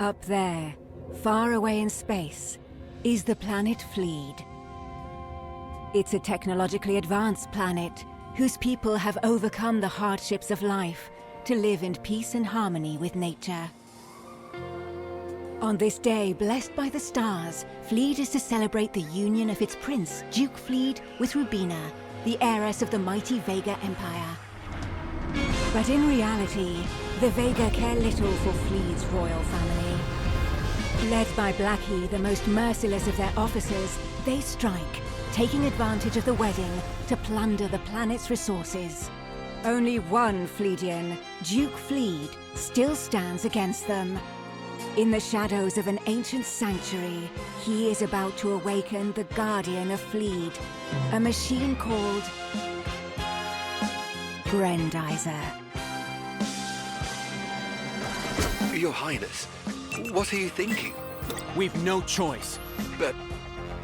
Up there, far away in space, is the planet Fleed. It's a technologically advanced planet whose people have overcome the hardships of life to live in peace and harmony with nature. On this day, blessed by the stars, Fleed is to celebrate the union of its prince, Duke Fleed, with Rubina, the heiress of the mighty Vega Empire. But in reality, the Vega care little for Fleed's royal family. Led by Blackie, the most merciless of their officers, they strike, taking advantage of the wedding to plunder the planet's resources. Only one Fleedian, Duke Fleed, still stands against them. In the shadows of an ancient sanctuary, he is about to awaken the Guardian of Fleed, a machine called Grandizer. Your Highness, what are you thinking? We've no choice. But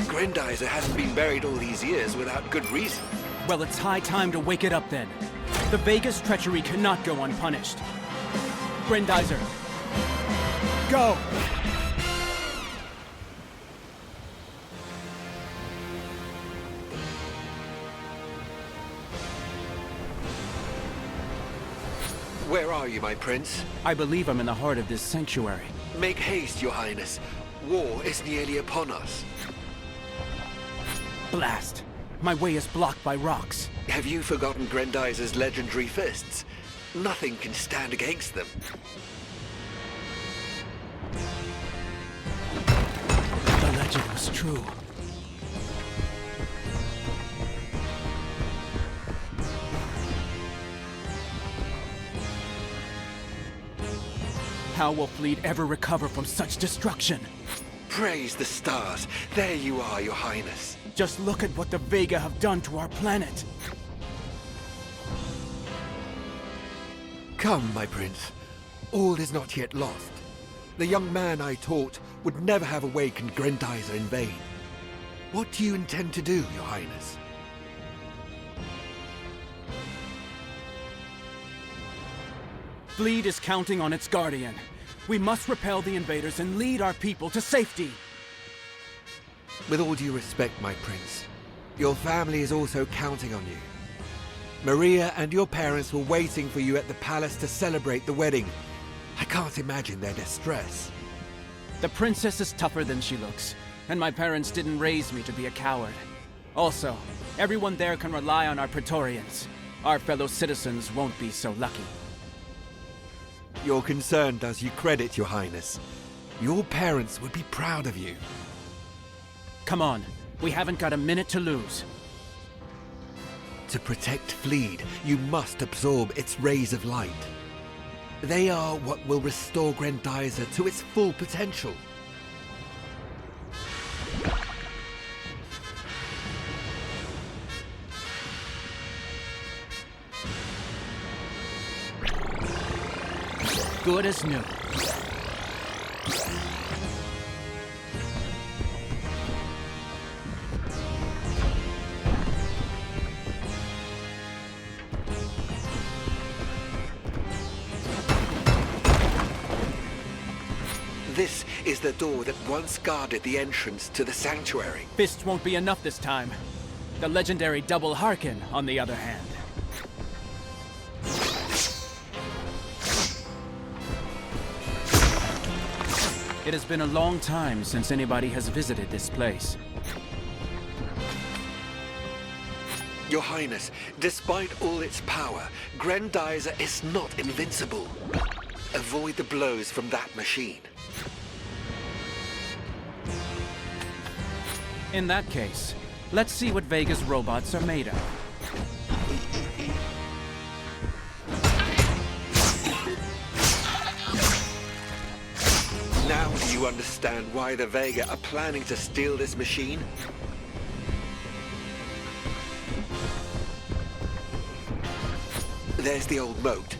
Grandizer hasn't been buried all these years without good reason. Well, it's high time to wake it up then. The Vega's treachery cannot go unpunished. Grandizer, go! Where are you, my prince? I believe I'm in the heart of this sanctuary. Make haste, Your Highness. War is nearly upon us. Blast! My way is blocked by rocks. Have you forgotten Grandizer's legendary fists? Nothing can stand against them. The legend was true. How will Fleet ever recover from such destruction? Praise the stars. There you are, Your Highness. Just look at what the Vega have done to our planet. Come, my prince. All is not yet lost. The young man I taught would never have awakened Grandizer in vain. What do you intend to do, Your Highness? Fleet is counting on its guardian. We must repel the invaders and lead our people to safety. With all due respect, my prince, your family is also counting on you. Maria and your parents were waiting for you at the palace to celebrate the wedding. I can't imagine their distress. The princess is tougher than she looks, and my parents didn't raise me to be a coward. Also, everyone there can rely on our Praetorians. Our fellow citizens won't be so lucky. Your concern does you credit, Your Highness. Your parents would be proud of you. Come on, we haven't got a minute to lose. To protect Fleed, you must absorb its rays of light. They are what will restore Grandizer to its full potential. Good as new. This is the door that once guarded the entrance to the sanctuary. Fists won't be enough this time. The legendary double Harkin, on the other hand. It has been a long time since anybody has visited this place. Your Highness, despite all its power, Grandizer is not invincible. Avoid the blows from that machine. In that case, let's see what Vega's robots are made of. Now do you understand why the Vega are planning to steal this machine? There's the old moat.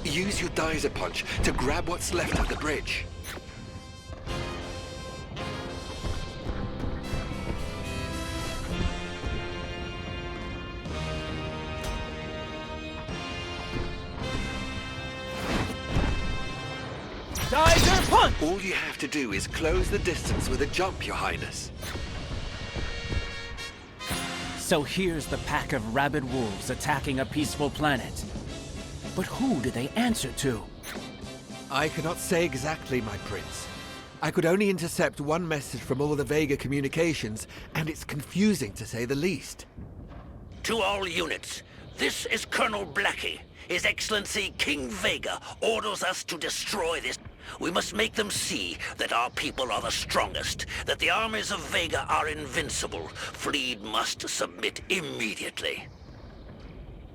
Use your Dizer punch to grab what's left of the bridge. Dizer punch! All you have to do is close the distance with a jump, Your Highness. So here's the pack of rabid wolves attacking a peaceful planet. But who do they answer to? I cannot say exactly, my prince. I could only intercept one message from all the Vega communications, and it's confusing to say the least. To all units, this is Colonel Blackie. His Excellency King Vega orders us to destroy this. We must make them see that our people are the strongest, that the armies of Vega are invincible. Fleet must submit immediately.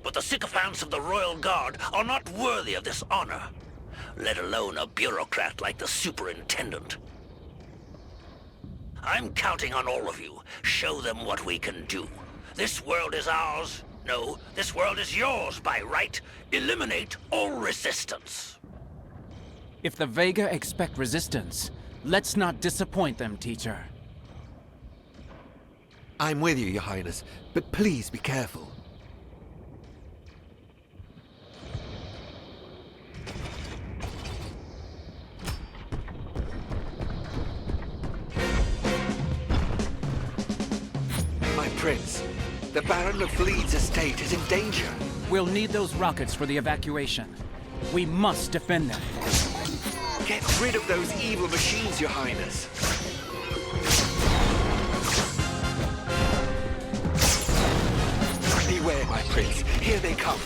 But the sycophants of the Royal Guard are not worthy of this honor, let alone a bureaucrat like the Superintendent. I'm counting on all of you. Show them what we can do. This world is ours. No, this world is yours by right. Eliminate all resistance. If the Vega expect resistance, let's not disappoint them, teacher. I'm with you, Your Highness, but please be careful. My prince, the Baron of Fleet's estate is in danger. We'll need those rockets for the evacuation. We must defend them. Get rid of those evil machines, Your Highness. Beware, my prince. Here they come.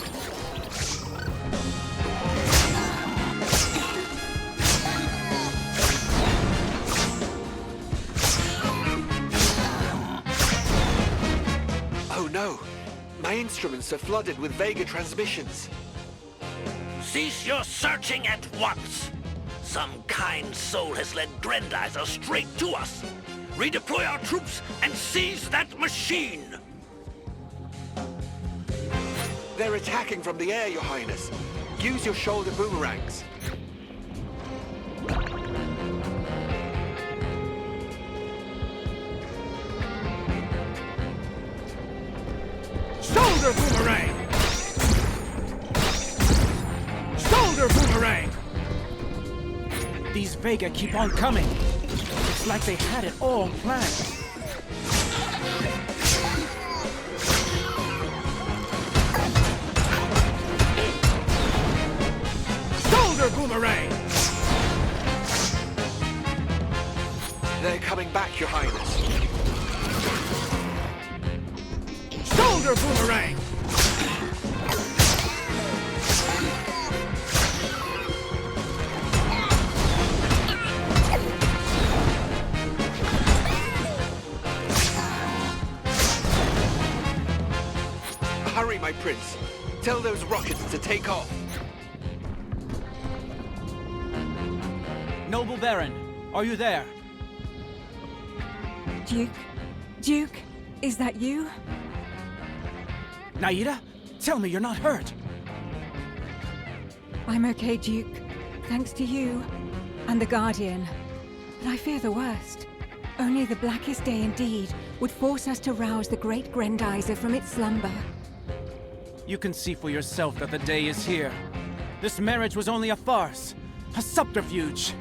Oh no! My instruments are flooded with Vega transmissions. Cease your searching at once. Some kind soul has led Grandizer straight to us. Redeploy our troops and seize that machine. They're attacking from the air, Your Highness. Use your shoulder boomerangs. Shoulder boomerang! Shoulder boomerang! These Vega keep on coming. It's like they had it all planned. Shoulder boomerang! They're coming back, Your Highness. Shoulder boomerang! Hurry, my prince. Tell those rockets to take off. Noble Baron, are you there? Duke? Duke? Is that you? Naida? Tell me you're not hurt. I'm okay, Duke. Thanks to you. And the Guardian. But I fear the worst. Only the blackest day indeed would force us to rouse the great Grandizer from its slumber. You can see for yourself that the day is here. This marriage was only a farce, a subterfuge.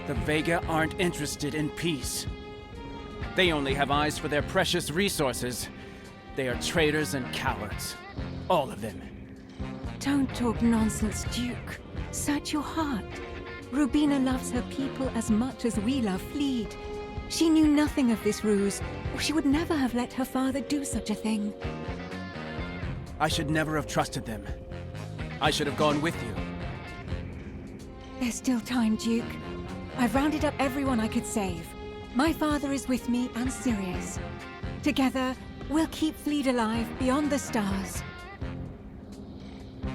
The Vega aren't interested in peace. They only have eyes for their precious resources. They are traitors and cowards. All of them. Don't talk nonsense, Duke. Search your heart. Rubina loves her people as much as we love Fleet. She knew nothing of this ruse, or she would never have let her father do such a thing. I should never have trusted them. I should have gone with you. There's still time, Duke. I've rounded up everyone I could save. My father is with me and Sirius. Together, we'll keep Fleet alive beyond the stars.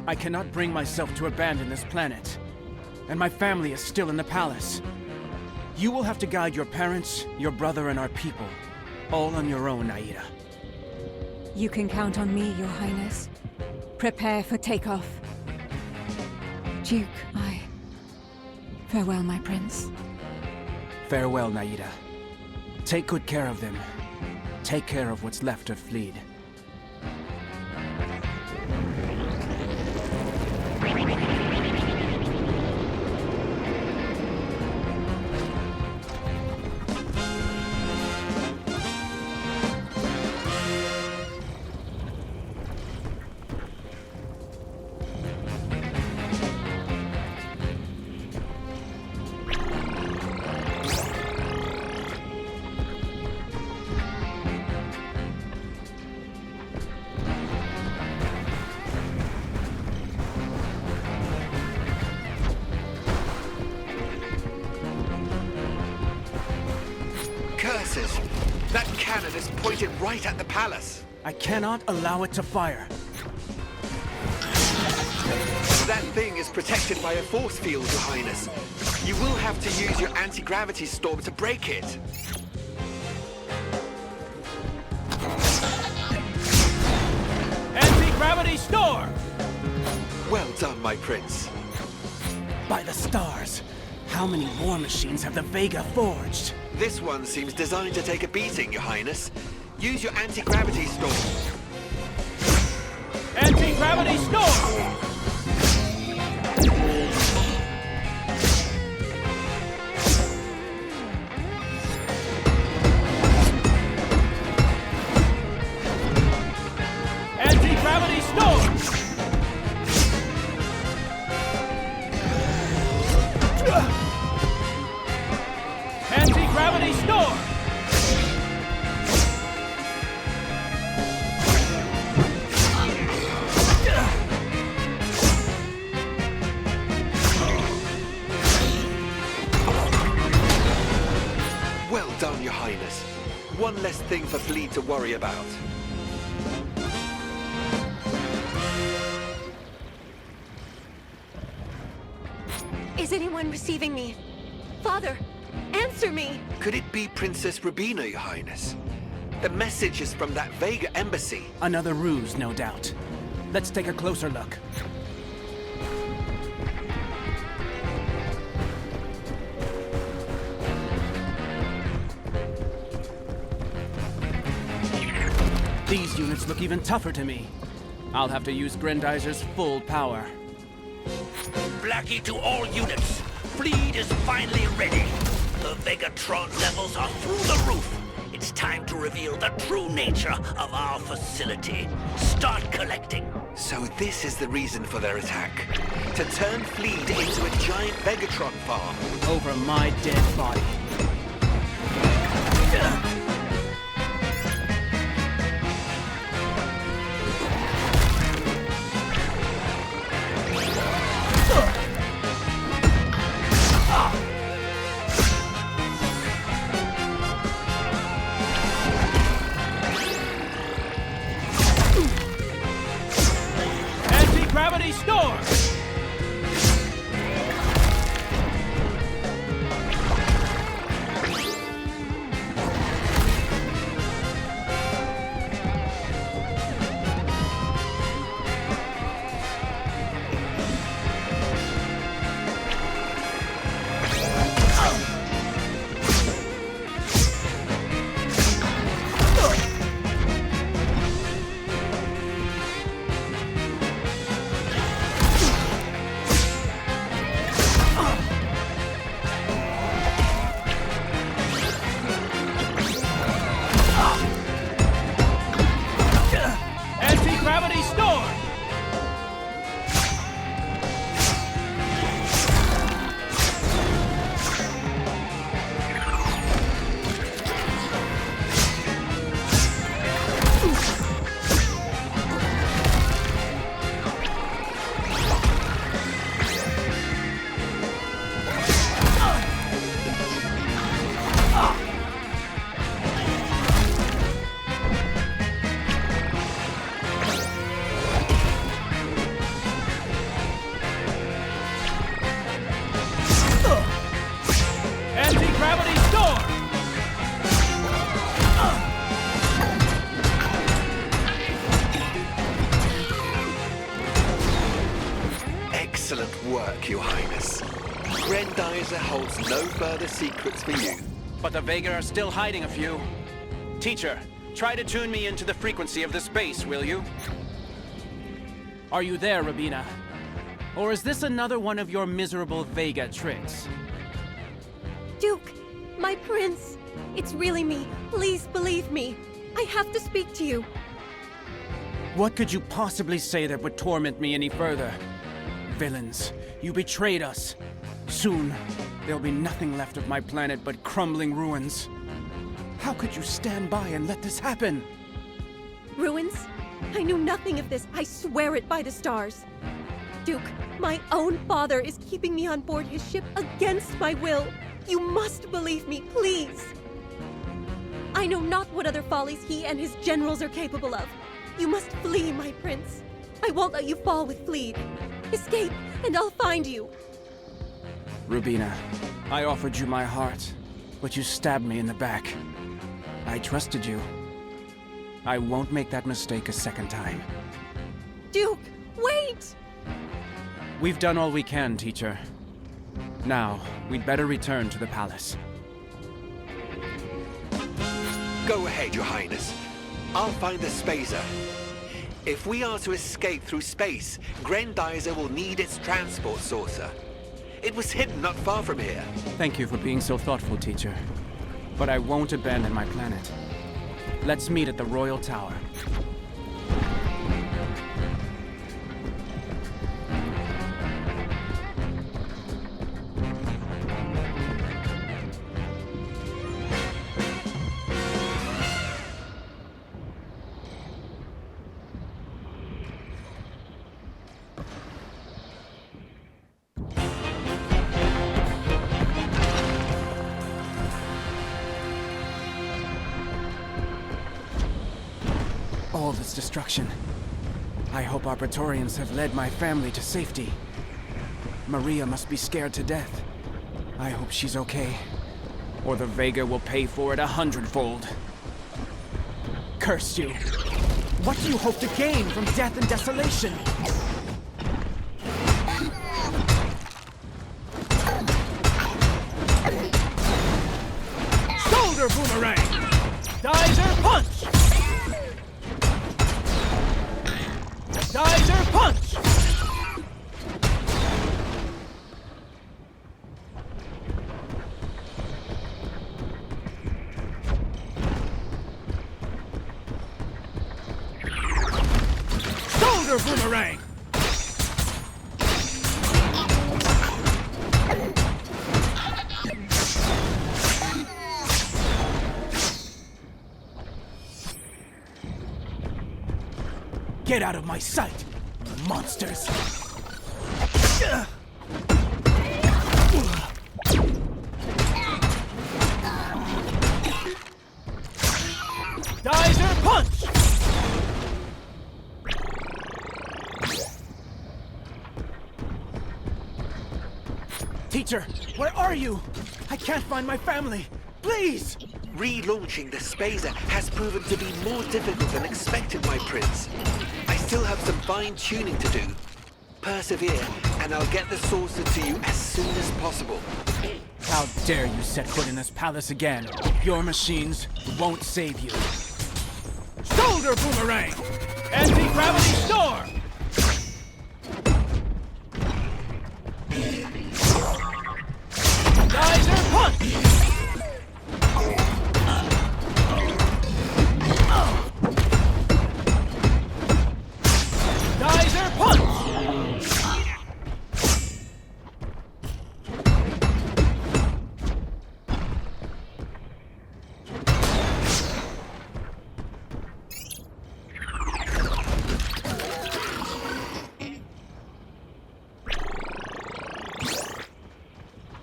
I cannot bring myself to abandon this planet. And my family is still in the palace. You will have to guide your parents, your brother, and our people. All on your own, Naida. You can count on me, Your Highness. Prepare for takeoff. Duke, farewell, my prince. Farewell, Naida. Take good care of them. Take care of what's left of Fleet. Curses! That cannon is pointed right at the palace. I cannot allow it to fire. That thing is protected by a force field, Your Highness. You will have to use your anti-gravity storm to break it. Anti-gravity storm! Well done, my prince. By the stars, how many war machines have the Vega forged? This one seems designed to take a beating, Your Highness. Use your anti-gravity storm. Anti-gravity storm! Anti-gravity storm! Anti-gravity storm! Well done, Your Highness. One less thing for Fleet to worry about. Is anyone receiving me? Father, answer me! Could it be Princess Rubina, Your Highness? The message is from that Vega embassy. Another ruse, no doubt. Let's take a closer look. These units look even tougher to me. I'll have to use Grandizer's full power. Blackie to all units. Fleet is finally ready. The Vegatron levels are through the roof. It's time to reveal the true nature of our facility. Start collecting. So this is the reason for their attack. To turn Fleet into a giant Vegatron farm. Over my dead body. Anti-gravity storm! Anti-gravity storm! Anti-gravity storm! Excellent work, Your Highness. Grandizer holds no further secrets for you. But the Vega are still hiding a few. Teacher, try to tune me into the frequency of the space, will you? Are you there, Rubina? Or is this another one of your miserable Vega tricks? Duke, my prince, it's really me. Please believe me. I have to speak to you. What could you possibly say that would torment me any further? Villains, you betrayed us. Soon, there'll be nothing left of my planet but crumbling ruins. How could you stand by and let this happen? Ruins? I knew nothing of this. I swear it by the stars. Duke, my own father is keeping me on board his ship against my will. You must believe me, please. I know not what other follies he and his generals are capable of. You must flee, my prince. I won't let you fall with Fleet. Escape, and I'll find you. Rubina, I offered you my heart, but you stabbed me in the back. I trusted you. I won't make that mistake a second time. Duke, wait! We've done all we can, teacher. Now, we'd better return to the palace. Go ahead, Your Highness. I'll find the spacer. If we are to escape through space, Grandizer will need its transport saucer. It was hidden not far from here. Thank you for being so thoughtful, teacher. But I won't abandon my planet. Let's meet at the Royal Tower. All this destruction. I hope our Praetorians have led my family to safety. Maria must be scared to death. I hope she's okay, or the Vega will pay for it 100-fold. Curse you! What do you hope to gain from death and desolation? Shoulder boomerang! Geyser punch! Geyser punch! Shoulder boomerang! Get out of my sight, monsters! Geyser punch! Teacher, where are you? I can't find my family. Please! Relaunching the spacer has proven to be more difficult than expected, my prince. I still have some fine-tuning to do. Persevere, and I'll get the saucer to you as soon as possible. How dare you set foot in this palace again? Your machines won't save you. Shoulder boomerang! Anti-gravity storm! Geyser punch! Geyser punch!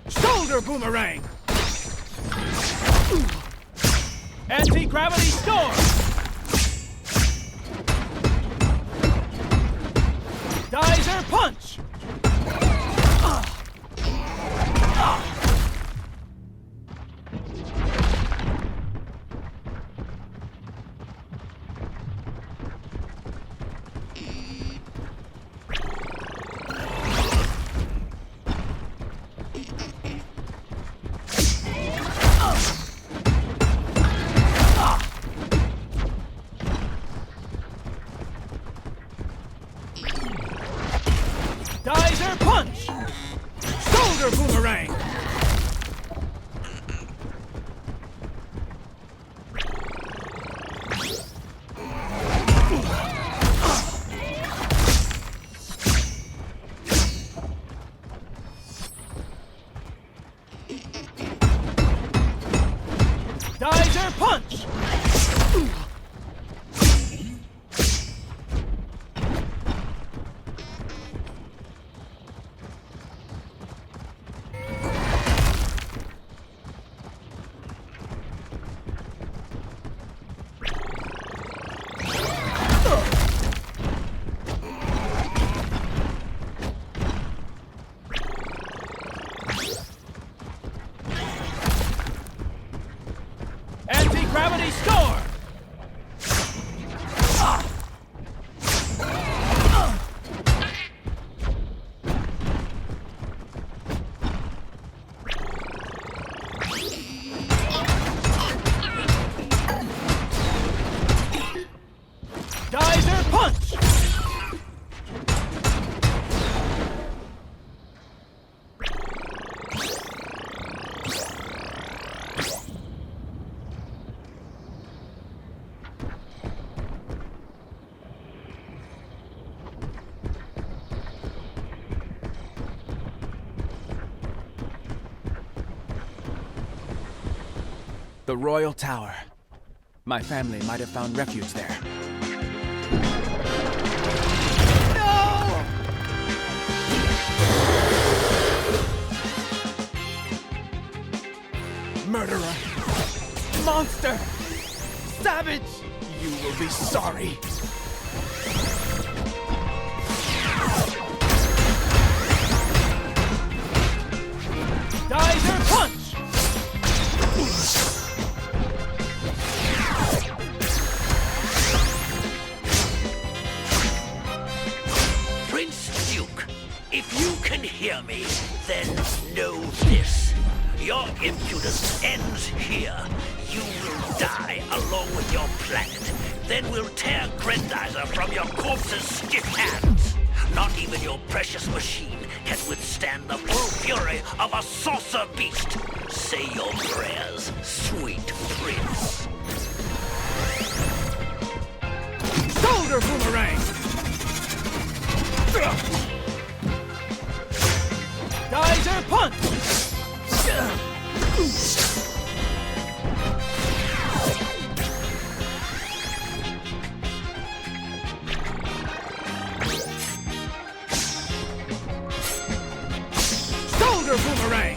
Shoulder boomerang! Anti-gravity storm! Geyser punch! Geyser punch! Shoulder boomerang! Geyser punch! The Royal Tower. My family might have found refuge there. No! Murderer! Monster! Savage! You will be sorry. Geyser punch! Prince Duke, if you can hear me, then know this. Your impudence ends here. You will die along with your planet. Then we'll tear Grandizer from your corpse's stiff hands. Not even your precious machine can withstand the full fury of a saucer beast. Say your prayers, sweet prince. Shoulder boomerang! Geyser punch! Shoulder boomerang!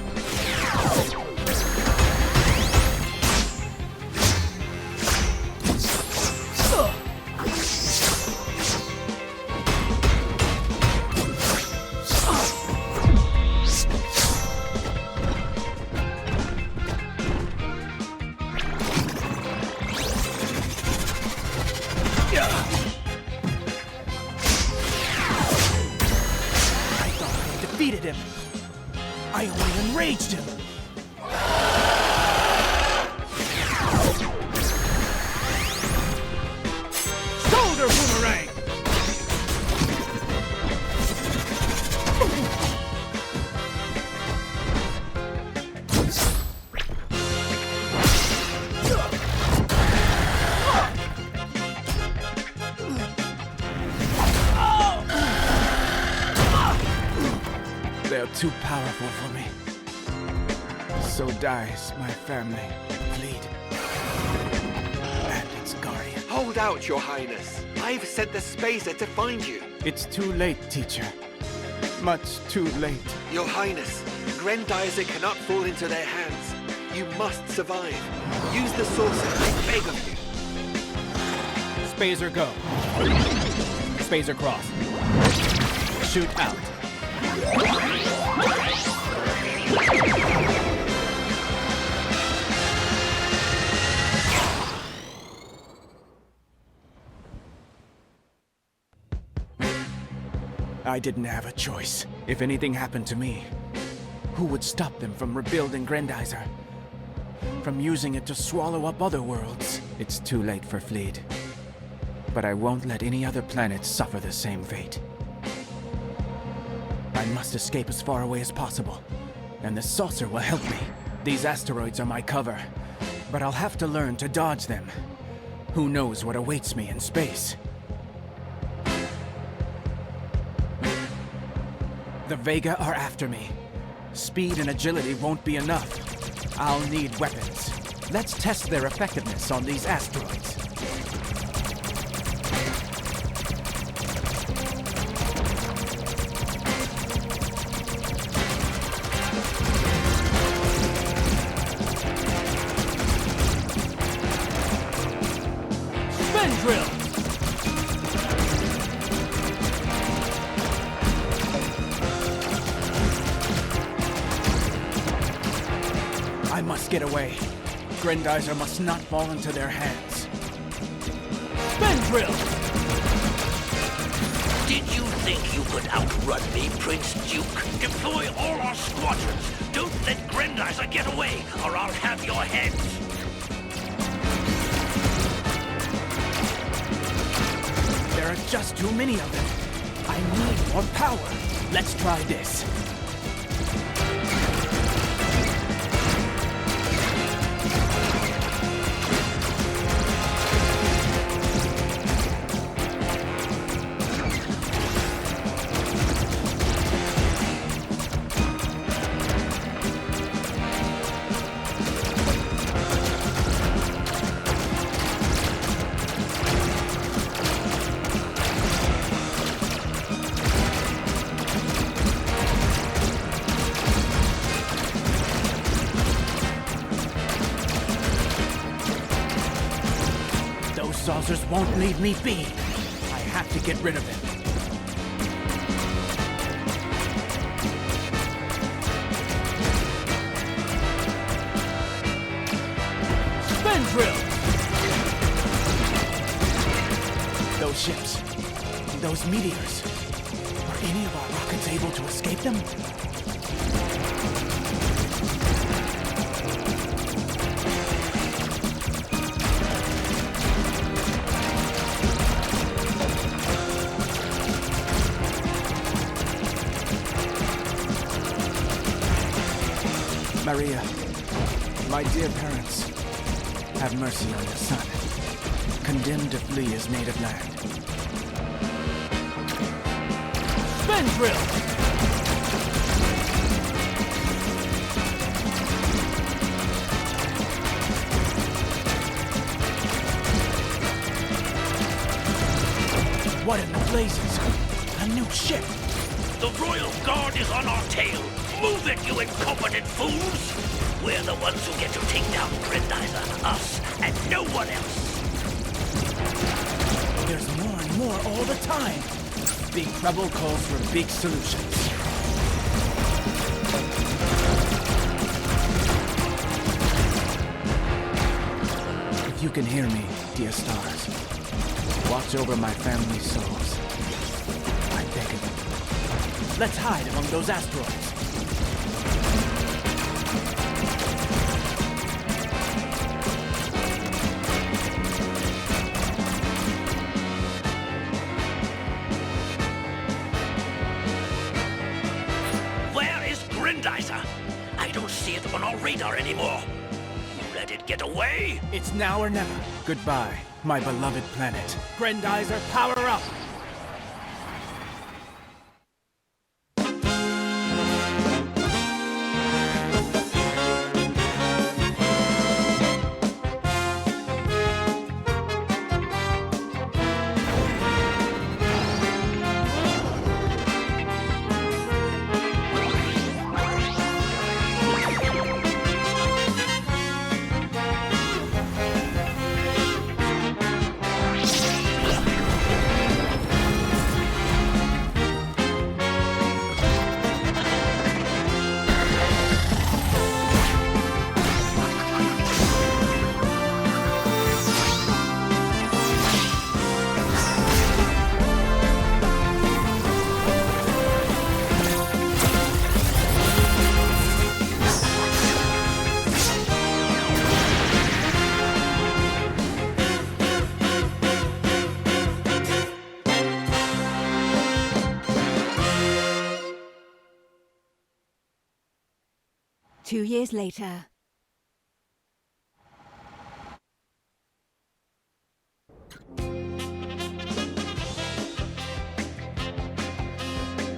Him. I only enraged him. Shoulder boomerang! They're too powerful for me. So dies my family, Fleet, and its guardian. Hold out, Your Highness. I've sent the spacer to find you. It's too late, teacher. Much too late. Your Highness, Grandizer cannot fall into their hands. You must survive. Use the saucer, I beg of you. Spacer go. Spacer cross. Shoot out. I didn't have a choice. If anything happened to me, who would stop them from rebuilding Grandizer? From using it to swallow up other worlds? It's too late for Fleet. But I won't let any other planet suffer the same fate. I must escape as far away as possible, and the saucer will help me. These asteroids are my cover, but I'll have to learn to dodge them. Who knows what awaits me in space? The Vega are after me. Speed and agility won't be enough. I'll need weapons. Let's test their effectiveness on these asteroids. Drill! I must get away. Grandizer must not fall into their hands. Spin drill! Did you think you could outrun me, Prince Duke? Deploy all our squadrons. Don't let Grandizer get away, or I'll have your heads. There are just too many of them. I need more power. Let's try this. monsters won't leave me be. I have to get rid of them. Spin drill! Those ships, those meteors, are any of our rockets able to escape them? Maria, my dear parents, have mercy on your son, condemned to flee his native land. Spin drill! What in the blazes? A new ship! The Royal Guard is on our tail. Move it, you incompetent fools! We're the ones who get to take down Grandizer, us, and no one else. There's more and more all the time. Big trouble calls for big solutions. If you can hear me, dear stars, watch over my family's souls. I beg of you. Let's hide among those asteroids. Grandizer! I don't see it on our radar anymore. You let it get away? It's now or never. Goodbye, my beloved planet. Grandizer, power up! Two years later.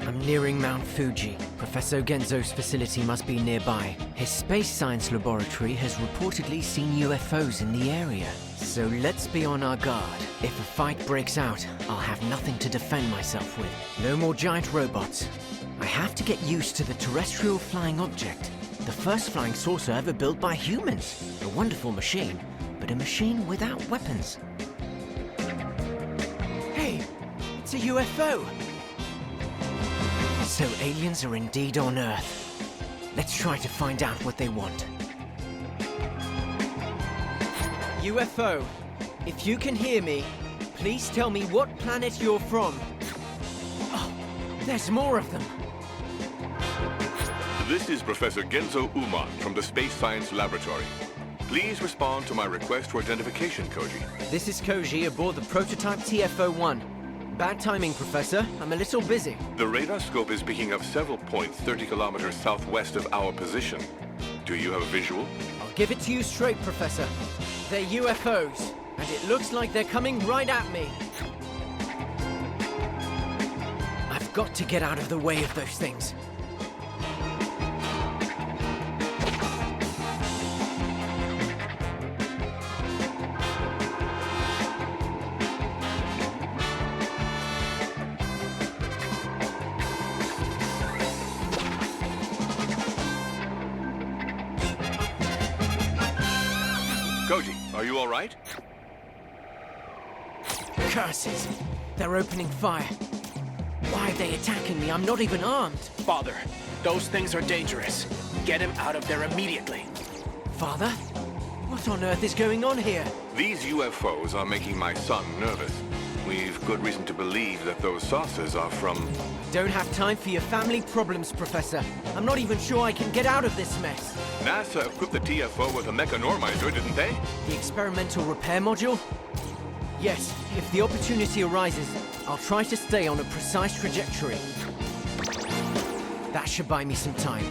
I'm nearing Mount Fuji. Professor Genzo's facility must be nearby. His space science laboratory has reportedly seen UFOs in the area. So let's be on our guard. If a fight breaks out, I'll have nothing to defend myself with. No more giant robots. I have to get used to the terrestrial flying object. The first flying saucer ever built by humans. A wonderful machine, but a machine without weapons. Hey, it's a UFO! So aliens are indeed on Earth. Let's try to find out what they want. UFO, if you can hear me, please tell me what planet you're from. Oh, there's more of them. This is Professor Genzo Uman from the Space Science Laboratory. Please respond to my request for identification, Koji. This is Koji aboard the prototype TFO-1. Bad timing, Professor. I'm a little busy. The radar scope is picking up several points 30 kilometers southwest of our position. Do you have a visual? I'll give it to you straight, Professor. They're UFOs, and it looks like they're coming right at me. I've got to get out of the way of those things. Koji, are you all right? Curses! They're opening fire. Why are they attacking me? I'm not even armed. Father, those things are dangerous. Get him out of there immediately. Father? What on earth is going on here? These UFOs are making my son nervous. We've good reason to believe that those saucers are from... Don't have time for your family problems, Professor. I'm not even sure I can get out of this mess. NASA equipped the TFO with a mechanormizer, didn't they? The experimental repair module? Yes, if the opportunity arises, I'll try to stay on a precise trajectory. That should buy me some time.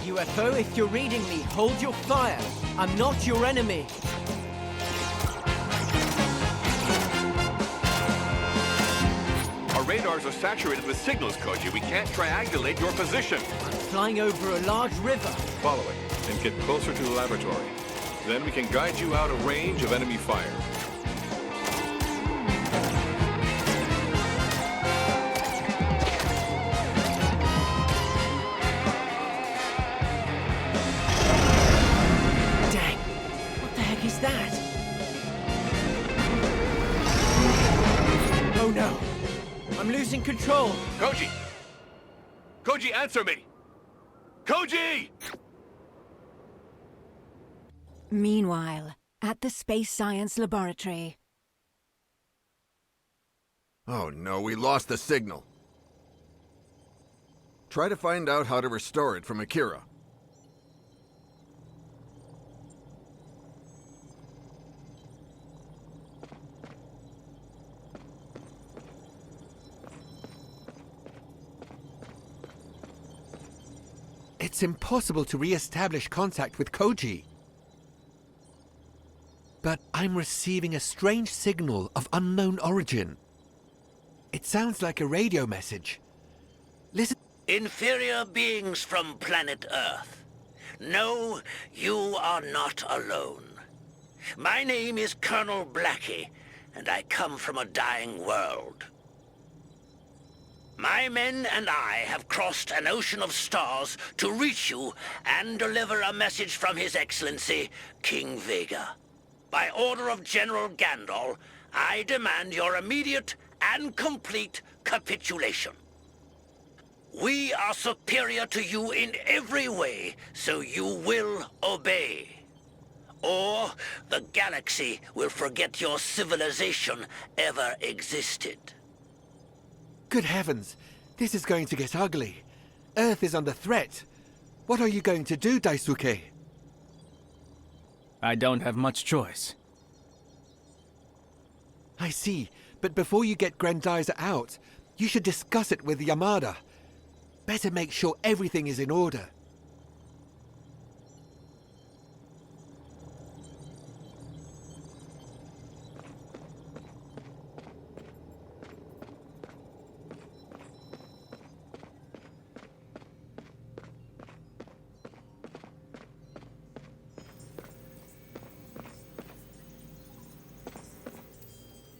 UFO, if you're reading me, hold your fire. I'm not your enemy. Our radars are saturated with signals, Koji. We can't triangulate your position. I'm flying over a large river. Follow it and get closer to the laboratory. Then we can guide you out of range of enemy fire. Dang, what the heck is that? Oh no, I'm losing control. Koji! Koji, answer me! Koji! Meanwhile, at the Space Science Laboratory. Oh no, we lost the signal. Try to find out how to restore it from Akira. It's impossible to re-establish contact with Koji. But I'm receiving a strange signal of unknown origin. It sounds like a radio message. Listen. Inferior beings from planet Earth. No, you are not alone. My name is Colonel Blackie, and I come from a dying world. My men and I have crossed an ocean of stars to reach you and deliver a message from His Excellency, King Vega. By order of General Gandol, I demand your immediate and complete capitulation. We are superior to you in every way, so you will obey. Or the galaxy will forget your civilization ever existed. Good heavens, this is going to get ugly. Earth is under threat. What are you going to do, Daisuke? I don't have much choice. I see, but before you get Grandizer out, you should discuss it with Yamada. Better make sure everything is in order.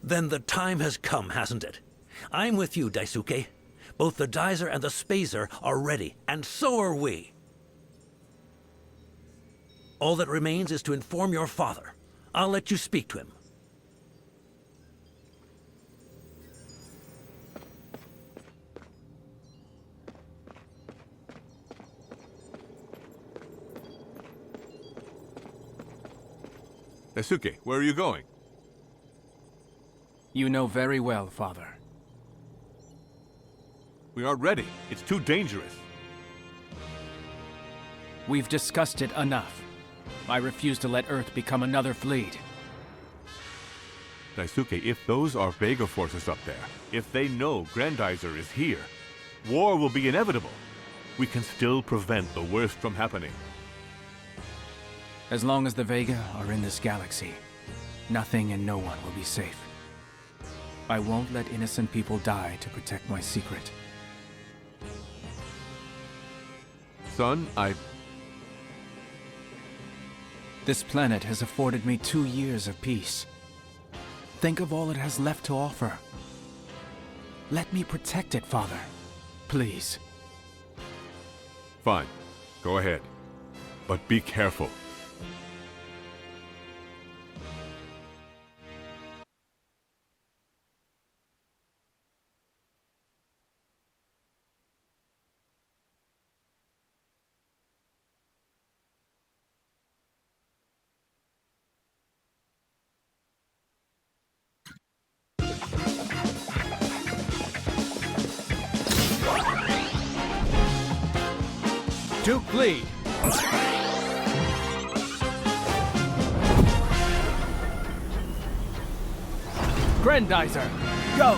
Then the time has come, hasn't it? I'm with you, Daisuke. Both the Dizer and the Spazer are ready, and so are we. All that remains is to inform your father. I'll let you speak to him. Daisuke, where are you going? You know very well, Father. We aren't ready. It's too dangerous. We've discussed it enough. I refuse to let Earth become another fleet. Daisuke, if those are Vega forces up there, if they know Grandizer is here, war will be inevitable. We can still prevent the worst from happening. As long as the Vega are in this galaxy, nothing and no one will be safe. I won't let innocent people die to protect my secret. Son, This planet has afforded me 2 years of peace. Think of all it has left to offer. Let me protect it, Father. Please. Fine. Go ahead. But be careful. Duke lead. Grandizer, go!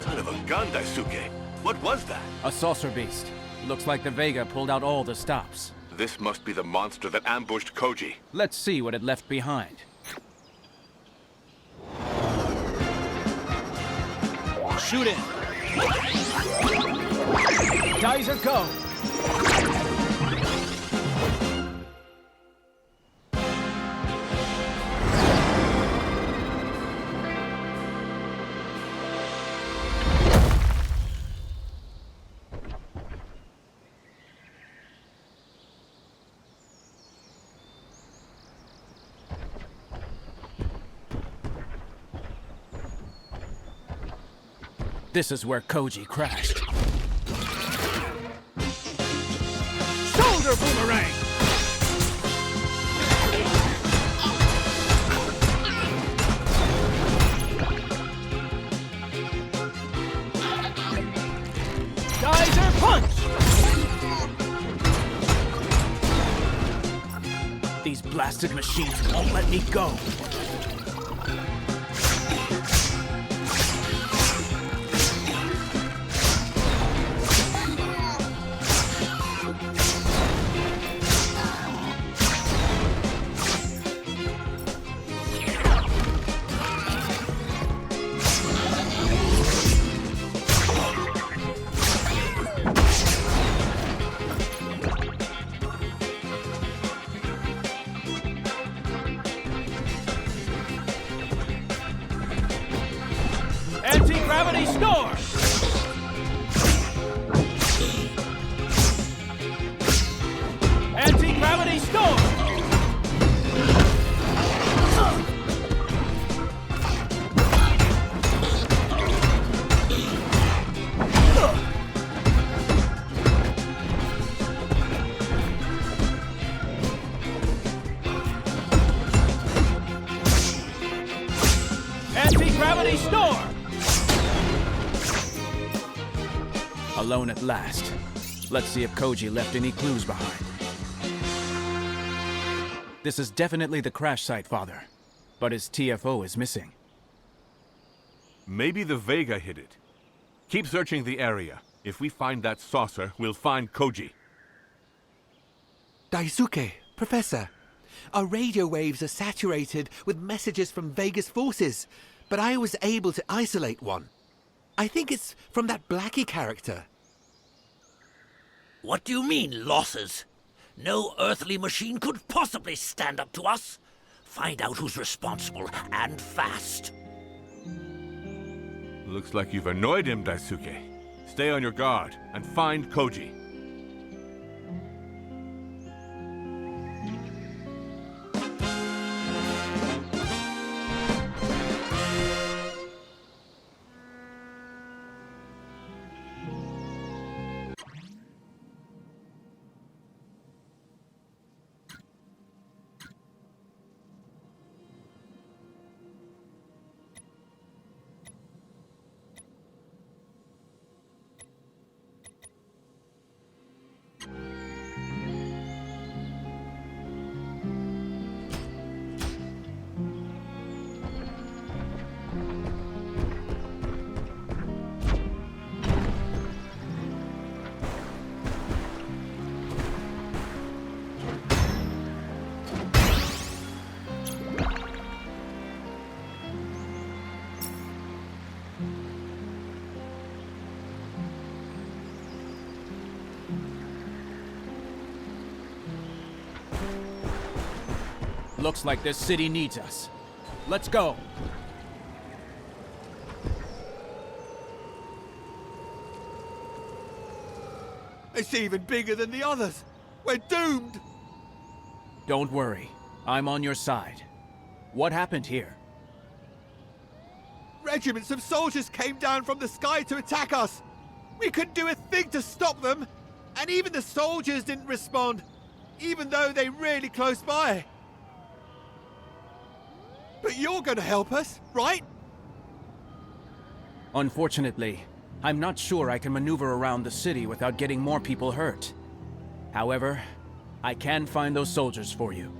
Son of a gun, Daisuke. What was that? A saucer beast. Looks like the Vega pulled out all the stops. This must be the monster that ambushed Koji. Let's see what it left behind. Shoot it! Geyser, go! This is where Koji crashed. Shoulder boomerang! Geyser punch! These blasted machines won't let me go. Anti-gravity storm! Anti-gravity storm! Anti-gravity storm! Alone at last. Let's see if Koji left any clues behind. This is definitely the crash site, Father. But his TFO is missing. Maybe the Vega hid it. Keep searching the area. If we find that saucer, we'll find Koji. Daisuke, Professor, our radio waves are saturated with messages from Vega's forces, but I was able to isolate one. I think it's from that Blackie character. What do you mean, losses? No earthly machine could possibly stand up to us. Find out who's responsible, and fast. Looks like you've annoyed him, Daisuke. Stay on your guard and find Koji. Looks like this city needs us. Let's go. It's even bigger than the others. We're doomed. Don't worry. I'm on your side. What happened here? Regiments of soldiers came down from the sky to attack us. We couldn't do a thing to stop them. And even the soldiers didn't respond, even though they're really close by. But you're gonna help us, right? Unfortunately, I'm not sure I can maneuver around the city without getting more people hurt. However, I can find those soldiers for you.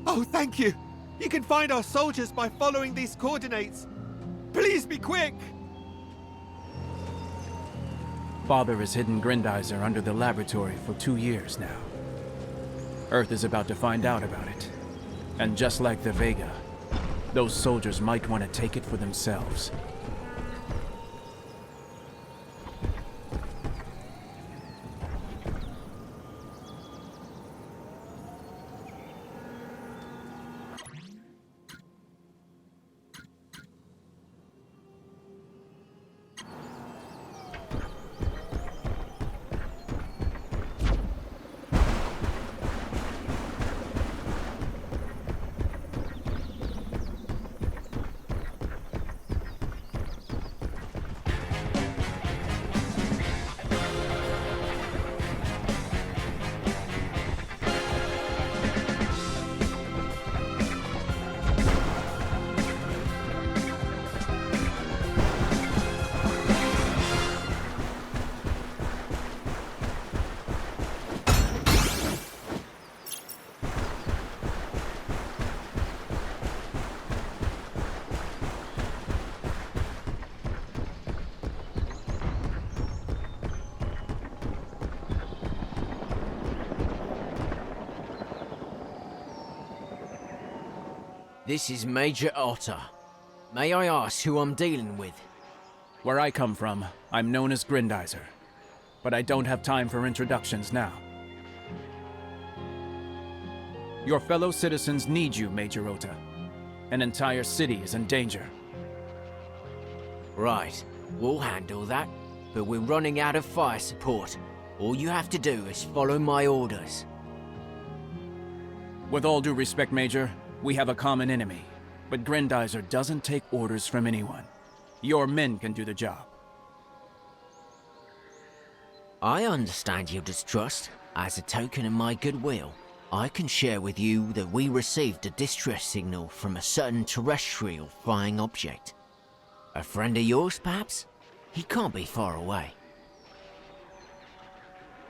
Oh, thank you. You can find our soldiers by following these coordinates. Please be quick. Father has hidden Grandizer under the laboratory for 2 years now. Earth is about to find out about it. And just like the Vega, those soldiers might want to take it for themselves. This is Major Otter. May I ask who I'm dealing with? Where I come from, I'm known as Grandizer. But I don't have time for introductions now. Your fellow citizens need you, Major Ota. An entire city is in danger. Right, we'll handle that. But we're running out of fire support. All you have to do is follow my orders. With all due respect, Major, we have a common enemy. But Grandizer doesn't take orders from anyone. Your men can do the job. I understand your distrust. As a token of my goodwill, I can share with you that we received a distress signal from a certain terrestrial flying object. A friend of yours, perhaps? He can't be far away.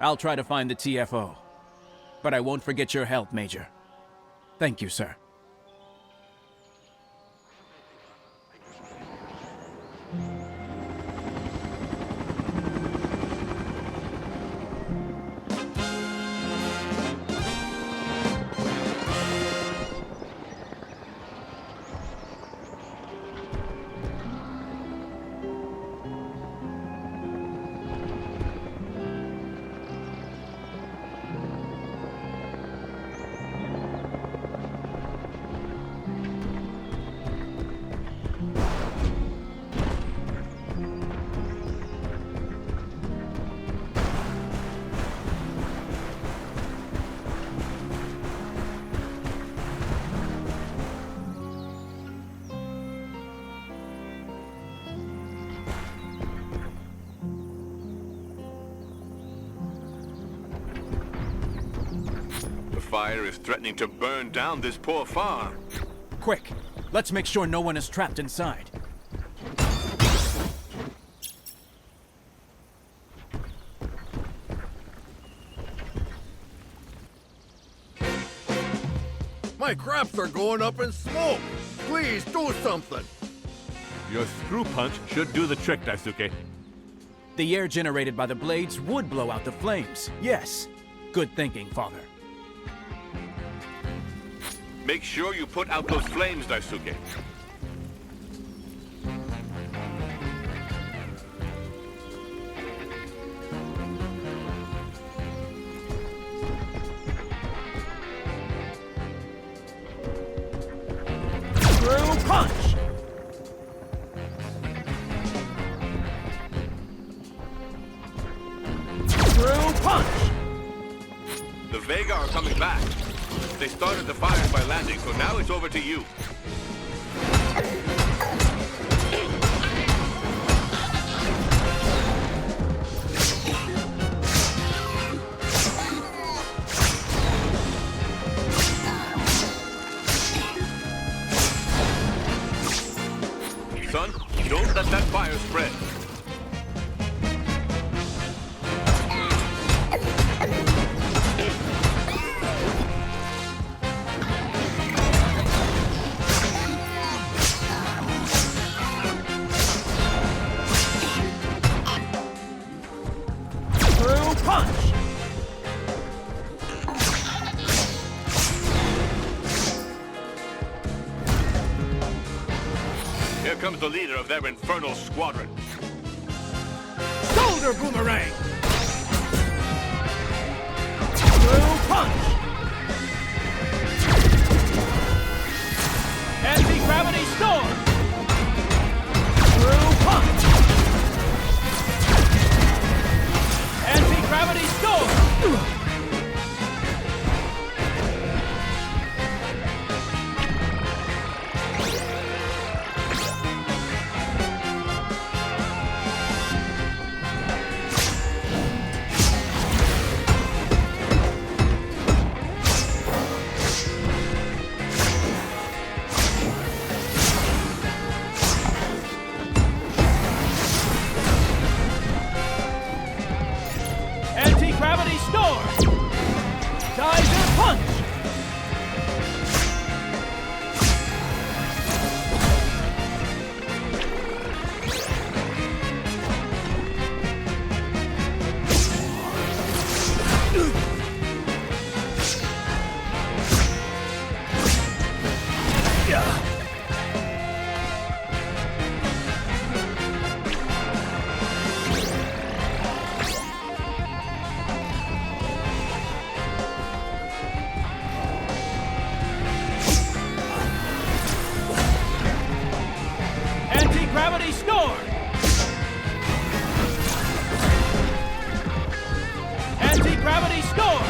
I'll try to find the TFO. But I won't forget your help, Major. Thank you, sir. Fire is threatening to burn down this poor farm. Quick, let's make sure no one is trapped inside. My crops are going up in smoke. Please do something. Your screw punch should do the trick, Daisuke. The air generated by the blades would blow out the flames. Yes. Good thinking, Father. Make sure you put out those flames, Daisuke. power coming back. They started the fires by landing, so now it's over to you. Son, don't let that fire spread. Here comes the leader of their infernal squadron. Shoulder boomerang! Through punch! Anti-gravity storm! Through punch! Anti-gravity storm! Anti-gravity storm! Geyser punch! Anti-gravity storm! Anti-gravity storm!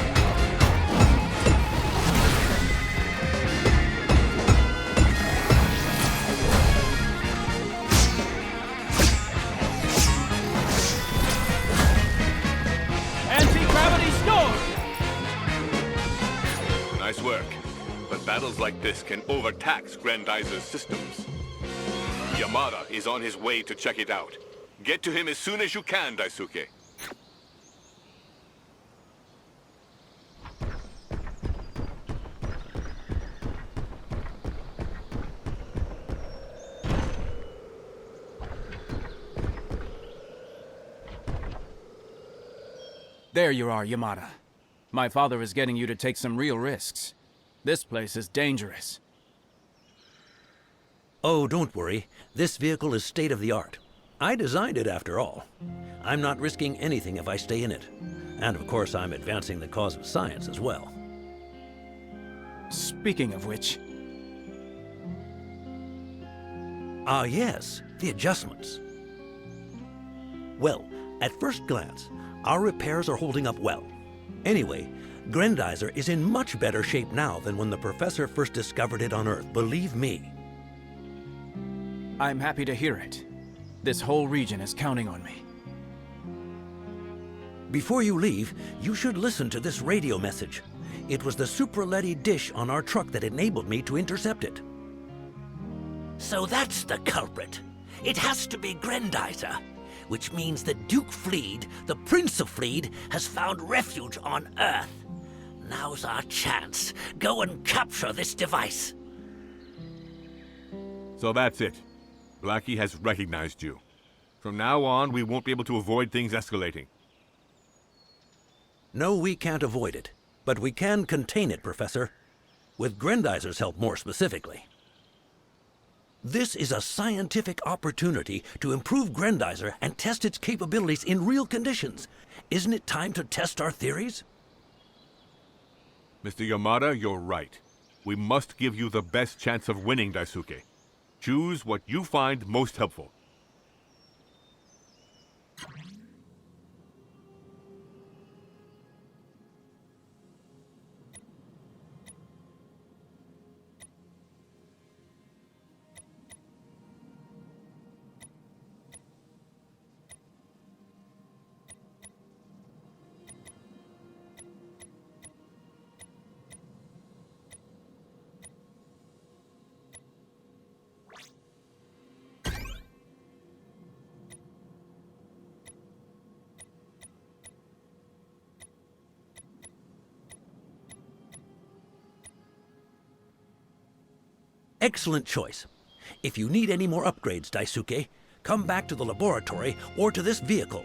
Anti-gravity storm! Nice work. But battles like this can overtax Grandizer's systems. Yamada is on his way to check it out. Get to him as soon as you can, Daisuke. There you are, Yamada. My father is getting you to take some real risks. This place is dangerous. Oh, don't worry. This vehicle is state-of-the-art. I designed it, after all. I'm not risking anything if I stay in it. And of course, I'm advancing the cause of science as well. Speaking of which... Ah, yes, the adjustments. Well, at first glance, our repairs are holding up well. Anyway, Grandizer is in much better shape now than when the professor first discovered it on Earth, believe me. I'm happy to hear it. This whole region is counting on me. Before you leave, you should listen to this radio message. It was the supraletti dish on our truck that enabled me to intercept it. So that's the culprit. It has to be Grandizer, which means that Duke Fleed, the Prince of Fleed, has found refuge on Earth. Now's our chance. Go and capture this device. So that's it. Blackie has recognized you. From now on, we won't be able to avoid things escalating. No, we can't avoid it. But we can contain it, Professor. With Grandizer's help, more specifically. This is a scientific opportunity to improve Grandizer and test its capabilities in real conditions. Isn't it time to test our theories? Mr. Yamada, you're right. We must give you the best chance of winning, Daisuke. Choose what you find most helpful. Excellent choice. If you need any more upgrades, Daisuke, come back to the laboratory or to this vehicle.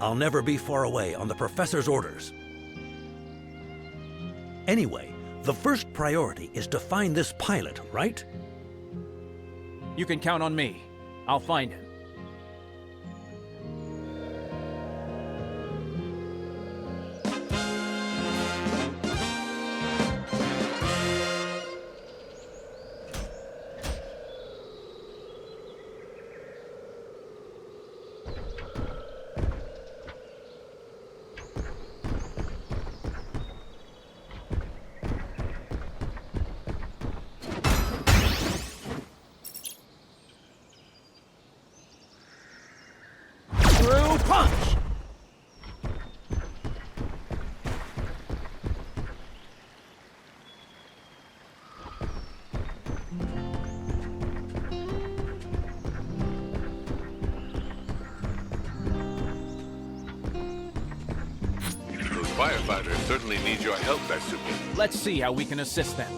I'll never be far away on the professor's orders. Anyway, the first priority is to find this pilot, right? You can count on me. I'll find him. Firefighters certainly need your help, Daisuke. Let's see how we can assist them.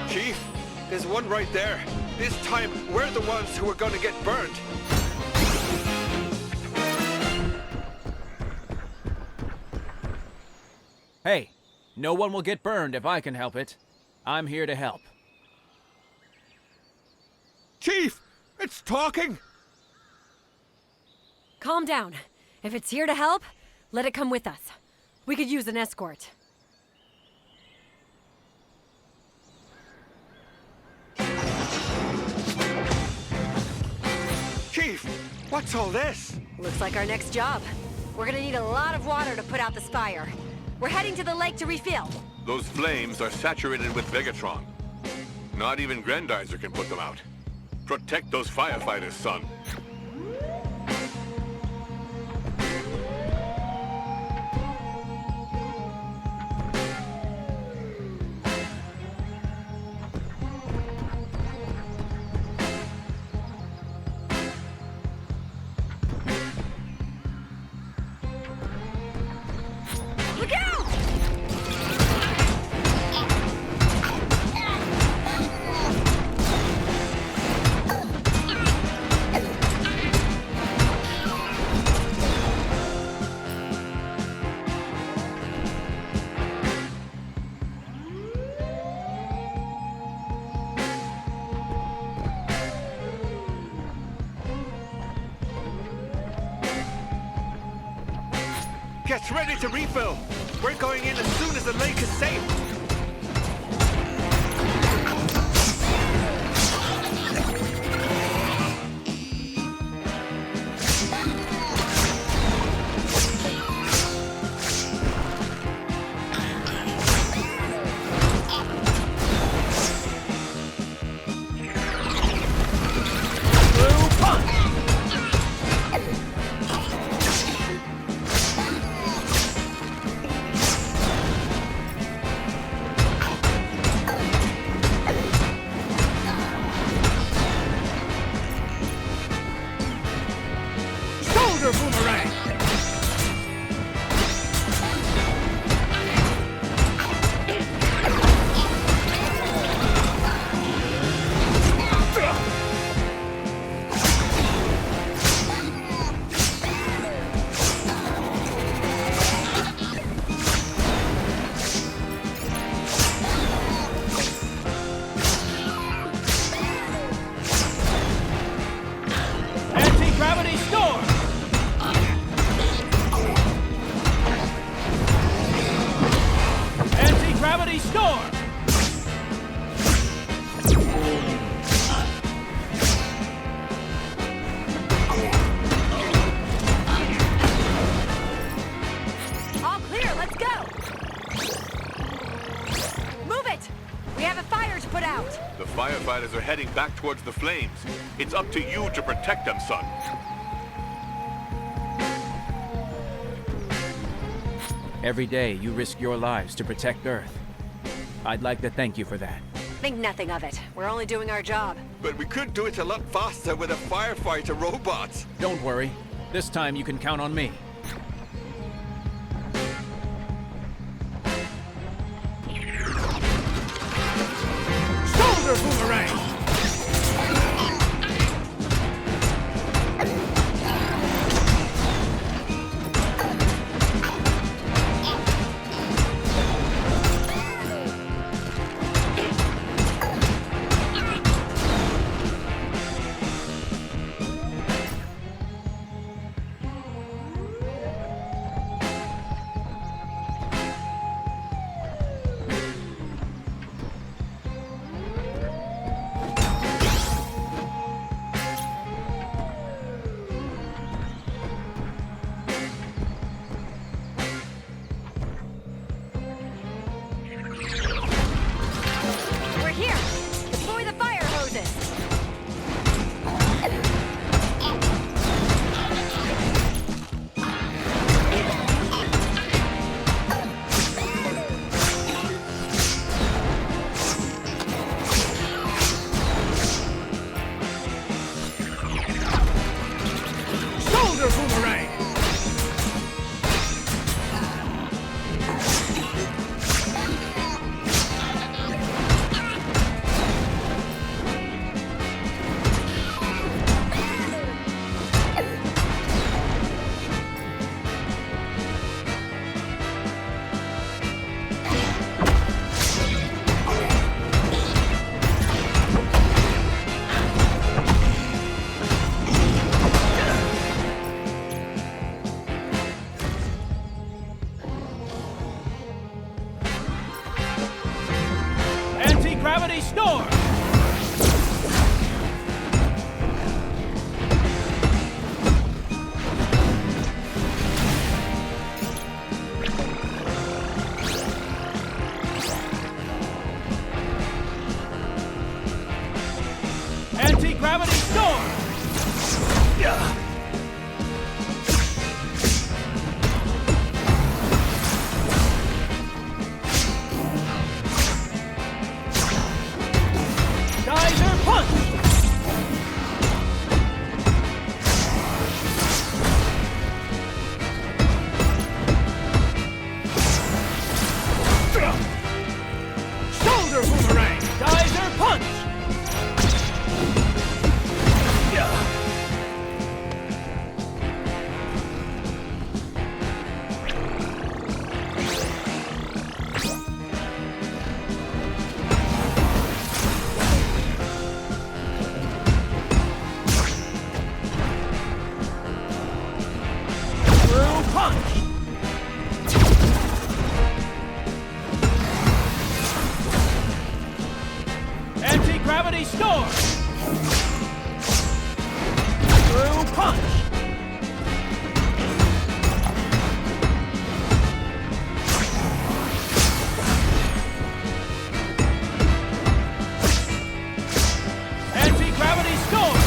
Chief, there's one right there. This time, we're the ones who are gonna get burned. Hey, no one will get burned if I can help it. I'm here to help. Chief, it's talking! Calm down. If it's here to help, let it come with us. We could use an escort. Chief, what's all this? Looks like our next job. We're gonna need a lot of water to put out this fire. We're heading to the lake to refill. Those flames are saturated with Vegatron. Not even Grandizer can put them out. Protect those firefighters, son. Look out! Get ready to refill! We're going in as soon as the lake is safe! Anti-gravity storm! Anti-gravity storm! All clear, let's go! Move it! We have a fire to put out! The firefighters are heading back towards the flames. It's up to you to protect them, son. Every day, you risk your lives to protect Earth. I'd like to thank you for that. Think nothing of it. We're only doing our job. But we could do it a lot faster with a firefighter robot. Don't worry. This time you can count on me. Shoulder boomerang! Gravity storm! Anti-gravity storm! Yeah. Gravity storm! Through punch! Anti-gravity storm!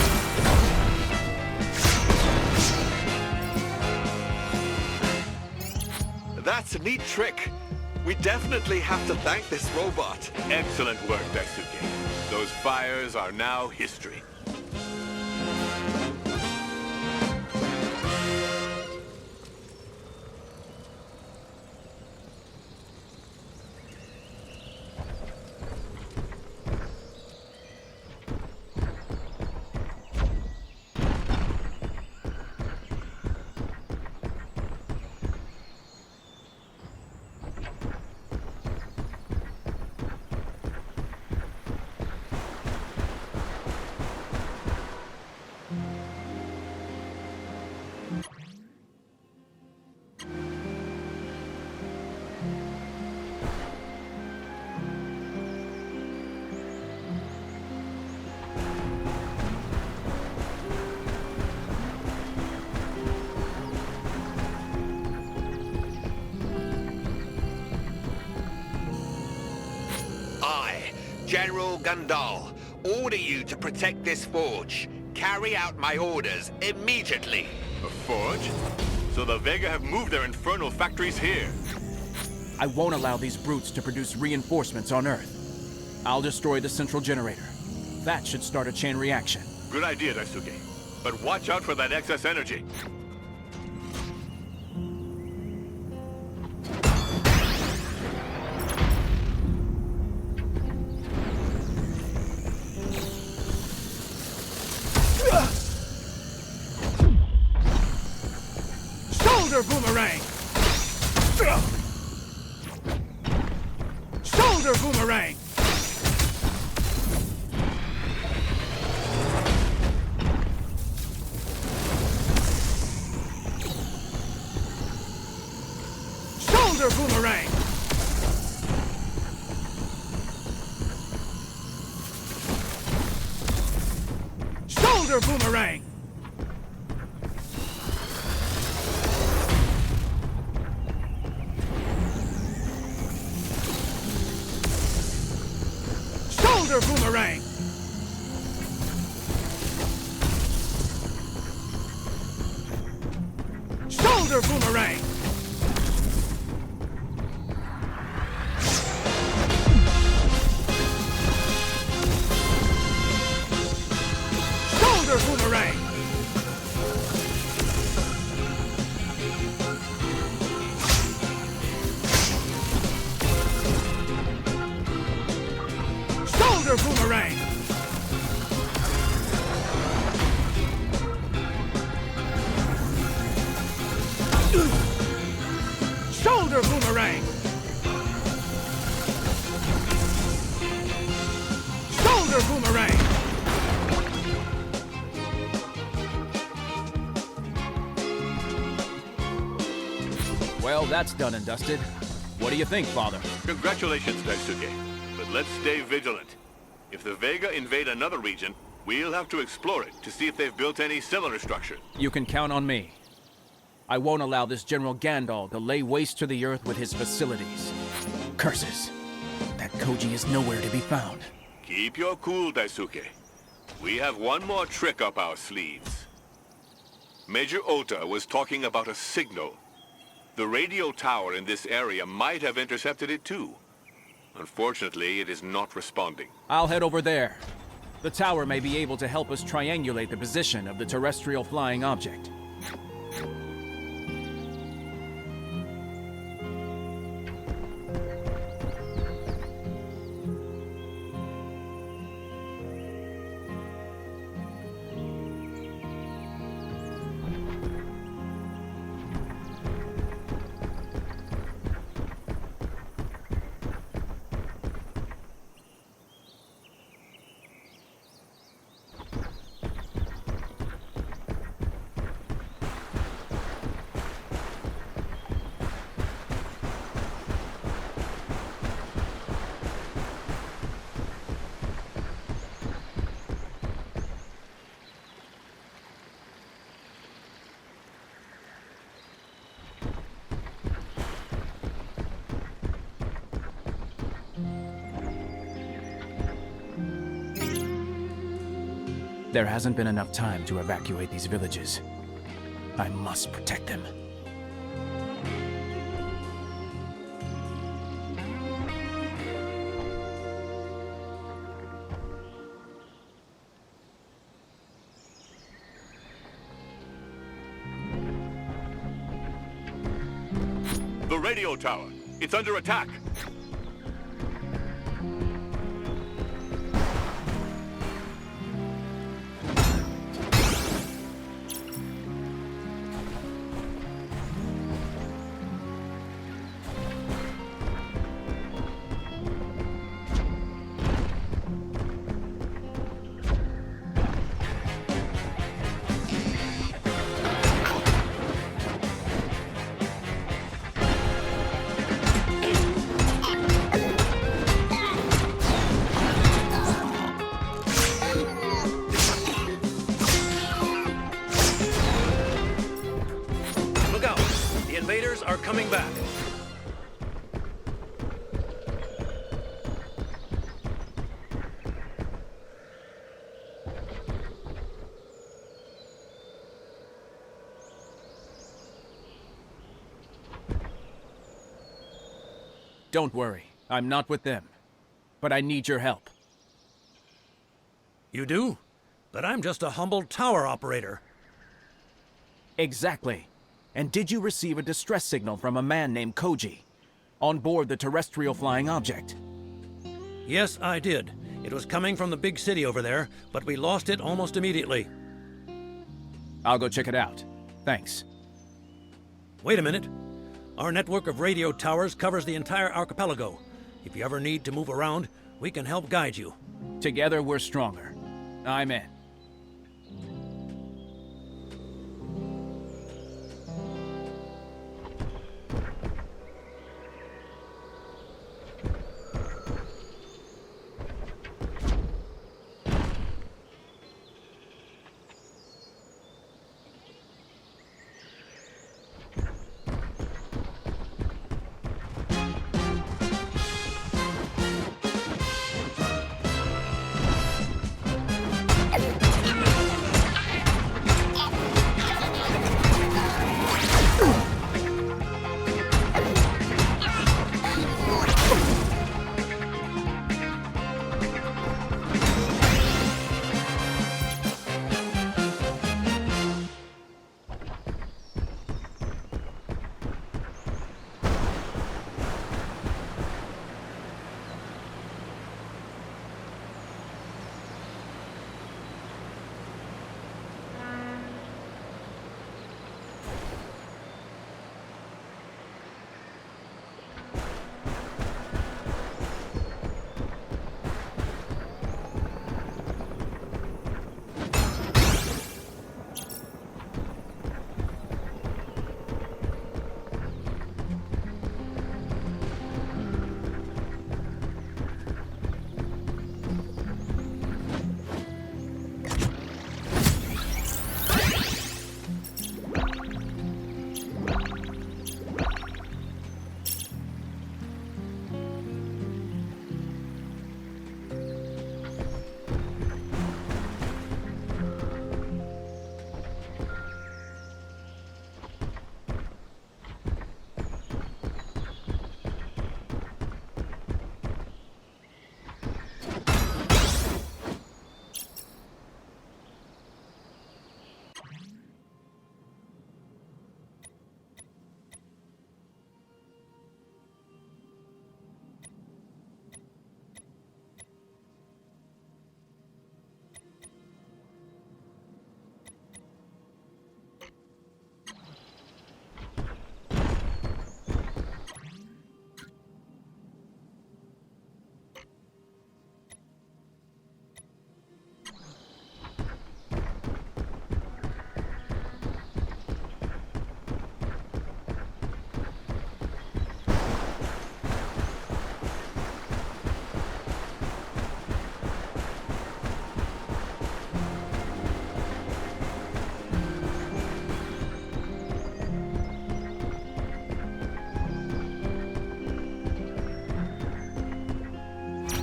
That's a neat trick. We definitely have to thank this robot. Excellent work, Daisuke. Those fires are now history. General Gundal, order you to protect this forge. Carry out my orders immediately. A forge? So the Vega have moved their infernal factories here. I won't allow these brutes to produce reinforcements on Earth. I'll destroy the central generator. That should start a chain reaction. Good idea, Daisuke. But watch out for that excess energy. Shoulder boomerang! Shoulder boomerang! Shoulder boomerang! Shoulder boomerang! Shoulder boomerang! Shoulder boomerang! Shoulder boomerang! Shoulder boomerang! Shoulder boomerang! Shoulder boomerang! Well, that's done and dusted. What do you think, Father? Congratulations, Daisuke. But let's stay vigilant. If the Vega invade another region, we'll have to explore it to see if they've built any similar structure. You can count on me. I won't allow this General Gandalf to lay waste to the Earth with his facilities. Curses. That Koji is nowhere to be found. Keep your cool, Daisuke. We have one more trick up our sleeves. Major Ota was talking about a signal. The radio tower in this area might have intercepted it too. Unfortunately, it is not responding. I'll head over there. The tower may be able to help us triangulate the position of the terrestrial flying object. There hasn't been enough time to evacuate these villages. I must protect them. The radio tower. It's under attack. Don't worry, I'm not with them. But I need your help. You do? But I'm just a humble tower operator. Exactly. And did you receive a distress signal from a man named Koji on board the terrestrial flying object? Yes, I did. It was coming from the big city over there, but we lost it almost immediately. I'll go check it out. Thanks. Wait a minute. Our network of radio towers covers the entire archipelago. If you ever need to move around, we can help guide you. Together we're stronger. I'm in.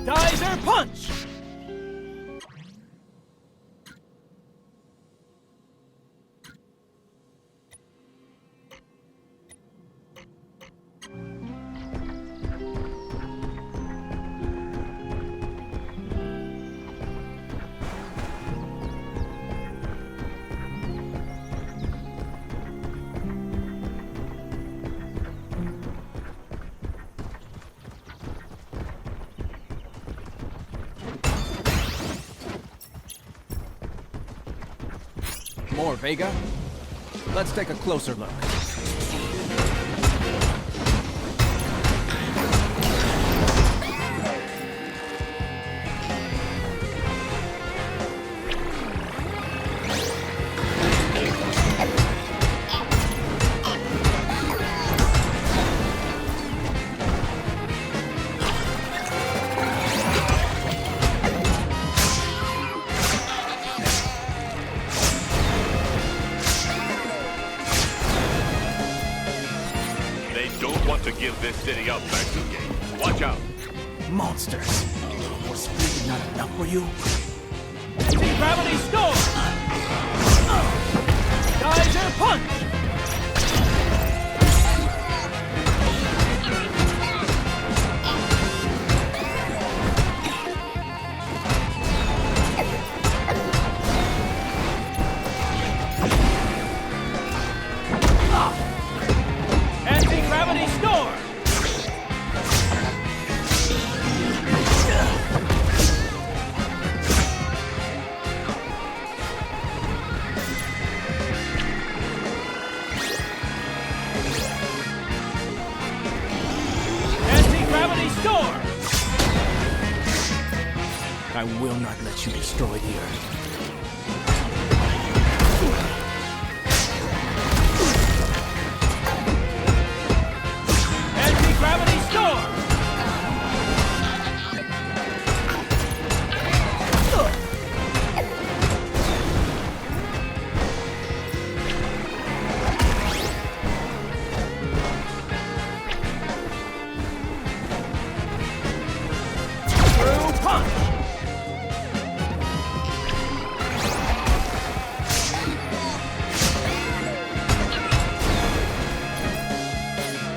Geyser punch! More Vega? Let's take a closer look. Give this city up, Batsuki. Watch out! Monsters! Was speed not enough for you? Anti-gravity storm! Geyser punch! I will not let you destroy the Earth. Anti-gravity storm!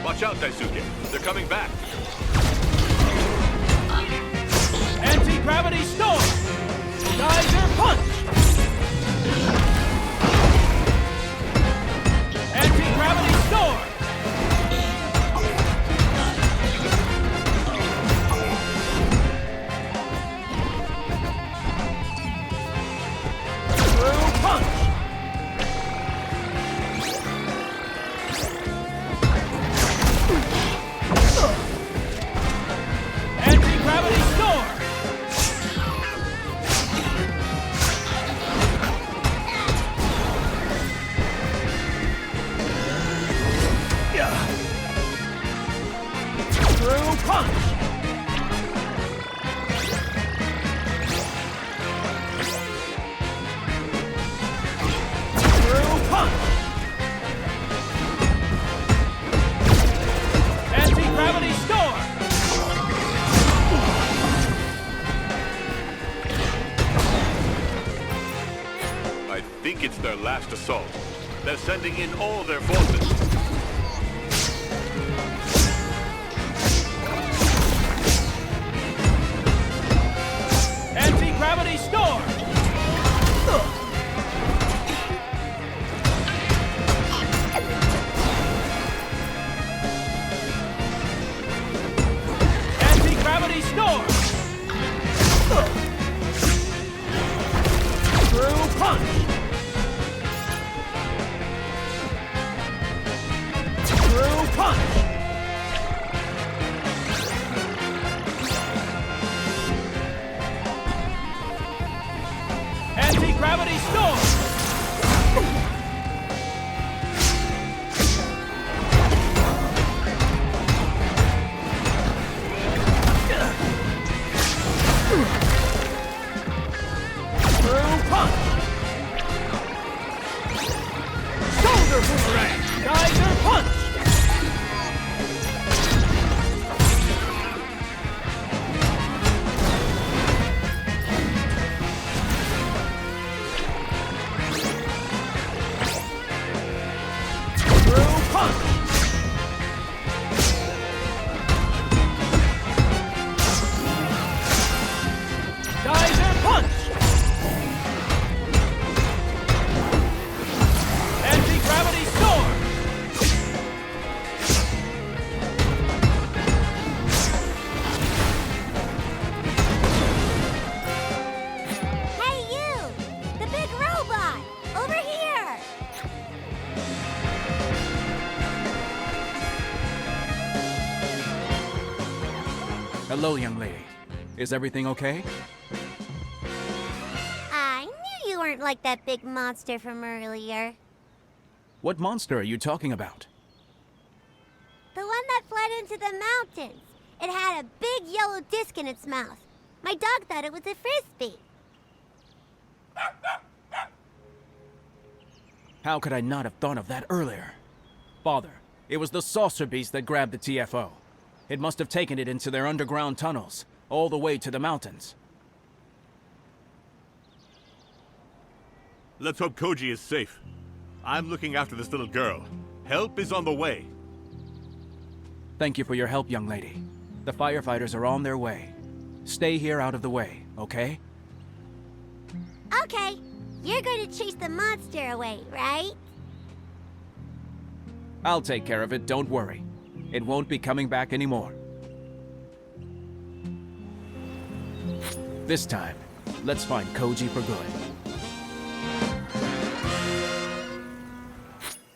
Watch out, Daisuke. They're coming back. Anti-gravity storm! Geyser punch! Anti-gravity storm! True punch! Anti-gravity storm! True punch! True punch! Anti-gravity storm! I think it's their last assault. They're sending in all their forces. Anti-gravity storm! Anti-gravity storm! True punch! True punch! Anti-gravity storm! True punch! Shoulder boomerang! Geyser punch! True punch! Geyser punch! Anti-gravity storm! Hey, you! The big robot! Over here! Hello, young lady. Is everything okay? I knew you weren't like that big monster from earlier. What monster are you talking about? The one that fled into the mountains. It had a big yellow disc in its mouth. My dog thought it was a frisbee. How could I not have thought of that earlier? Father, it was the saucer beast that grabbed the TFO. It must have taken it into their underground tunnels, all the way to the mountains. Let's hope Koji is safe. I'm looking after this little girl. Help is on the way. Thank you for your help, young lady. The firefighters are on their way. Stay here out of the way, okay? Okay, you're going to chase the monster away, right? I'll take care of it, don't worry. It won't be coming back anymore. This time, let's find Koji for good.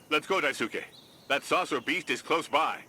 Let's go, Daisuke. That saucer beast is close by.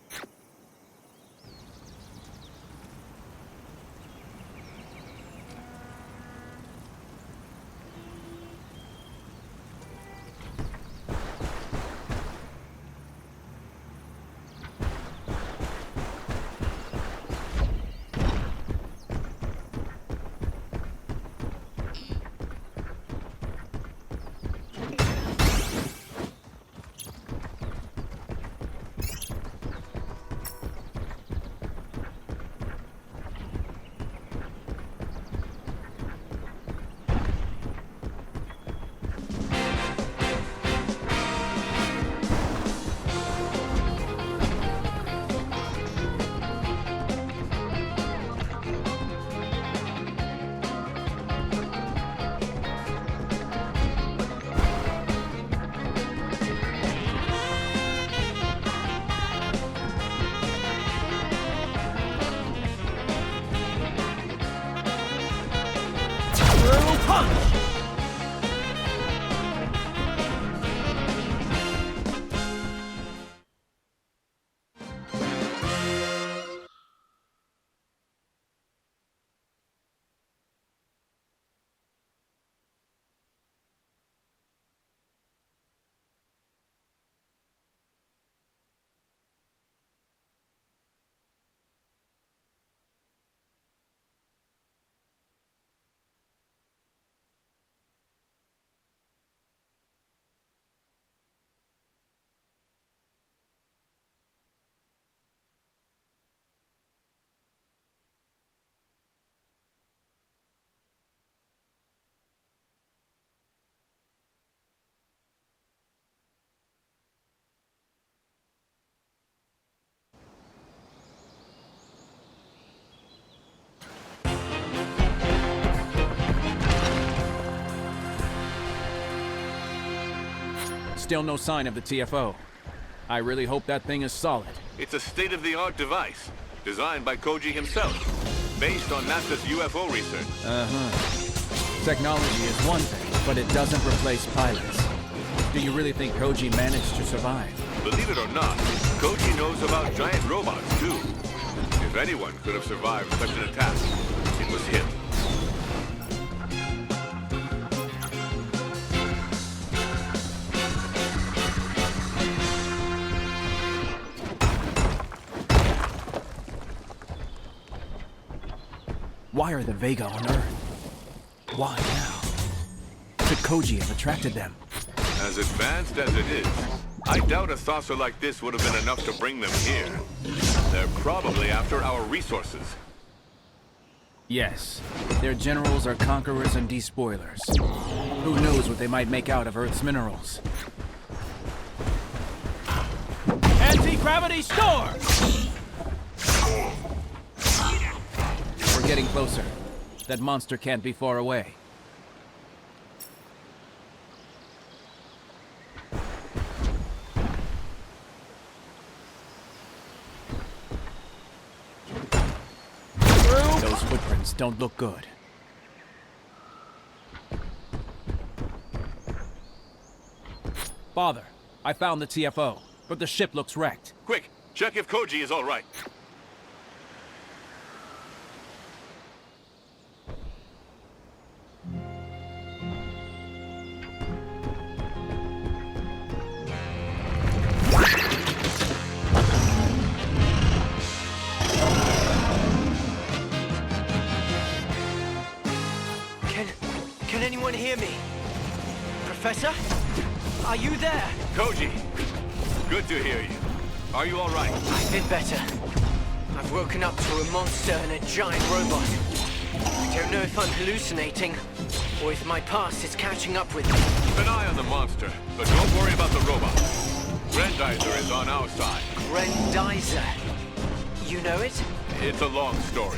Still no sign of the TFO. I really hope that thing is solid. It's a state-of-the-art device, designed by Koji himself, based on NASA's UFO research. Technology is one thing, but it doesn't replace pilots. Do you really think Koji managed to survive? Believe it or not, Koji knows about giant robots, too. If anyone could have survived such an attack, it was him. Why are the Vega on Earth? Why now? Could Koji have attracted them? As advanced as it is, I doubt a saucer like this would have been enough to bring them here. They're probably after our resources. Yes. Their generals are conquerors and despoilers. Who knows what they might make out of Earth's minerals? Anti-gravity store! We're getting closer. That monster can't be far away. Those footprints don't look good. Father, I found the TFO, but the ship looks wrecked. Quick, check if Koji is all right. Can anyone hear me? Professor? Are you there? Koji, good to hear you. Are you all right? I've been better. I've woken up to a monster and a giant robot. I don't know if I'm hallucinating, or if my past is catching up with me. Keep an eye on the monster, but don't worry about the robot. Grandizer is on our side. Grandizer? You know it? It's a long story.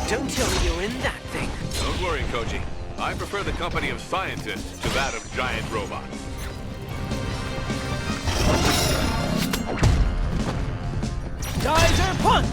Don't tell me you're in that thing. Don't worry, Koji. I prefer the company of scientists to that of giant robots. Geyser punch!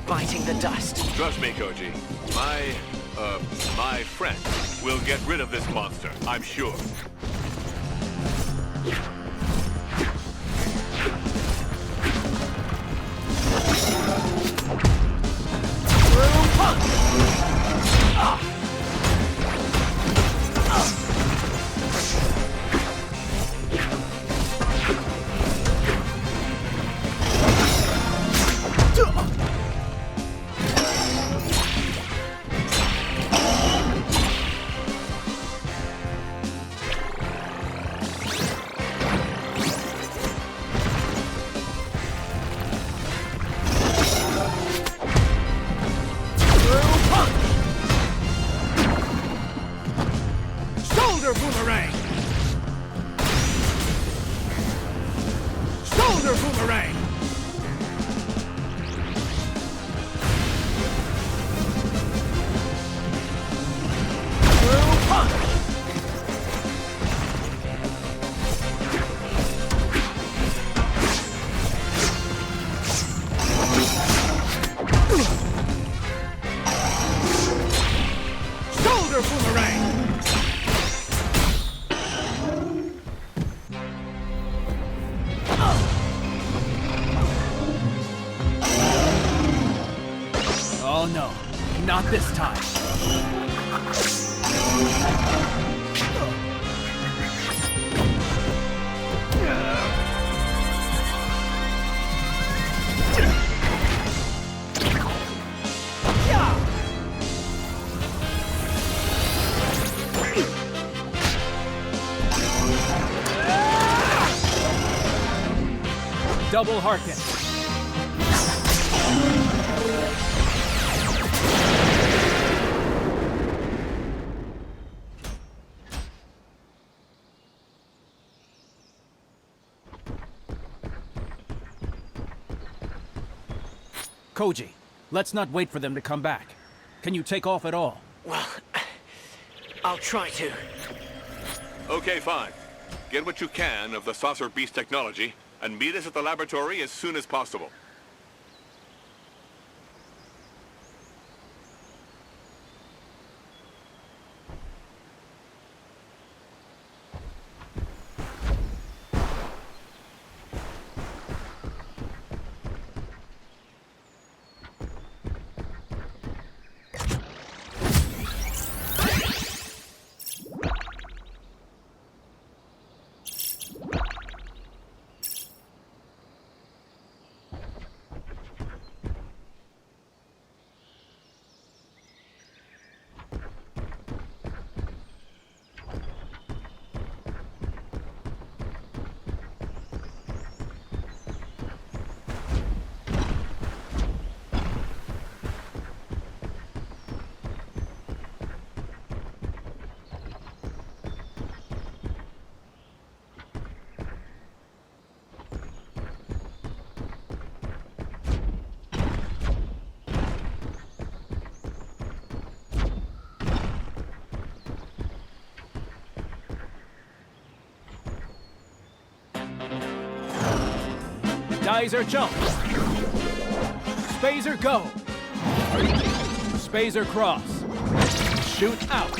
Biting the dust. Trust me, Koji. My friend will get rid of this monster, I'm sure. Not this time. Double Harkin. Koji, let's not wait for them to come back. Can you take off at all? Well, I'll try to. Okay, fine. Get what you can of the saucer beast technology and meet us at the laboratory as soon as possible. Grendizer jump. Spazer go. Spazer cross. Shoot out.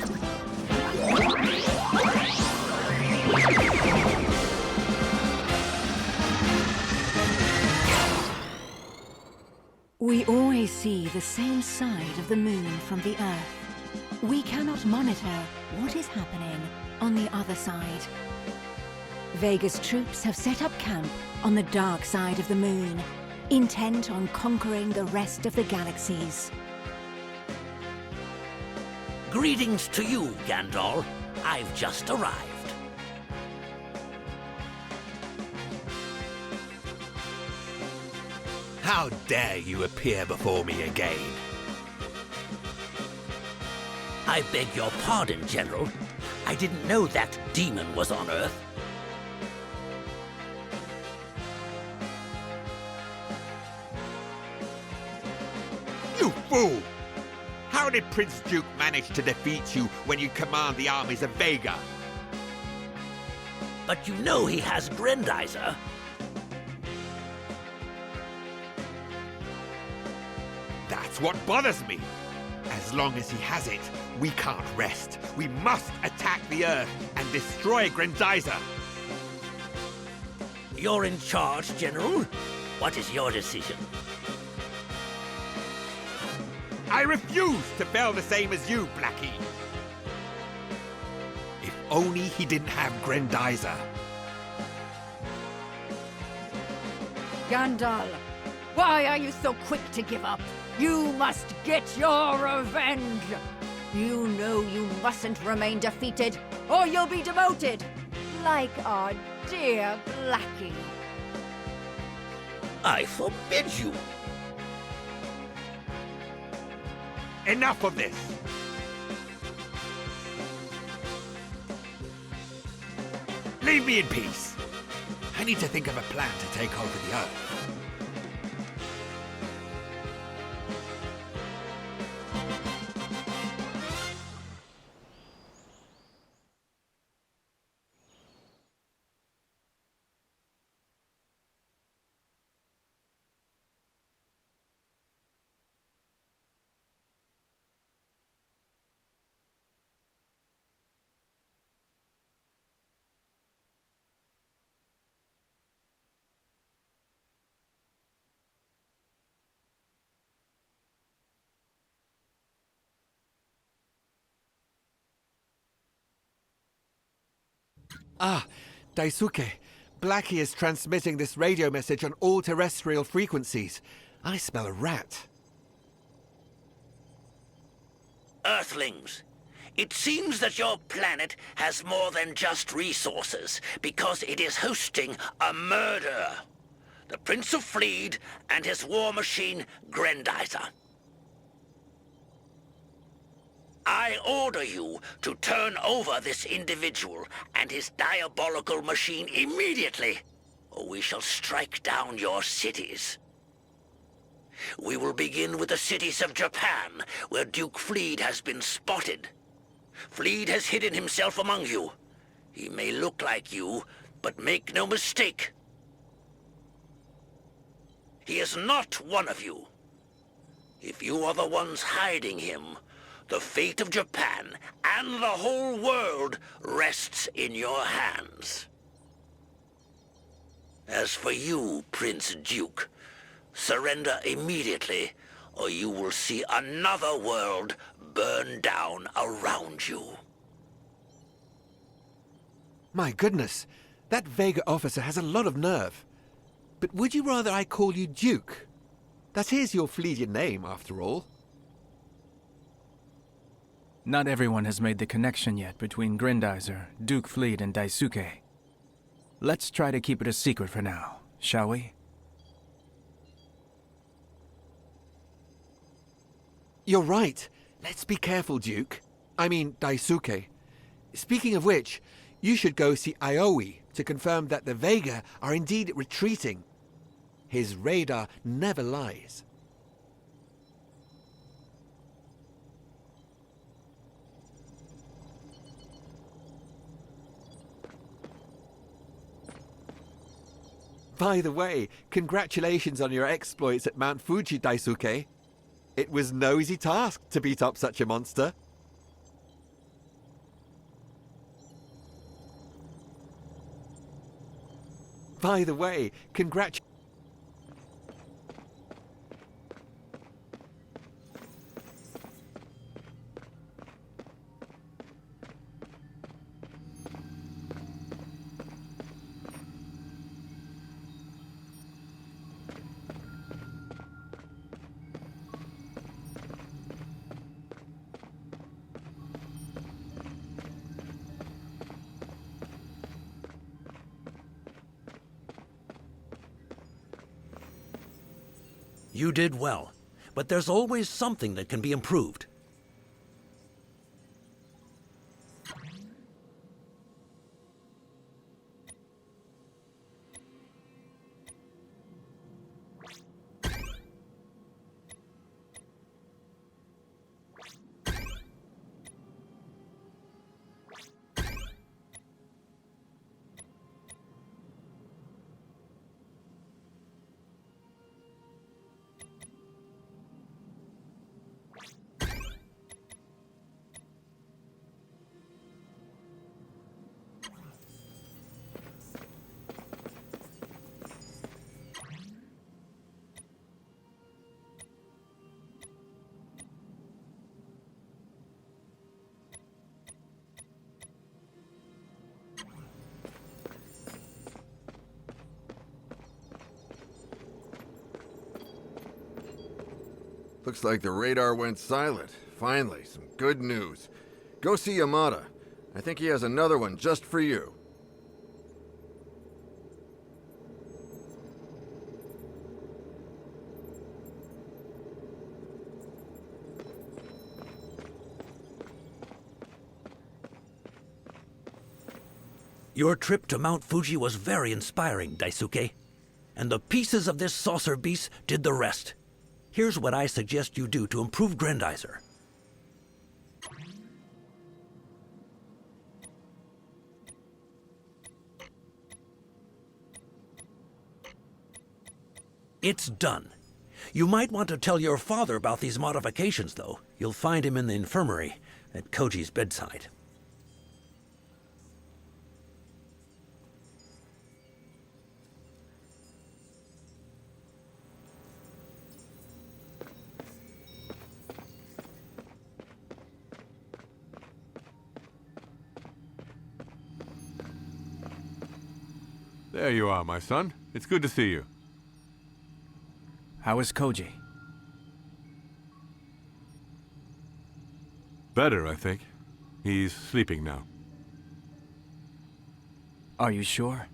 We always see the same side of the moon from the Earth. We cannot monitor what is happening on the other side. Vega's troops have set up camp on the dark side of the moon, intent on conquering the rest of the galaxies. Greetings to you, Gandalf. I've just arrived. How dare you appear before me again? I beg your pardon, General. I didn't know that demon was on Earth. You fool! How did Prince Duke manage to defeat you when you command the armies of Vega? But you know he has Grandizer. That's what bothers me. As long as he has it, we can't rest. We must attack the Earth and destroy Grandizer. You're in charge, General. What is your decision? I refuse to fail the same as you, Blackie. If only he didn't have Grandizer. Gandalf, why are you so quick to give up? You must get your revenge! You know you mustn't remain defeated, or you'll be demoted! Like our dear Blackie. I forbid you! Enough of this! Leave me in peace! I need to think of a plan to take over the Earth. Ah, Daisuke. Blackie is transmitting this radio message on all terrestrial frequencies. I smell a rat. Earthlings, it seems that your planet has more than just resources, because it is hosting a murder. The Prince of Fleet and his war machine, Grandizer. I order you to turn over this individual and his diabolical machine immediately, or we shall strike down your cities. We will begin with the cities of Japan, where Duke Fleet has been spotted. Fleet has hidden himself among you. He may look like you, but make no mistake. He is not one of you. If you are the ones hiding him, the fate of Japan and the whole world rests in your hands. As for you, Prince Duke, surrender immediately, or you will see another world burn down around you. My goodness, that Vega officer has a lot of nerve. But would you rather I call you Duke? That is your Fleetian name, after all. Not everyone has made the connection yet between Grandizer, Duke Fleet, and Daisuke. Let's try to keep it a secret for now, shall we? You're right. Let's be careful, Duke. I mean, Daisuke. Speaking of which, you should go see Aoi to confirm that the Vega are indeed retreating. His radar never lies. By the way, congratulations on your exploits at Mount Fuji, Daisuke. It was no easy task to beat up such a monster. By the way, You did well, but there's always something that can be improved. Looks like the radar went silent. Finally, some good news. Go see Yamada. I think he has another one just for you. Your trip to Mount Fuji was very inspiring, Daisuke. And the pieces of this saucer beast did the rest. Here's what I suggest you do to improve Grandizer. It's done. You might want to tell your father about these modifications, though. You'll find him in the infirmary at Koji's bedside. There you are, my son. It's good to see you. How is Koji? Better, I think. He's sleeping now. Are you sure?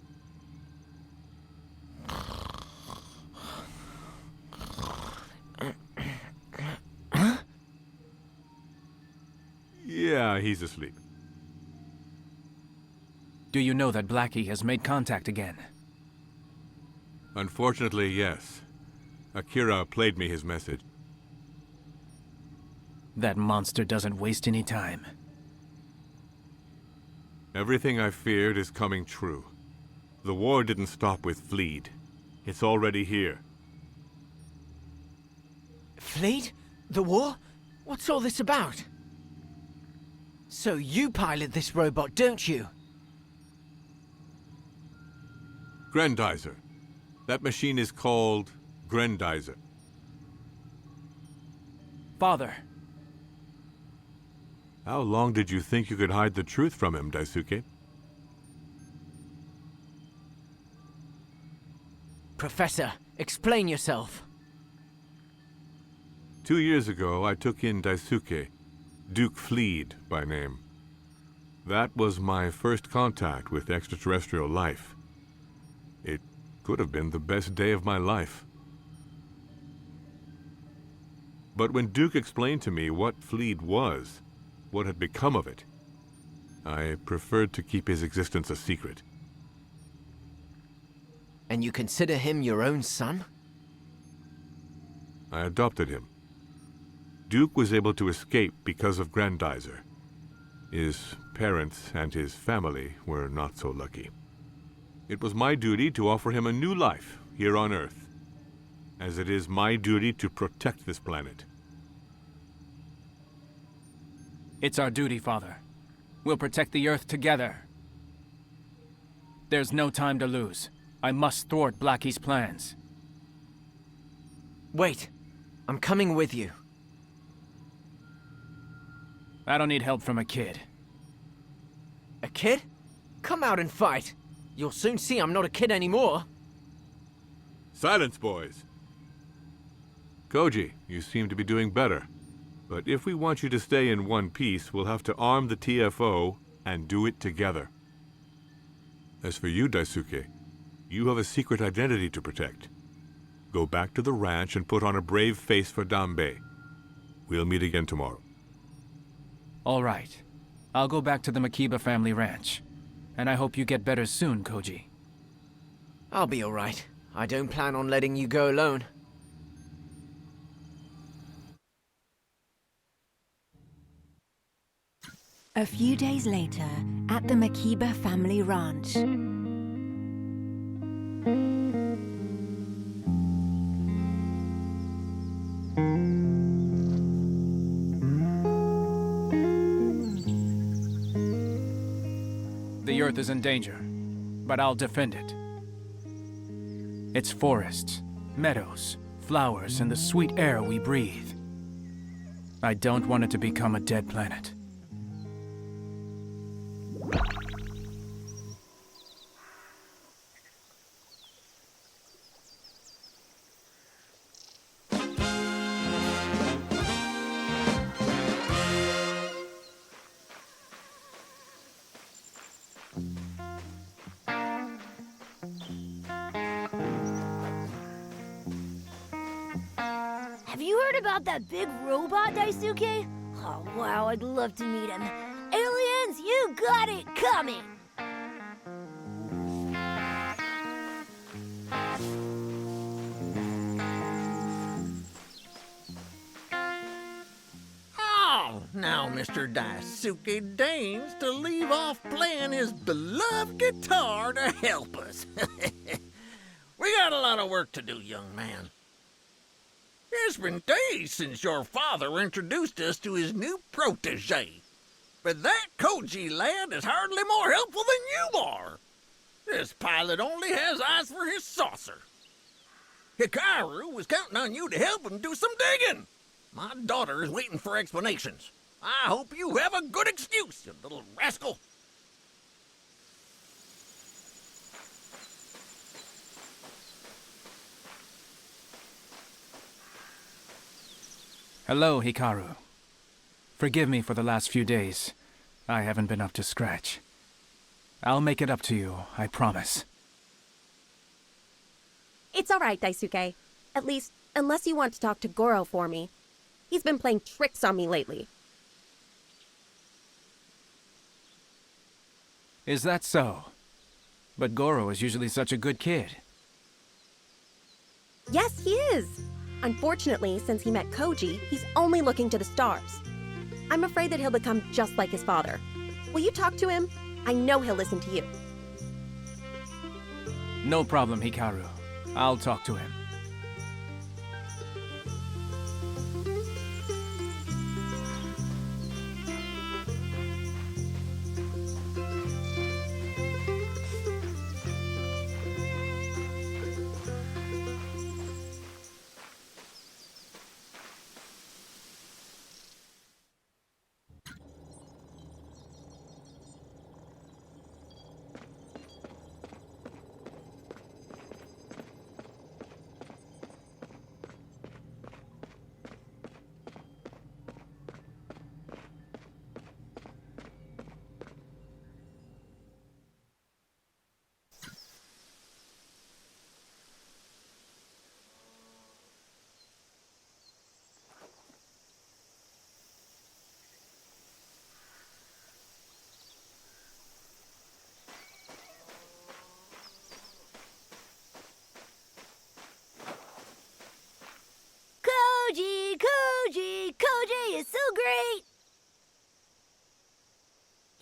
Yeah, he's asleep. Do you know that Blackie has made contact again? Unfortunately, yes. Akira played me his message. That monster doesn't waste any time. Everything I feared is coming true. The war didn't stop with Fleet. It's already here. Fleet? The war? What's all this about? So you pilot this robot, don't you? Grandizer. That machine is called Grandizer. Father. How long did you think you could hide the truth from him, Daisuke? Professor, explain yourself. 2 years ago, I took in Daisuke, Duke Fleed by name. That was my first contact with extraterrestrial life. It could have been the best day of my life. But when Duke explained to me what Fleed was, what had become of it, I preferred to keep his existence a secret. And you consider him your own son? I adopted him. Duke was able to escape because of Grandizer. His parents and his family were not so lucky. It was my duty to offer him a new life here on Earth, as it is my duty to protect this planet. It's our duty, Father. We'll protect the Earth together. There's no time to lose. I must thwart Blackie's plans. Wait. I'm coming with you. I don't need help from a kid. A kid? Come out and fight. You'll soon see I'm not a kid anymore. Silence, boys. Koji, you seem to be doing better. But if we want you to stay in one piece, we'll have to arm the TFO and do it together. As for you, Daisuke, you have a secret identity to protect. Go back to the ranch and put on a brave face for Danbei. We'll meet again tomorrow. All right. I'll go back to the Makiba family ranch. And I hope you get better soon, Koji. I'll be all right. I don't plan on letting you go alone. A few days later, at the Makiba family ranch. The Earth is in danger, but I'll defend it. Its forests, meadows, flowers, and the sweet air we breathe. I don't want it to become a dead planet. Have you heard about that big robot, Daisuke? Oh, wow, I'd love to meet him. Aliens, you got it coming! Oh, now Mr. Daisuke deigns to leave off playing his beloved guitar to help us. We got a lot of work to do, young man. It's been days since your father introduced us to his new protege. But that Koji lad is hardly more helpful than you are. This pilot only has eyes for his saucer. Hikaru was counting on you to help him do some digging. My daughter is waiting for explanations. I hope you have a good excuse, you little rascal. Hello, Hikaru. Forgive me for the last few days. I haven't been up to scratch. I'll make it up to you, I promise. It's all right, Daisuke. At least, unless you want to talk to Goro for me. He's been playing tricks on me lately. Is that so? But Goro is usually such a good kid. Yes, he is. Unfortunately, since he met Koji, he's only looking to the stars. I'm afraid that he'll become just like his father. Will you talk to him? I know he'll listen to you. No problem, Hikaru. I'll talk to him.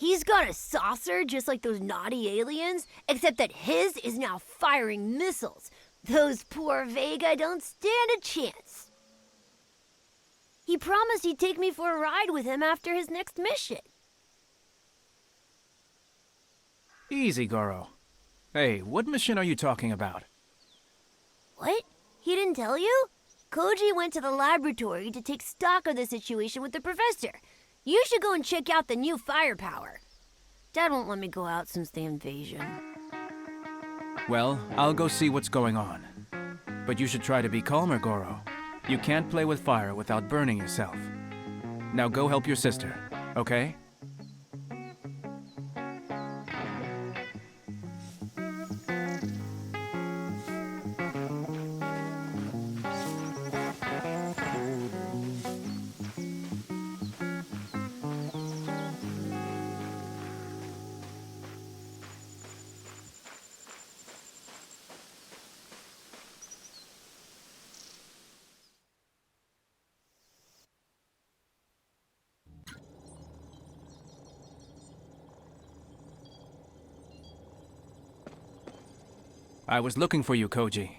He's got a saucer just like those naughty aliens, except that his is now firing missiles. Those poor Vega don't stand a chance. He promised he'd take me for a ride with him after his next mission. Easy, Goro. Hey, what mission are you talking about? What? He didn't tell you? Koji went to the laboratory to take stock of the situation with the professor. You should go and check out the new firepower. Dad won't let me go out since the invasion. Well, I'll go see what's going on. But you should try to be calmer, Goro. You can't play with fire without burning yourself. Now go help your sister, okay? I was looking for you, Koji.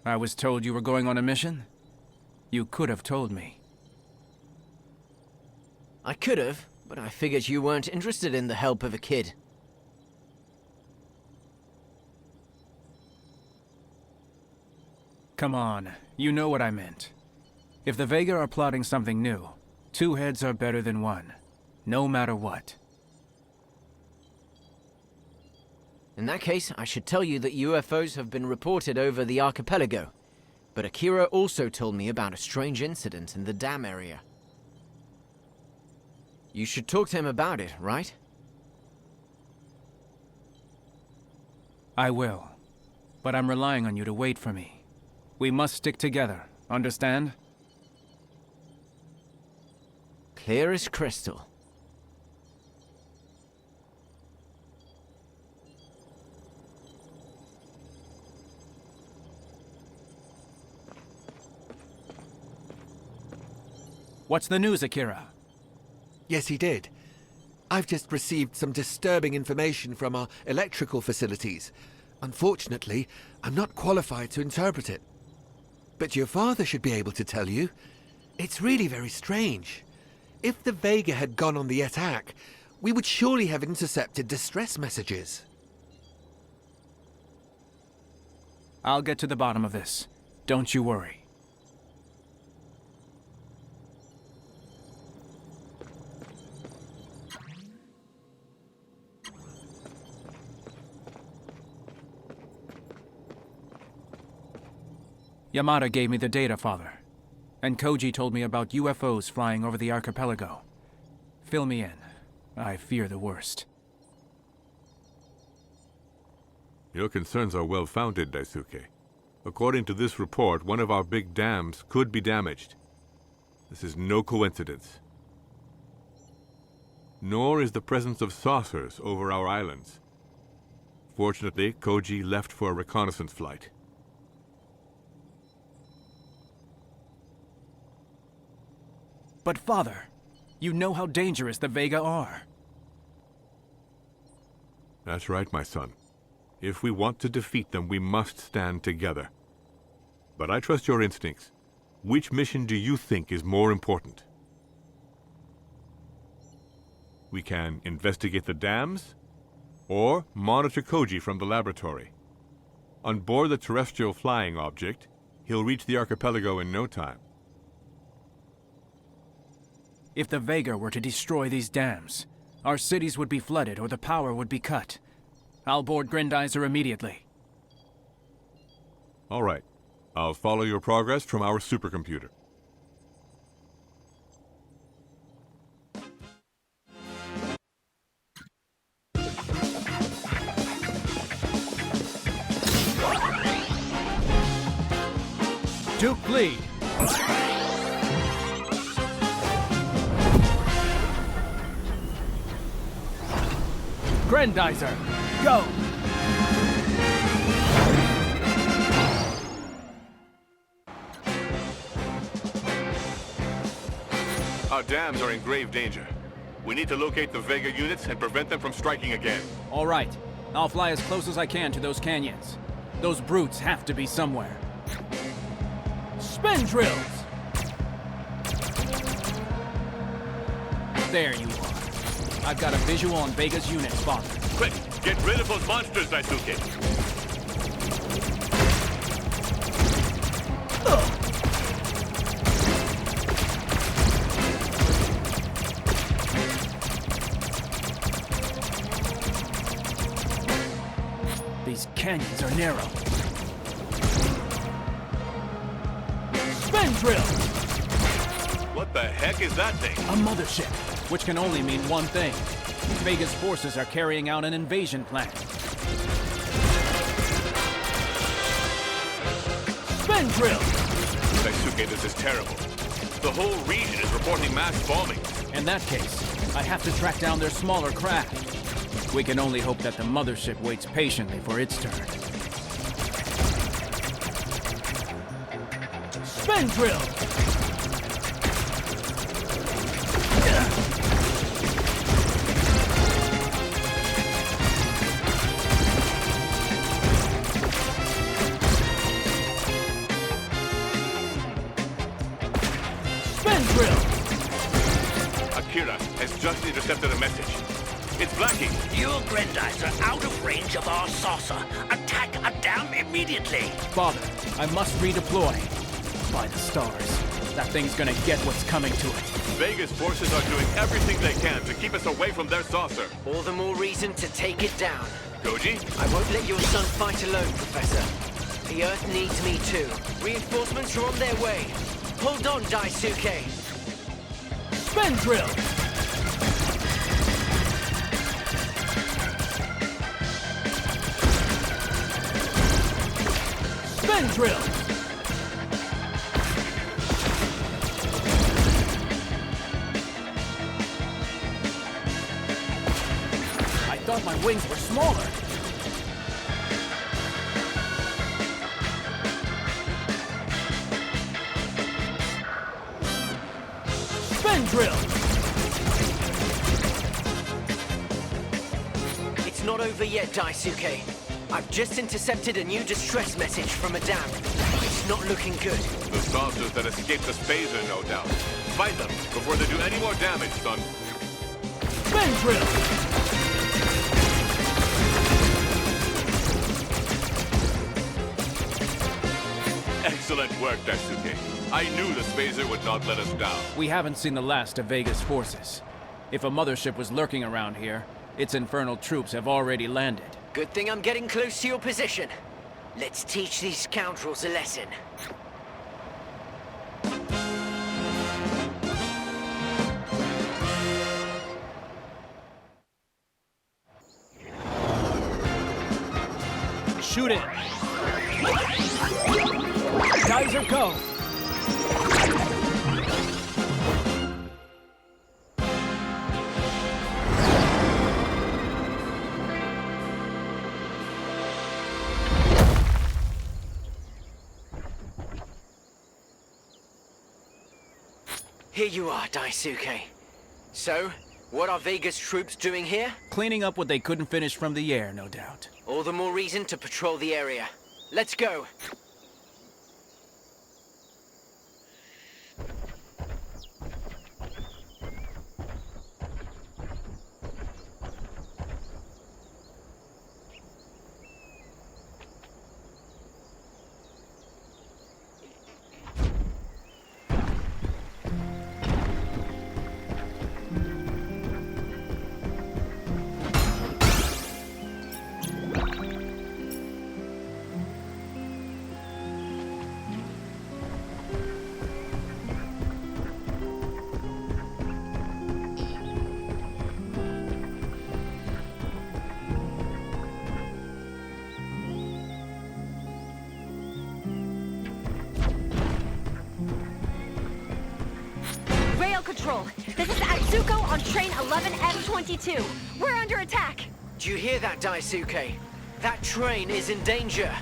I was told you were going on a mission? You could have told me. I could have, but I figured you weren't interested in the help of a kid. Come on, you know what I meant. If the Vega are plotting something new, 2 heads are better than 1, no matter what. In that case, I should tell you that UFOs have been reported over the archipelago. But Akira also told me about a strange incident in the dam area. You should talk to him about it, right? I will. But I'm relying on you to wait for me. We must stick together, understand? Clear as crystal. What's the news, Akira? Yes, he did. I've just received some disturbing information from our electrical facilities. Unfortunately, I'm not qualified to interpret it. But your father should be able to tell you. It's really very strange. If the Vega had gone on the attack, we would surely have intercepted distress messages. I'll get to the bottom of this. Don't you worry. Yamada gave me the data, Father. And Koji told me about UFOs flying over the archipelago. Fill me in. I fear the worst. Your concerns are well-founded, Daisuke. According to this report, one of our big dams could be damaged. This is no coincidence. Nor is the presence of saucers over our islands. Fortunately, Koji left for a reconnaissance flight. But Father, you know how dangerous the Vega are. That's right, my son. If we want to defeat them, we must stand together. But I trust your instincts. Which mission do you think is more important? We can investigate the dams, or monitor Koji from the laboratory. On board the terrestrial flying object, he'll reach the archipelago in no time. If the Vega were to destroy these dams, our cities would be flooded or the power would be cut. I'll board Grandizer immediately. All right. I'll follow your progress from our supercomputer. Duke lead. Grandizer, go! Our dams are in grave danger. We need to locate the Vega units and prevent them from striking again. All right. I'll fly as close as I can to those canyons. Those brutes have to be somewhere. Spin drills! There you are. I've got a visual on Vega's units, Father. Quick, get rid of those monsters, Daisuke! These canyons are narrow. Spin drill! What the heck is that thing? A mothership, which can only mean one thing. Vega's forces are carrying out an invasion plan. Spin drill! Daisuke, this is terrible. The whole region is reporting mass bombing. In that case, I have to track down their smaller craft. We can only hope that the mothership waits patiently for its turn. Spin drill! Spin drill! Akira has just intercepted a message. It's Blackie. Your Grandizer out of range of our saucer. Attack a dam immediately. Father, I must redeploy. By the stars, that thing's gonna get what's coming to it. Vega's forces are doing everything they can to keep us away from their saucer. All the more reason to take it down. Koji? I won't let your son fight alone, Professor. The Earth needs me too. Reinforcements are on their way. Hold on, Daisuke. Spin drill! Spin drill! I thought my wings were smaller. Spin drill! It's not over yet, Daisuke. I've just intercepted a new distress message from a dam. It's not looking good. The saucers that escaped the spacer, no doubt. Find them before they do any more damage, son. Spin drill! Excellent work, Daisuke. I knew the spacer would not let us down. We haven't seen the last of Vega's forces. If a mothership was lurking around here, its infernal troops have already landed. Good thing I'm getting close to your position. Let's teach these scoundrels a lesson. Shoot it! Geyser, go! Here you are, Daisuke. So, what are Vega's troops doing here? Cleaning up what they couldn't finish from the air, no doubt. All the more reason to patrol the area. Let's go! Control. This is Atsuko on train 11F22. We're under attack. Do you hear that, Daisuke? That train is in danger.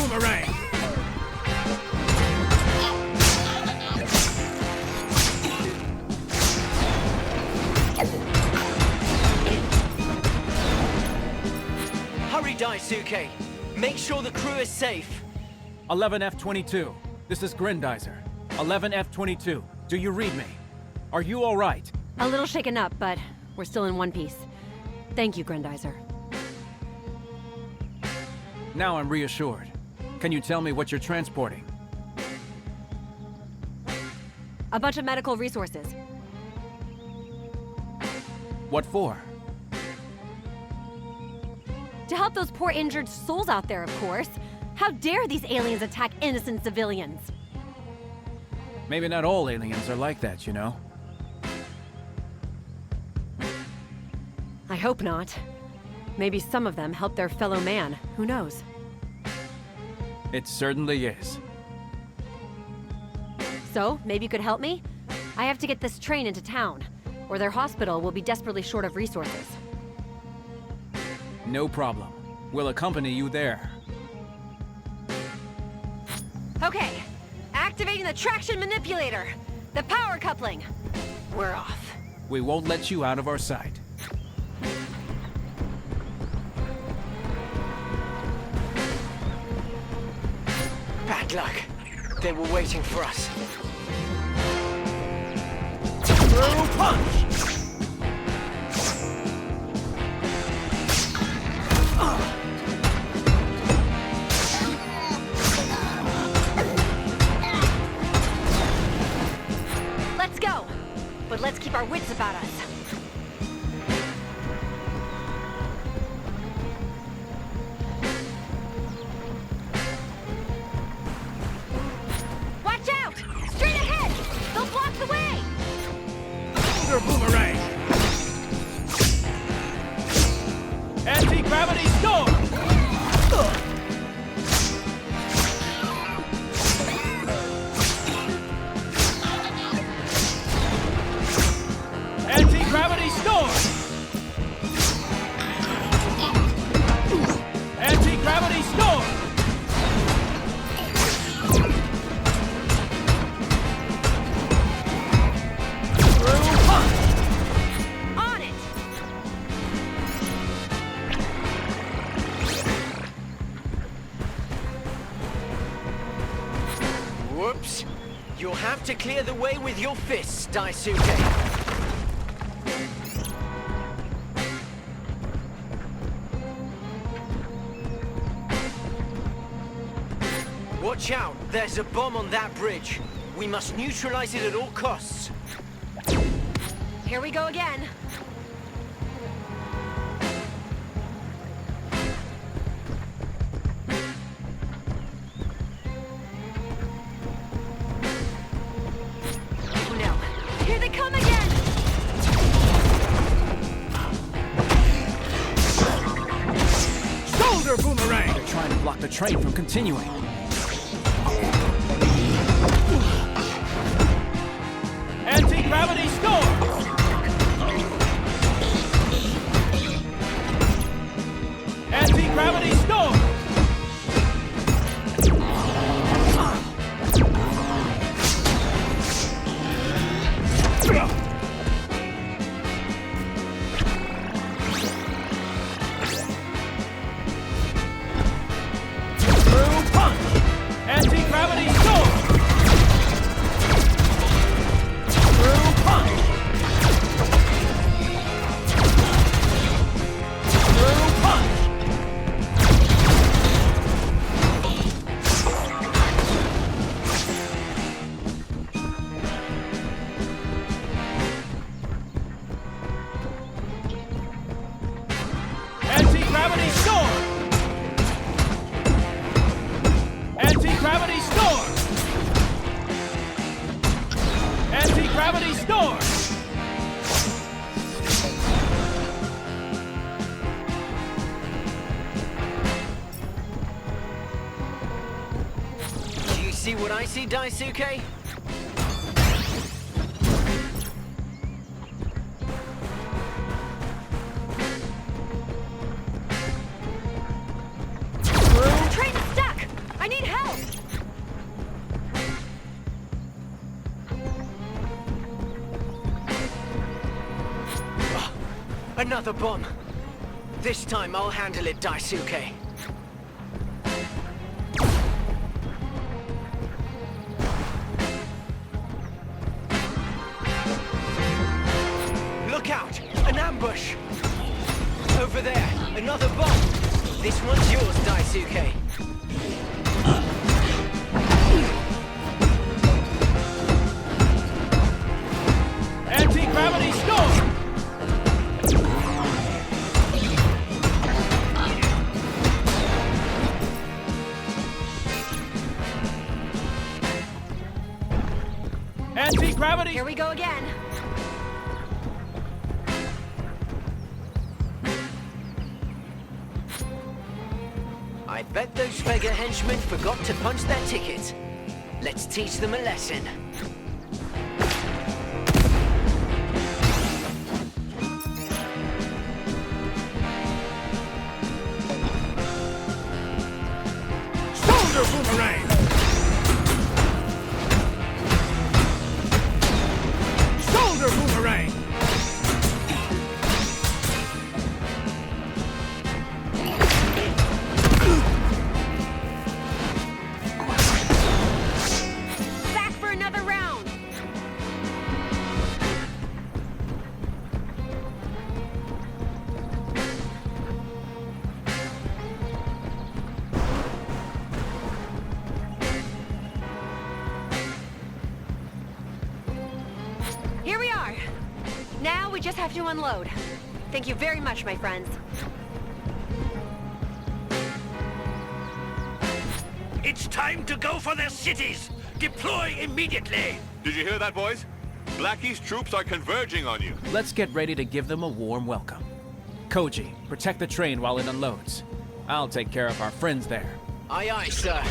boomerang! Hurry, Daisuke! Make sure the crew is safe! 11F-22, this is Grandizer. 11F-22, do you read me? Are you all right? A little shaken up, but we're still in one piece. Thank you, Grandizer. Now I'm reassured. Can you tell me what you're transporting? A bunch of medical resources. What for? To help those poor injured souls out there, of course. How dare these aliens attack innocent civilians? Maybe not all aliens are like that, you know? I hope not. Maybe some of them help their fellow man. Who knows? It certainly is. So, maybe you could help me? I have to get this train into town, or their hospital will be desperately short of resources. No problem. We'll accompany you there. Okay, activating the traction manipulator. The power coupling. We're off. We won't let you out of our sight. Bad luck. They were waiting for us. Through punch! Let's go! But let's keep our wits about us. Watch out! Straight ahead! They'll block the way! Your boomerang! Anti-gravity storm! Anti-gravity storm! Anti-gravity storm! Through punch! On it! Whoops. You'll have to clear the way with your fists, Daisuke. Watch out! There's a bomb on that bridge. We must neutralize it at all costs. Here we go again. Oh no. Here they come again! Shoulder boomerang! They're trying to block the train from continuing. Anti-gravity storm! Anti-gravity storm! Through punch! Anti-gravity storm! Through punch! Through punch! Anti-gravity storm! Anti-gravity storm! Anti-gravity storm! Do you see what I see, Daisuke? Train is stuck! I Another bomb. This time I'll handle it, Daisuke. Look out! An ambush! Over there, another bomb! This one's yours, Daisuke. Anti-gravity storm! Anti-gravity! Here we go again. I bet those Vega henchmen forgot to punch their ticket. Let's teach them a lesson. Shoulder boomerang! Shoulder boomerang! Back for another round. Here we are. Now we just have to unload. Thank you very much, my friends. It's time to go for their cities! Deploy immediately! Did you hear that, boys? Blackie's troops are converging on you. Let's get ready to give them a warm welcome. Koji, protect the train while it unloads. I'll take care of our friends there. Aye, aye, sir.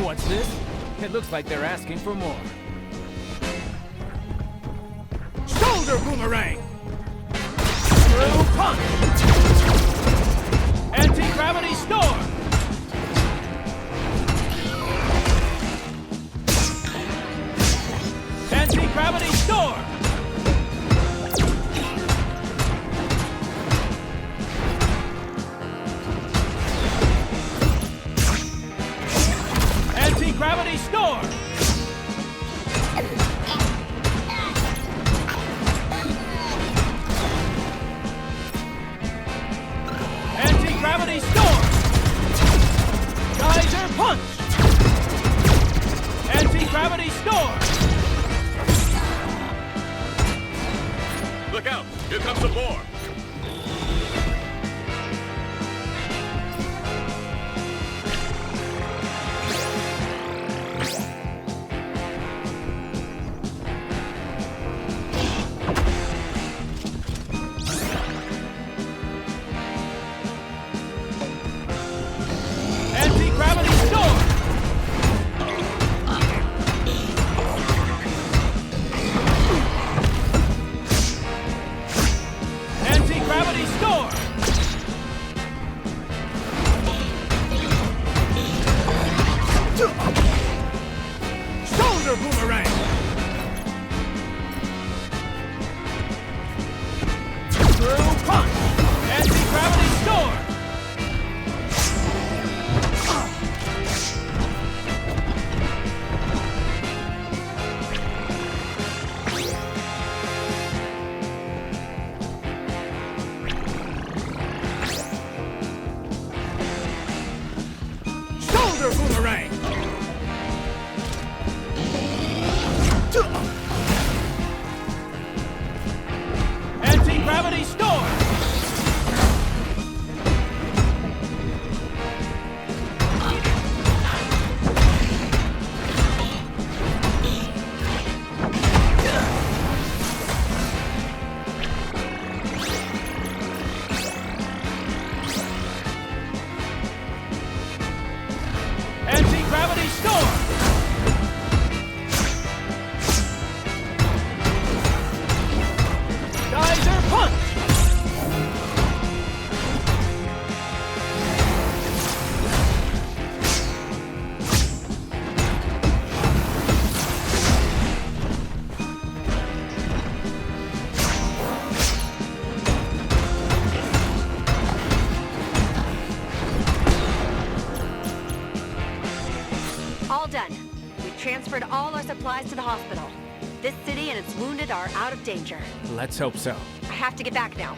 What's this? It looks like they're asking for more. Shoulder boomerang! Through punch! Anti-gravity storm! Anti-gravity storm! Anti-gravity storm! Anti-gravity storm! Geyser punch! Anti-gravity storm! Look out! Here comes some more! Anti-gravity storm! Anti-gravity storm! Shoulder boomerang! Through punch! Anti-gravity storm! Shoulder boomerang! transferred all our supplies to the hospital. This city and its wounded are out of danger. Let's hope so. I have to get back now.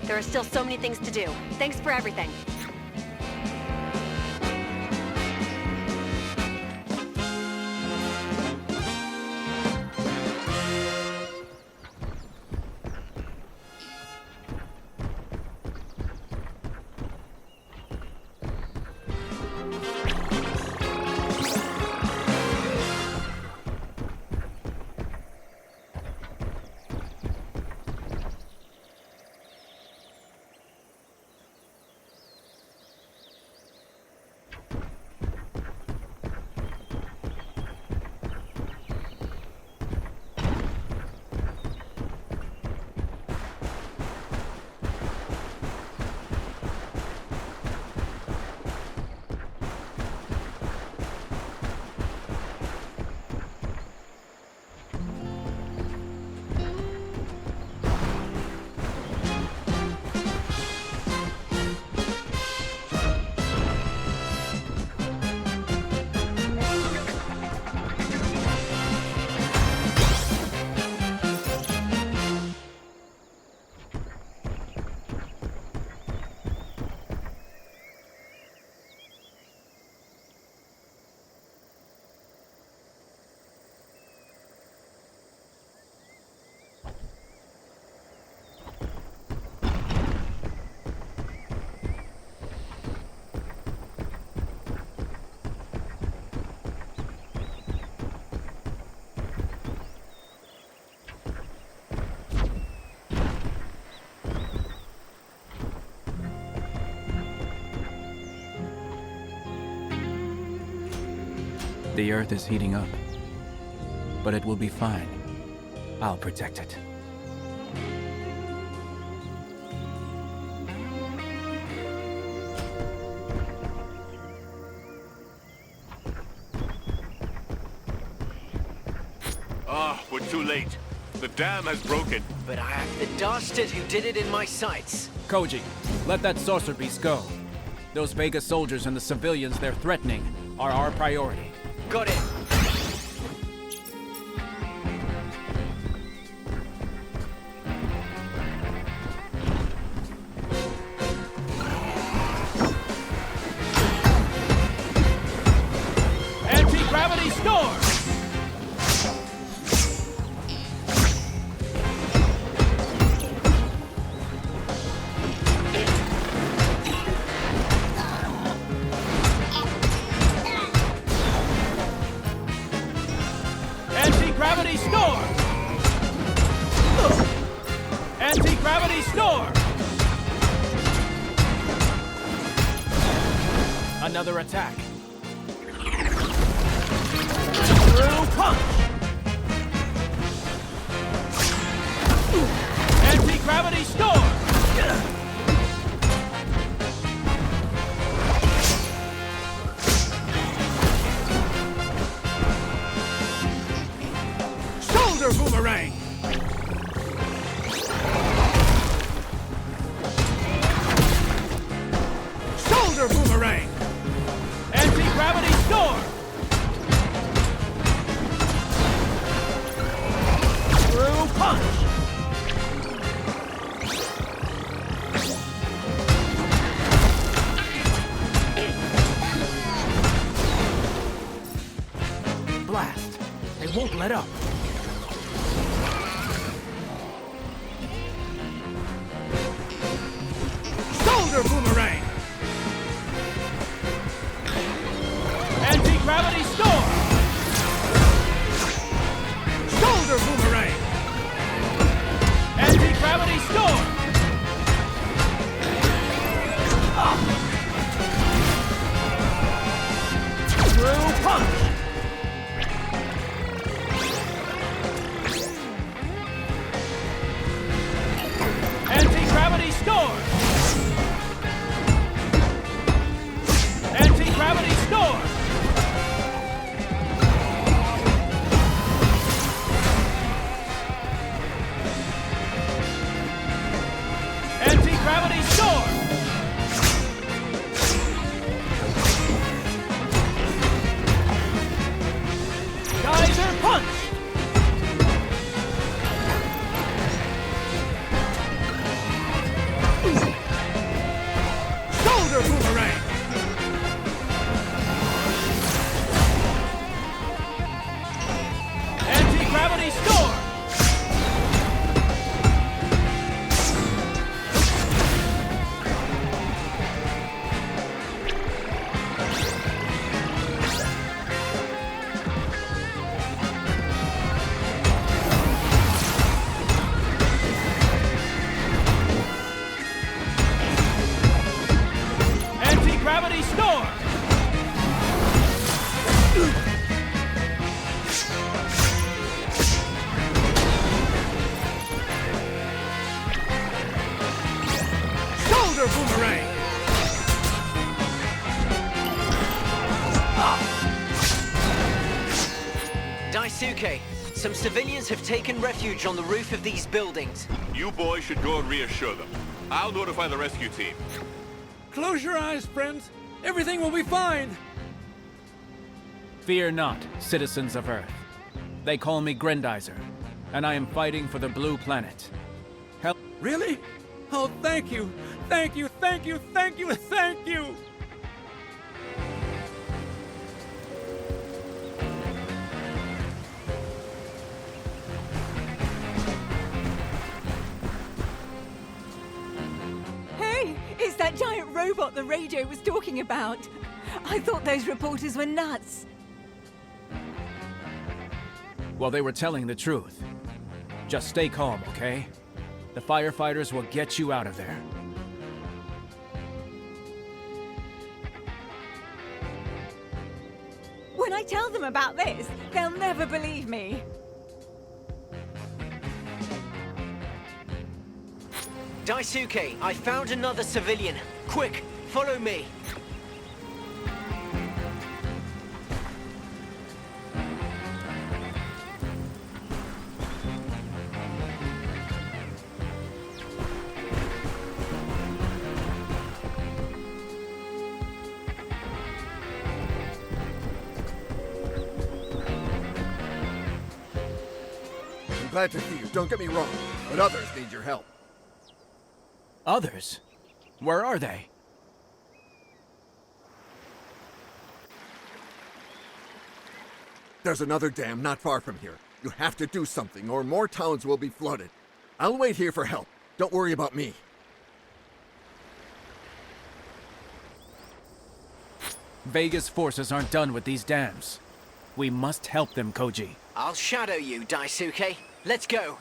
There are still so many things to do. Thanks for everything. The Earth is heating up. But it will be fine. I'll protect it. We're too late. The dam has broken. But I have the dastard who did it in my sights. Koji, let that saucer beast go. Those Vega soldiers and the civilians they're threatening are our priority. Got it. Anti-gravity storm! Anti-gravity storm! Anti-gravity storm! Another attack. Through punch! Anti-gravity storm! Shoulder boomerang! Shoulder boomerang! Anti-gravity storm! Through punch! Blast! They won't let up. Shoulder boomerang! Anti-gravity storm! Shoulder boomerang! Anti-gravity storm! Through punch! Anti-gravity storm! Daisuke, some civilians have taken refuge on the roof of these buildings. You boys should go and reassure them. I'll notify the rescue team. Close your eyes, friends. Everything will be fine. Fear not, citizens of Earth. They call me Grandizer, and I am fighting for the Blue Planet. Help. Really? Oh, thank you. Thank you, thank you, thank you, thank you. Hey, it's that giant robot the radio was talking about. I thought those reporters were nuts. Well, they were telling the truth. Just stay calm, okay? The firefighters will get you out of there. When I tell them about this, they'll never believe me. Daisuke, I found another civilian. Quick, follow me. I'm glad to see you, don't get me wrong, but others need your help. Others? Where are they? There's another dam not far from here. You have to do something, or more towns will be flooded. I'll wait here for help. Don't worry about me. Vega's forces aren't done with these dams. We must help them, Koji. I'll shadow you, Daisuke. Let's go.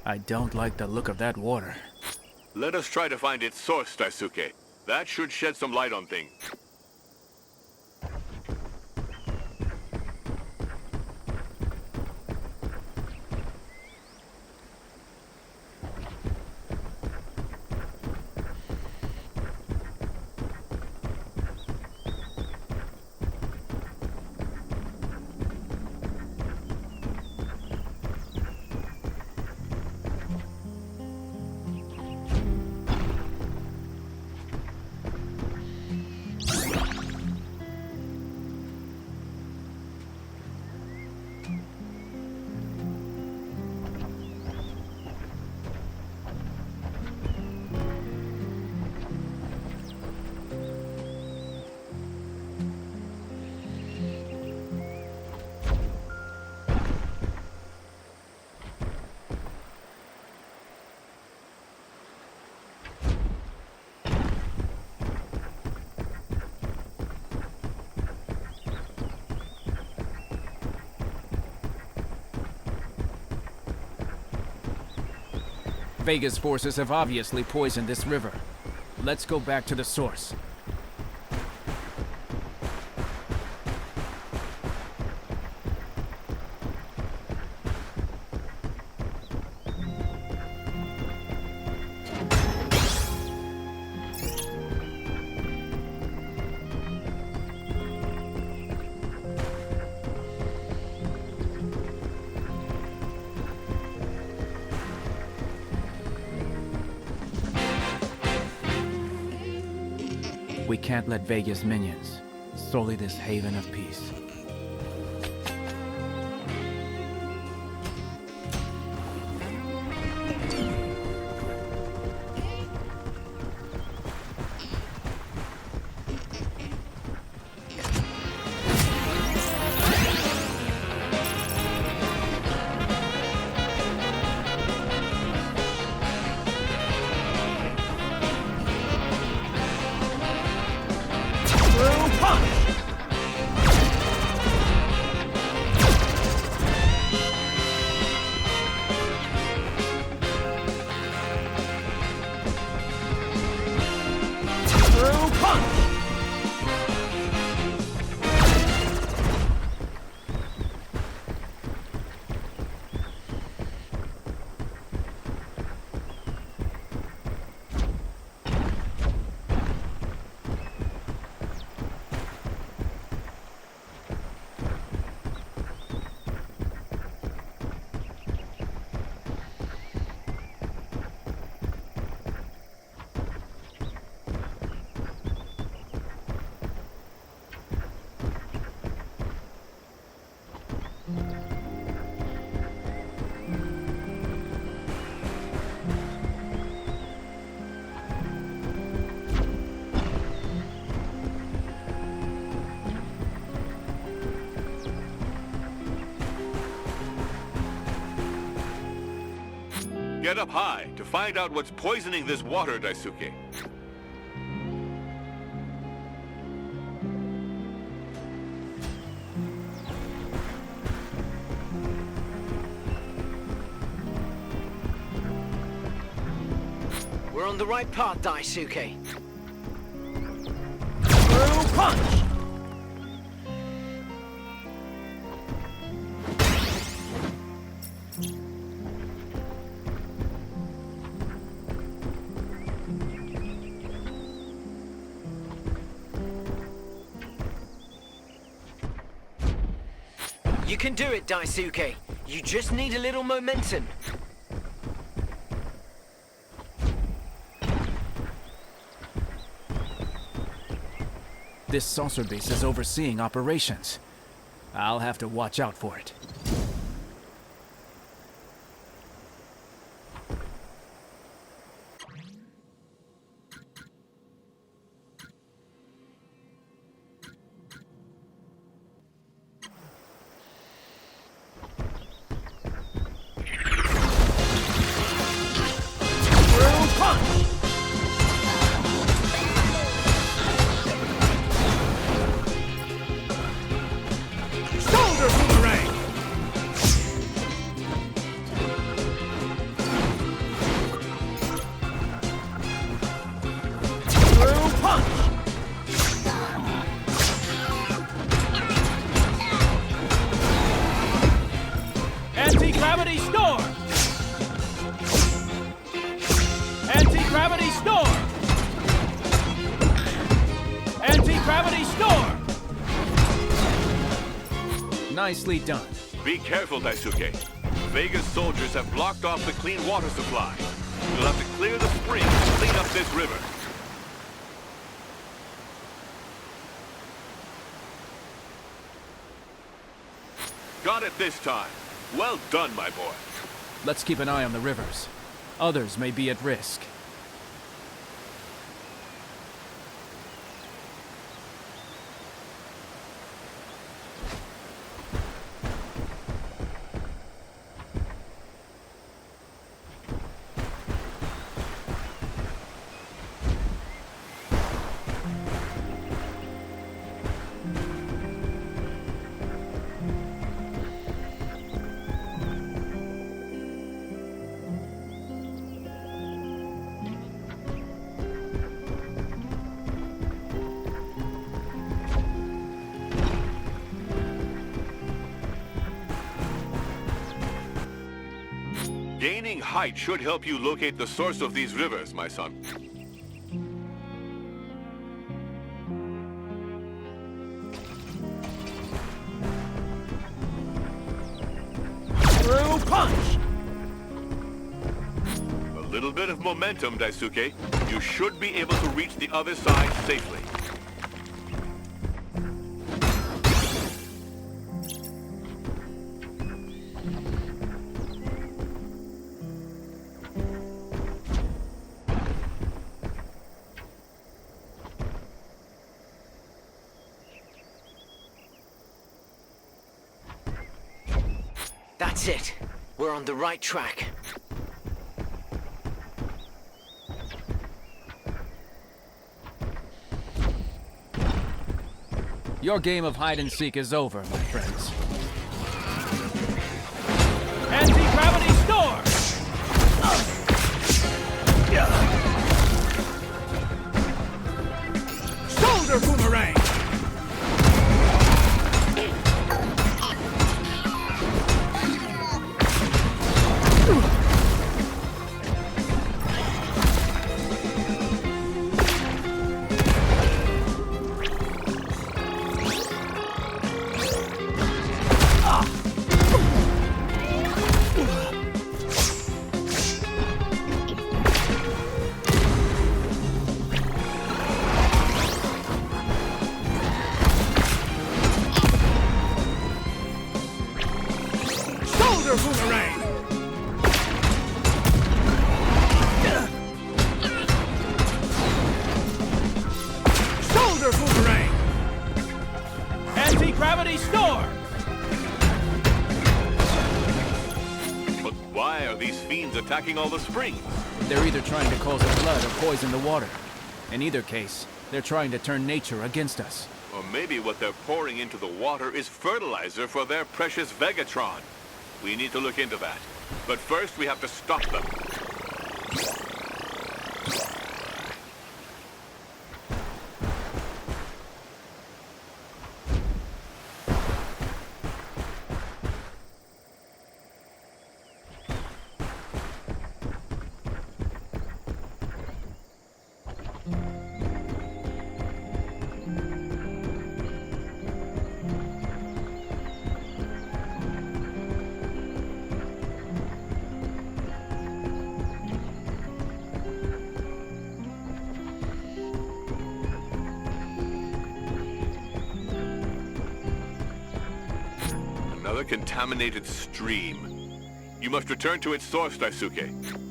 I don't like the look of that water. Let us try to find its source, Daisuke. That should shed some light on things. Vega's forces have obviously poisoned this river. Let's go back to the source. We can't let Vega's minions sully this haven of peace. Get up high to find out what's poisoning this water, Daisuke. We're on the right path, Daisuke. Through punch! You can do it, Daisuke. You just need a little momentum. This saucer base is overseeing operations. I'll have to watch out for it. Anti-gravity storm! Anti-gravity storm! Anti-gravity storm! Nicely done. Be careful, Daisuke. Vega's soldiers have blocked off the clean water supply. You'll have to clear the springs to clean up this river. Got it this time. Well done, my boy. Let's keep an eye on the rivers. Others may be at risk. Gaining height should help you locate the source of these rivers, my son. Through punch! A little bit of momentum, Daisuke. You should be able to reach the other side safely. That's it. We're on the right track. Your game of hide-and-seek is over, my friends. Anti-gravity storm! Shoulder boomerang! Boomerang! Shoulder boomerang! Anti-gravity storm! But why are these fiends attacking all the springs? They're either trying to cause a flood or poison the water. In either case, they're trying to turn nature against us. Or maybe what they're pouring into the water is fertilizer for their precious Vegatron. We need to look into that. But first, we have to stop them. Another contaminated stream. You must return to its source, Daisuke.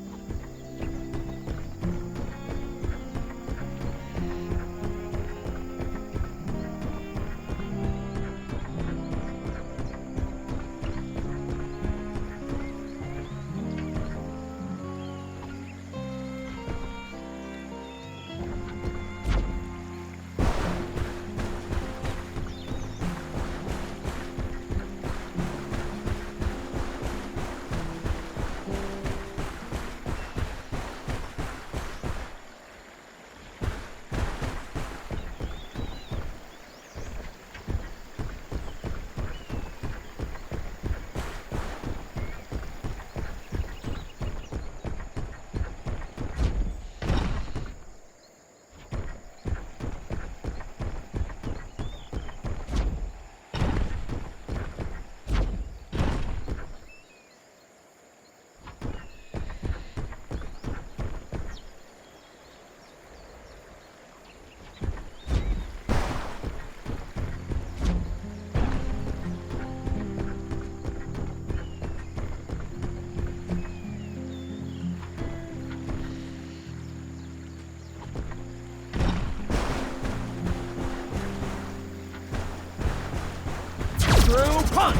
Through punch!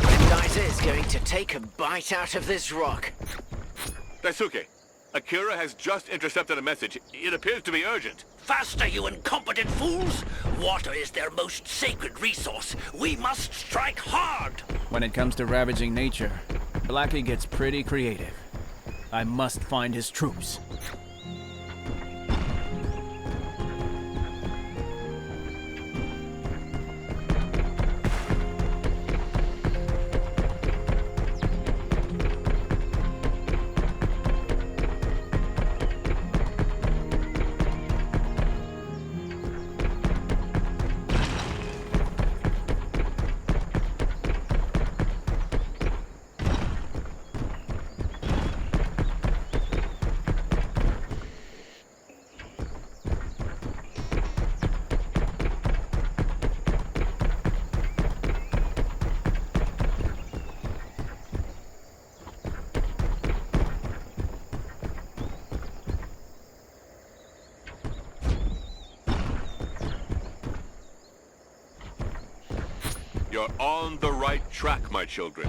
Grandizer is going to take a bite out of this rock. Daisuke, Akira has just intercepted a message. It appears to be urgent. Faster, you incompetent fools! Water is their most sacred resource. We must strike hard! When it comes to ravaging nature, Blackie gets pretty creative. I must find his troops. You're on the right track, my children.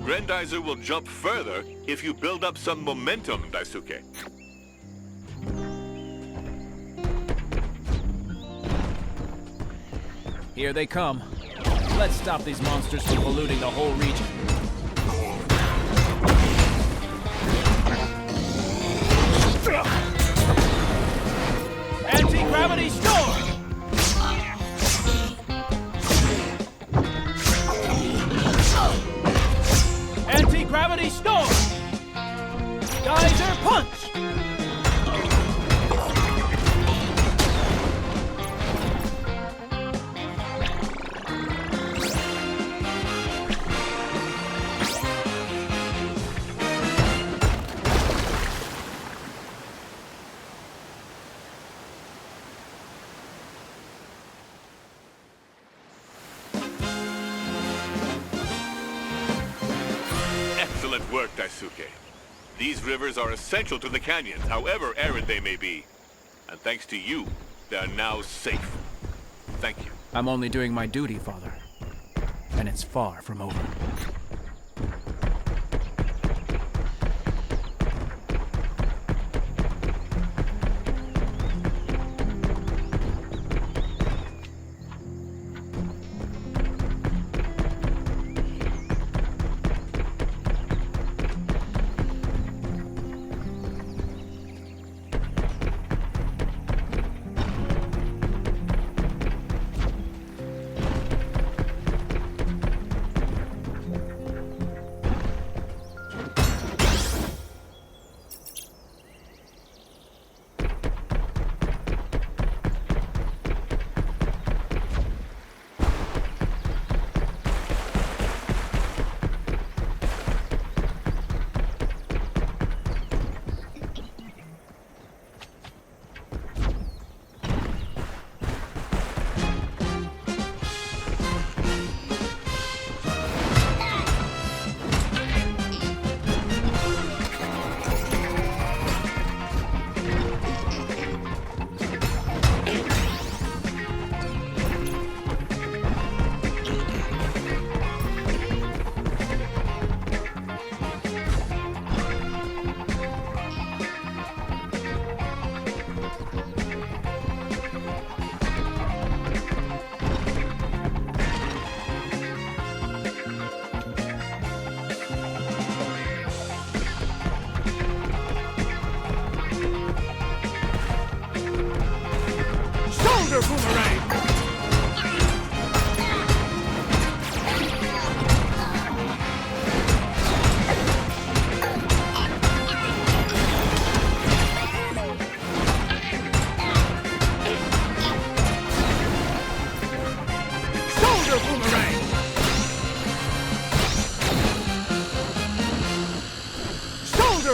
Grandizer will jump further if you build up some momentum, Daisuke. Here they come. Let's stop these monsters from polluting the whole region. Anti-gravity storm! Anti-gravity storm! Geyser punch! Daisuke. These rivers are essential to the canyons, however arid they may be. And thanks to you, they are now safe. Thank you. I'm only doing my duty, Father. And it's far from over.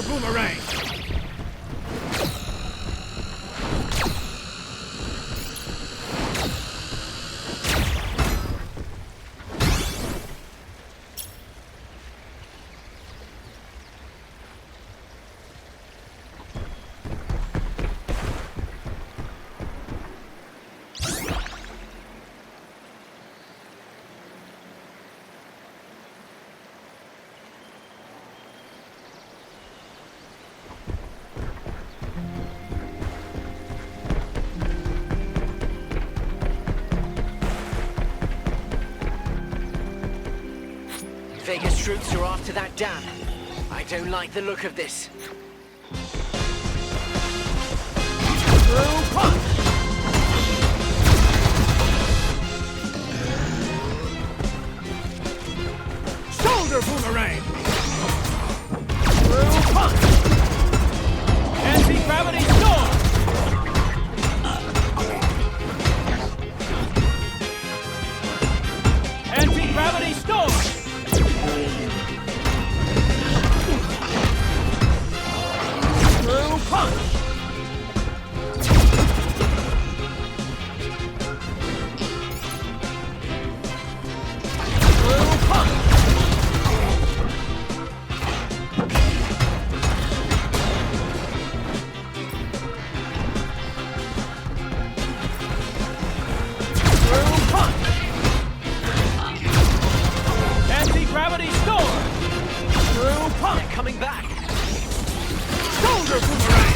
Boomerang! Vega's troops are after that dam. I don't like the look of this. Through punch! Shoulder boomerang! Through punch! Anti-gravity storm! Anti-gravity storm! Through punch! Through punch! Through punch! Anti-gravity storm! Through punch! They're coming back! Shoulder boomerang!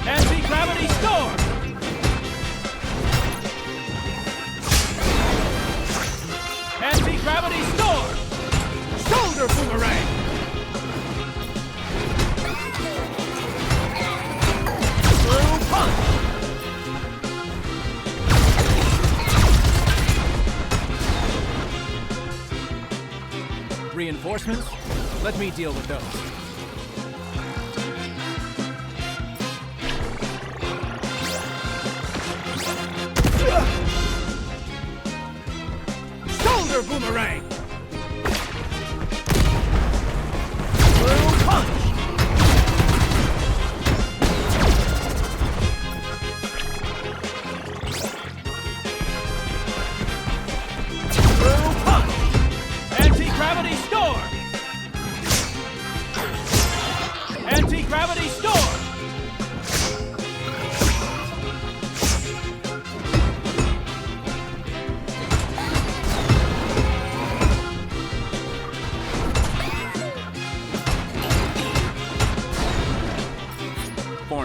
Anti-gravity storm! Anti-gravity storm! Shoulder boomerang! Through punch! Reinforcements? Let me deal with those. Shoulder boomerang! Through punch!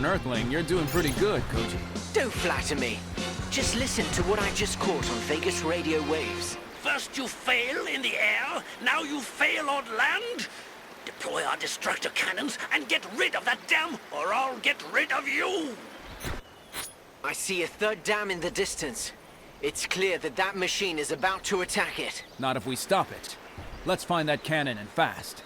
Earthling, you're doing pretty good, Koji. Don't flatter me. Just listen to what I just caught on Vegas radio waves. First you fail in the air, now you fail on land? Deploy our destructor cannons and get rid of that dam, or I'll get rid of you! I see a third dam in the distance. It's clear that that machine is about to attack it. Not if we stop it. Let's find that cannon and fast.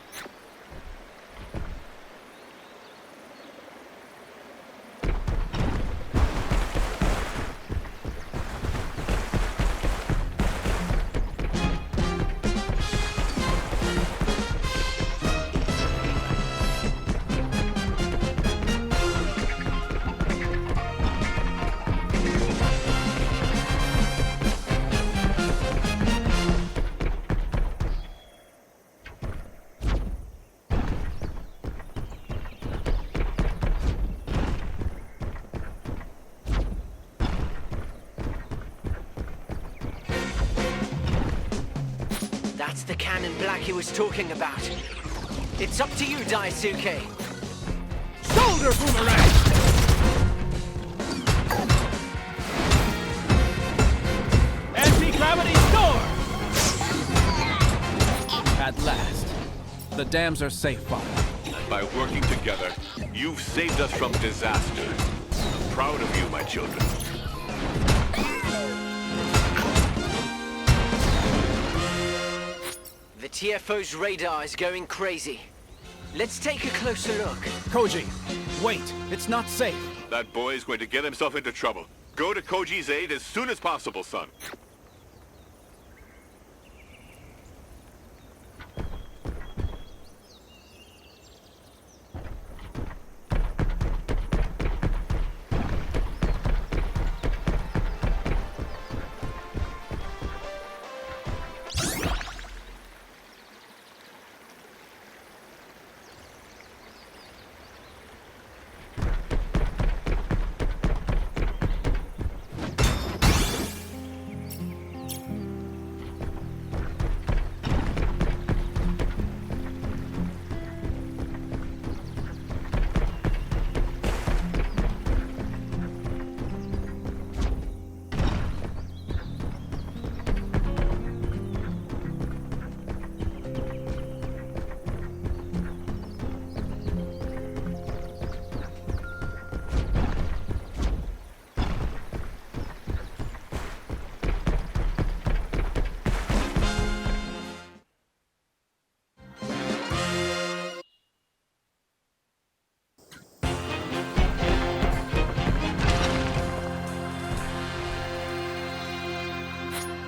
That's the cannon Blackie was talking about. It's up to you, Daisuke. Shoulder boomerang! Anti-gravity storm! At last. The dams are safe, Father. And by working together, you've saved us from disaster. I'm proud of you, my children. The TFO's radar is going crazy. Let's take a closer look. Koji, wait. It's not safe. That boy is going to get himself into trouble. Go to Koji's aid as soon as possible, son.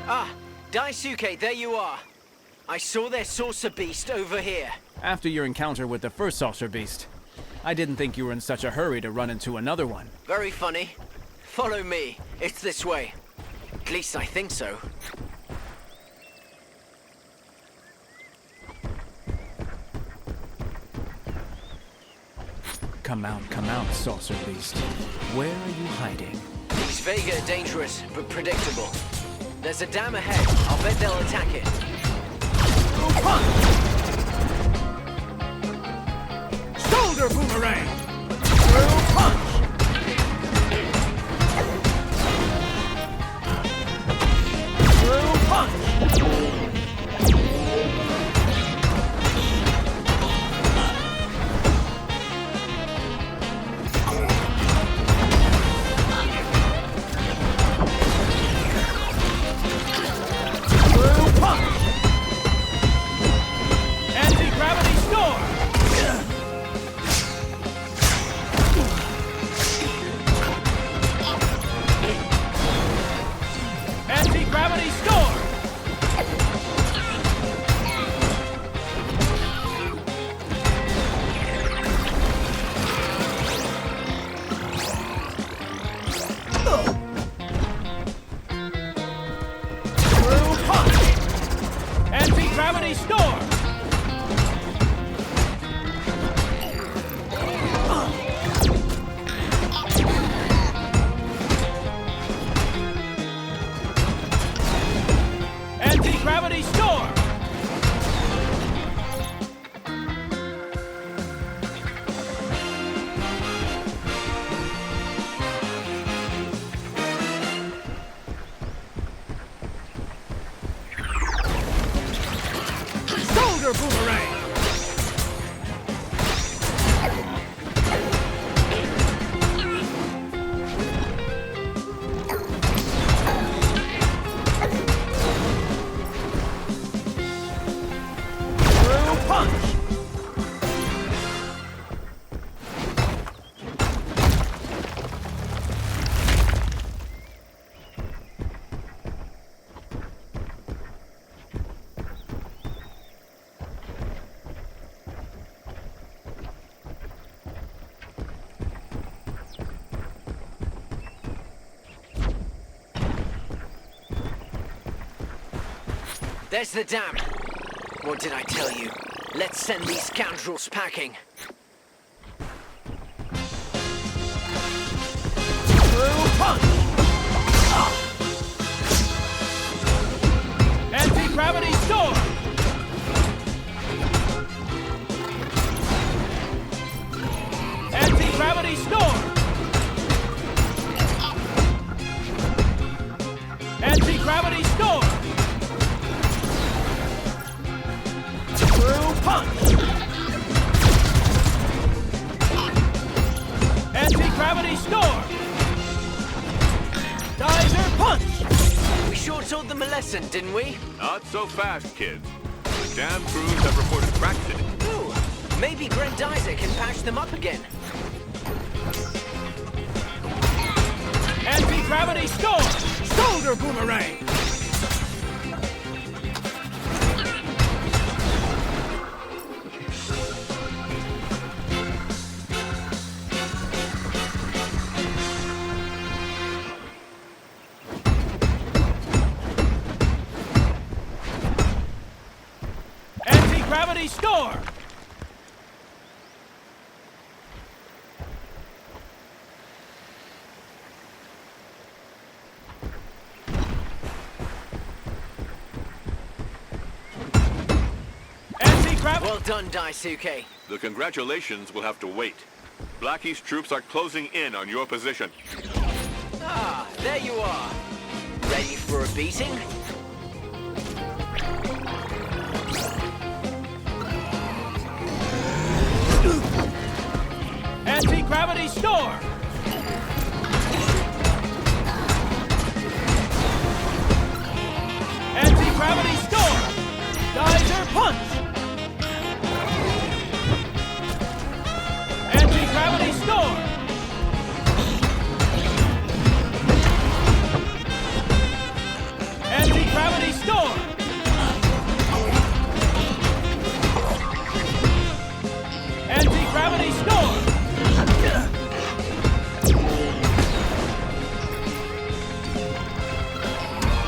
Ah, Daisuke, there you are. I saw their saucer beast over here. After your encounter with the first saucer beast, I didn't think you were in such a hurry to run into another one. Very funny. Follow me. It's this way. At least I think so. Come out, saucer beast. Where are you hiding? These Vega are dangerous, but predictable. There's a dam ahead. I'll bet they'll attack it. Shoulder boomerang! Through punch! Through punch! There's the dam. What did I tell you? Let's send these scoundrels packing. Through punch! Anti-gravity storm! Anti-gravity storm! Anti-gravity storm! Through punch! Anti-gravity storm! Geyser punch! We sure taught them a lesson, didn't we? Not so fast, kids. The dam crews have reported cracks in it. Ooh, maybe Grandizer can patch them up again. Anti-gravity storm! Shoulder boomerang! Anti-gravity storm! Well done, Daisuke. The congratulations will have to wait. Blackie's troops are closing in on your position. Ah, there you are. Ready for a beating? Anti-gravity storm! Anti-gravity storm! Geyser punch! Anti-gravity storm! Anti-gravity storm! Anti-gravity storm!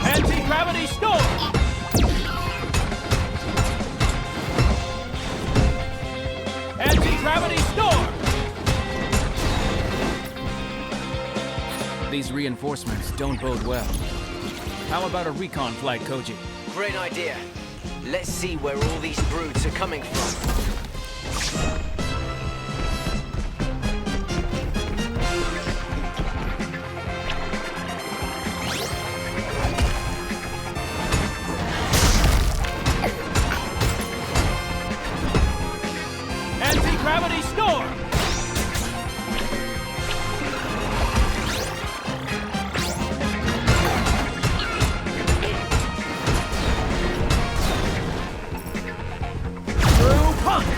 Anti-gravity storm! Anti-gravity storm! These reinforcements don't bode well. How about a recon flight, Koji? Great idea. Let's see where all these brutes are coming from. Anti-gravity storm! Through punch!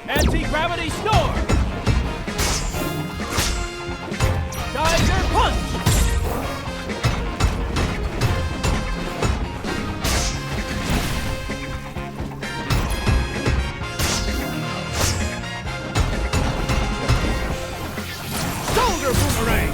Anti-gravity storm! Geyser punch! Shoulder boomerang!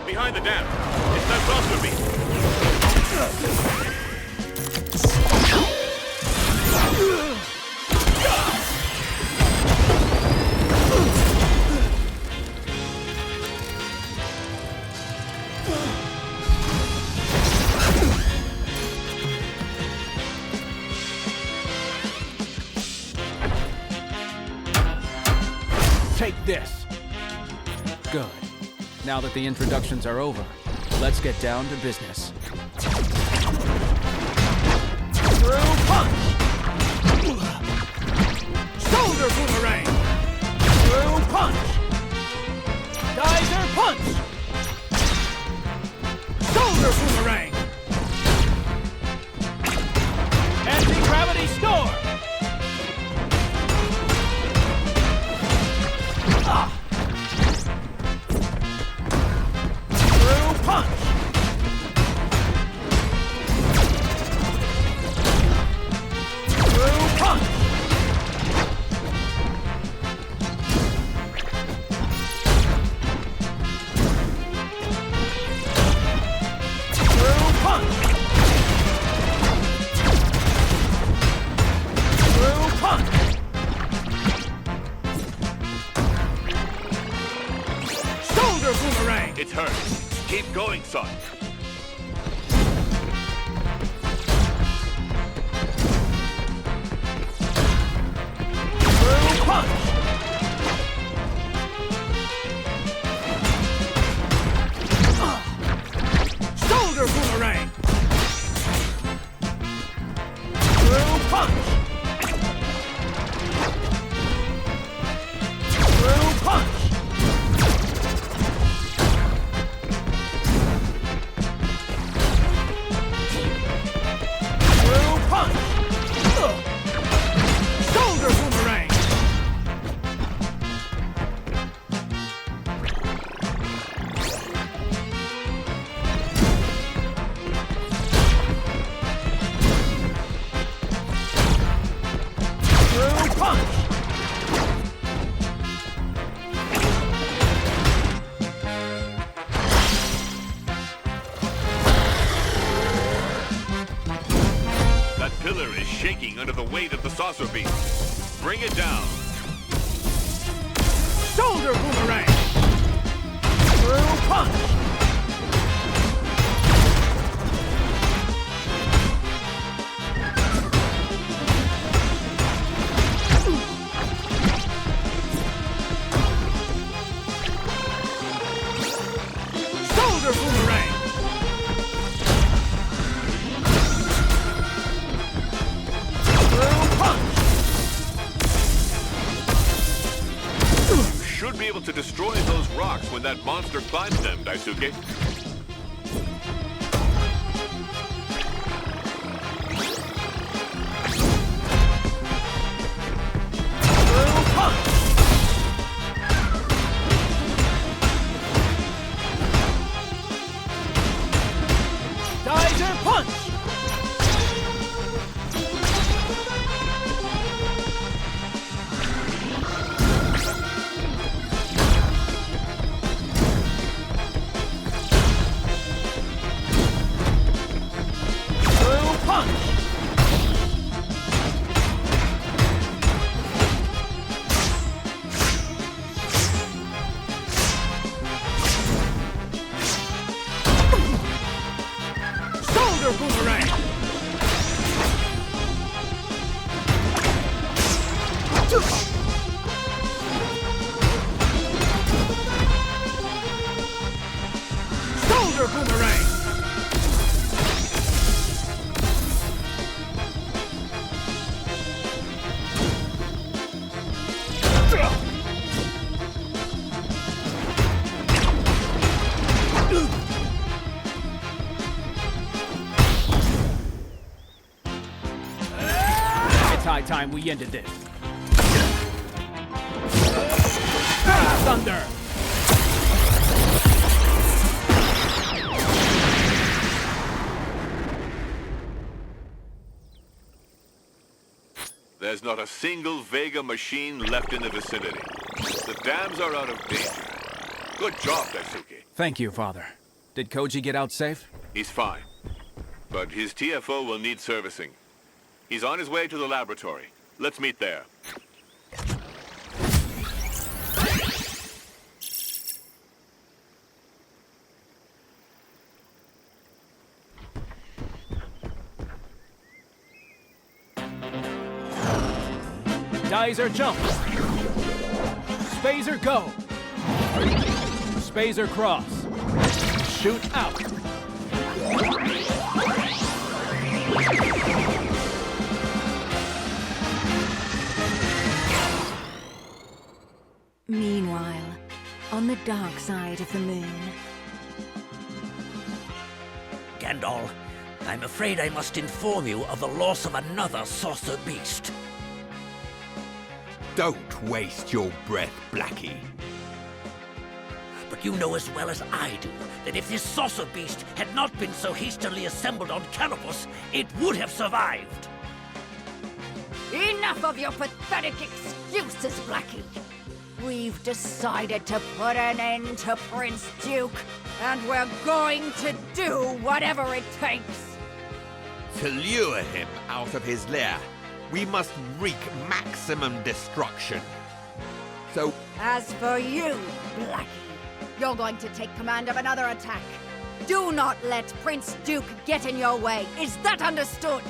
Behind the dam. It's that cross me. Take this. Good. Now that the introductions are over, let's get down to business. Through punch! Shoulder boomerang! Through punch! Geyser punch! Shoulder boomerang! Anti-gravity storm! He's hurt. Keep going, son. Through punch! Shoulder boomerang! Through punch! Through punch! Through punch! Shoulder boomerang! Through punch! That pillar is shaking under the weight of the saucer beast. Bring it down. Shoulder boomerang! Through punch! Shoulder boomerang! Through punch! Should be able to destroy those rocks when that monster climbs them, Daisuke. Through punch! Geyser punch! Through punch! Shoulder boomerang! Shoulder boomerang! It's high time we ended this. Thunder! There's not a single Vega machine left in the vicinity. The dams are out of danger. Good job, Daisuke. Thank you, Father. Did Koji get out safe? He's fine. But his TFO will need servicing. He's on his way to the laboratory. Let's meet there. Geyser jump! Spazer go! Spazer cross! Shoot out! Meanwhile, on the dark side of the moon. Gandalf, I'm afraid I must inform you of the loss of another saucer beast. Don't waste your breath, Blackie. But you know as well as I do that if this saucer beast had not been so hastily assembled on Canopus, it would have survived. Enough of your pathetic excuses, Blackie. We've decided to put an end to Prince Duke, and we're going to do whatever it takes. To lure him out of his lair, we must wreak maximum destruction. So, As for you, Blackie, You're going to take command of another attack. Do not let Prince Duke get in your way. Is that understood?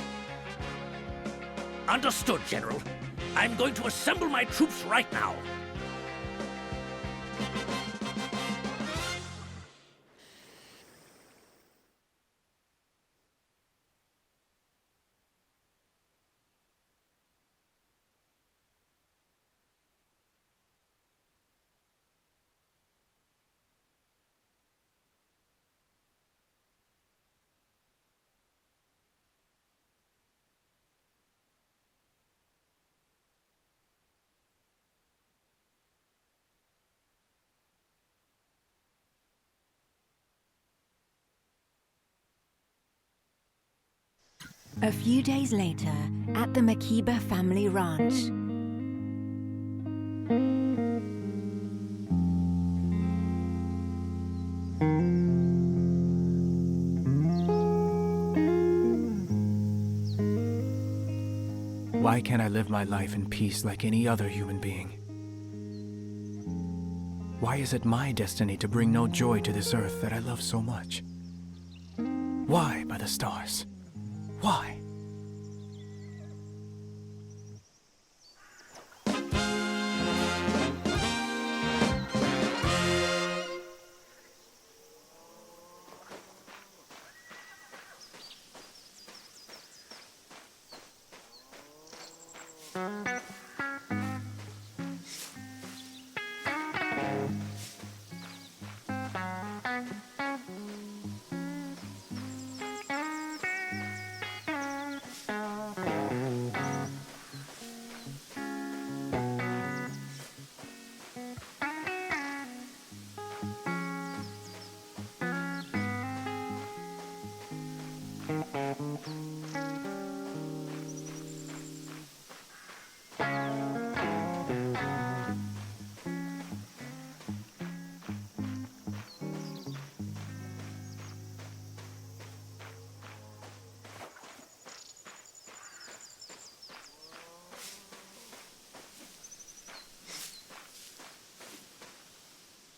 Understood, General. I'm going to assemble my troops right now. A few days later, at the Makiba family ranch. Why can't I live my life in peace like any other human being? Why is it my destiny to bring no joy to this earth that I love so much? Why, by the stars? Why?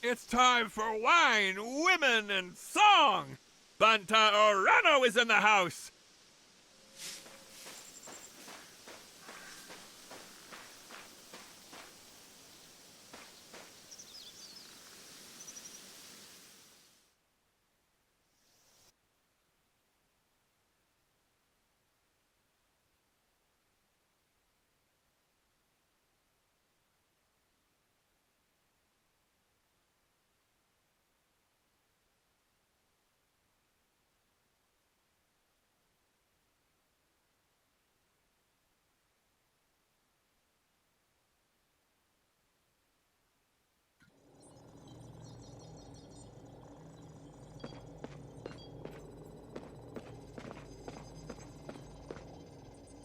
It's time for wine, women, and song! Banta Orano is in the house!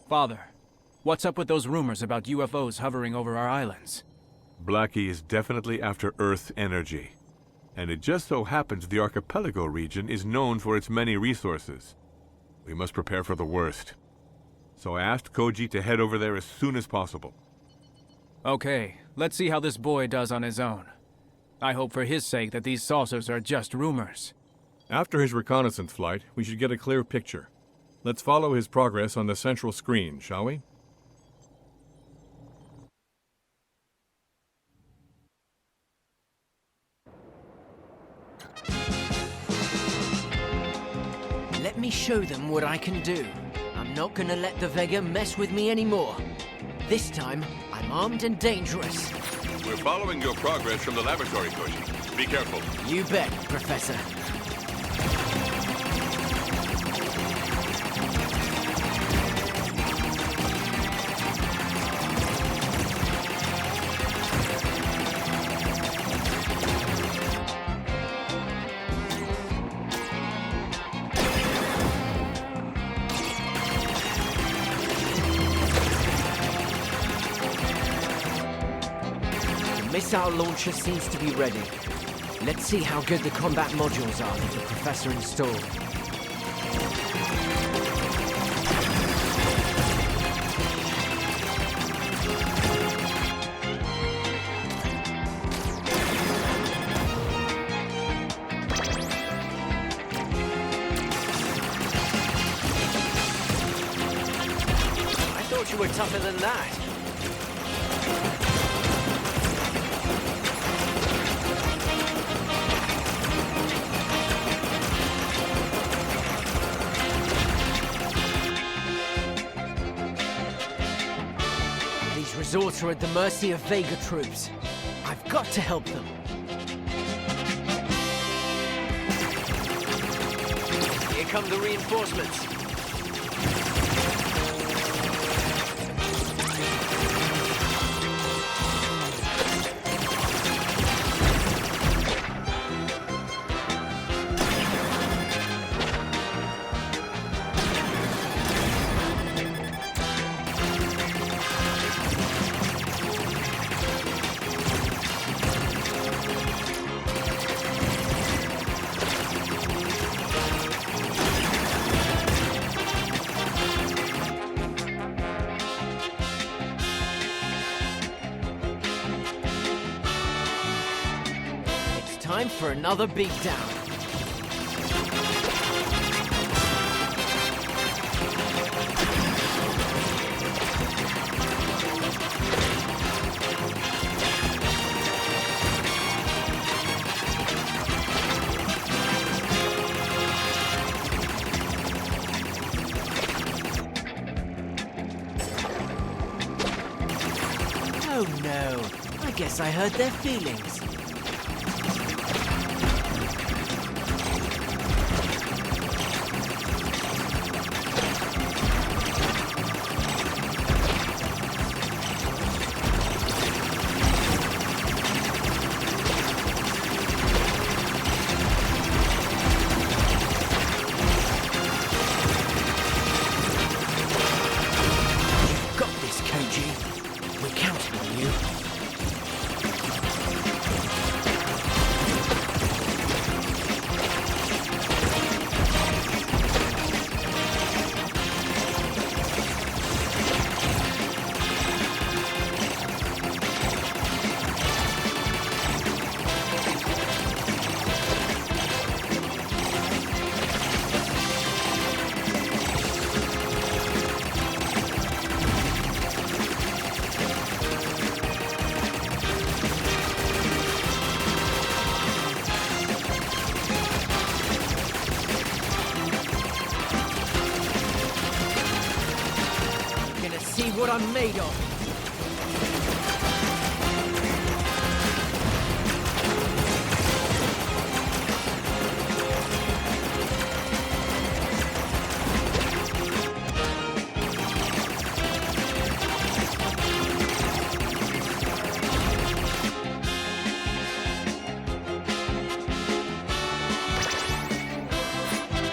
Father, what's up with those rumors about UFOs hovering over our islands? Blackie is definitely after Earth energy. And it just so happens the archipelago region is known for its many resources. We must prepare for the worst. So I asked Koji to head over there as soon as possible. Okay, let's see how this boy does on his own. I hope for his sake that these saucers are just rumors. After his reconnaissance flight, we should get a clear picture. Let's follow his progress on the central screen, shall we? Let me show them what I can do. I'm not gonna let the Vega mess with me anymore. This time, I'm armed and dangerous. We're following your progress from the laboratory, Koji. Be careful. You bet, Professor. Missile launcher seems to be ready. Let's see how good the combat modules are that the Professor installed. tougher than that. These resorts are at the mercy of Vega troops. I've got to help them. Here come the reinforcements. Time for another beatdown. Oh no, I guess I hurt their feelings. Koji, we're counting on you. See what I'm made of.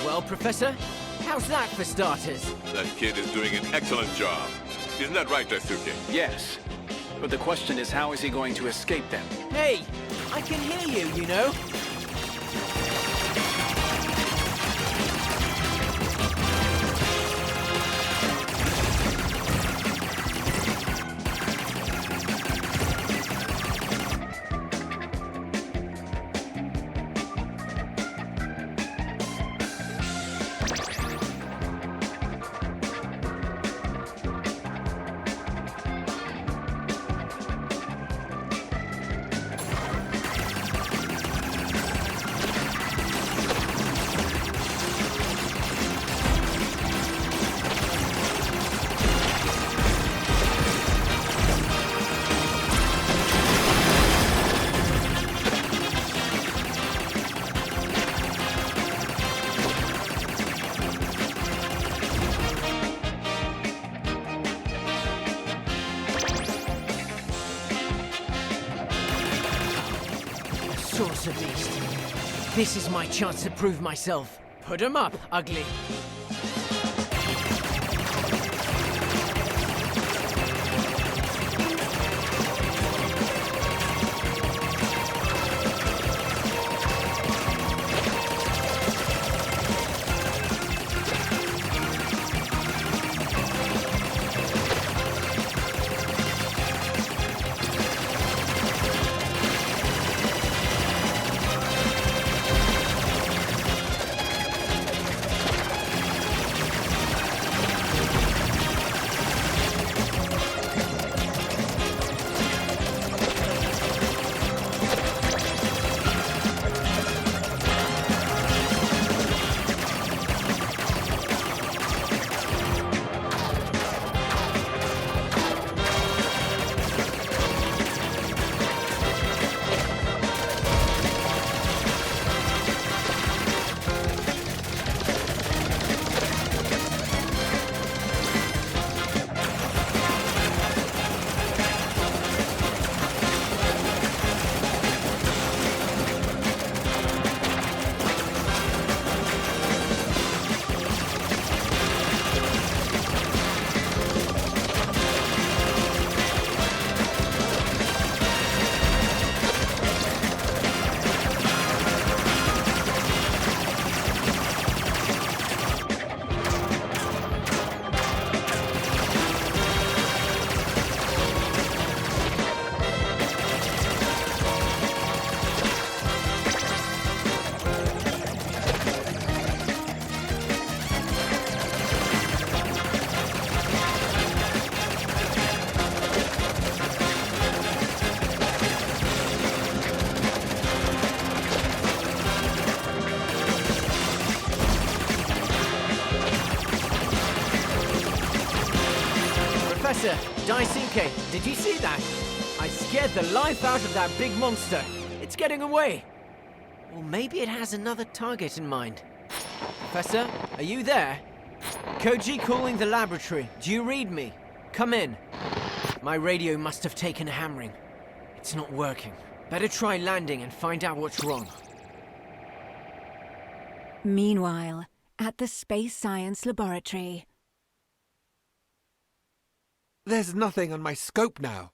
Well, Professor, how's that for starters? That kid is doing an excellent job. Isn't that right, Daisuke? Yes. But the question is, how is he going to escape them? Hey, I can hear you, you know. Saucer beast. This is my chance to prove myself. Put 'em up, ugly. Daisuke, did you see that? I scared the life out of that big monster. It's getting away. Or maybe it has another target in mind. Professor, are you there? Koji calling the laboratory. Do you read me? Come in. My radio must have taken a hammering. It's not working. Better try landing and find out what's wrong. Meanwhile, at the Space Science Laboratory. There's nothing on my scope now.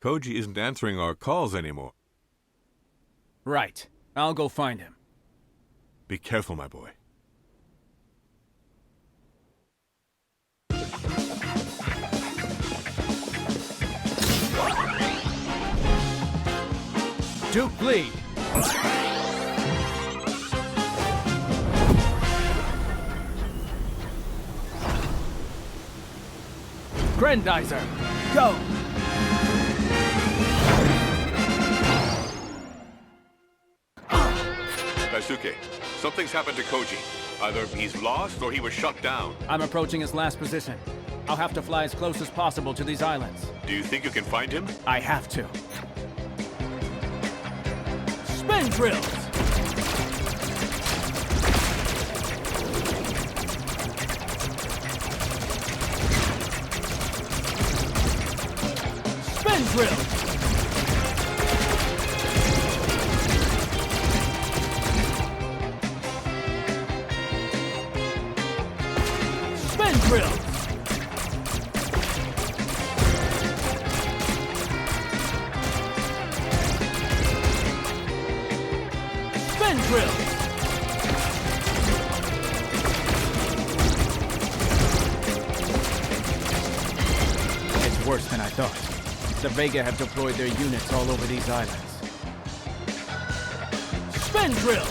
Koji isn't answering our calls anymore. Right. I'll go find him. Be careful, my boy. Duke lead. Grandizer, go! Daisuke, something's happened to Koji. Either he's lost or he was shut down. I'm approaching his last position. I'll have to fly as close as possible to these islands. Do you think you can find him? I have to. Spin drills! Spin drills! Spin drills! Spin drills! It's worse than I thought. The Vega have deployed their units all over these islands. Spin drills!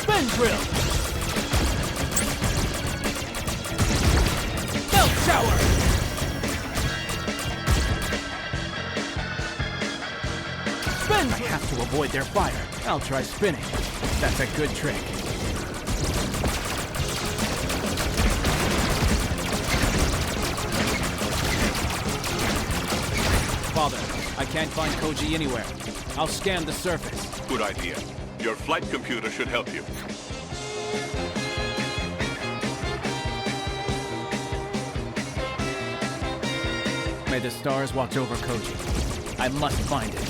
Spin drill! Belt shower! Spin! I have to avoid their fire. I'll try spinning. That's a good trick. Father, I can't find Koji anywhere. I'll scan the surface. Good idea. Your flight computer should help you. May the stars watch over Koji. I must find it.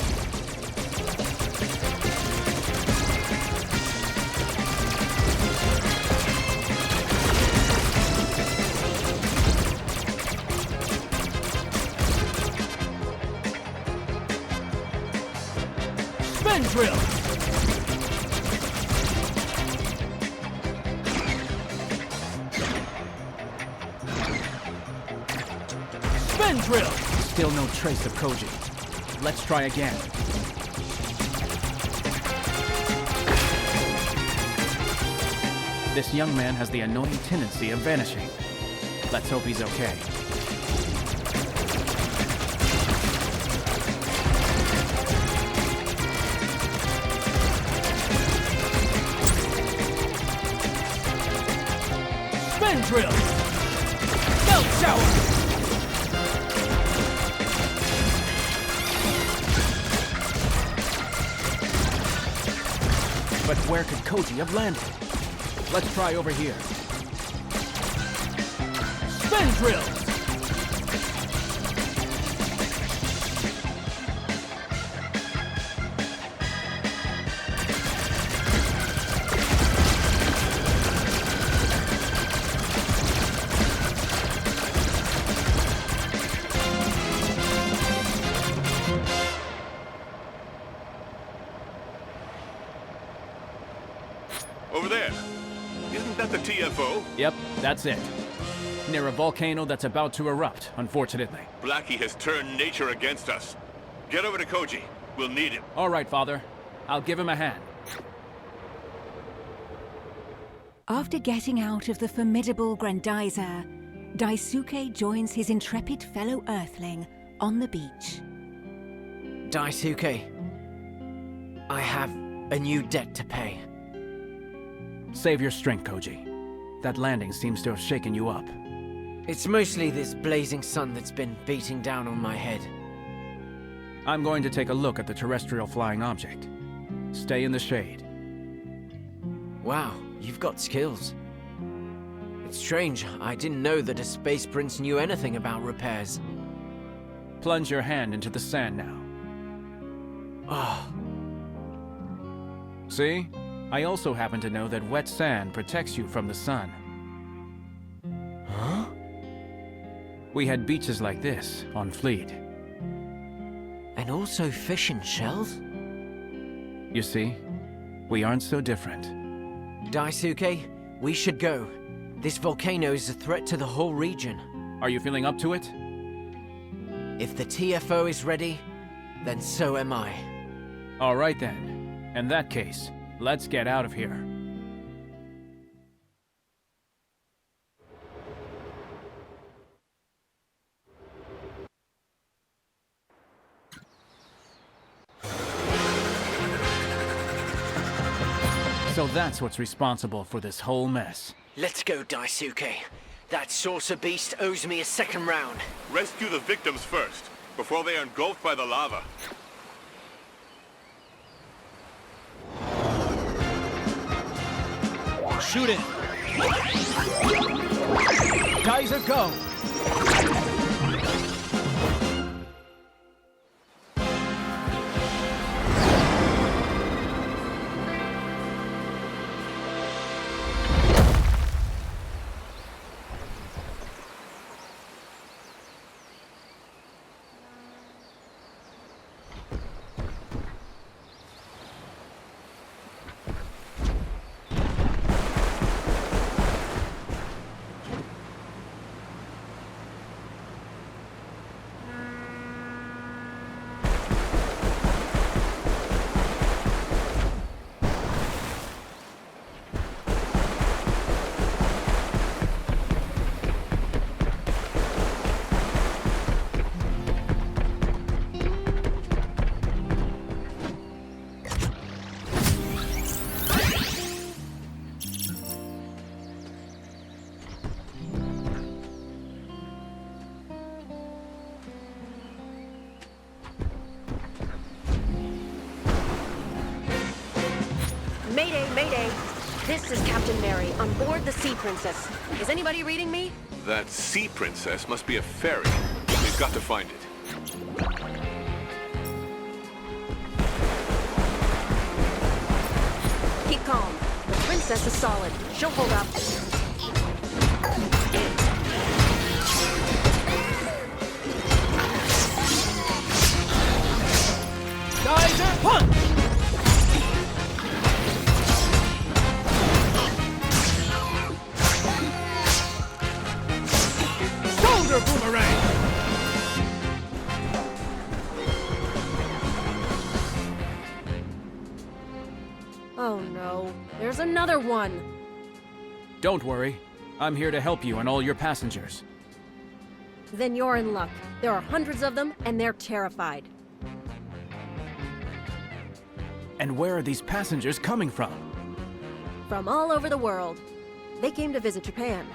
Spin drill! Spin drill! Still no trace of Koji. Let's try again. This young man has the annoying tendency of vanishing. Let's hope he's okay. Spin drill! Belt shower! But where could Koji have landed? Let's try over here. Spin drills! Over there. Isn't that the TFO? Yep, that's it. Near a volcano that's about to erupt, unfortunately. Blackie has turned nature against us. Get over to Koji. We'll need him. All right, Father. I'll give him a hand. After getting out of the formidable Grandizer, Daisuke joins his intrepid fellow Earthling on the beach. Daisuke, I have a new debt to pay. Save your strength, Koji. That landing seems to have shaken you up. It's mostly this blazing sun that's been beating down on my head. I'm going to take a look at the terrestrial flying object. Stay in the shade. Wow, you've got skills. It's strange, I didn't know that a space prince knew anything about repairs. Plunge your hand into the sand now. Ah. See? I also happen to know that wet sand protects you from the sun. Huh? We had beaches like this on Fleet. And also fish and shells? You see, we aren't so different. Daisuke, we should go. This volcano is a threat to the whole region. Are you feeling up to it? If the TFO is ready, then so am I. All right then. In that case, let's get out of here. So that's what's responsible for this whole mess. Let's go, Daisuke. That saucer beast owes me a second round. Rescue the victims first, before they are engulfed by the lava. Shoot it! Geyser, go! Mayday, mayday. This is Captain Mary on board the Sea Princess. Is anybody reading me? That sea princess must be a fairy. We've got to find it. Keep calm. The princess is solid. She'll hold up. Geyser punch! Shoulder boomerang! Oh no, there's another one. Don't worry. I'm here to help you and all your passengers. Then you're in luck. There are hundreds of them, and they're terrified. And where are these passengers coming from? From all over the world. They came to visit Japan.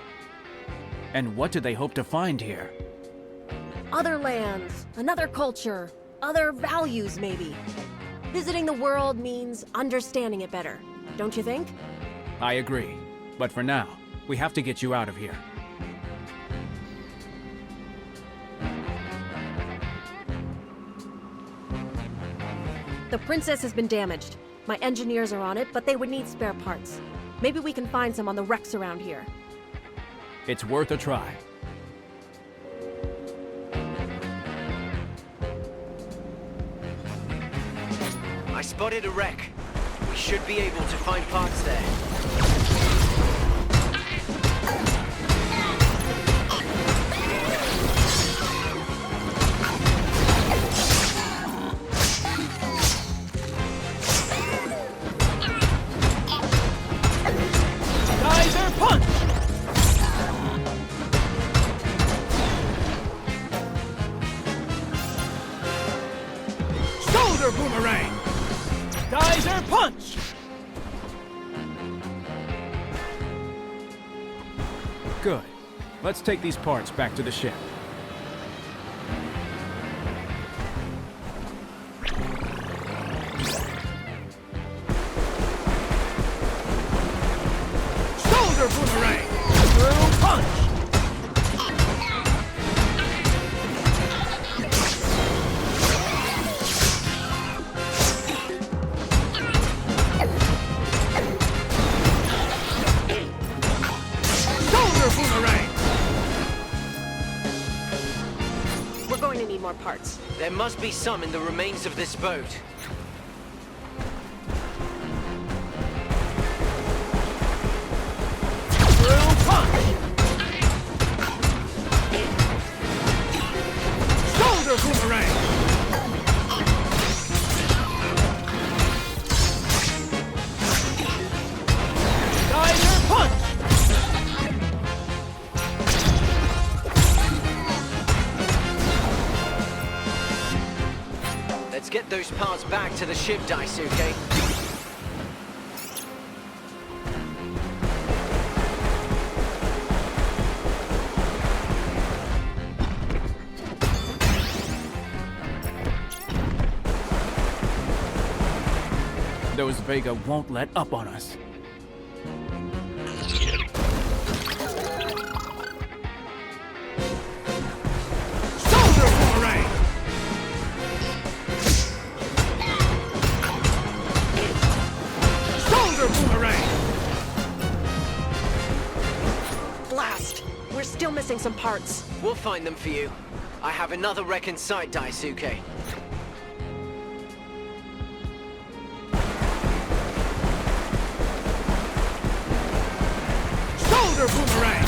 And what do they hope to find here? Other lands, another culture, other values maybe. Visiting the world means understanding it better, don't you think? I agree. But for now, we have to get you out of here. The princess has been damaged. My engineers are on it, but they would need spare parts. Maybe we can find some on the wrecks around here. It's worth a try. I spotted a wreck. We should be able to find parts there. Shoulder boomerang! Geyser punch! Good. Let's take these parts back to the ship. Shoulder boomerang! Through punch! More parts. There must be some in the remains of this boat. Through punch! Shoulder boomerang! Geyser punch! Let's get those parts back to the ship, Daisuke. Those Vega won't let up on us. Shoulder boomerang! Boomerang! Blast! We're still missing some parts. We'll find them for you. I have another wreck in sight, Daisuke. Shoulder boomerang!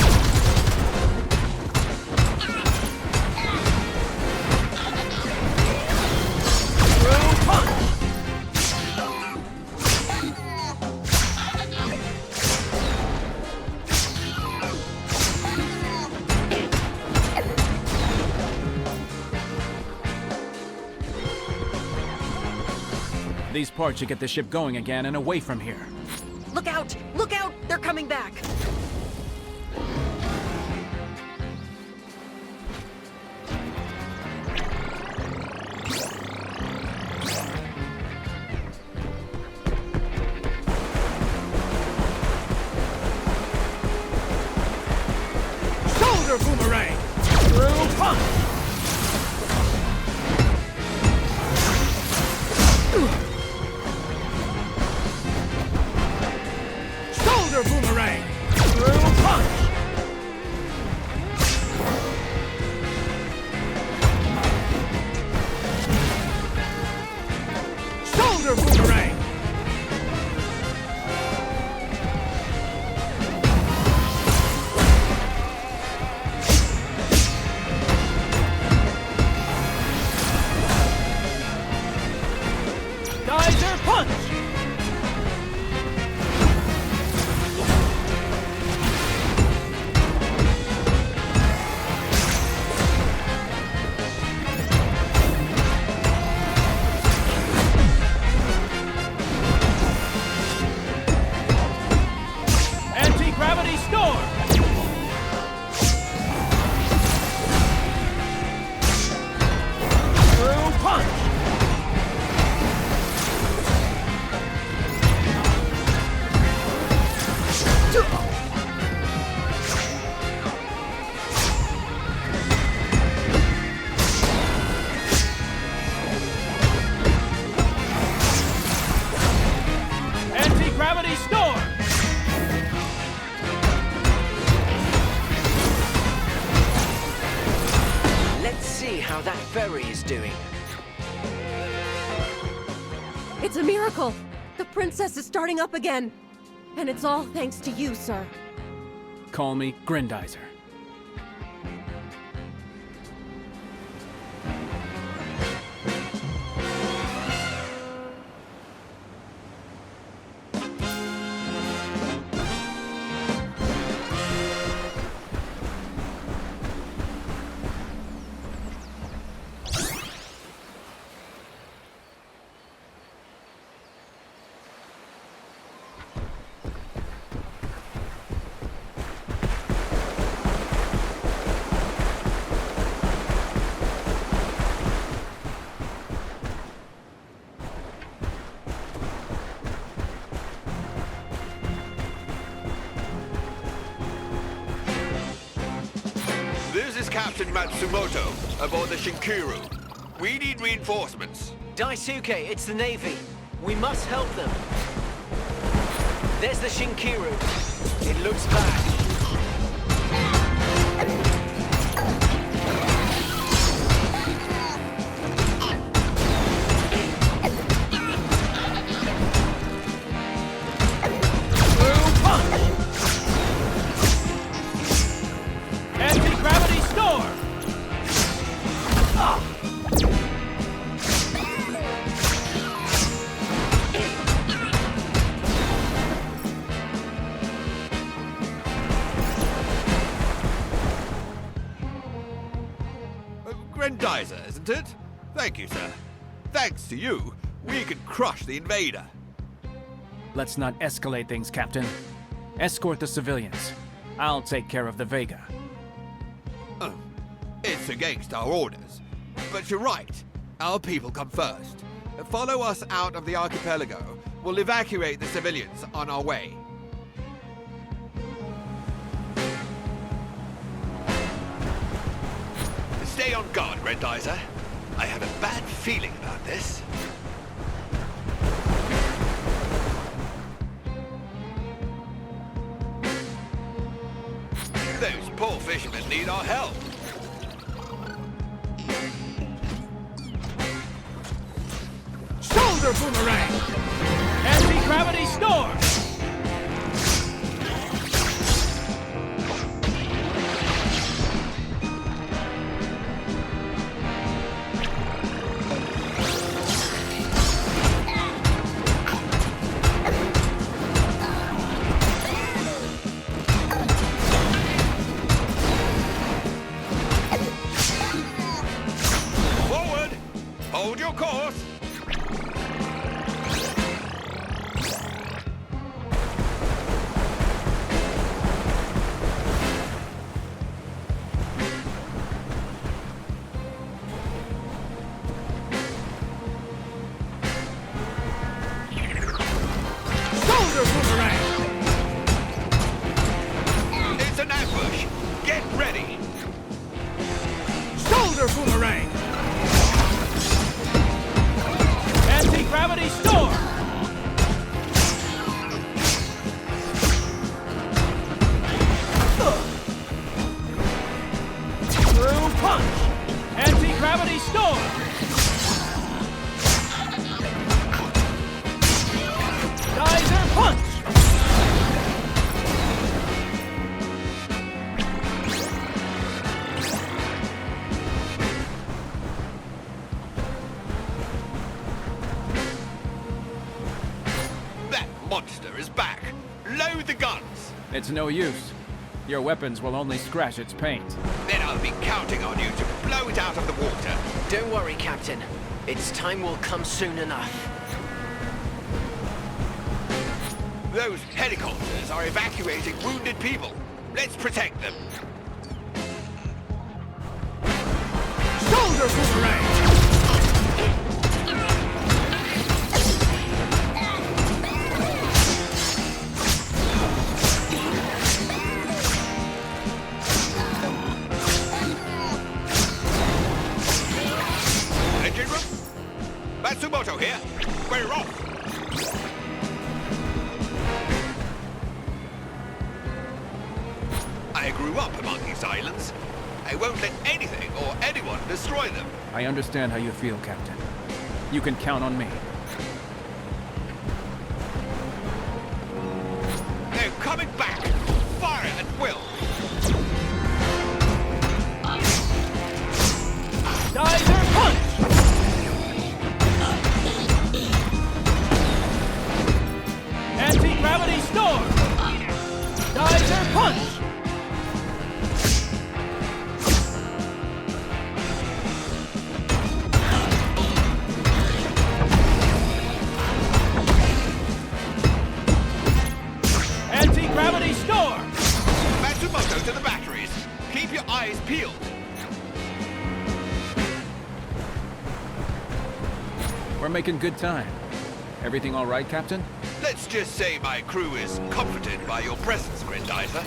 Through punch! These parts should get the ship going again and away from here. Look out! Look out! They're coming back! Shoulder boomerang! Through punch! Shoulder boomerang! Through punch! Shoulder boomerang! Geyser punch! Anti-gravity storm! Through punch! Anti-gravity storm! Let's see how that ferry is doing. It's a miracle! The princess is starting up again! And it's all thanks to you, sir. Call me Grandizer. Captain Matsumoto aboard the Shinkuru. We need reinforcements. Daisuke, it's the Navy. We must help them. There's the Shinkiru. It looks bad. Anti-gravity storm! Grandizer, isn't it? Thank you, sir. Thanks to you, we can crush the invader. Let's not escalate things, Captain. Escort the civilians. I'll take care of the Vega. Oh, it's against our orders. But you're right. Our people come first. Follow us out of the archipelago. We'll evacuate the civilians on our way. Stay on guard, Grandizer. I have a bad feeling about this. Those poor fishermen need our help. Shoulder boomerang! Anti-gravity storm! Forward! Hold your course! Shoulder boomerang! It's an ambush! Get ready! Shoulder boomerang! Anti-gravity storm! Through punch! Anti-gravity storm! Geyser punch! That monster is back! Load the guns! It's no use. Your weapons will only scratch its paint. Then I'll be counting on you to blow it out of the water. Don't worry, Captain. Its time will come soon enough. Those helicopters are evacuating wounded people. Let's protect them. Shoulder boomerang! Engine room? Matsumoto here. We're off. I grew up among these islands. I won't let anything or anyone destroy them. I understand how you feel, Captain. You can count on me. They're coming back. Fire at will. Geyser punch! Anti-gravity storm! Geyser punch! Anti-gravity storm! Matsumoto to the batteries. Keep your eyes peeled. We're making good time. Everything all right, Captain? Let's just say my crew is comforted by your presence, Grandizer.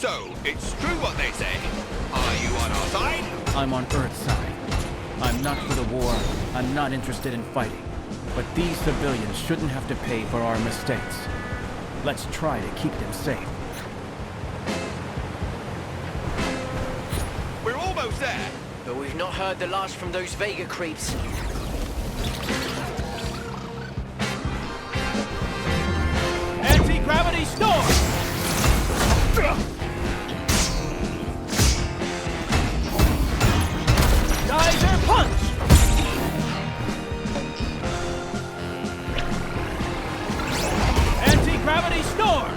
So, it's true what they say. Are you on our side? I'm on Earth's side. I'm not for the war. I'm not interested in fighting. But these civilians shouldn't have to pay for our mistakes. Let's try to keep them safe. We're almost there. But we've not heard the last from those Vega creeps. Anti-gravity storm! Geyser punch! Anti-gravity storm!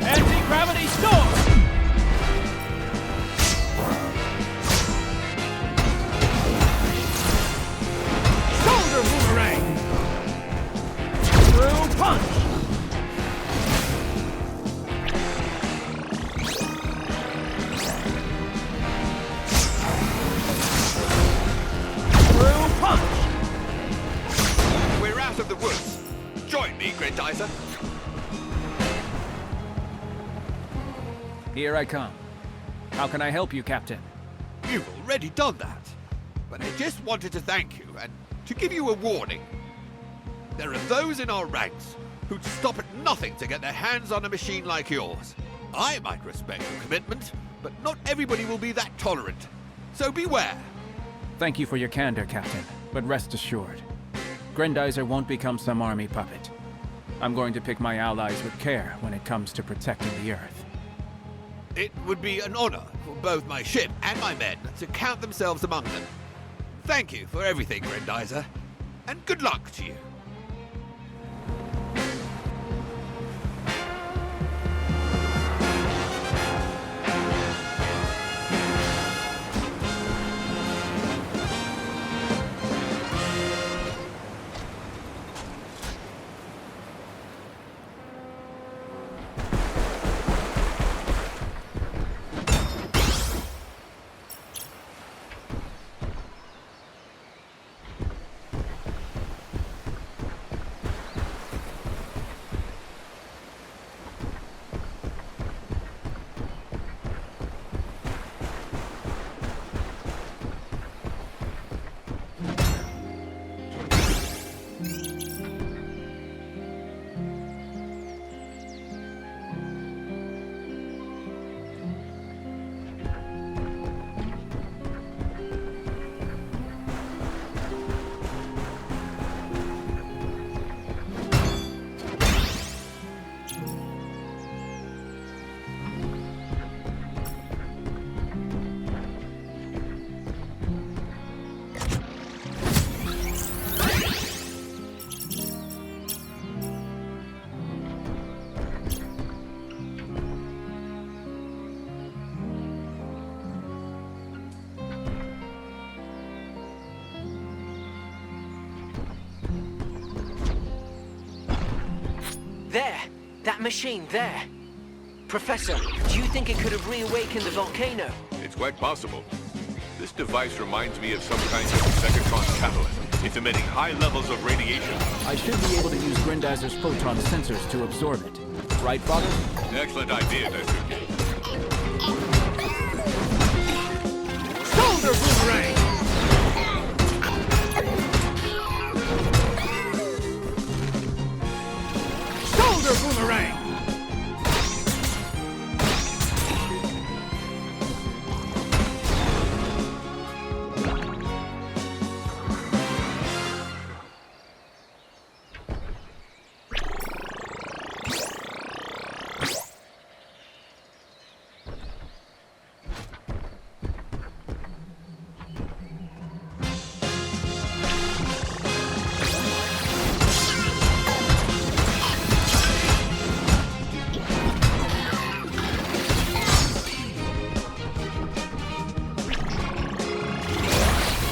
Anti-gravity storm! Shoulder boomerang! Through punch! Through punch! We're out of the woods. Join me, Grandizer. Here I come. How can I help you, Captain? You've already done that. But I just wanted to thank you and to give you a warning. There are those in our ranks who'd stop at nothing to get their hands on a machine like yours. I might respect your commitment, but not everybody will be that tolerant. So beware. Thank you for your candor, Captain, but rest assured, Grandizer won't become some army puppet. I'm going to pick my allies with care when it comes to protecting the Earth. It would be an honor for both my ship and my men to count themselves among them. Thank you for everything, Grandizer, and good luck to you. There! That machine there! Professor, do you think it could have reawakened the volcano? It's quite possible. This device reminds me of some kind of secatron catalyst. It's emitting high levels of radiation. I should be able to use Grandizer's photon sensors to absorb it. Right, Father? Excellent idea, Daisuke. Shoulder boomerang! Shoulder boomerang!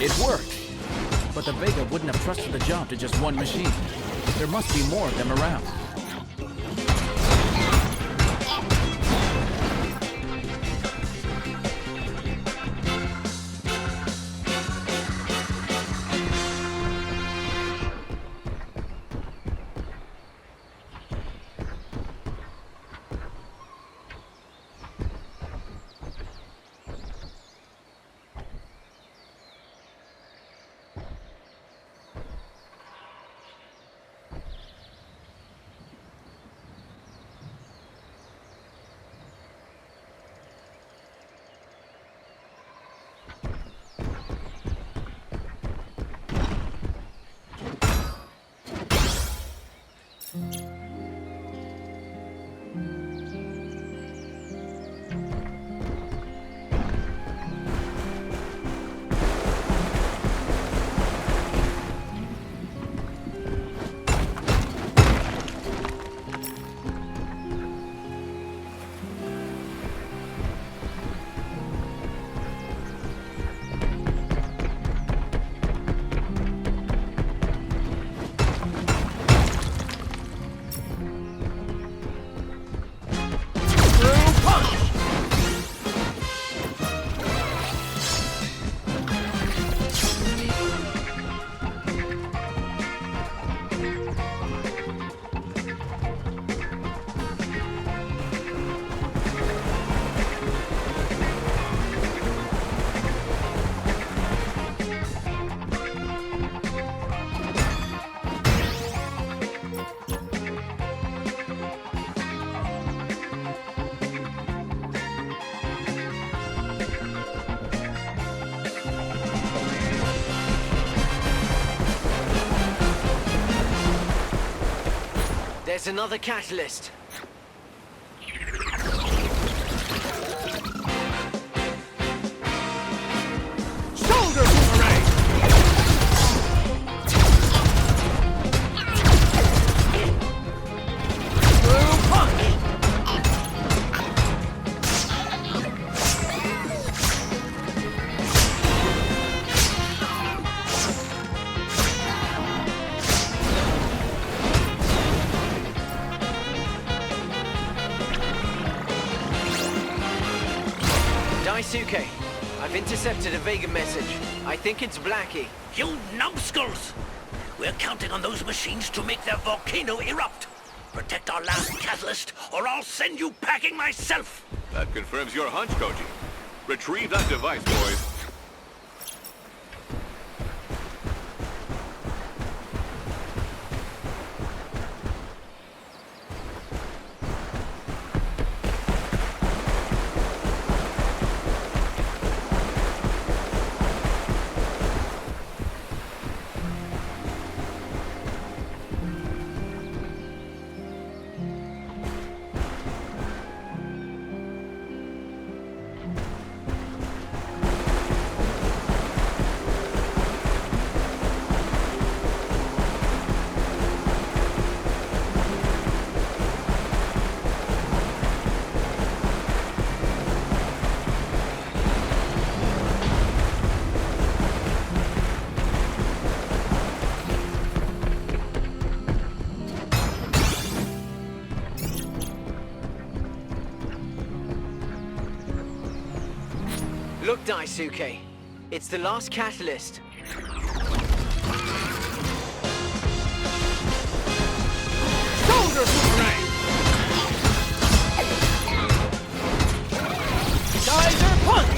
It worked. but the Vega wouldn't have trusted the job to just one machine. There must be more of them around. There's another catalyst. Shoulder boomerang! Blue punch! Daisuke, I've intercepted a Vega message. I think it's Blackie. You numbskulls! We're counting on those machines to make their volcano erupt. Protect our last catalyst, or I'll send you packing myself! That confirms your hunch, Koji. Retrieve that device, boys. Look, Daisuke. It's the last catalyst. Shoulder boomerang! Geyser punch!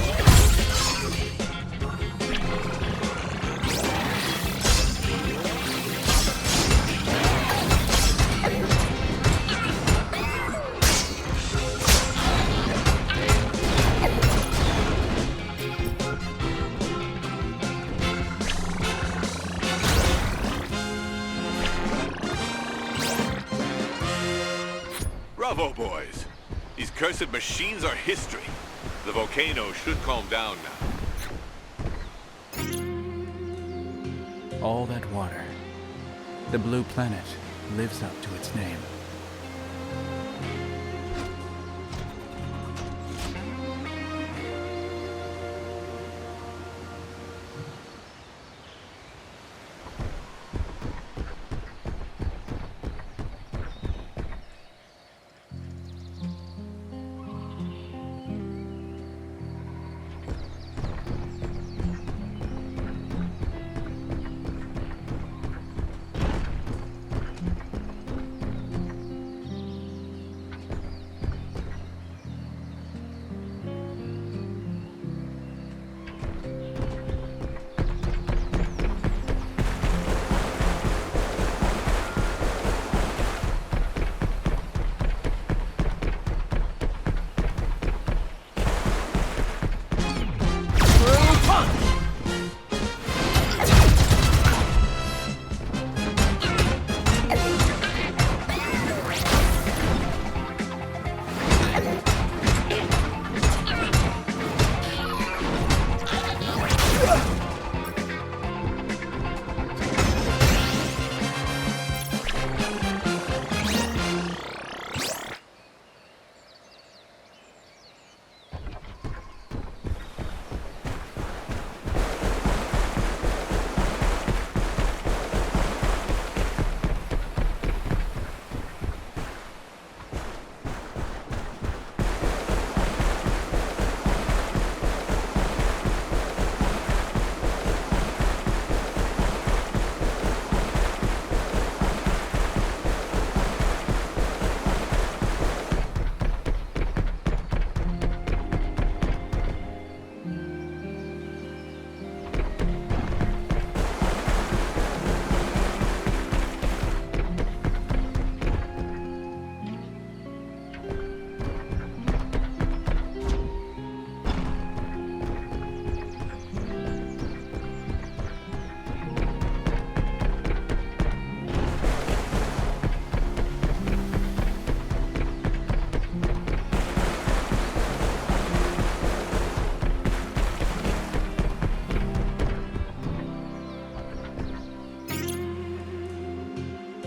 Bravo, boys. These cursed machines are history. The volcano should calm down now. All that water. The blue planet lives up to its name.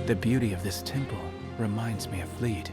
The beauty of this temple reminds me of Fleet.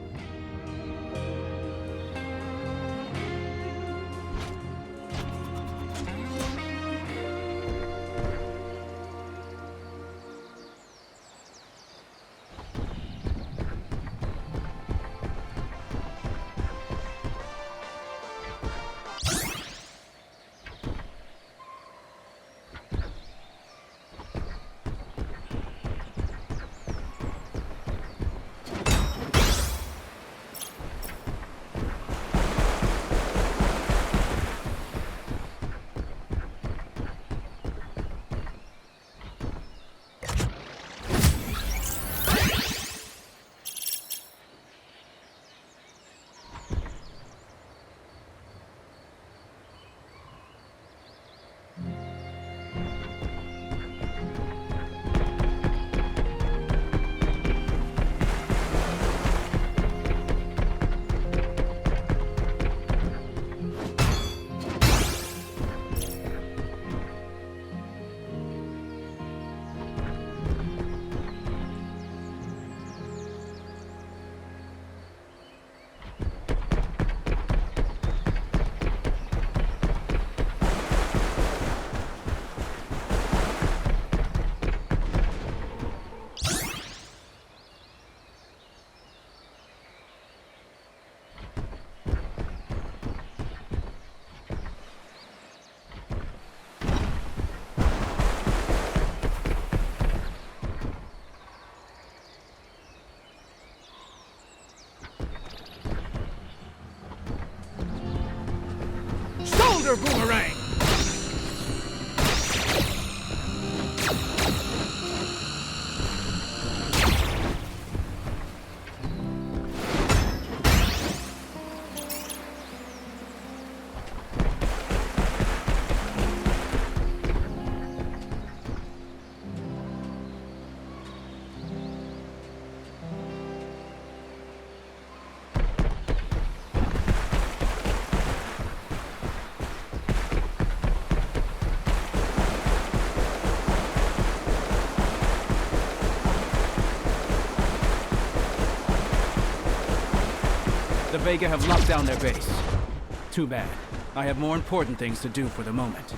Shoulder boomerang! The Vega have locked down their base. Too bad. I have more important things to do for the moment.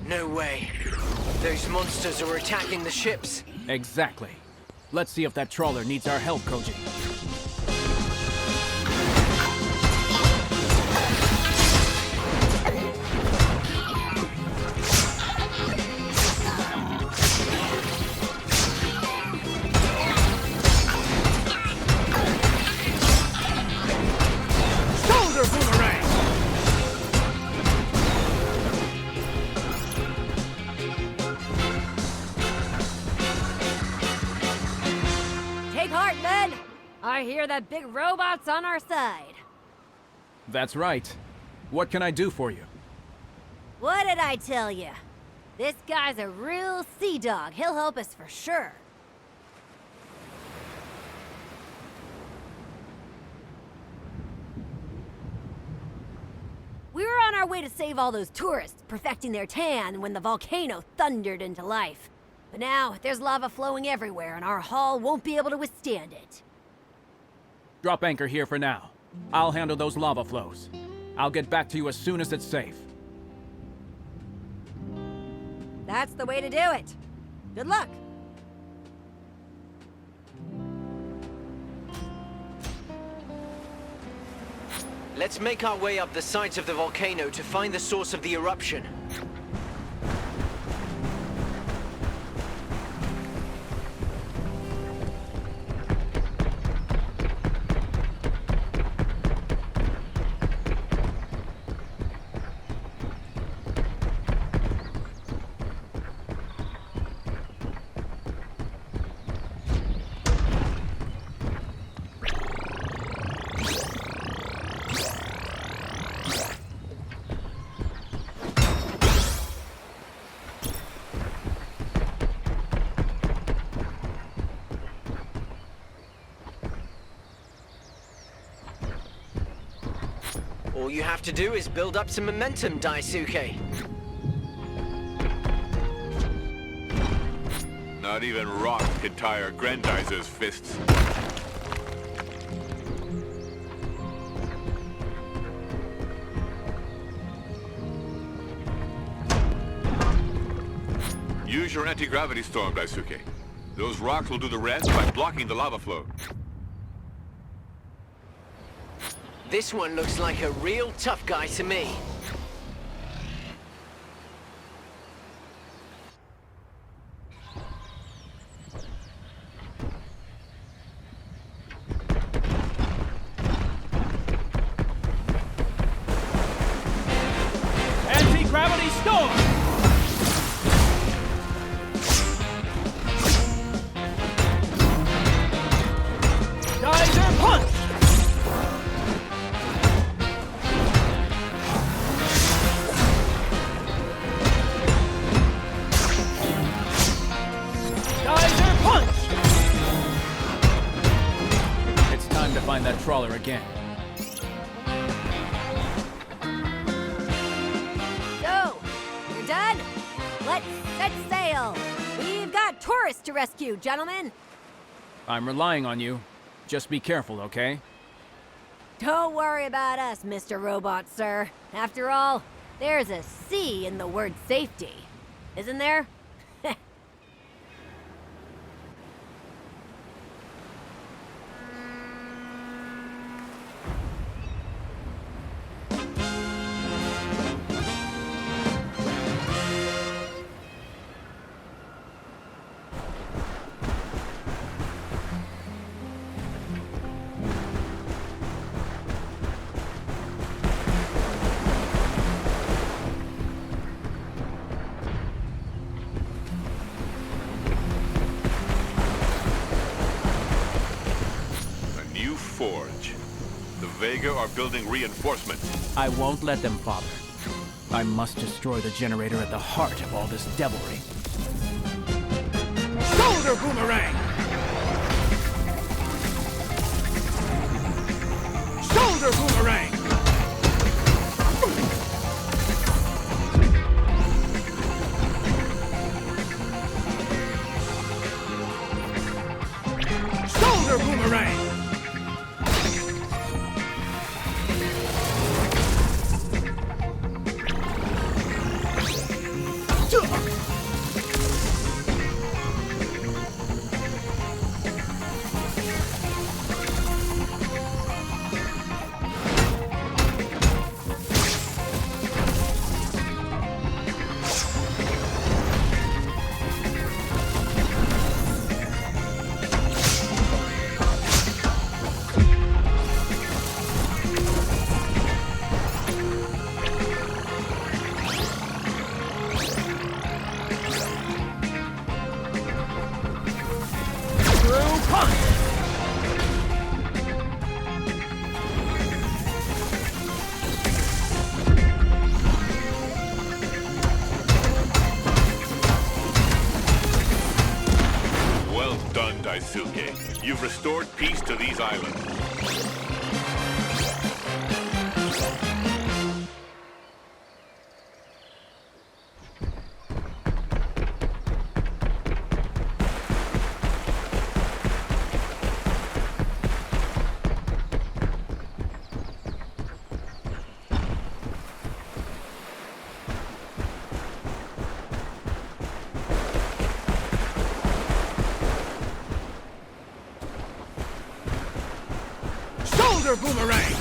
No way. Those monsters are attacking the ships. Exactly. Let's see if that trawler needs our help, Koji. Shoulder boomerang! Take heart, men! I hear that big robot's on our side. That's right. What can I do for you? What did I tell you? This guy's a real sea dog. He'll help us for sure. We were on our way to save all those tourists, perfecting their tan when the volcano thundered into life. But now, there's lava flowing everywhere and our hull won't be able to withstand it. Drop anchor here for now. I'll handle those lava flows. I'll get back to you as soon as it's safe. That's the way to do it. Good luck. Let's make our way up the sides of the volcano to find the source of the eruption. All you have to do is build up some momentum, Daisuke. Not even rock can tire Grandizer's fists. Use your anti-gravity storm, Daisuke. Those rocks will do the rest by blocking the lava flow. This one looks like a real tough guy to me. Anti-gravity storm! Geyser punch! Find that trawler again. So, you're done? Let's set sail. We've got tourists to rescue, gentlemen. I'm relying on you. Just be careful, okay? Don't worry about us, Mr. Robot, sir. After all, there's a C in the word safety. Isn't there? Forge. The Vega are building reinforcements. I won't let them, Father. I must destroy the generator at the heart of all this devilry. Shoulder boomerang! Shoulder boomerang! Shoulder boomerang! You've restored peace to these islands. Shoulder boomerang!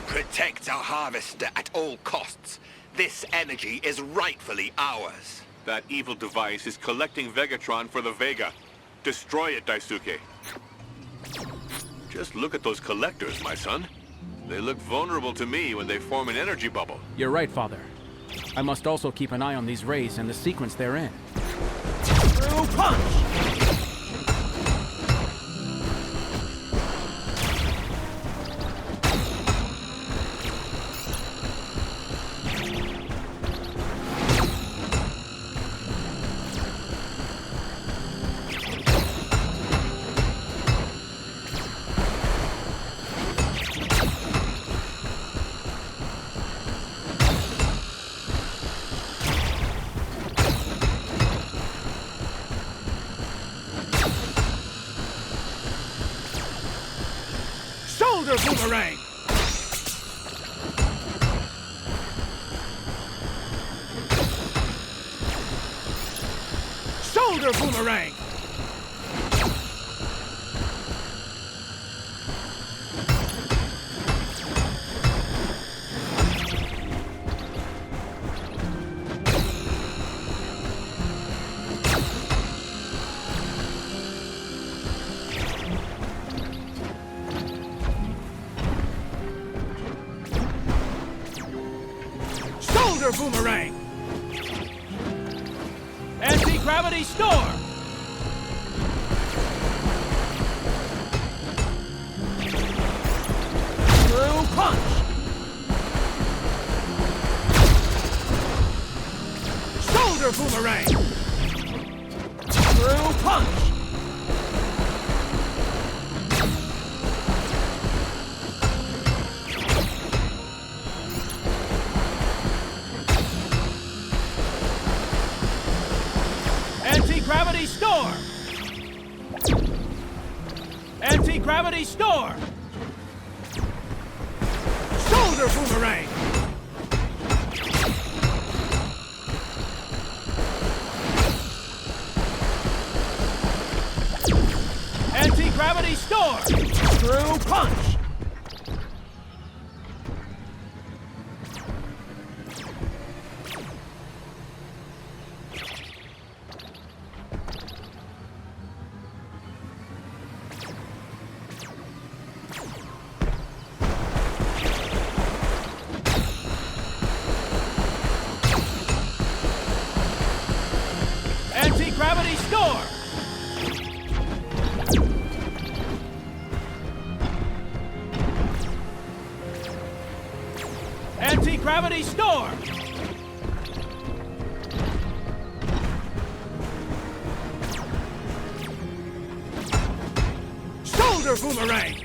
Protect our harvester at all costs. This energy is rightfully ours. That evil device is collecting Vegatron for the Vega. Destroy it, Daisuke. Just look at those collectors, my son. They look vulnerable to me when they form an energy bubble. You're right, Father. I must also keep an eye on these rays and the sequence they're in. Through punch! Shoulder boomerang! Shoulder boomerang! Shoulder boomerang! Anti-gravity storm! Through punch! Shoulder boomerang! Through punch! Anti-gravity storm! Anti-gravity storm! Shoulder boomerang! Anti-gravity storm! Through punch! Anti-gravity storm! Anti-gravity storm! Shoulder boomerang!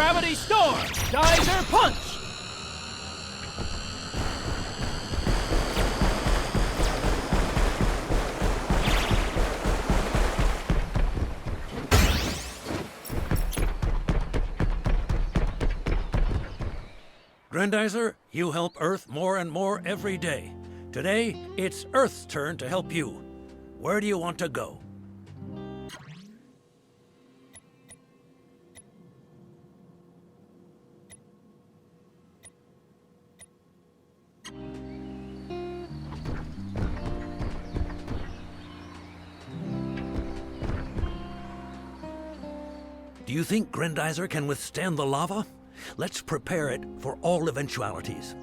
Anti-gravity storm! Geyser punch! Grandizer, you help Earth more and more every day. Today, it's Earth's turn to help you. Where do you want to go? Do you think Grandizer can withstand the lava? Let's prepare it for all eventualities.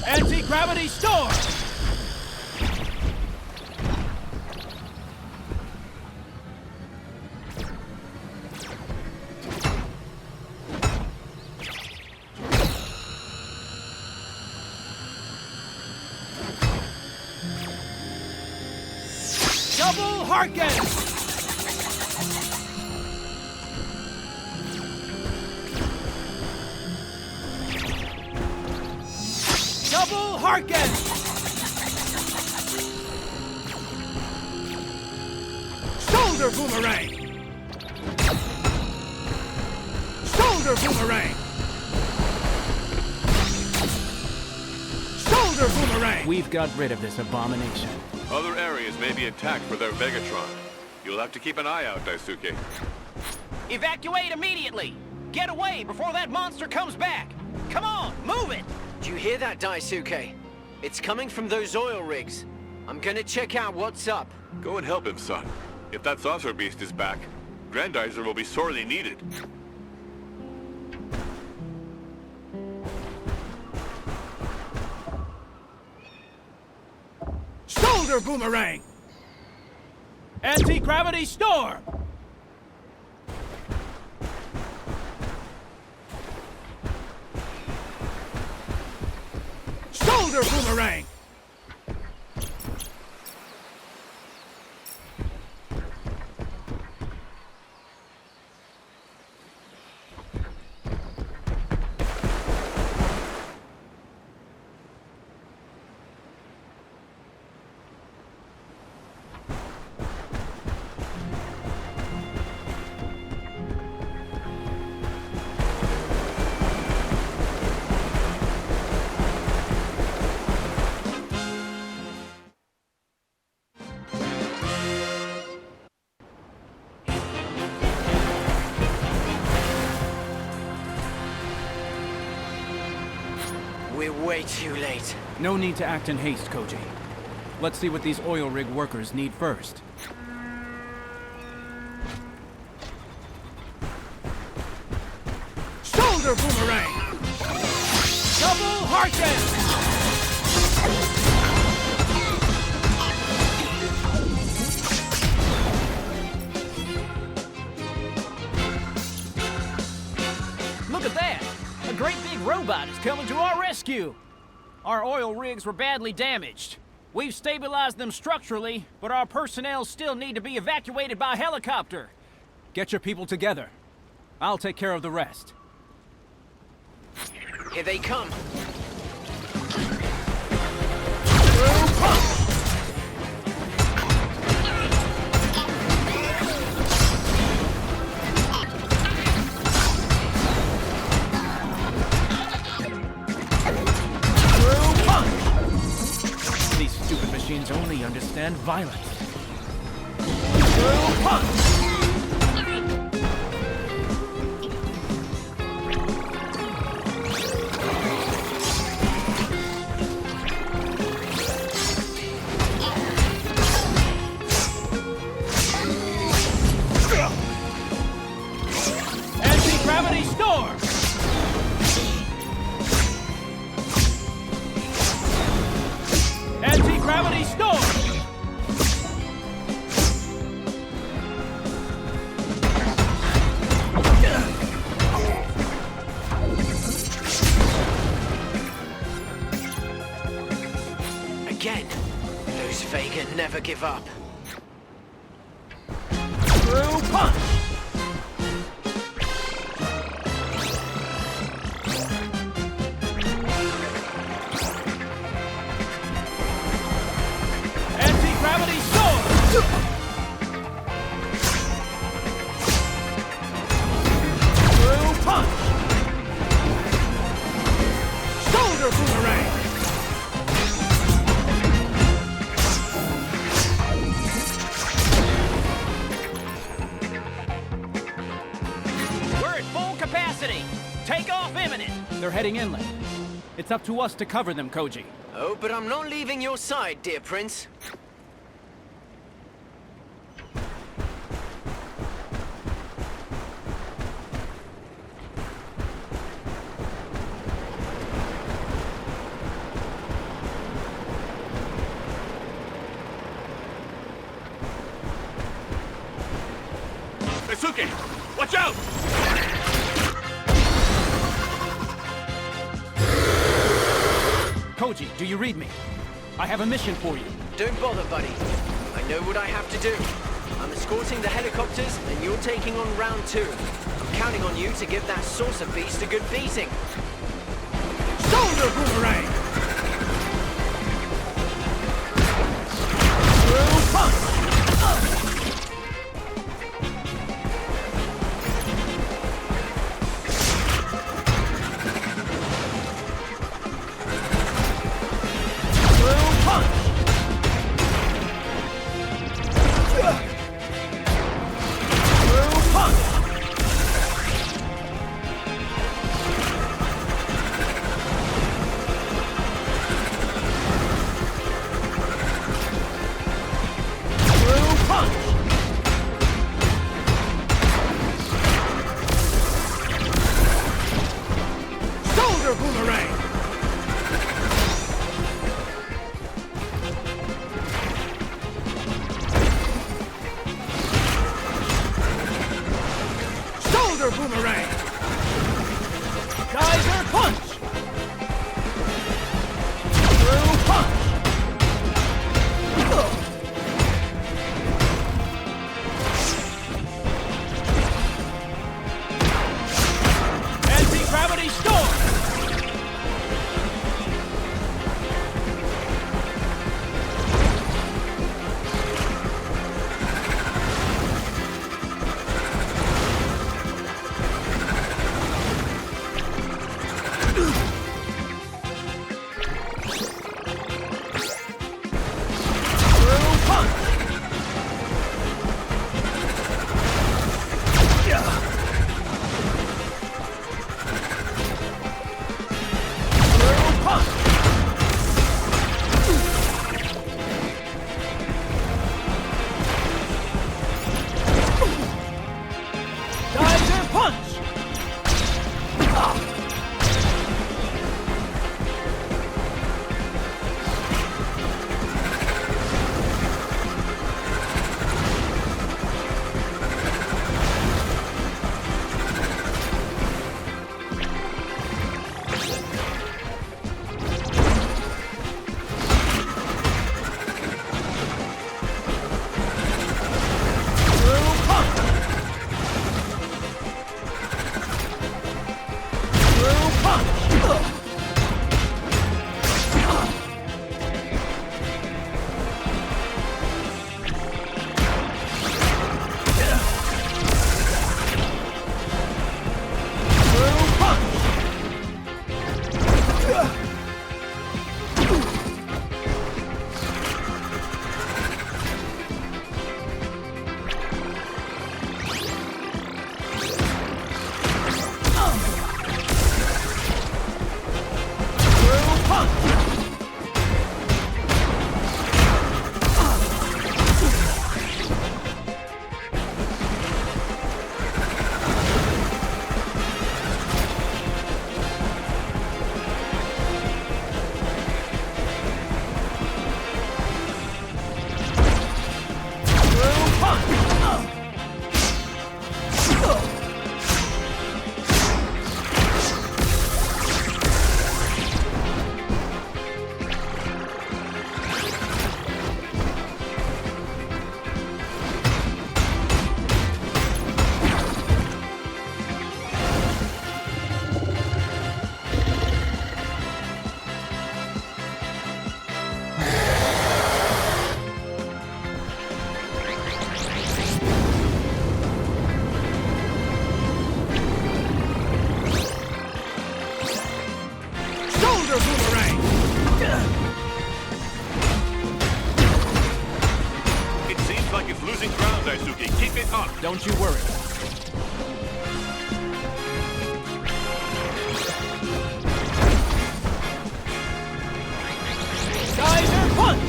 Anti-gravity storm! Double Harken! Double Harken! Shoulder Boomerang! Shoulder Boomerang! Shoulder Boomerang! We've got rid of this abomination. Other areas may be attacked for their Vegatron. You'll have to keep an eye out, Daisuke. Evacuate immediately! Get away before that monster comes back! Come on, move it! Do you hear that, Daisuke? It's coming from those oil rigs. I'm gonna check out what's up. Go and help him, son. If that saucer beast is back, Grandizer will be sorely needed. Shoulder Boomerang! Anti-gravity storm! Shoulder Boomerang! We're way too late. No need to act in haste, Koji. Let's see what these oil rig workers need first. Shoulder Boomerang! Double Harken! Look at that! A great big robot is coming to our rescue! Our oil rigs were badly damaged. We've stabilized them structurally, but our personnel still need to be evacuated by helicopter. Get your people together. I'll take care of the rest. Here they come. These stupid machines only understand violence. True punch! Anti-gravity storm! Anti-gravity storm! Again, those Vega never give up. True punch! Anti-gravity sword! True punch! Shoulder boomerang! We're at full capacity! Take off imminent! They're heading inland. It's up to us to cover them, Koji. Oh, but I'm not leaving your side, dear Prince. Daisuke, watch out! Koji, do you read me? I have a mission for you. Don't bother, buddy. I know what I have to do. I'm escorting the helicopters, and you're taking on round 2. I'm counting on you to give that saucer beast a good beating. Shoulder boomerang! True punch! Don't you worry. Geyser punch!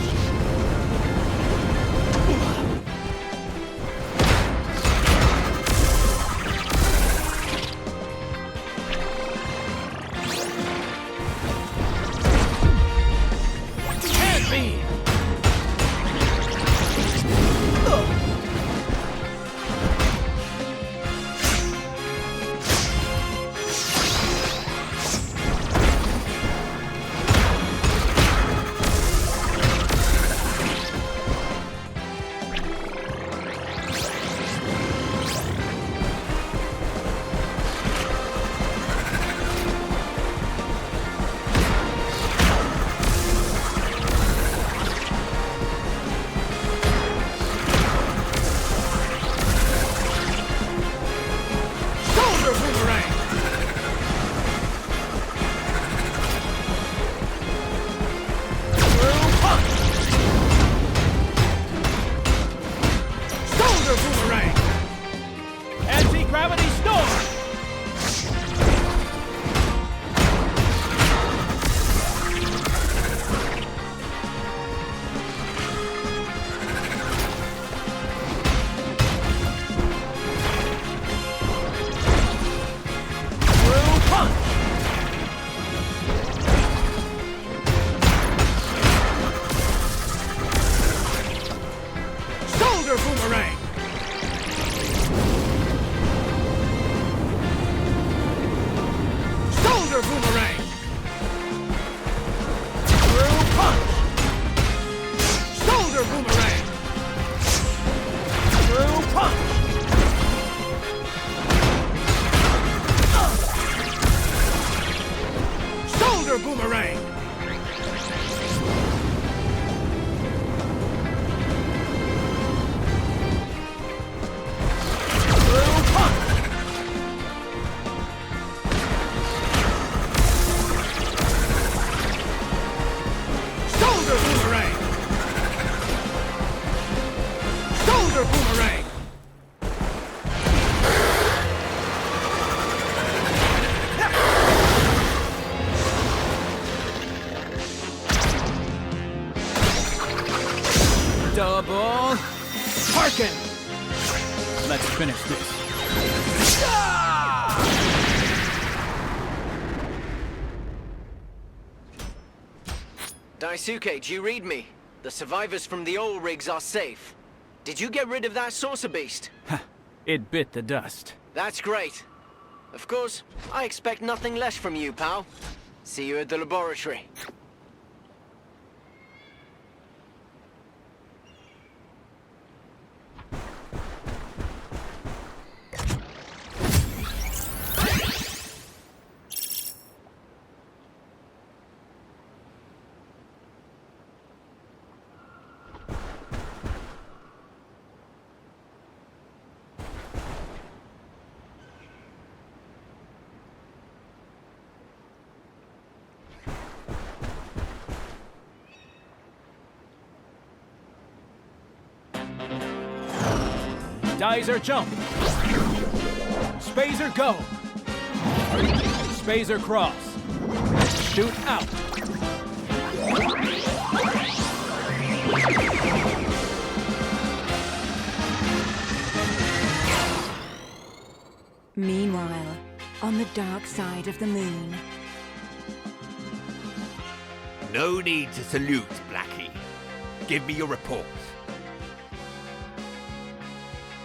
Hand beam! Double Harken! Let's finish this. Daisuke, do you read me? The survivors from the oil rigs are safe. Did you get rid of that saucer beast? It bit the dust. That's great. Of course, I expect nothing less from you, pal. See you at the laboratory. Geyser jump. Spazer go. Spazer cross. Shoot out. Meanwhile, on the dark side of the moon. No need to salute, Blackie. Give me your report.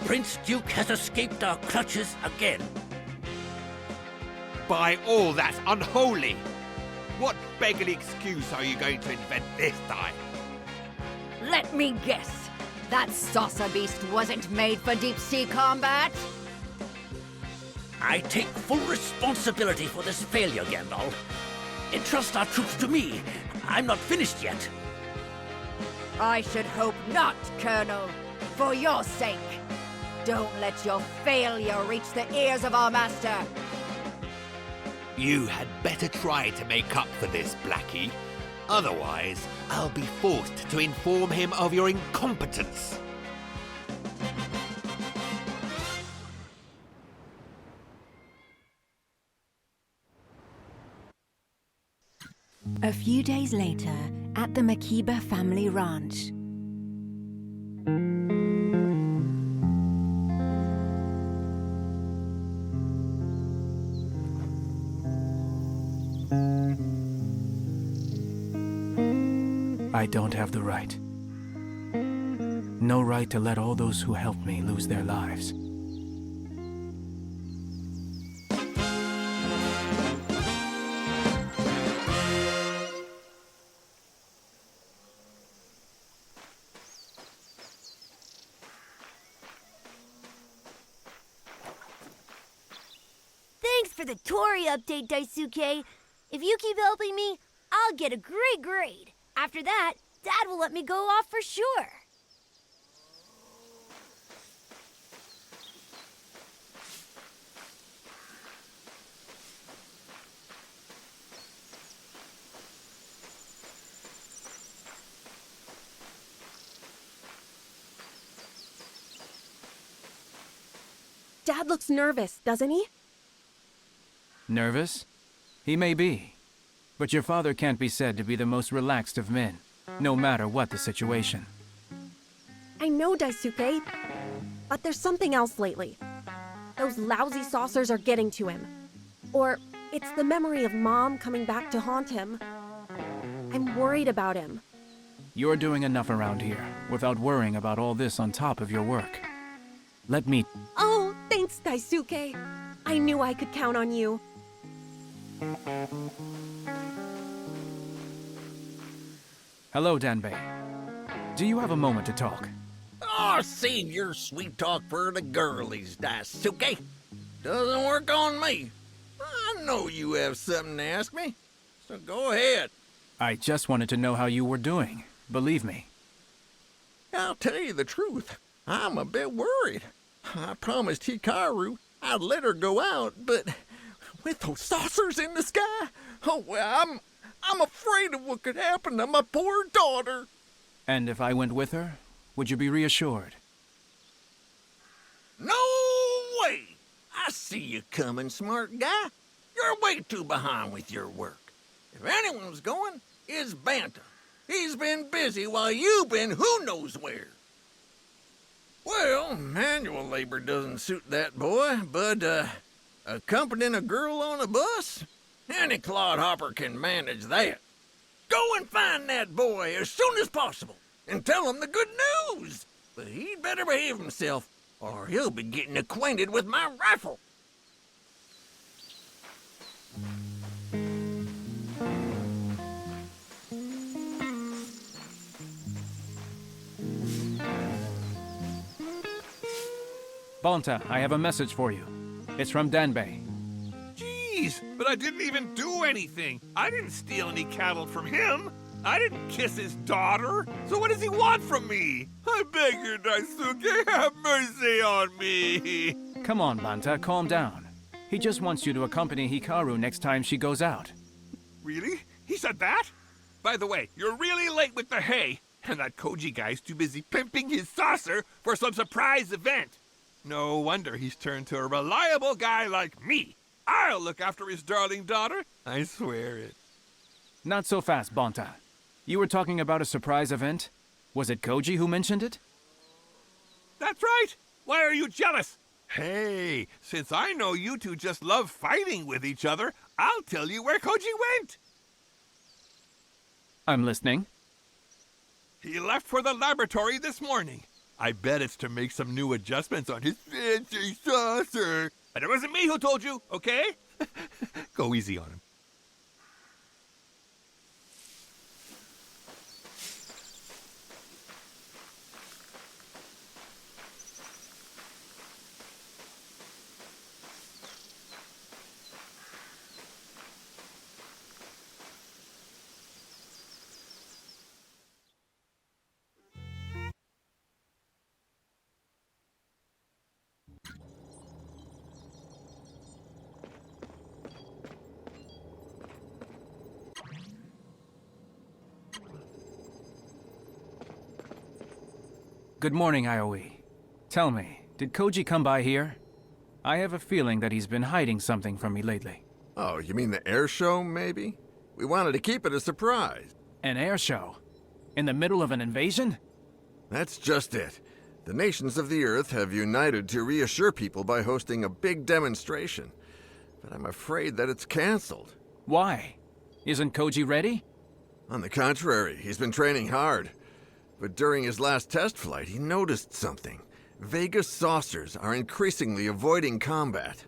Prince Duke has escaped our clutches again. By all that's unholy! What beggarly excuse are you going to invent this time? Let me guess. That saucer beast wasn't made for deep-sea combat? I take full responsibility for this failure, Gandalf. Entrust our troops to me. I'm not finished yet. I should hope not, Colonel. For your sake. Don't let your failure reach the ears of our master. You had better try to make up for this, Blackie. Otherwise, I'll be forced to inform him of your incompetence. A few days later, at the Makiba family ranch. I don't have the right. No right to let all those who helped me lose their lives. Thanks for the Tori update, Daisuke. If you keep helping me, I'll get a great grade. After that, Dad will let me go off for sure. Dad looks nervous, doesn't he? Nervous? He may be. But your father can't be said to be the most relaxed of men, no matter what the situation. I know, Daisuke, but there's something else lately. Those lousy saucers are getting to him. Or it's the memory of Mom coming back to haunt him. I'm worried about him. You're doing enough around here, without worrying about all this on top of your work. Let me... Oh, thanks, Daisuke. I knew I could count on you. Hello, Danbei. Do you have a moment to talk? Oh, save your sweet talk for the girlies, Daisuke. Doesn't work on me. I know you have something to ask me, so go ahead. I just wanted to know how you were doing. Believe me. I'll tell you the truth. I'm a bit worried. I promised Hikaru I'd let her go out, but with those saucers in the sky, oh, well, I'm afraid of what could happen to my poor daughter. And if I went with her, would you be reassured? No way! I see you coming, smart guy. You're way too behind with your work. If anyone's going, it's Banta. He's been busy while you've been who knows where. Well, manual labor doesn't suit that boy, but accompanying a girl on a bus? Any clodhopper can manage that. Go and find that boy as soon as possible and tell him the good news. But he'd better behave himself, or he'll be getting acquainted with my rifle. Bonta, I have a message for you. It's from Danbei. Jeez, but I didn't even do anything. I didn't steal any cattle from him. I didn't kiss his daughter. So what does he want from me? I beg you, Daisuke, have mercy on me. Come on, Banta, calm down. He just wants you to accompany Hikaru next time she goes out. Really? He said that? By the way, you're really late with the hay, and that Koji guy's too busy pimping his saucer for some surprise event. No wonder he's turned to a reliable guy like me. I'll look after his darling daughter. I swear it. Not so fast, Bonta. You were talking about a surprise event? Was it Koji who mentioned it? That's right. Why are you jealous? Hey, since I know you two just love fighting with each other, I'll tell you where Koji went. I'm listening. He left for the laboratory this morning. I bet it's to make some new adjustments on his fancy saucer. But it wasn't me who told you, okay? Go easy on him. Good morning, Aoi. Tell me, did Koji come by here? I have a feeling that he's been hiding something from me lately. Oh, you mean the air show, maybe? We wanted to keep it a surprise. An air show? In the middle of an invasion? That's just it. The nations of the Earth have united to reassure people by hosting a big demonstration. But I'm afraid that it's canceled. Why? Isn't Koji ready? On the contrary, he's been training hard. But during his last test flight, he noticed something. Vega saucers are increasingly avoiding combat.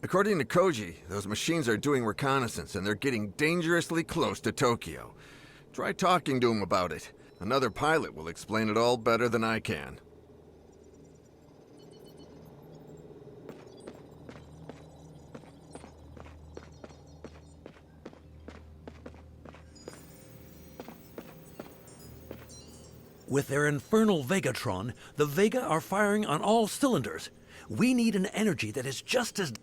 According to Koji, those machines are doing reconnaissance and they're getting dangerously close to Tokyo. Try talking to him about it. Another pilot will explain it all better than I can. With their infernal Vegatron, the Vega are firing on all cylinders. We need an energy that is just as...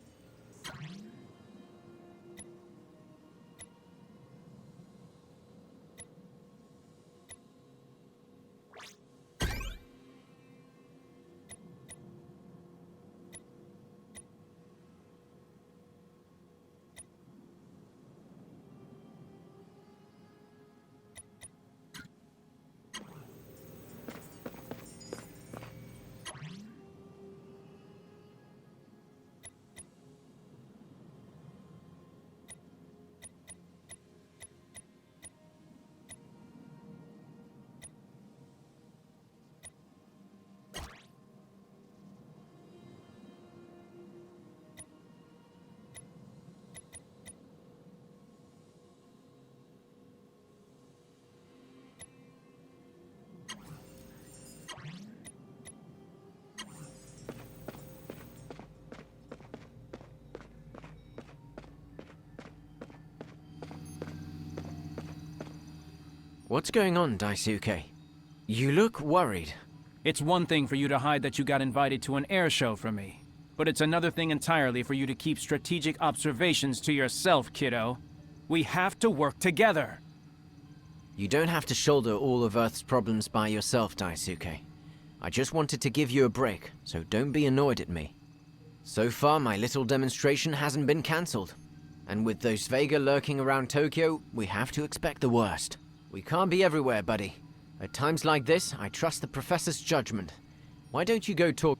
What's going on, Daisuke? You look worried. It's one thing for you to hide that you got invited to an air show from me. But it's another thing entirely for you to keep strategic observations to yourself, kiddo. We have to work together. You don't have to shoulder all of Earth's problems by yourself, Daisuke. I just wanted to give you a break, so don't be annoyed at me. So far, my little demonstration hasn't been cancelled. And with those Vega lurking around Tokyo, we have to expect the worst. We can't be everywhere, buddy. At times like this, I trust the professor's judgment. Why don't you go talk...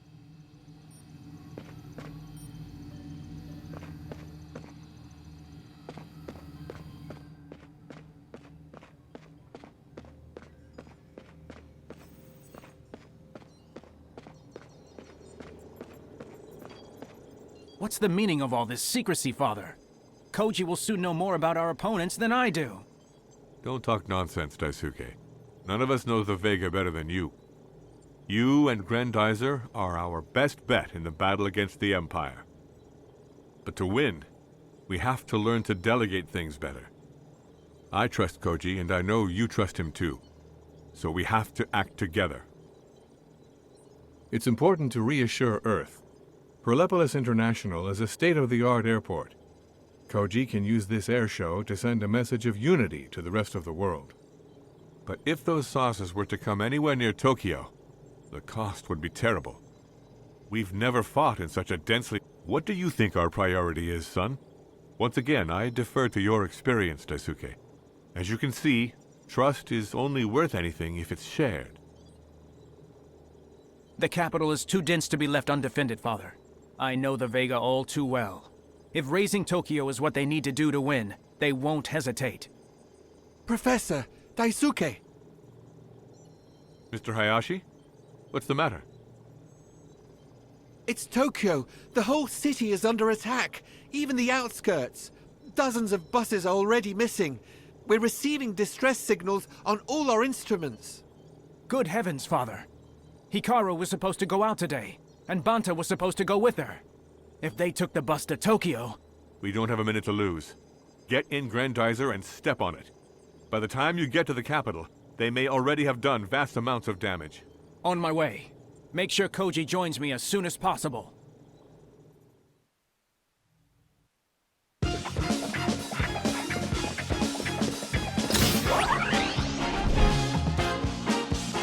What's the meaning of all this secrecy, Father? Koji will soon know more about our opponents than I do. Don't talk nonsense, Daisuke. None of us knows the Vega better than you. You and Grandizer are our best bet in the battle against the Empire. But to win, we have to learn to delegate things better. I trust Koji, and I know you trust him too. So we have to act together. It's important to reassure Earth. Persepolis International is a state-of-the-art airport. Koji can use this air show to send a message of unity to the rest of the world. But if those saucers were to come anywhere near Tokyo, the cost would be terrible. We've never fought in such a densely... What do you think our priority is, son? Once again, I defer to your experience, Daisuke. As you can see, trust is only worth anything if it's shared. The capital is too dense to be left undefended, Father. I know the Vega all too well. If raising Tokyo is what they need to do to win, they won't hesitate. Professor, Daisuke! Mr. Hayashi? What's the matter? It's Tokyo. The whole city is under attack. Even the outskirts. Dozens of buses are already missing. We're receiving distress signals on all our instruments. Good heavens, Father. Hikaru was supposed to go out today, and Banta was supposed to go with her. If they took the bus to Tokyo... We don't have a minute to lose. Get in Grandizer and step on it. By the time you get to the capital, they may already have done vast amounts of damage. On my way. Make sure Koji joins me as soon as possible.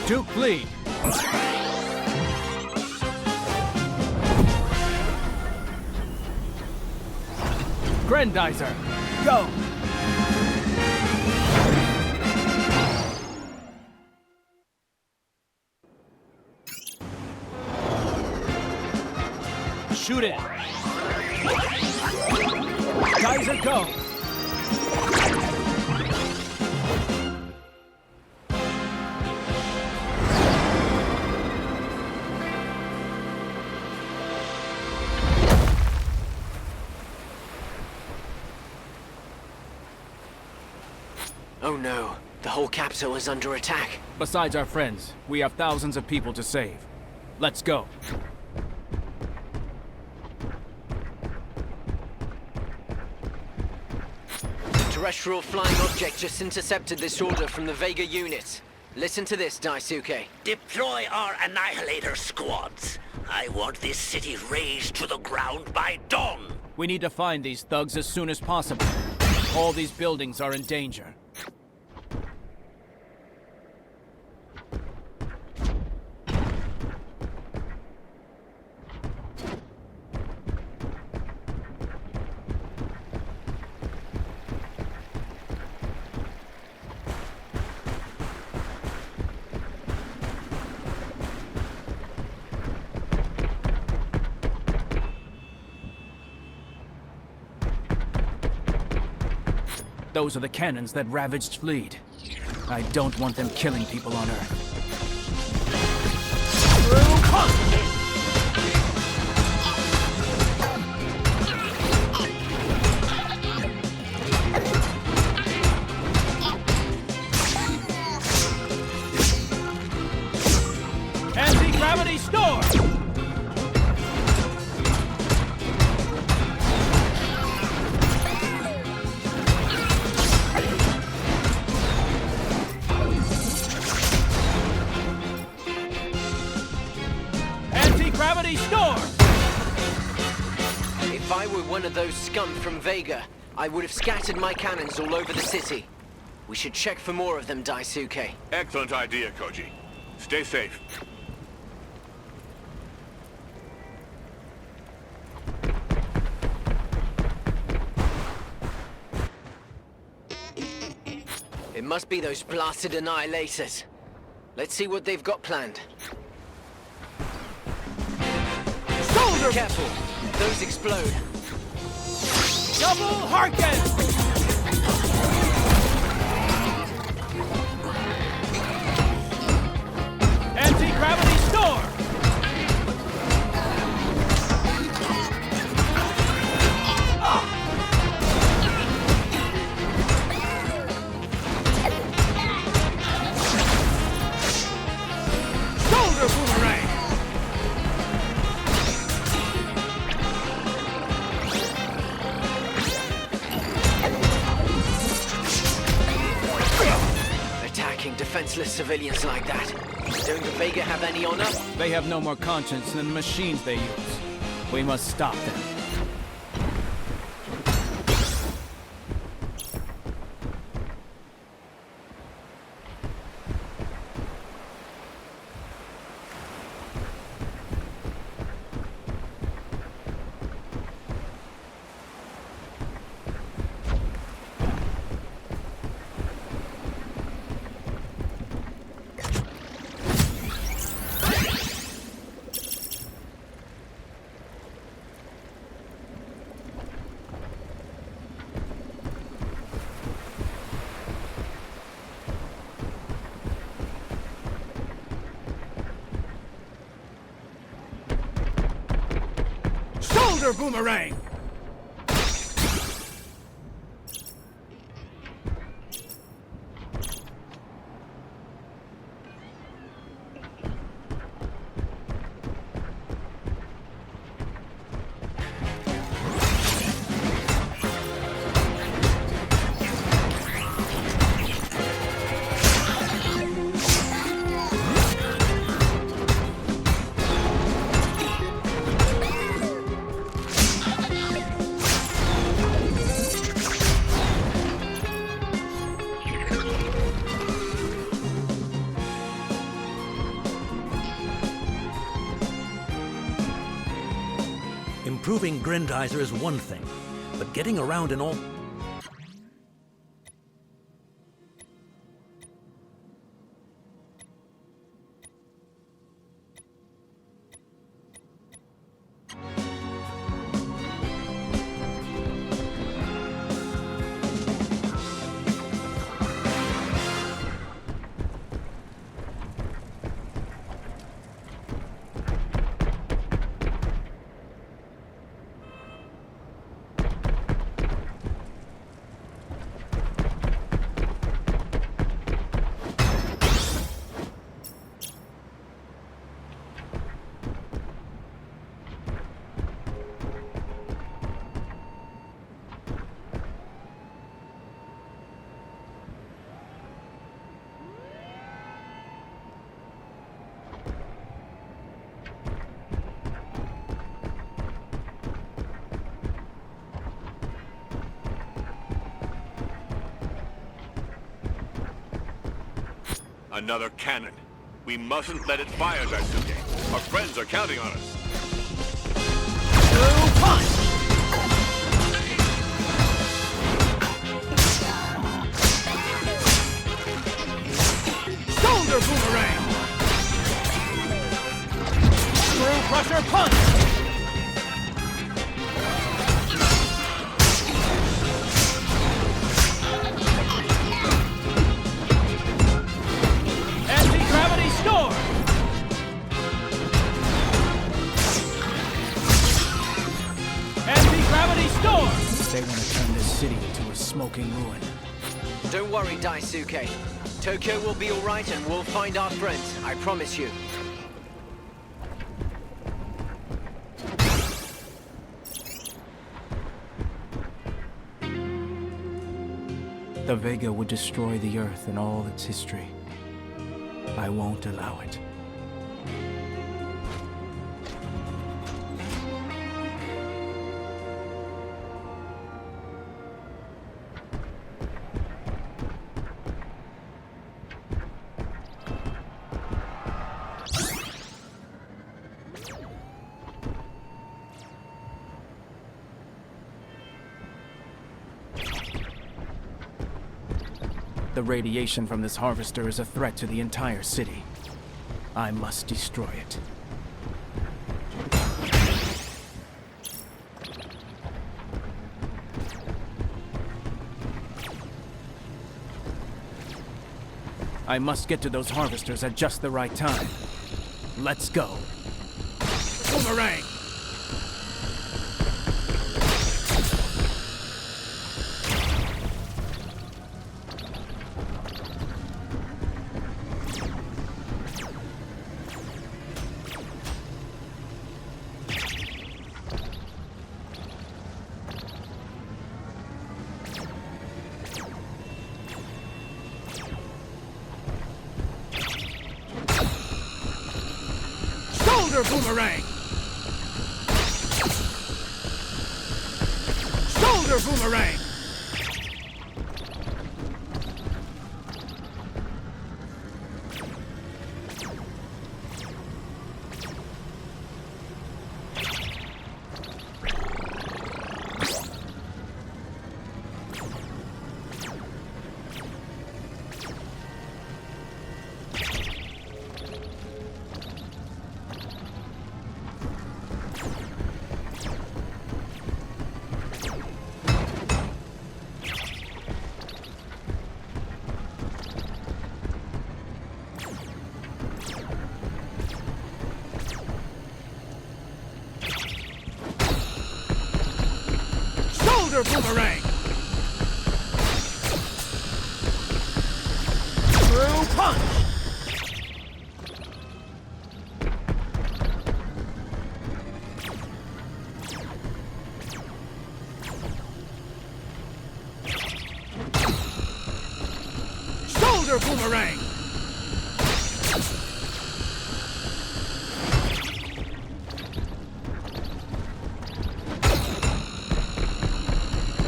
Duke lead. Grandizer, go! Shoot it! Geyser, go! Oh no, the whole capital is under attack. Besides our friends, we have thousands of people to save. Let's go. Terrestrial flying object just intercepted this order from the Vega unit. Listen to this, Daisuke. Deploy our annihilator squads. I want this city razed to the ground by dawn. We need to find these thugs as soon as possible. All these buildings are in danger. Those are the cannons that ravaged Fleet. I don't want them killing people on Earth. Anti-gravity storm! Gravity storm! If I were one of those scum from Vega, I would have scattered my cannons all over the city. We should check for more of them, Daisuke. Excellent idea, Koji. Stay safe. It must be those blasted annihilators. Let's see what they've got planned. Careful, those explode. Double Harken! Anti-gravity storm! Shoulder boomerang! Defenseless civilians like that. Don't the Vega have any honor? They have no more conscience than the machines they use. We must stop them. Shoulder boomerang! Improving Grandizer is one thing, but getting around in all... Another cannon. We mustn't let it fire, Daisuke. Our friends are counting on us. True punch! Shoulder boomerang! Screw crusher punch! Anti-gravity storm! Anti-gravity storm! They want to turn this city into a smoking ruin. Don't worry, Daisuke. Tokyo will be alright and we'll find our friends, I promise you. The Vega would destroy the Earth and all its history. I won't allow it. The radiation from this harvester is a threat to the entire city. I must destroy it. I must get to those harvesters at just the right time. Let's go. Boomerang! Shoulder boomerang! Shoulder boomerang! Shoulder boomerang! True punch! Shoulder boomerang!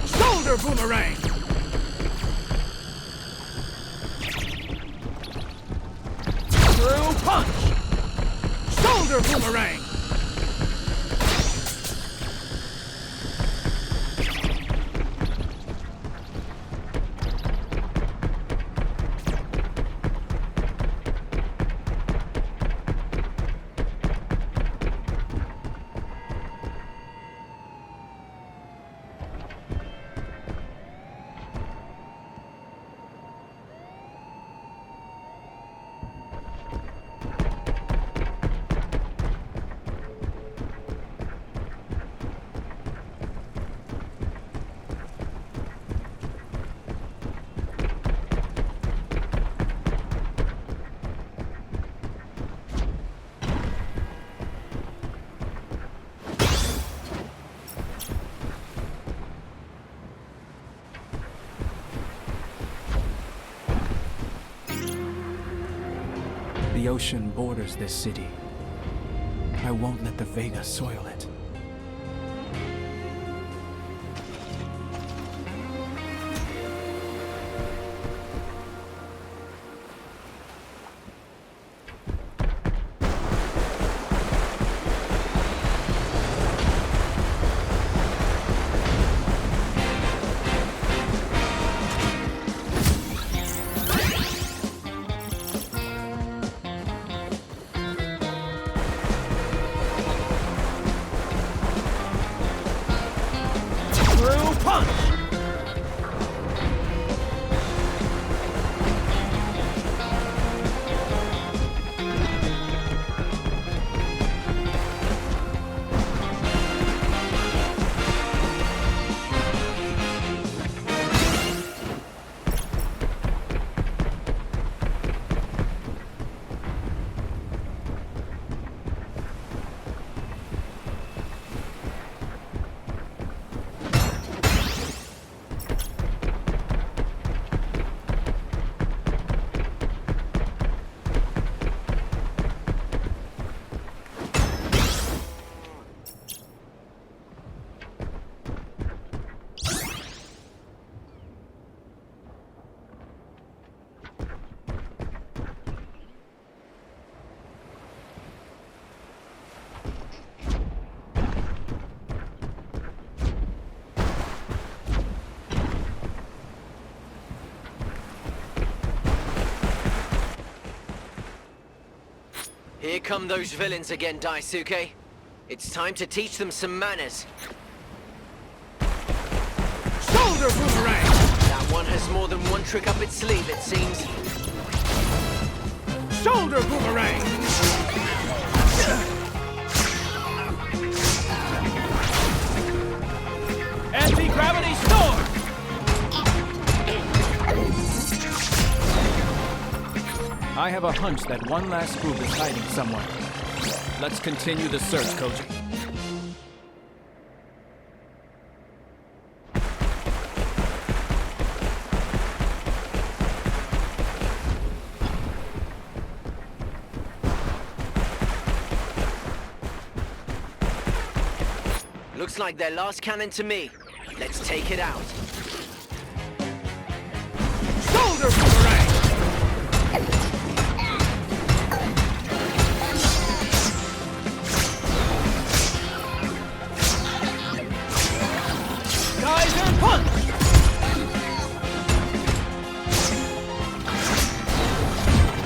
Shoulder boomerang! True punch! Shoulder boomerang! The ocean borders this city. I won't let the Vega soil it. Here come those villains again, Daisuke. It's time to teach them some manners. Shoulder boomerang! That one has more than one trick up its sleeve, it seems. Shoulder boomerang! Anti-gravity storm! I have a hunch that one last group is hiding somewhere. Let's continue the search, Koji. Looks like their last cannon to me. Let's take it out. Shoulder boomerang! Geyser punch!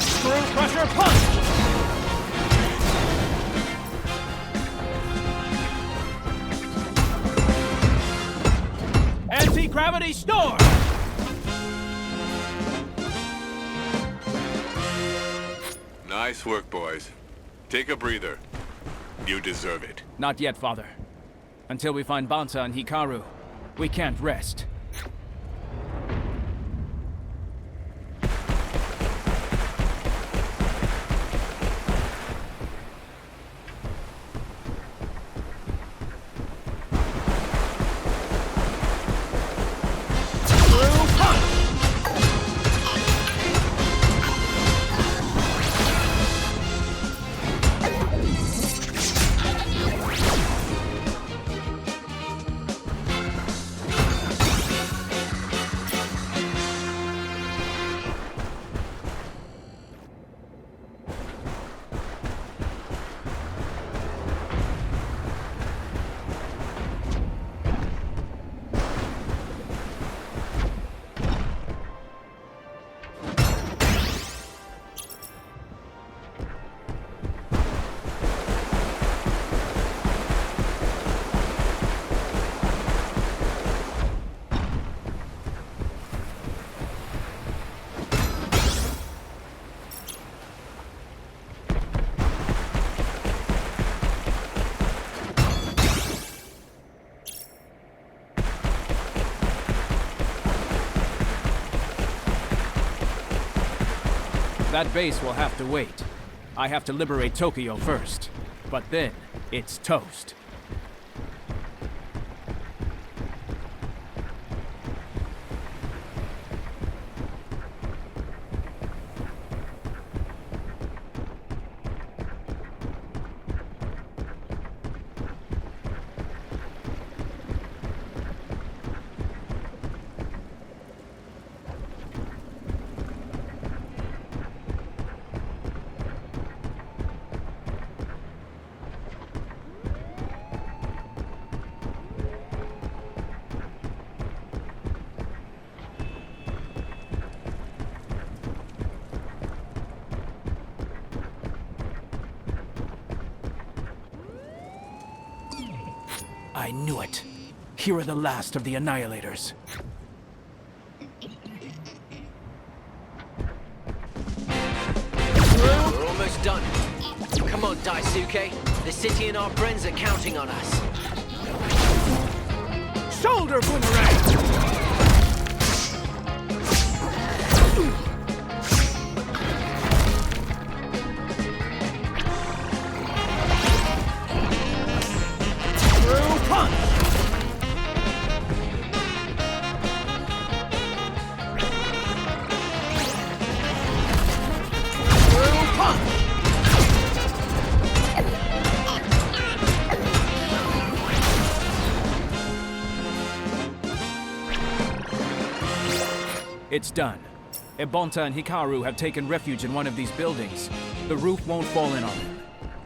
Screw crusher punch! Anti-gravity storm! Nice work, boys. Take a breather. You deserve it. Not yet, Father. Until we find Banta and Hikaru, we can't rest. That base will have to wait. I have to liberate Tokyo first. But then, it's toast. I knew it. Here are the last of the Annihilators. We're almost done. Come on, Daisuke. The city and our friends are counting on us. Shoulder boomerang! It's done. Ebonta and Hikaru have taken refuge in one of these buildings. The roof won't fall in on them.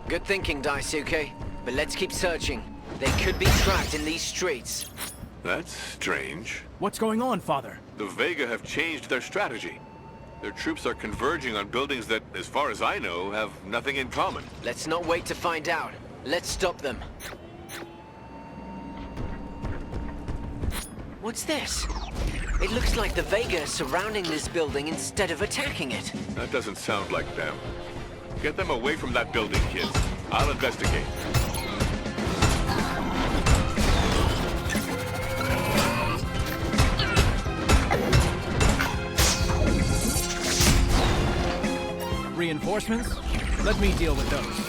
Good thinking, Daisuke. But let's keep searching. They could be trapped in these streets. That's strange. What's going on, Father? The Vega have changed their strategy. Their troops are converging on buildings that, as far as I know, have nothing in common. Let's not wait to find out. Let's stop them. What's this? It looks like the Vega is surrounding this building instead of attacking it. That doesn't sound like them. Get them away from that building, kids. I'll investigate. Reinforcements? Let me deal with those.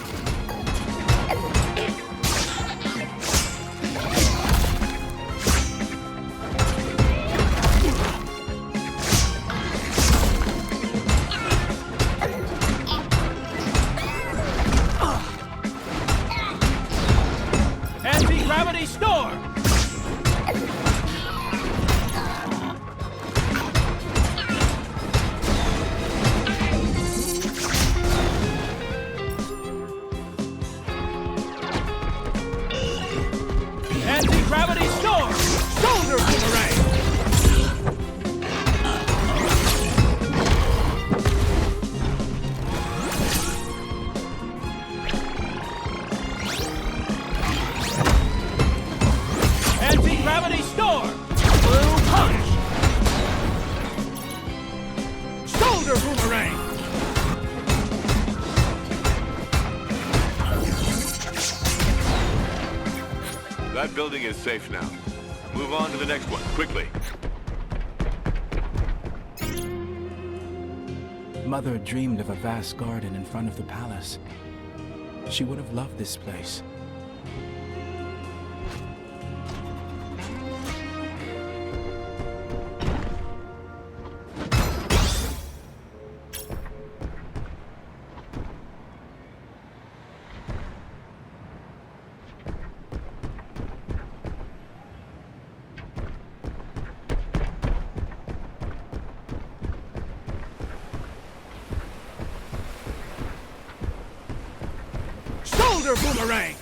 Anti-gravity storm! Anti-gravity storm! Shoulder boomerang! Anti-gravity storm! Blue punch! Shoulder boomerang! That building is safe now. Move on to the next one, quickly. Mother dreamed of a vast garden in front of the palace. She would have loved this place. Shoulder boomerang!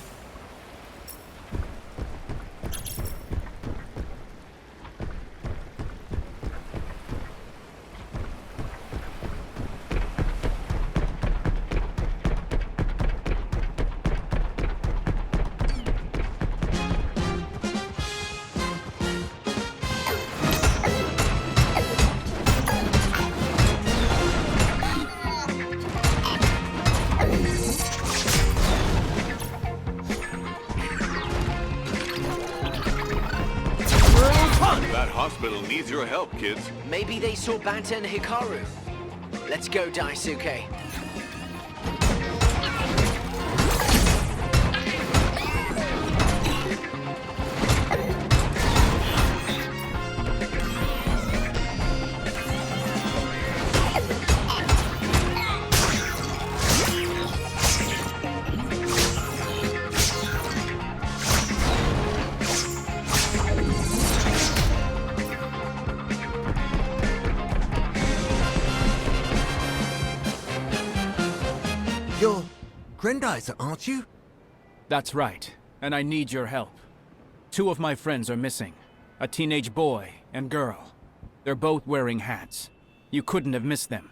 That hospital needs your help, kids. Maybe they saw Banta and Hikaru. Let's go, Daisuke. You're Grandizer, aren't you? That's right, and I need your help. 2 of my friends are missing. A teenage boy and girl. They're both wearing hats. You couldn't have missed them.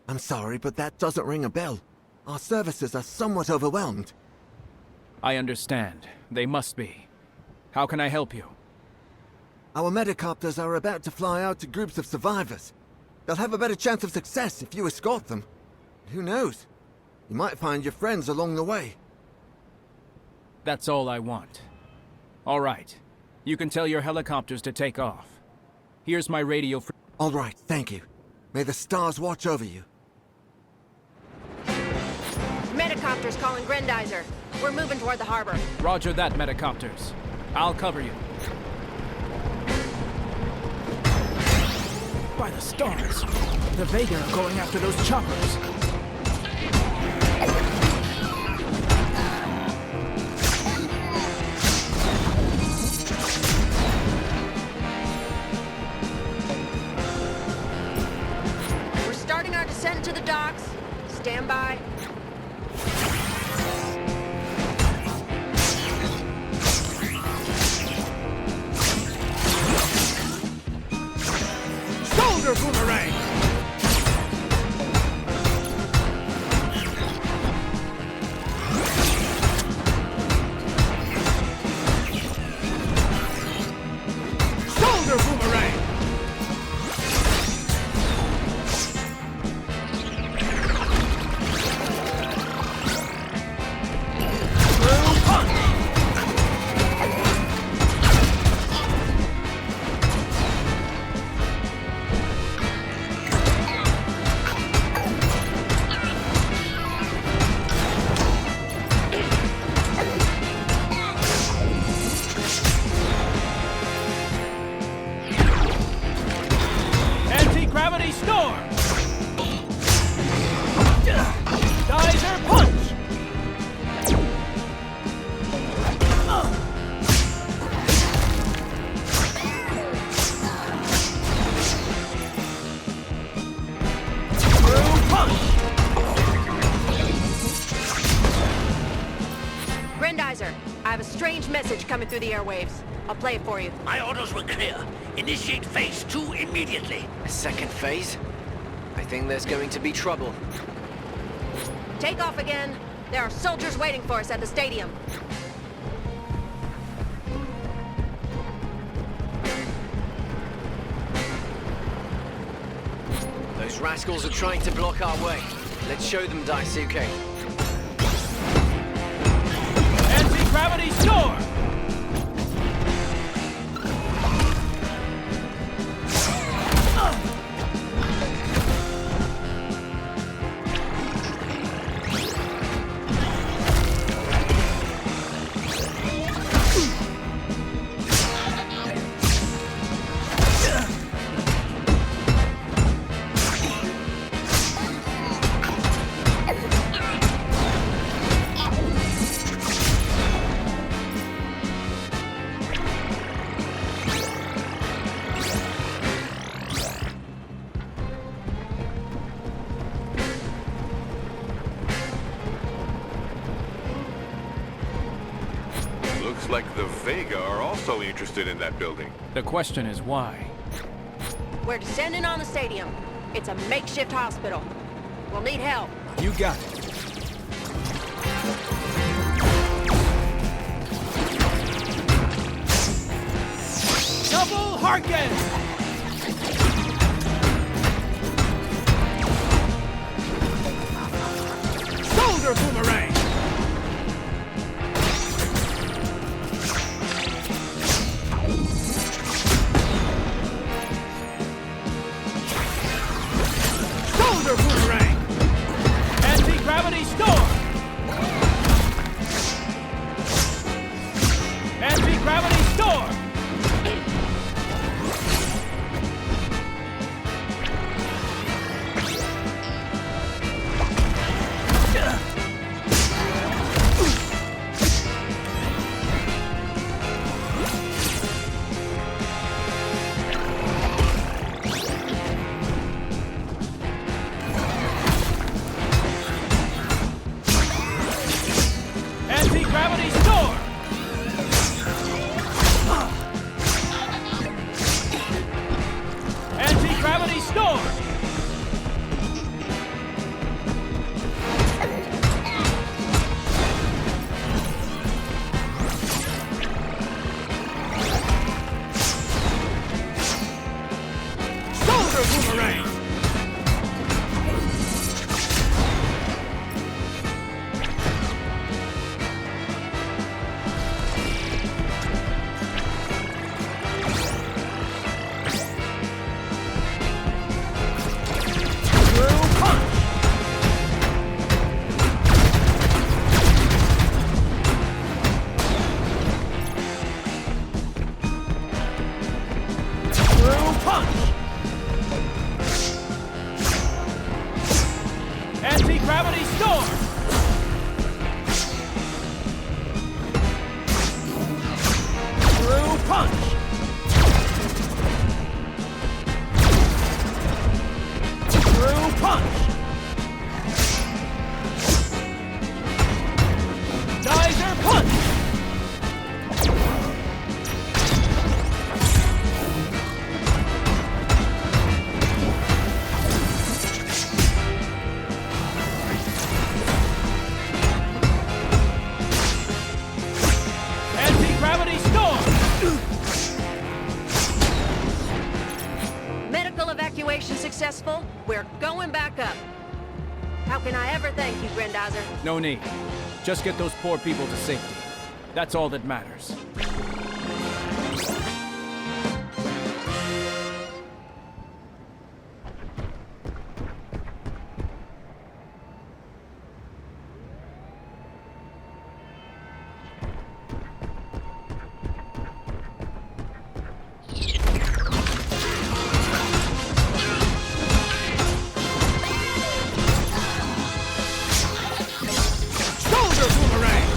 I'm sorry, but that doesn't ring a bell. Our services are somewhat overwhelmed. I understand. They must be. How can I help you? Our medicopters are about to fly out to groups of survivors. They'll have a better chance of success if you escort them. Who knows? You might find your friends along the way. That's all I want. All right. You can tell your helicopters to take off. Here's my radio for... All right, thank you. May the stars watch over you. Medicopters calling Grandizer. We're moving toward the harbor. Roger that, medicopters. I'll cover you. By the stars! The Vega are going after those choppers. We're starting our descent to the docks. Stand by. Shoulder boomerang! have a strange message coming through the airwaves. I'll play it for you. My orders were clear. Initiate phase 2 immediately. A second phase? I think there's going to be trouble. Take off again. There are soldiers waiting for us at the stadium. Those rascals are trying to block our way. Let's show them, Daisuke. Anti-gravity storm! Looks like the Vega are also interested in that building. The question is why? We're descending on the stadium. It's a makeshift hospital. We'll need help. You got it. Double Harken! Shoulder boomerang! Shoulder boomerang! Anti-gravity storm! Anti-gravity storm! Anti-gravity storm! Anti-gravity storm! Shoulder boomerang! Anti-gravity storm! Through punch! Through punch! Geyser punch! Anti-gravity storm! Medical evacuation successful. We're going back up. How can I ever thank you, Grandizer? No need. Just get those poor people to safety. That's all that matters. Shoulder boomerang!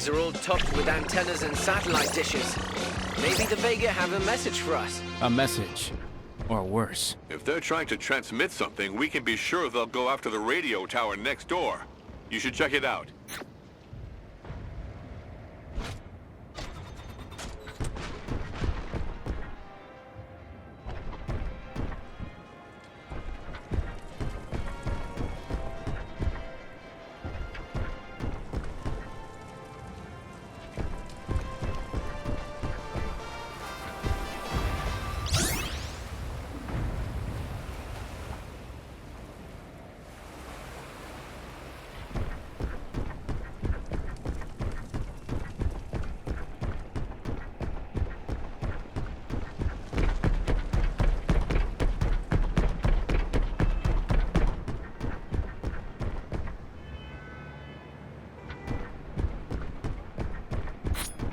buildings are all topped with antennas and satellite dishes. Maybe the Vega have a message for us. A message. Or worse. If they're trying to transmit something, we can be sure they'll go after the radio tower next door. You should check it out.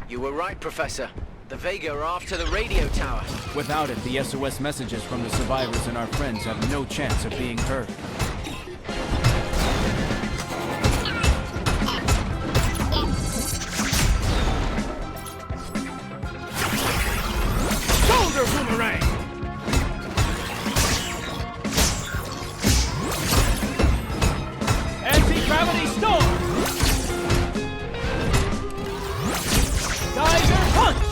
You were right, Professor. The Vega are after the radio tower. Without it, the SOS messages from the survivors and our friends have no chance of being heard. Shoulder boomerang! Anti-gravity storm! Geyser punch!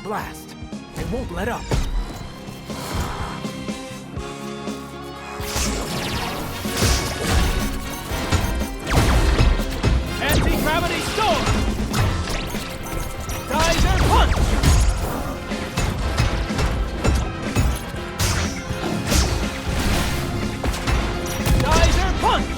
Blast! They won't let up. Anti-gravity storm! Geyser punch! Geyser punch!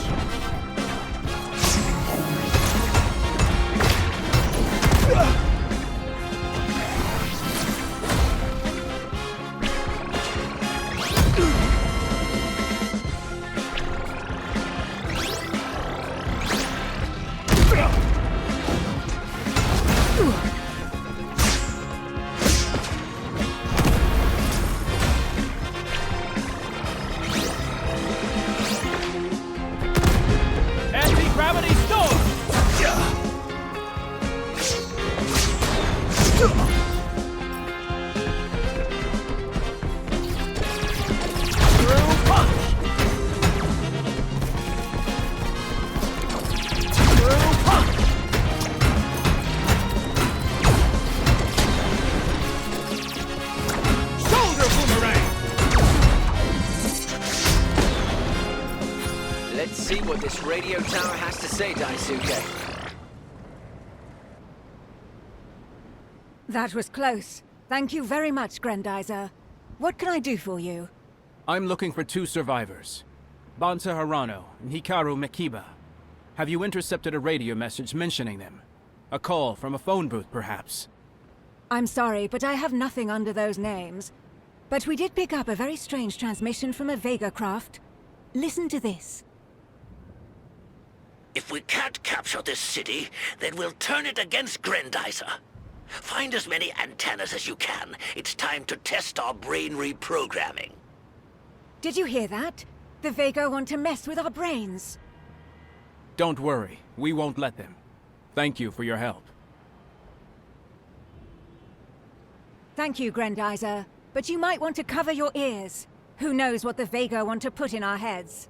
Anti-gravity storm! Through punch! Through punch! Shoulder boomerang! Let's see what this radio tower has to say, Daisuke. That was close. Thank you very much, Grandizer. What can I do for you? I'm looking for two survivors. Bansa Harano and Hikaru Mikiba. Have you intercepted a radio message mentioning them? A call from a phone booth, perhaps? I'm sorry, but I have nothing under those names. But we did pick up a very strange transmission from a Vega craft. Listen to this. If we can't capture this city, then we'll turn it against Grandizer. Find as many antennas as you can. It's time to test our brain reprogramming. Did you hear that? The Vega want to mess with our brains. Don't worry, we won't let them. Thank you for your help. Thank you, Grandizer. But you might want to cover your ears. Who knows what the Vega want to put in our heads?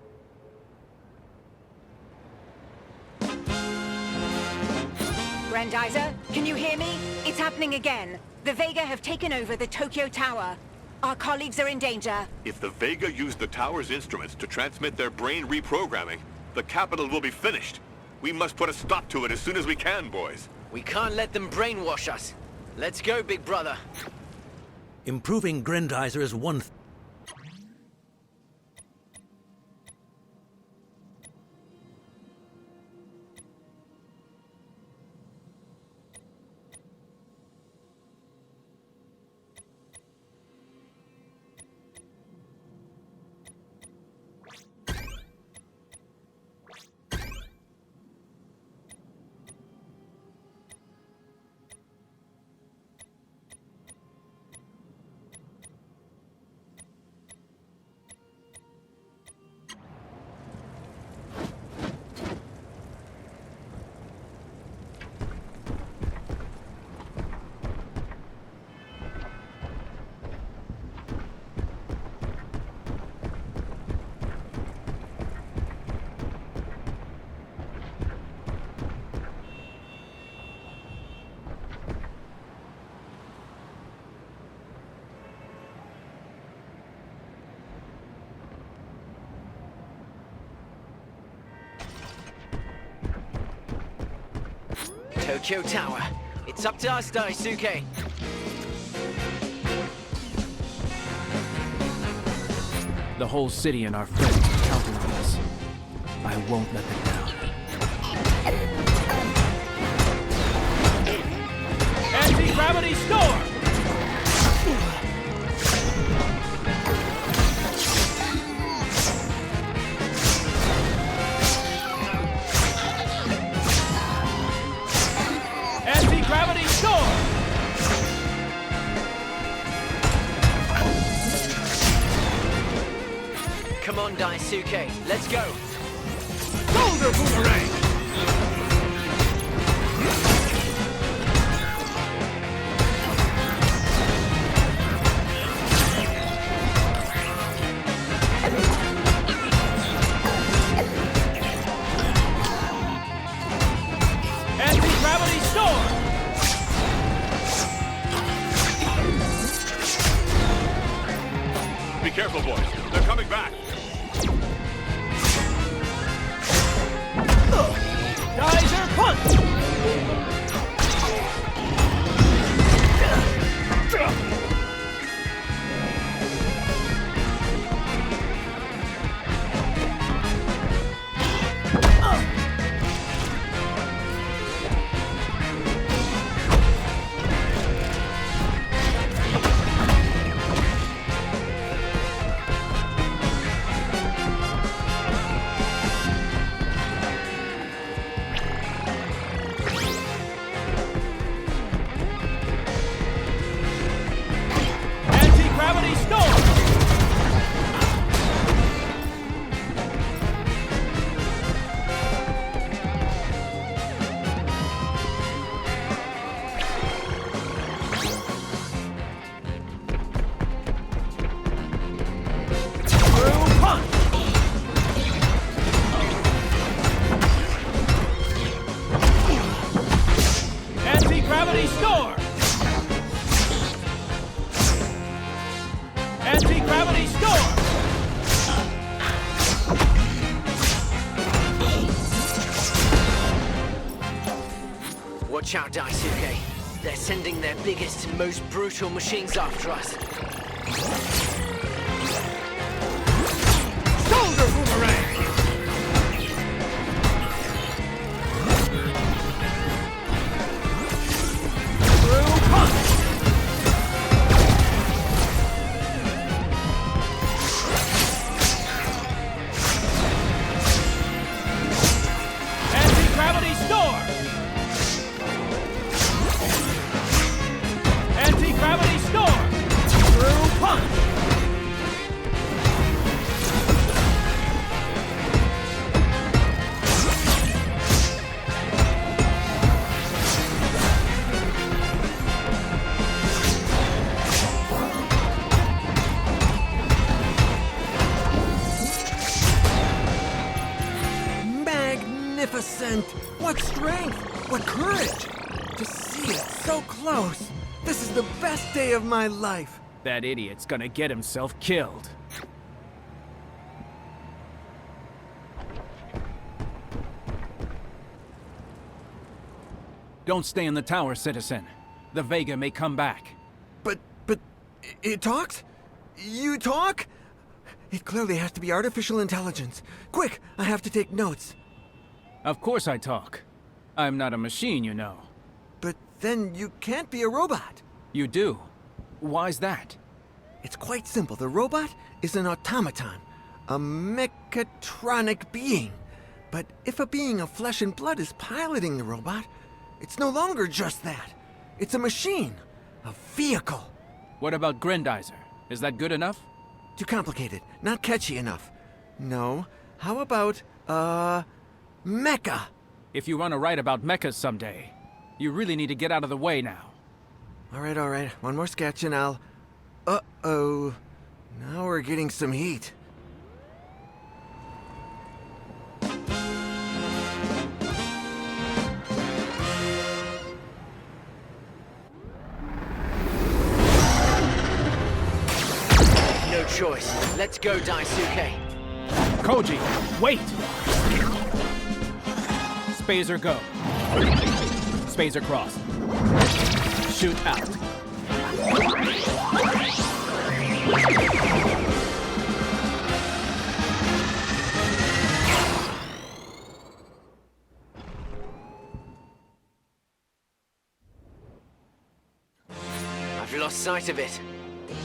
Grandizer, can you hear me? It's happening again. The Vega have taken over the Tokyo Tower. Our colleagues are in danger. If the Vega use the tower's instruments to transmit their brain reprogramming, the capital will be finished. We must put a stop to it as soon as we can, boys. We can't let them brainwash us. Let's go, big brother. Improving Grandizer is one Tokyo Tower. It's up to us, Daisuke. The whole city and our friends are counting on us. I won't let them down. Anti-gravity storm! Anti-gravity storm! Come on, Daisuke, let's go! Shoulder boomerang! Anti-gravity storm! Be careful, boys. They're coming back. Geyser punch! Anti-gravity storm! Through punch! Anti-gravity storm! Anti-gravity storm! Watch out, Daisuke. They're sending their biggest and most brutal machines after us. Shoulder boomerang! Through punch! Anti-gravity storm! Anti-gravity storm! Through punch! Magnificent! What strength! What courage! To see it so close! This is the best day of my life! That idiot's gonna get himself killed. Don't stay in the tower, citizen. The Vega may come back. But it talks? You talk? It clearly has to be artificial intelligence. Quick, I have to take notes. Of course I talk. I'm not a machine, you know. But then you can't be a robot. You do. Why's that? It's quite simple. The robot is an automaton, a mechatronic being. But if a being of flesh and blood is piloting the robot, it's no longer just that. It's a machine, a vehicle. What about Grandizer? Is that good enough? Too complicated, not catchy enough. No, how about, mecha? If you want to write about mechas someday, you really need to get out of the way now. All right. One more sketch and I'll... Uh-oh. Now we're getting some heat. No choice. Let's go, Daisuke. Koji, wait! Spazer go. phase across. Shoot out. I've lost sight of it.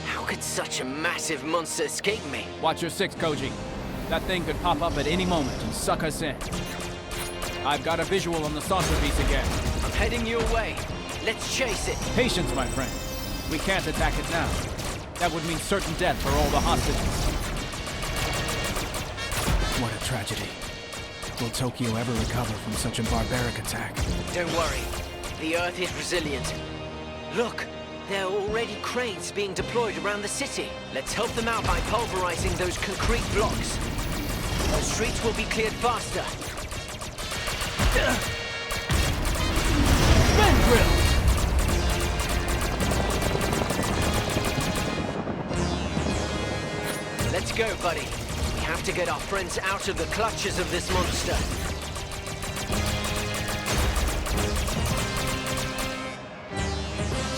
How could such a massive monster escape me? Watch your six, Koji. That thing could pop up at any moment and suck us in. I've got a visual on the saucer beast again. I'm heading your way. Let's chase it. Patience, my friend. We can't attack it now. That would mean certain death for all the hostages. What a tragedy. Will Tokyo ever recover from such a barbaric attack? Don't worry. The Earth is resilient. Look, there are already cranes being deployed around the city. Let's help them out by pulverizing those concrete blocks. Those streets will be cleared faster. Spin drill! Let's go, buddy. We have to get our friends out of the clutches of this monster.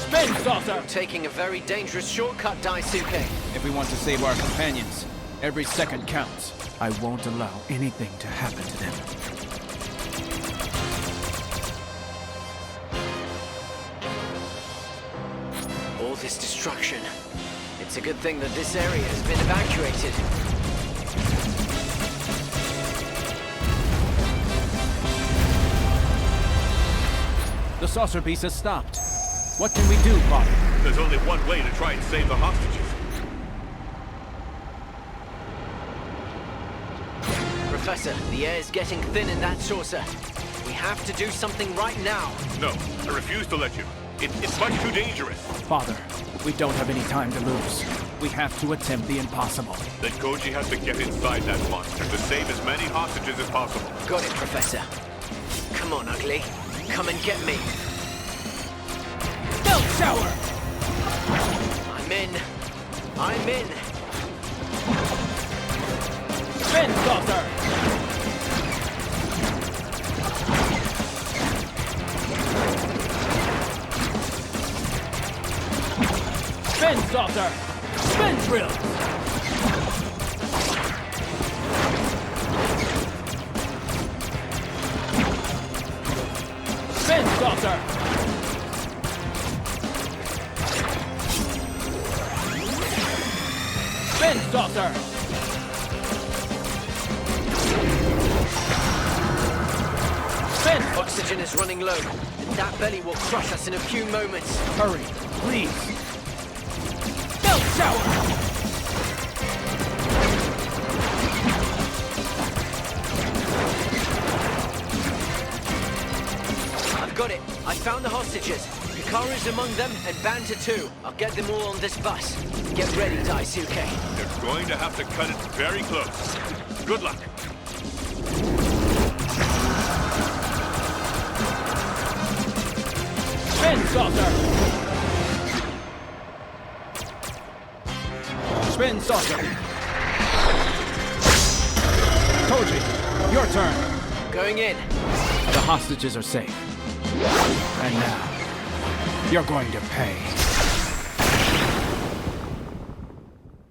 Spin saucer! You're taking a very dangerous shortcut, Daisuke. If we want to save our companions, every second counts. I won't allow anything to happen to them. All this destruction. It's a good thing that this area has been evacuated. The saucer beast has stopped. What can we do, Father? There's only one way to try and save the hostages. Professor, the air is getting thin in that saucer. We have to do something right now. No, I refuse to let you. It's much too dangerous. Father, we don't have any time to lose. We have to attempt the impossible. Then Koji has to get inside that monster to save as many hostages as possible. Got it, Professor. Come on, Ugly. Come and get me. Belt shower! I'm in. I'm in. Spin saucer! Spin saucer! Spin drill! Spin saucer! Spin saucer! Spin! Oxygen is running low. That belly will crush us in a few moments. Hurry, please. Belt shower! I've got it. I found the hostages. Hikaru's among them, and Banta too. I'll get them all on this bus. Get ready, Daisuke. They're going to have to cut it very close. Good luck. Spin saucer! Spin saucer! Koji, your turn. Going in. The hostages are safe. And now, you're going to pay.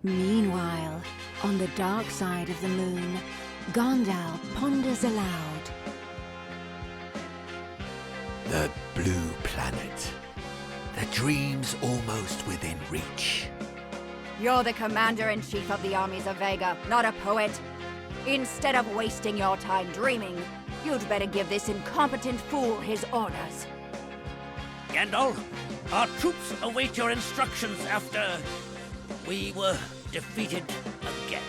Meanwhile, on the dark side of the moon, Gondal ponders aloud. The blue planet. The dream's almost within reach. You're the commander-in-chief of the armies of Vega, not a poet. Instead of wasting your time dreaming, you'd better give this incompetent fool his orders. Gandalf, our troops await your instructions after we were defeated again.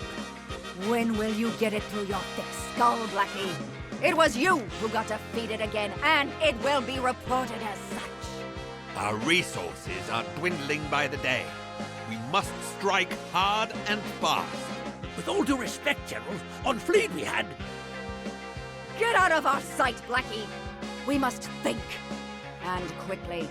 When will you get it through your thick skull, Blackie? It was you who got defeated again, and it will be reported as such. Our resources are dwindling by the day. We must strike hard and fast. With all due respect, General, on Fleet we had... Get out of our sight, Blackie! We must think, and quickly.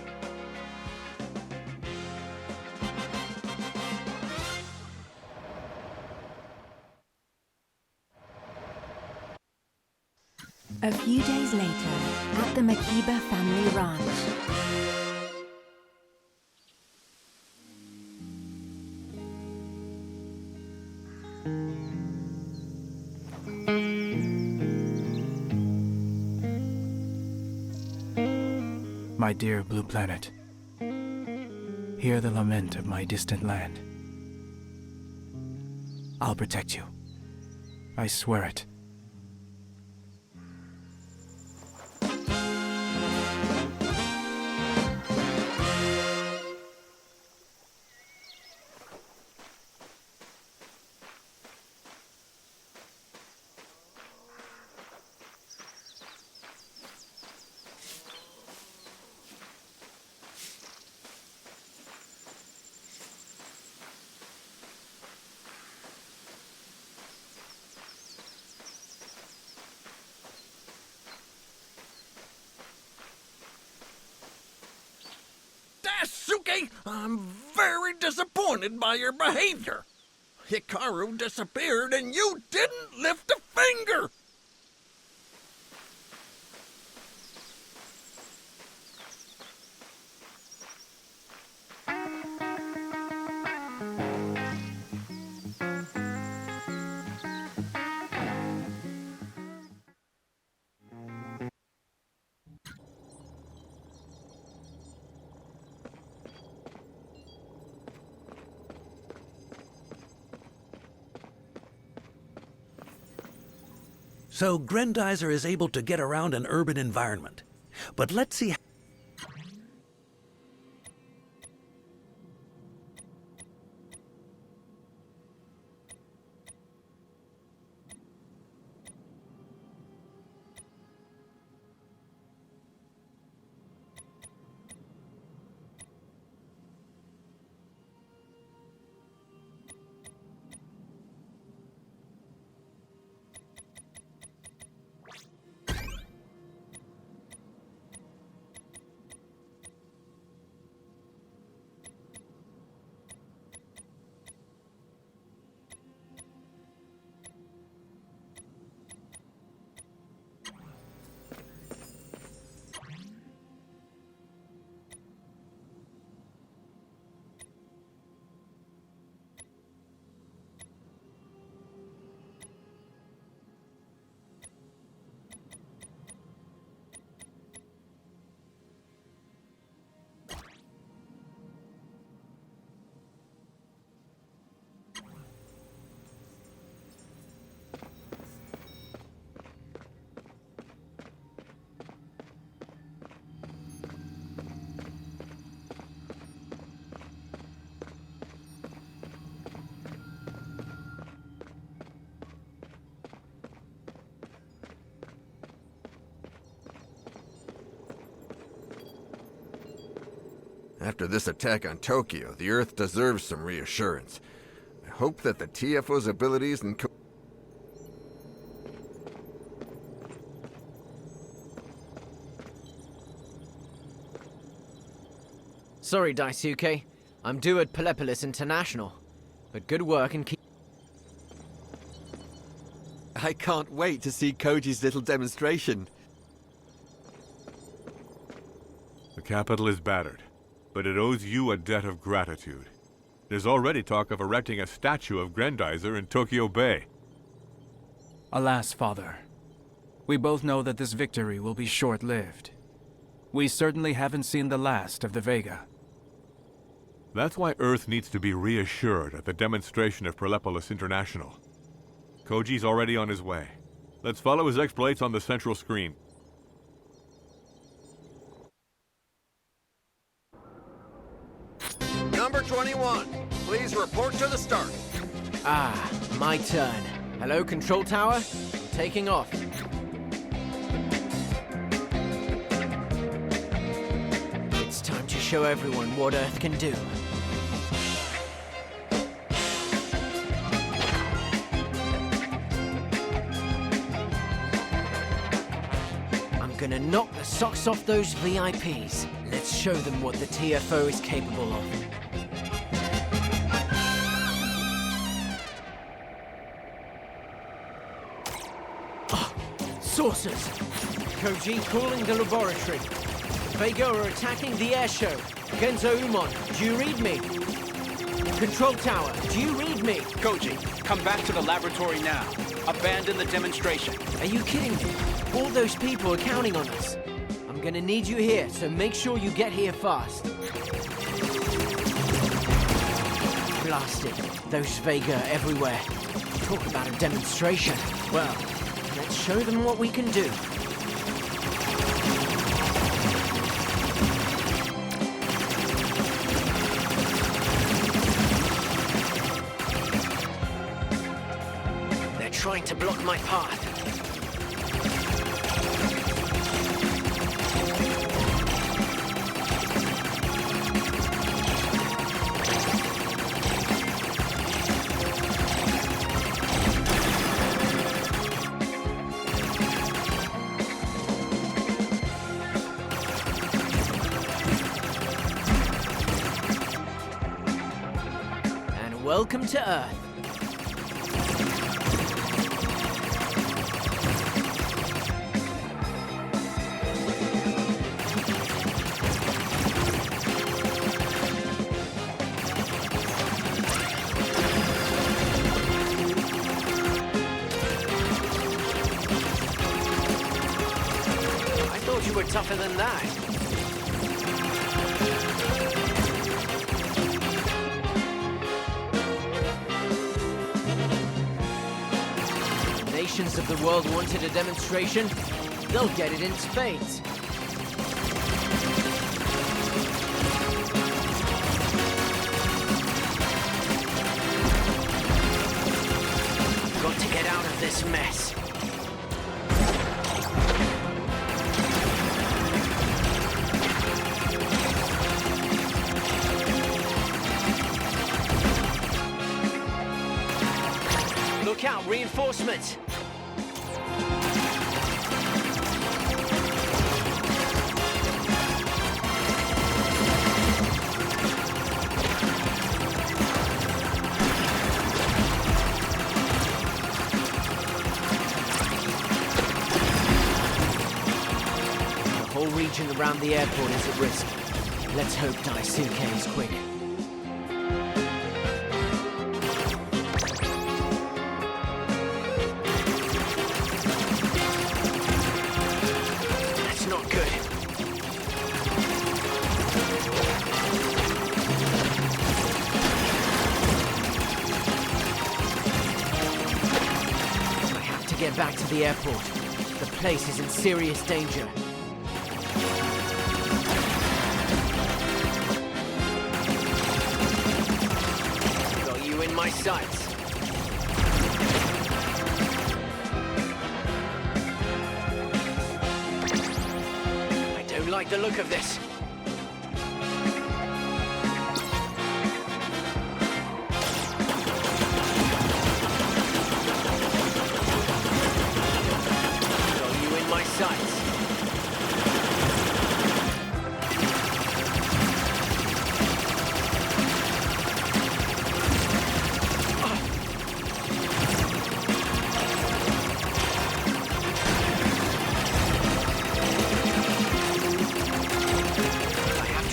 A few days later, at the Makiba family ranch. My dear blue planet, hear the lament of my distant land. I'll protect you. I swear it. Daisuke, I'm very disappointed by your behavior. Hikaru disappeared and you didn't lift a finger! So Grandizer is able to get around an urban environment. But let's see. After this attack on Tokyo, the Earth deserves some reassurance. I hope that the TFO's abilities and Sorry, Daisuke. I'm due at Pelepolis International. But good work and keep... I can't wait to see Koji's little demonstration. The capital is battered, but it owes you a debt of gratitude. There's already talk of erecting a statue of Grandizer in Tokyo Bay. Alas, Father. We both know that this victory will be short-lived. We certainly haven't seen the last of the Vega. That's why Earth needs to be reassured at the demonstration of Pelepolis International. Koji's already on his way. Let's follow his exploits on the central screen. Number 21, please report to the start. Ah, my turn. Hello, Control Tower. I'm taking off. It's time to show everyone what Earth can do. I'm gonna knock the socks off those VIPs. Let's show them what the TFO is capable of. saucers! Koji calling the laboratory. Vega are attacking the air show. Genzo Umon, do you read me? Control tower, do you read me? Koji, come back to the laboratory now. Abandon the demonstration. Are you kidding me? All those people are counting on us. I'm gonna need you here, so make sure you get here fast. Blasted. Those Vega are everywhere. Talk about a demonstration. Well, let's show them what we can do. They're trying to block my path. Welcome to Earth. I thought you were tougher than that. Nations of the world wanted a demonstration, they'll get it in spades. Got to get out of this mess. Look out, reinforcements! Region around the airport is at risk. Let's hope Daisuke is quick. That's not good. I have to get back to the airport. The place is in serious danger. My sights. I don't like the look of this. Got you in my sights.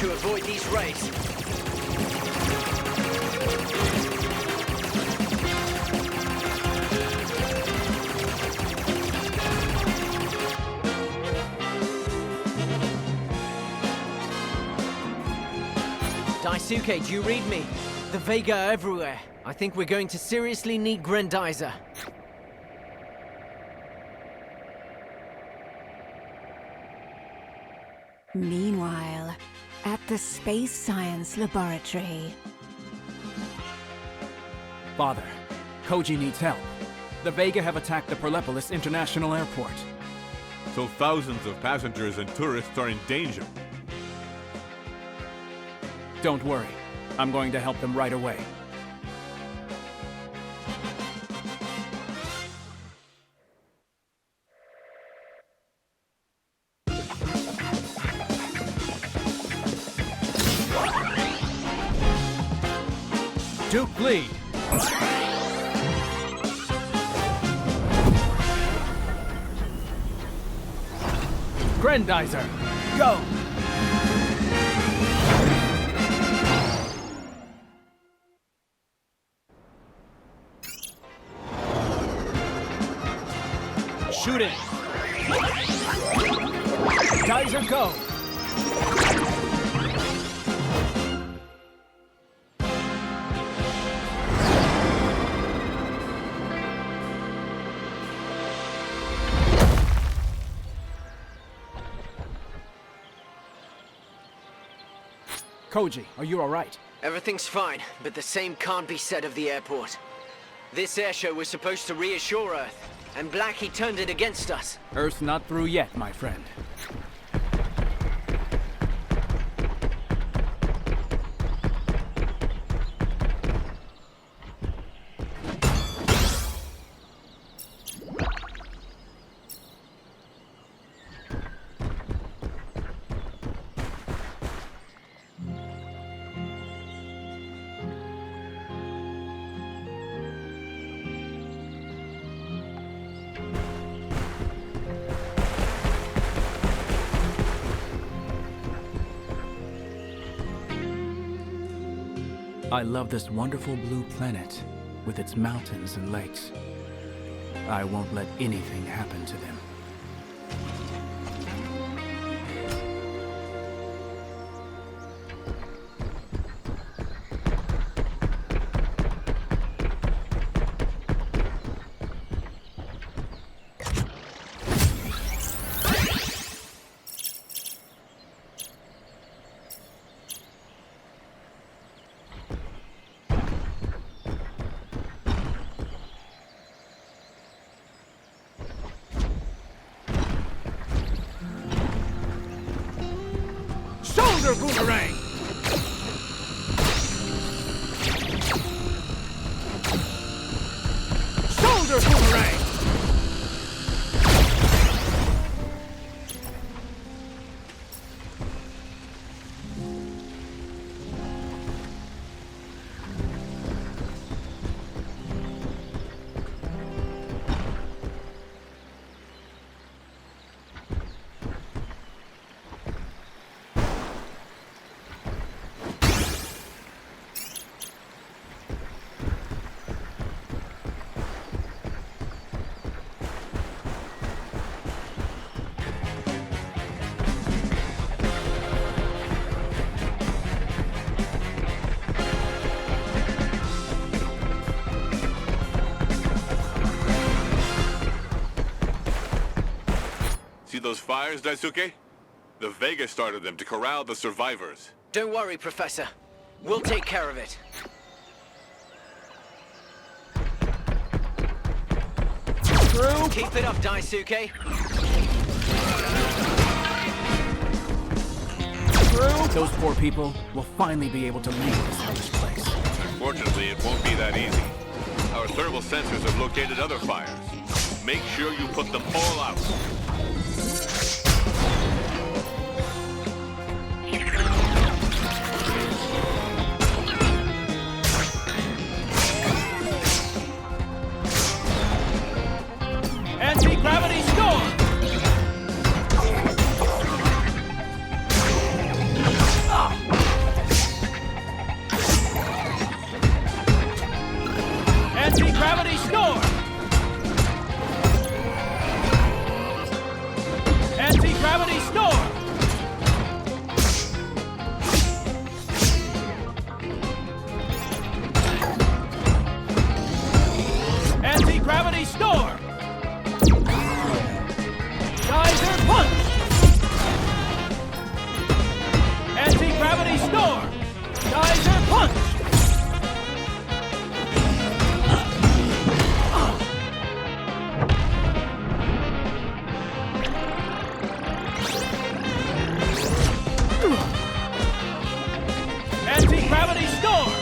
Avoid these rays. Daisuke, do you read me? The Vega are everywhere. I think we're going to seriously need Grandizer. Meanwhile, at the Space Science Laboratory. Father, Koji needs help. The Vega have attacked the Perlepolis International Airport. So thousands of passengers and tourists are in danger. Don't worry. I'm going to help them right away. Duke lead. Grendizer, go! Shoot it! Geyser, go! Koji, are you alright? Everything's fine, but the same can't be said of the airport. This airshow was supposed to reassure Earth, and Blackie turned it against us. Earth's not through yet, my friend. I love this wonderful blue planet with its mountains and lakes. I won't let anything happen to them. Shoulder boomerang! Shoulder boomerang! See those fires, Daisuke? The Vega started them to corral the survivors. Don't worry, Professor. We'll take care of it. Through! Keep it up, Daisuke. Through! Those poor people will finally be able to leave this hellish place. Unfortunately, it won't be that easy. Our thermal sensors have located other fires. Make sure you put them all out. Anti-gravity storm! Anti-gravity storm! Anti-gravity storm! Anti-gravity storm! Geyser punch! Anti-gravity storm! Geyser punch! Anti-gravity storm!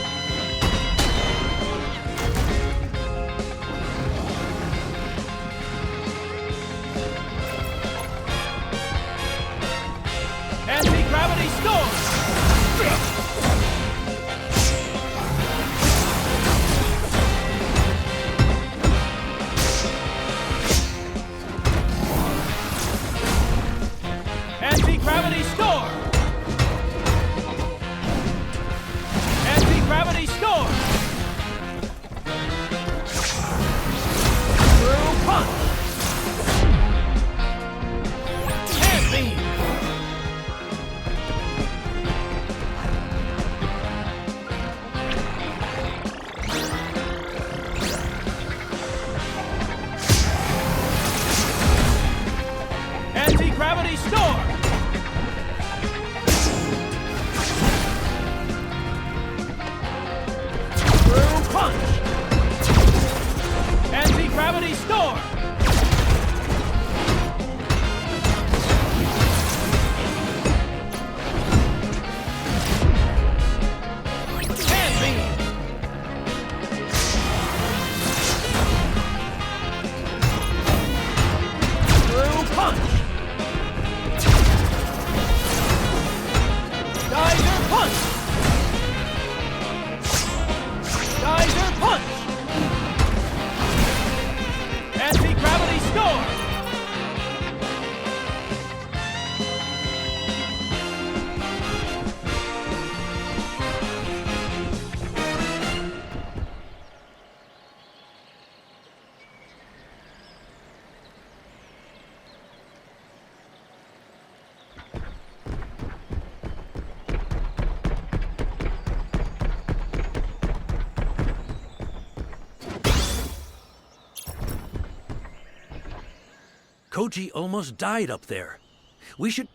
punch! Anti-gravity storm! Hand beam! Blue punch! Geyser punch! Geyser punch! Anti-gravity storm! Koji almost died up there. We should...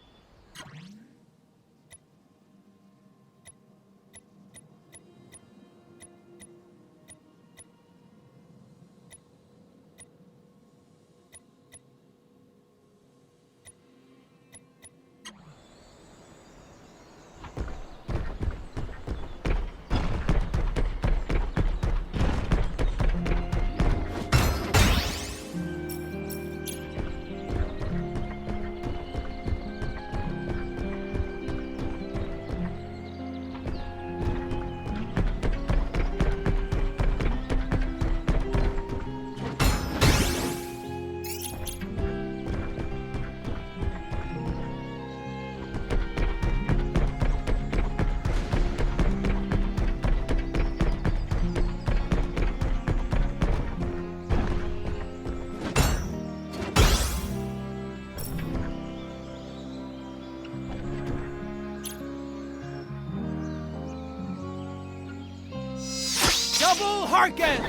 Double Harken!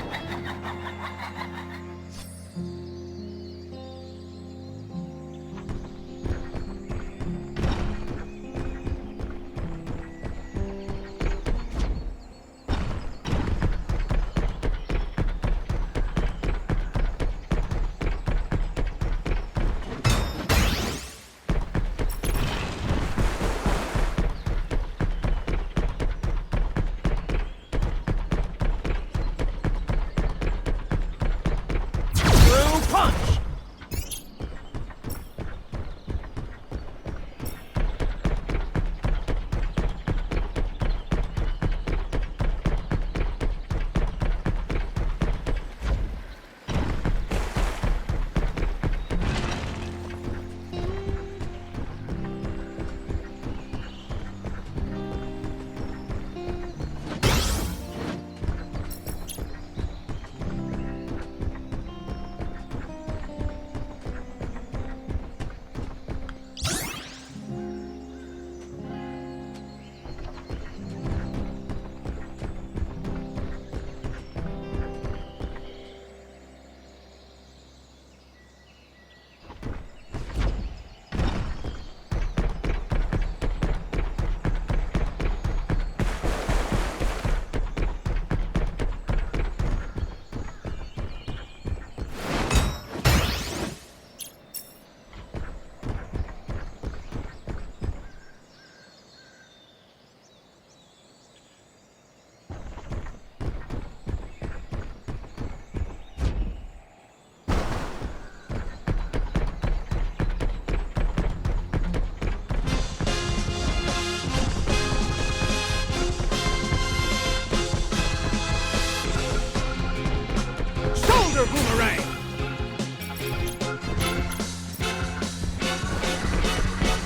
Boomerang!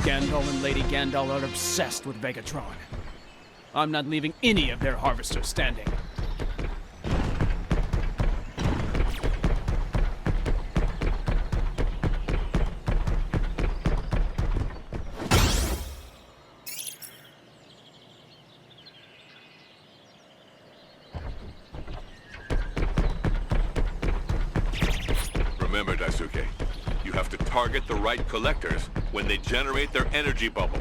Gandalf and Lady Gandalf are obsessed with Vegatron. I'm not leaving any of their harvesters standing. Remember, Daisuke, you have to target the right collectors when they generate their energy bubble.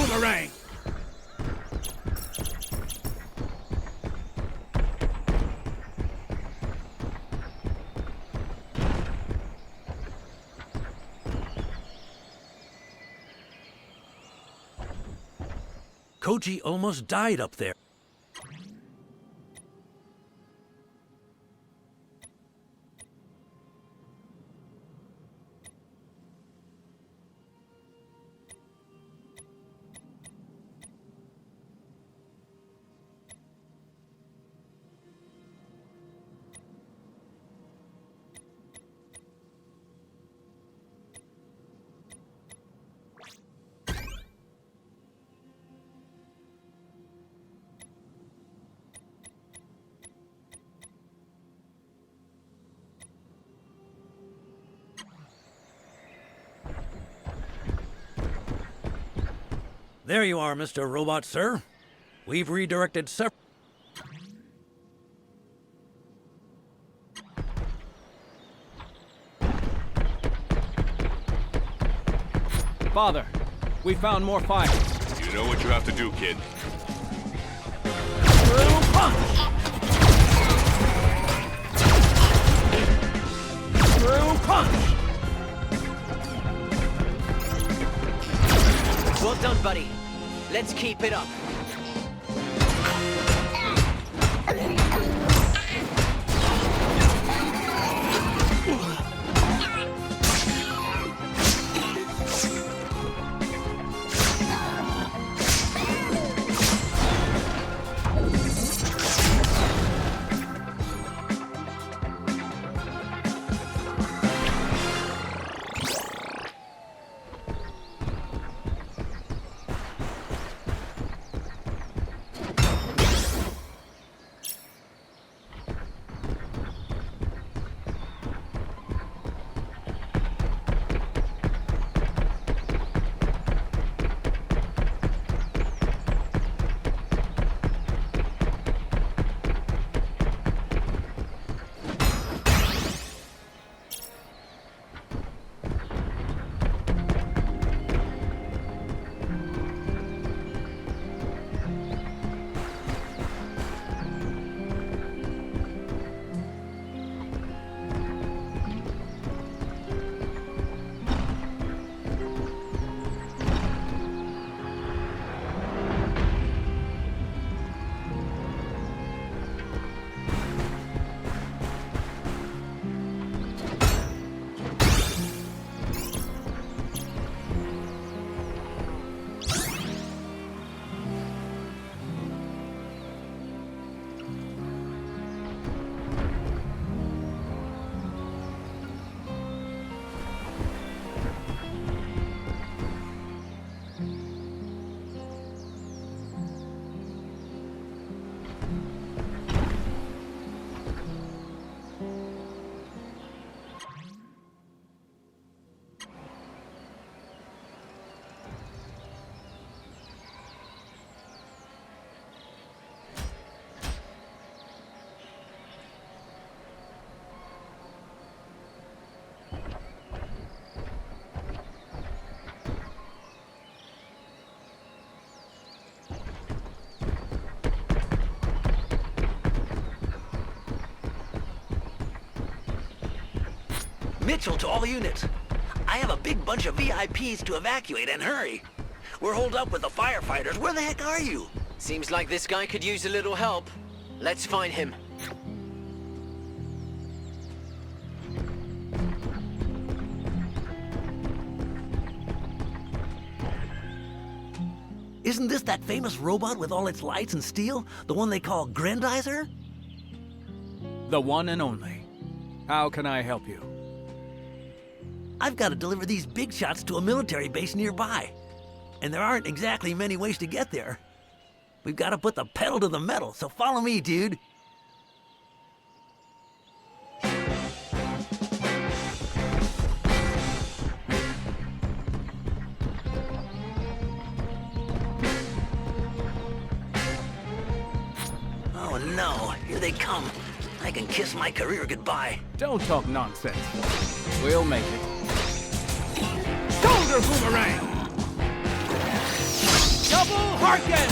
boomerang! Koji almost died up there. There you are, Mr. Robot, sir. We've redirected several... Father, we found more fires. You know what you have to do, kid. True punch! True punch! Well done, buddy. Let's keep it up. Mitchell to all units. I have a big bunch of VIPs to evacuate and hurry. We're holed up with the firefighters. Where the heck are you? Seems like this guy could use a little help. Let's find him. Isn't this that famous robot with all its lights and steel? The one they call Grandizer? The one and only. How can I help you? I've got to deliver these big shots to a military base nearby. And there aren't exactly many ways to get there. We've got to put the pedal to the metal, so follow me, dude. Oh no, here they come. I can kiss my career goodbye. Don't talk nonsense. We'll make it. Shoulder boomerang! Double Harken!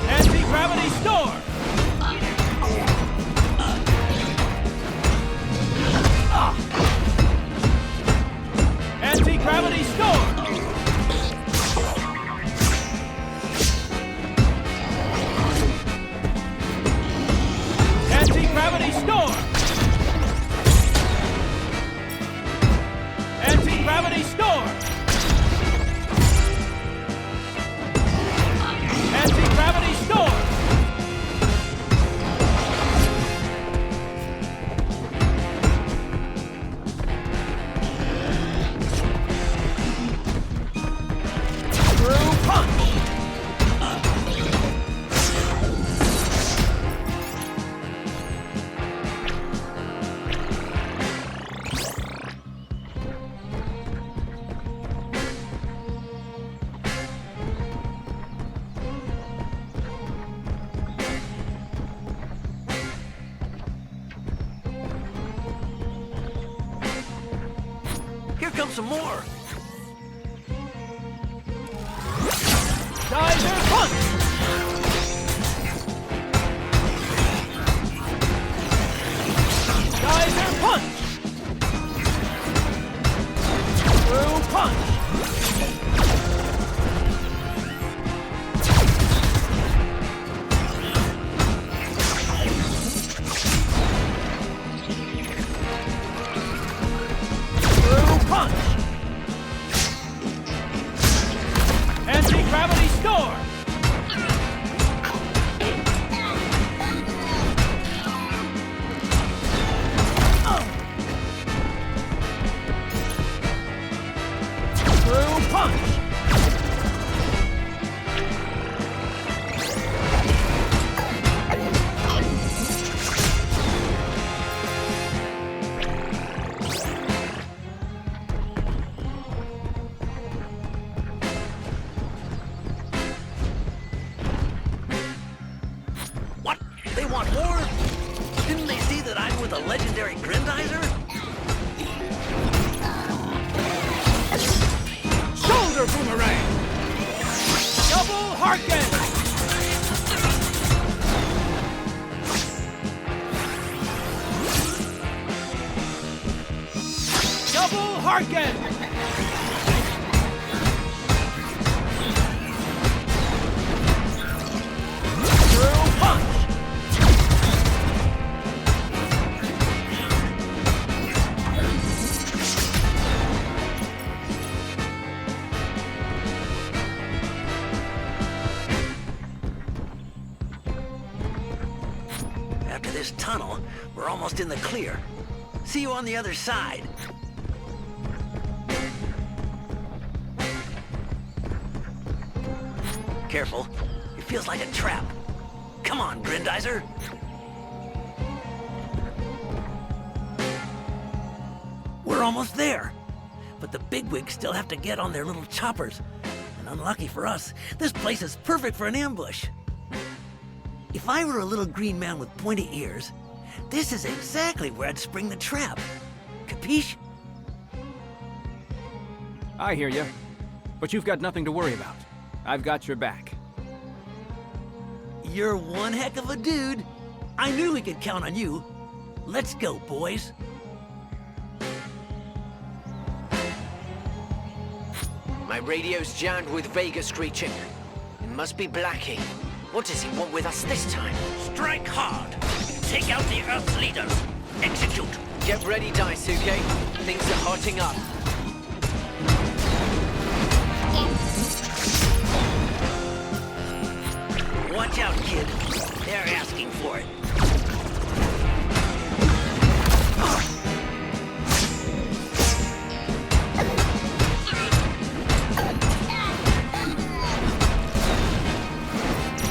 Anti-gravity storm! Anti-gravity storm! Anti-gravity storm! Anti-gravity storm! Anti-gravity storm! Through punch! Here comes some more. Geyser punch! Geyser punch! Through punch! Through punch! Anti-gravity storm! Through punch! What? They want more? Didn't they see that I'm with a legendary Grandizer? Shoulder boomerang! Double Harken! Double Harken! Through punch! After this tunnel, we're almost in the clear. See you on the other side. Careful. It feels like a trap. Come on, Grandizer. We're almost there. But the bigwigs still have to get on their little choppers. And unlucky for us, this place is perfect for an ambush. If I were a little green man with pointy ears, this is exactly where I'd spring the trap. Capiche? I hear you. But you've got nothing to worry about. I've got your back. You're one heck of a dude. I knew we could count on you. Let's go, boys. My radio's jammed with Vega screeching. It must be Blackie. What does he want with us this time? Strike hard. Take out the Earth leaders. Execute. Get ready, Daisuke. Things are hotting up. Watch out, kid. They're asking for it.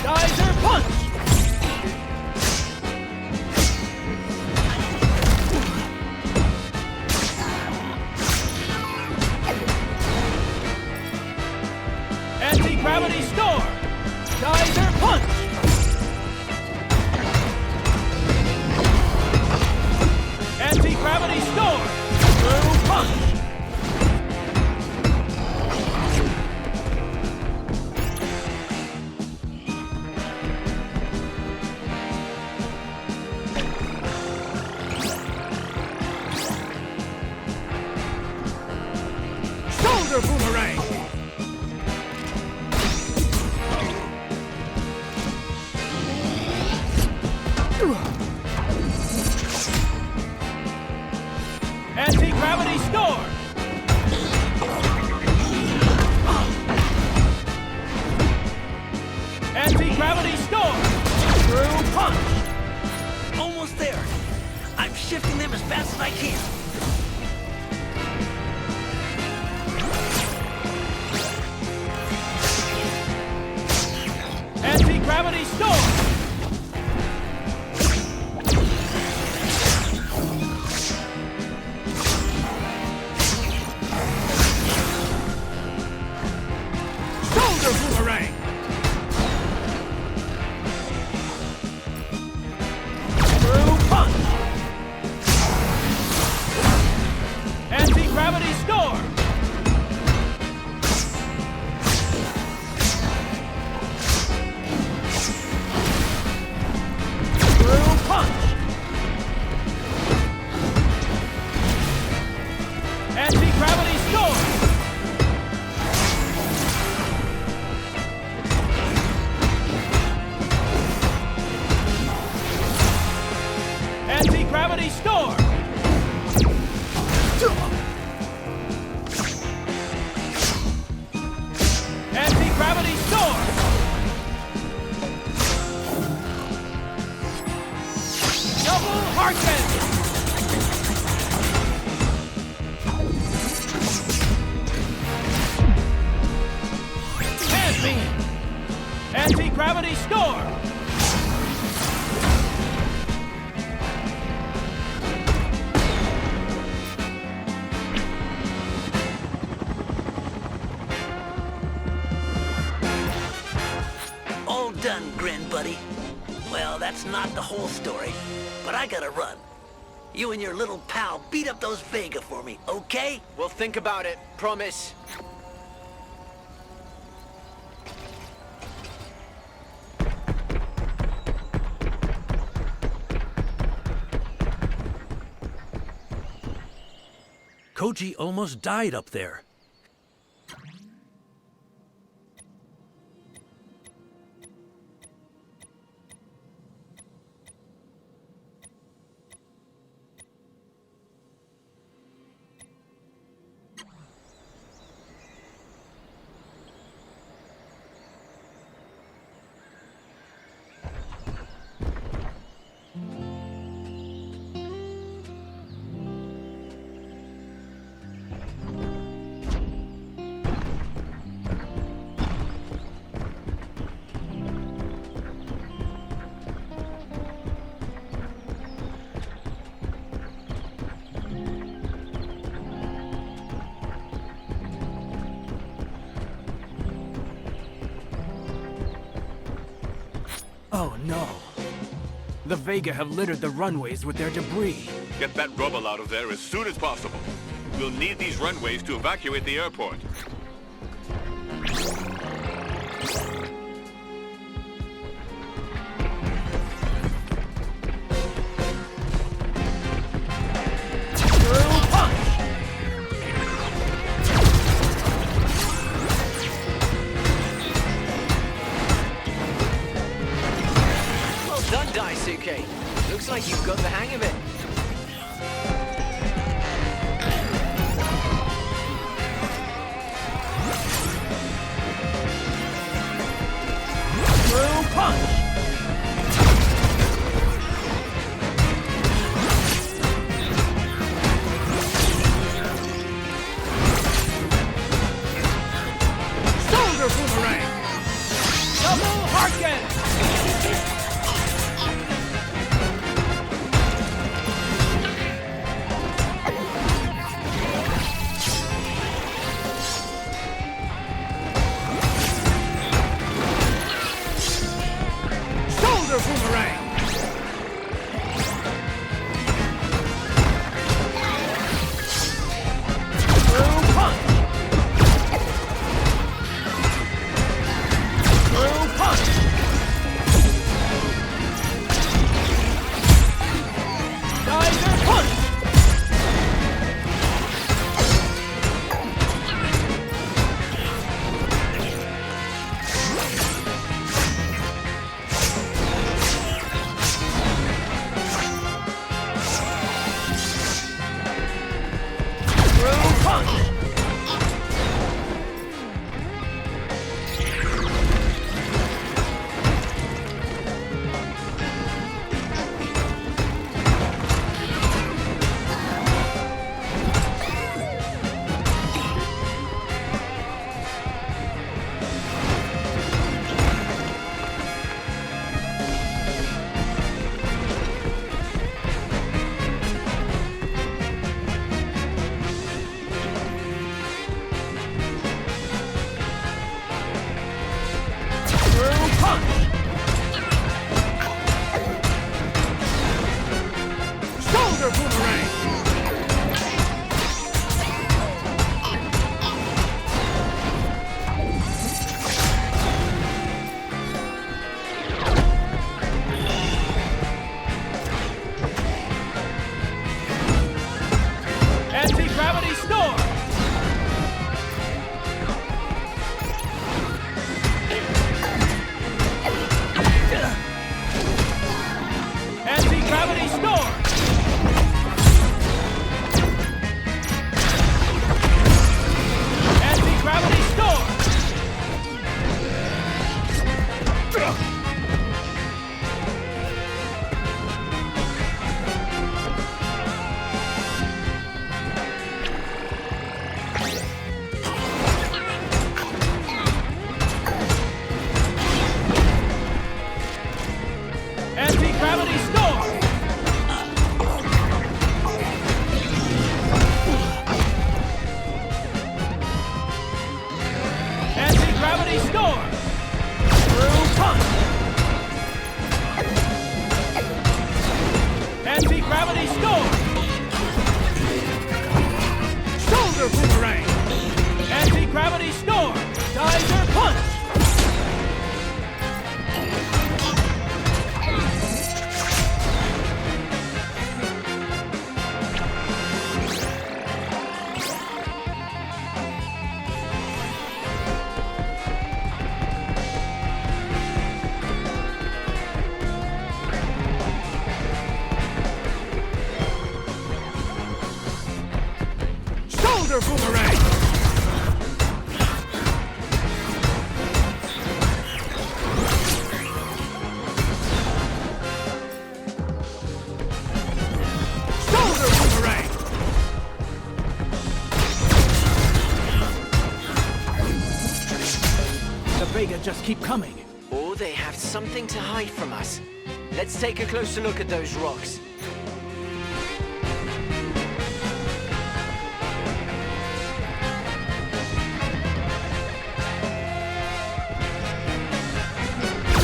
Geyser punch! Anti-gravity storm! Geyser punch! Anti-gravity storm! Anti-gravity storm! Through punch! Almost there. I'm shifting them as fast as I can. Anti-gravity storm! Shoulder boomerang! Through punch! Anti-gravity storm! Anti-gravity storm! Anti-gravity storm! Anti-gravity storm! Double Harkin! Anti-gravity storm! All done, Gren buddy. Well, that's not the whole story, but I gotta run. You and your little pal beat up those Vega for me, okay? We'll think about it, promise. Koji almost died up there. Oh no. The Vega have littered the runways with their debris. Get that rubble out of there as soon as possible. We'll need these runways to evacuate the airport. Looks like you've got the hang of it. Through punch! Shoulder boomerang! Double Harkin! Anti-gravity storm! Geyser punch! Shoulder boomerang! Shoulder boomerang! The Vega just keep coming. Or they have something to hide from us. Let's take a closer look at those rocks.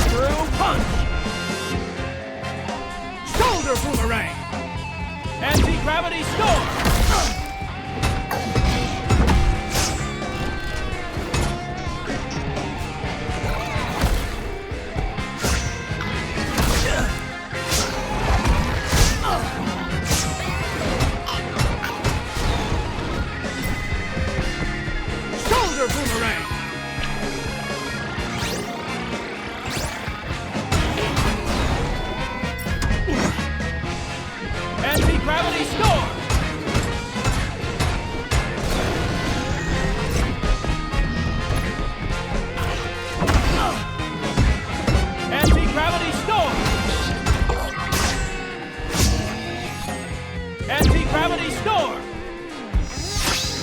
Through punch! Shoulder boomerang! Anti-gravity storm! Shoulder boomerang! Anti-gravity storm! Anti-gravity storm! Anti-gravity storm!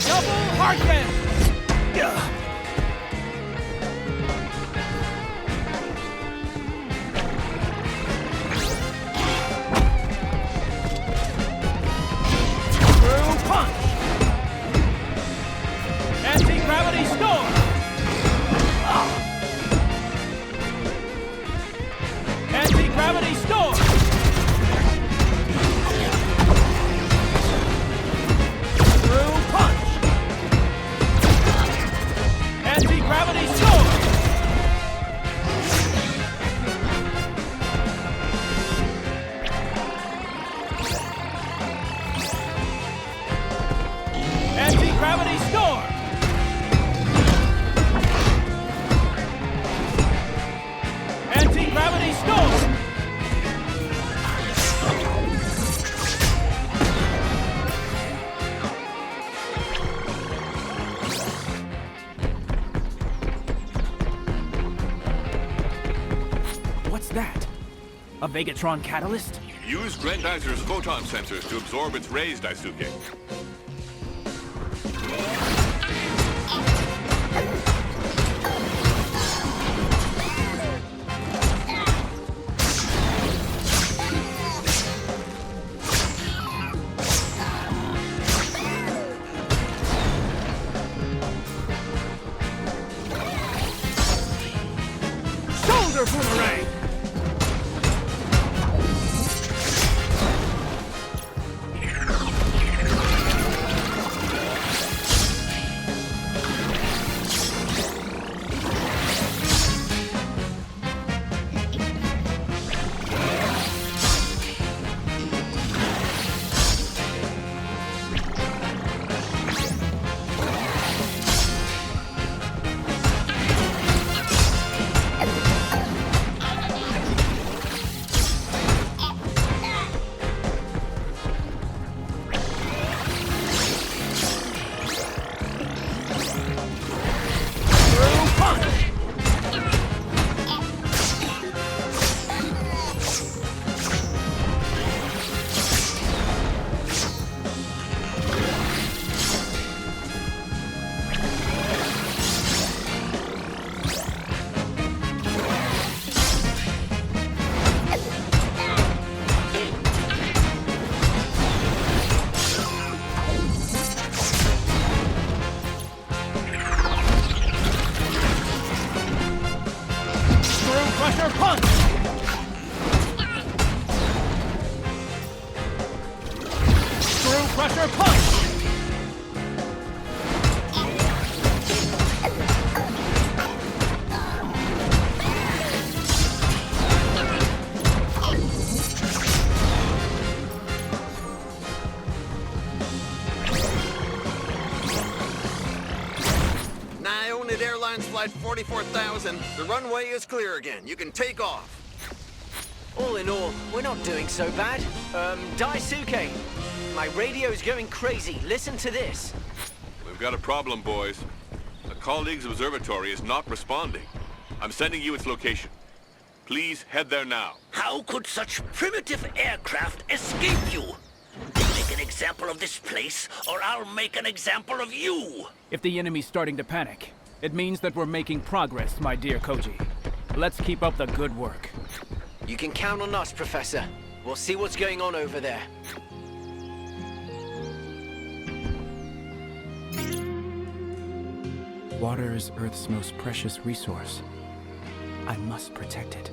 Double Harken! Through punch! Anti-gravity storm! Anti-gravity storm! Through punch! Anti-gravity storm! Anti-gravity storm! Anti-gravity storm! What's that? A Vegatron catalyst? Use Grandizer's photon sensors to absorb its rays, Daisuke. Shoulder boomerang! Crusher punch! Screw Crusher punch! outside 44,000. The runway is clear again. You can take off. All in all, we're not doing so bad. Daisuke, my radio's going crazy. Listen to this. We've got a problem, boys. A colleague's observatory is not responding. I'm sending you its location. Please head there now. How could such primitive aircraft escape you? Make an example of this place, or I'll make an example of you! If the enemy's starting to panic, it means that we're making progress, my dear Koji. Let's keep up the good work. You can count on us, Professor. We'll see what's going on over there. Water is Earth's most precious resource. I must protect it.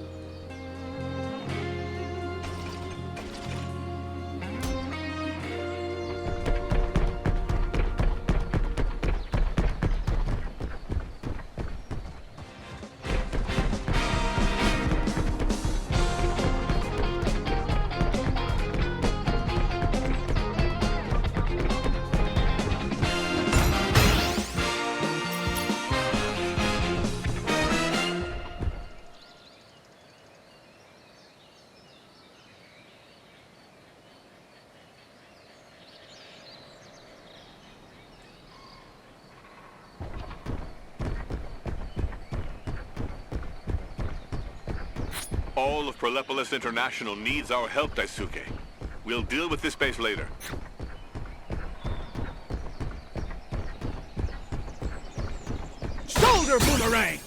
All of Prolepolis International needs our help, Daisuke. We'll deal with this base later. Shoulder boomerang!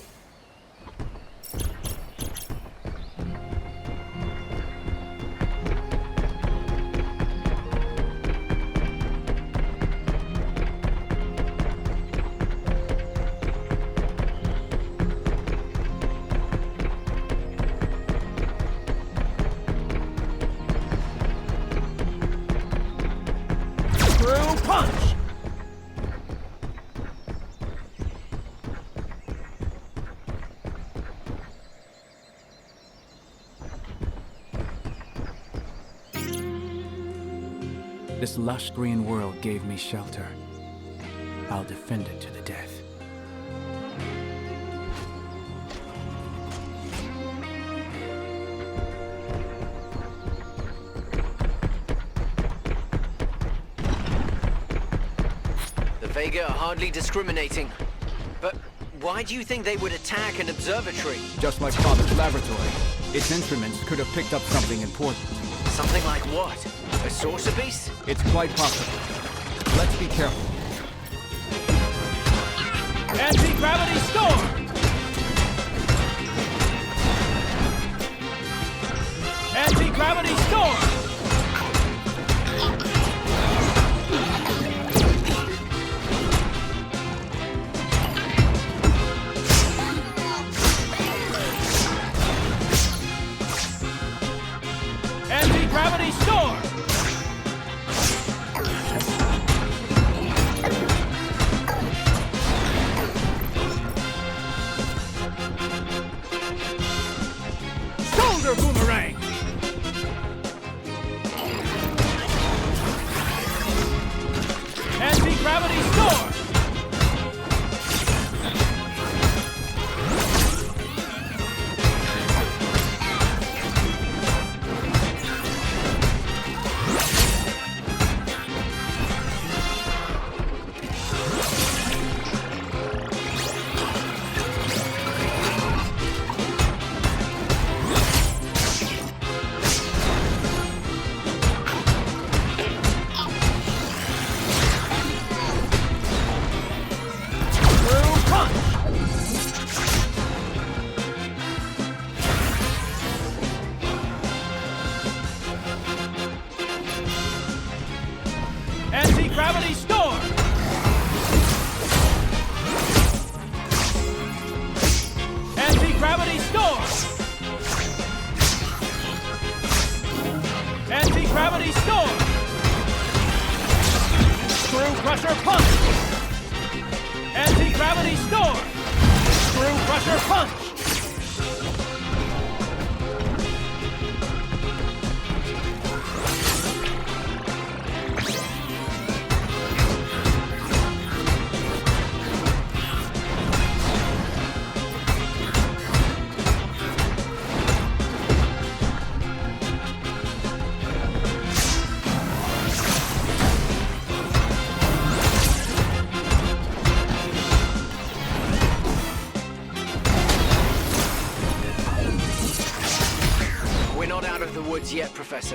This lush green world gave me shelter. I'll defend it to the death. The Vega are hardly discriminating. But why do you think they would attack an observatory? Just like Father's laboratory, its instruments could have picked up something important. Something like what? A saucer beast? It's quite possible. Let's be careful. Anti-gravity storm! Anti-gravity storm! Anti-gravity storm! Shoulder boomerang! Anti-gravity storm! Anti-gravity storm! Anti-gravity storm! Anti-gravity storm! Screw crusher punch! Anti-gravity storm! Screw crusher punch!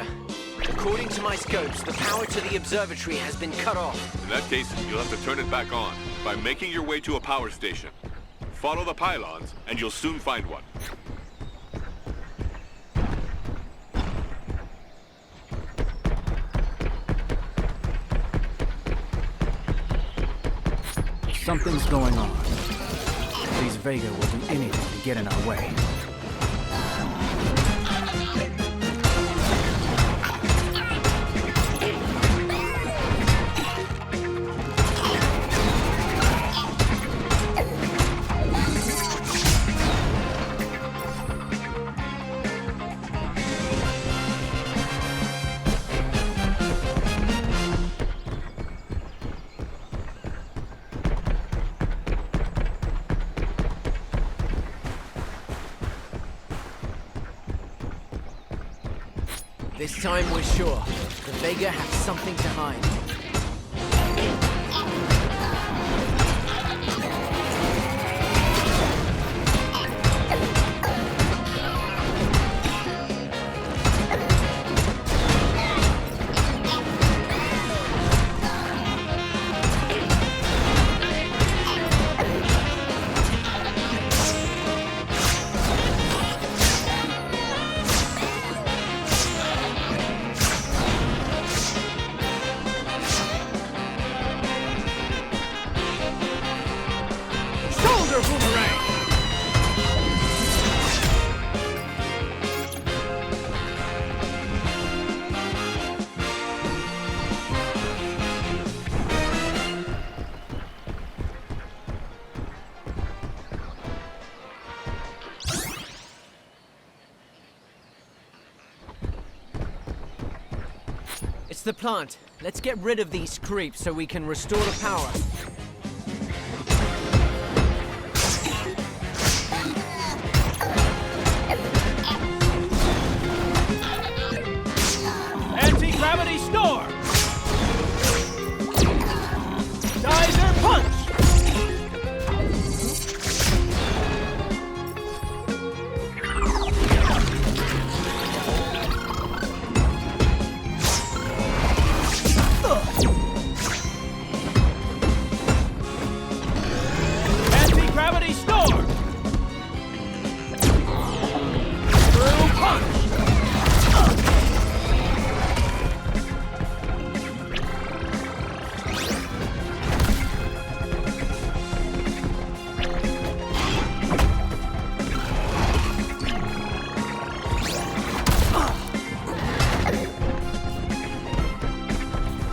Doctor. According to my scopes, the power to the observatory has been cut off. In that case, you'll have to turn it back on by making your way to a power station. Follow the pylons, and you'll soon find one. Something's going on. These Vega will do anything to get in our way. This time we're sure. The Vega have something to hide. It's the plant. Let's get rid of these creeps so we can restore the power. Anti-gravity storm! Geyser punch! Anti-gravity storm! Through punch!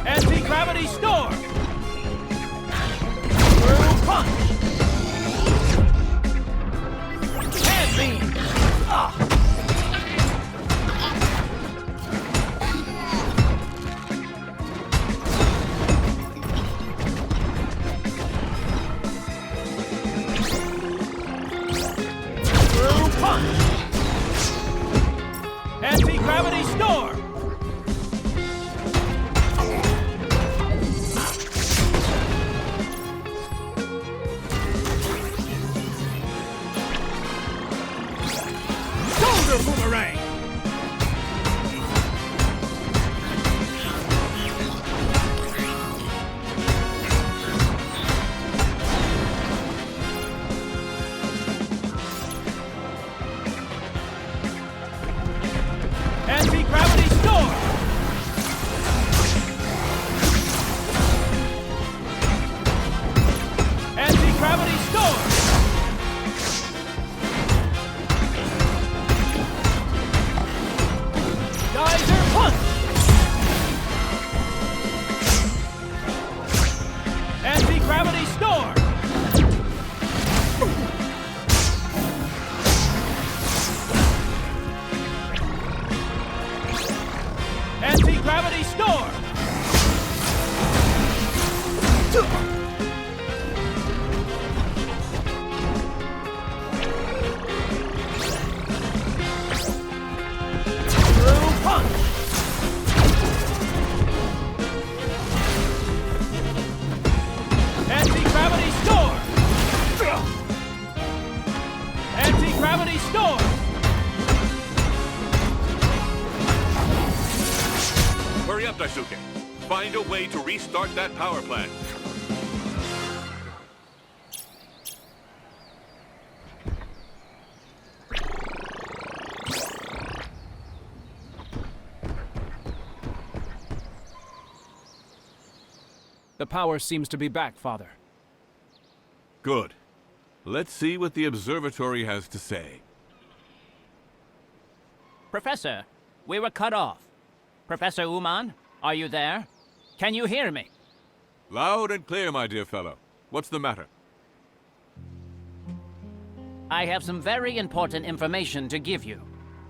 Anti-gravity storm! Through punch! Hand beam! Through punch! Anti-gravity storm! up, Daisuke. Find a way to restart that power plant. The power seems to be back, Father. Good. Let's see what the Observatory has to say. Professor, we were cut off. Professor Uman, are you there? Can you hear me? Loud and clear, my dear fellow. What's the matter? I have some very important information to give you.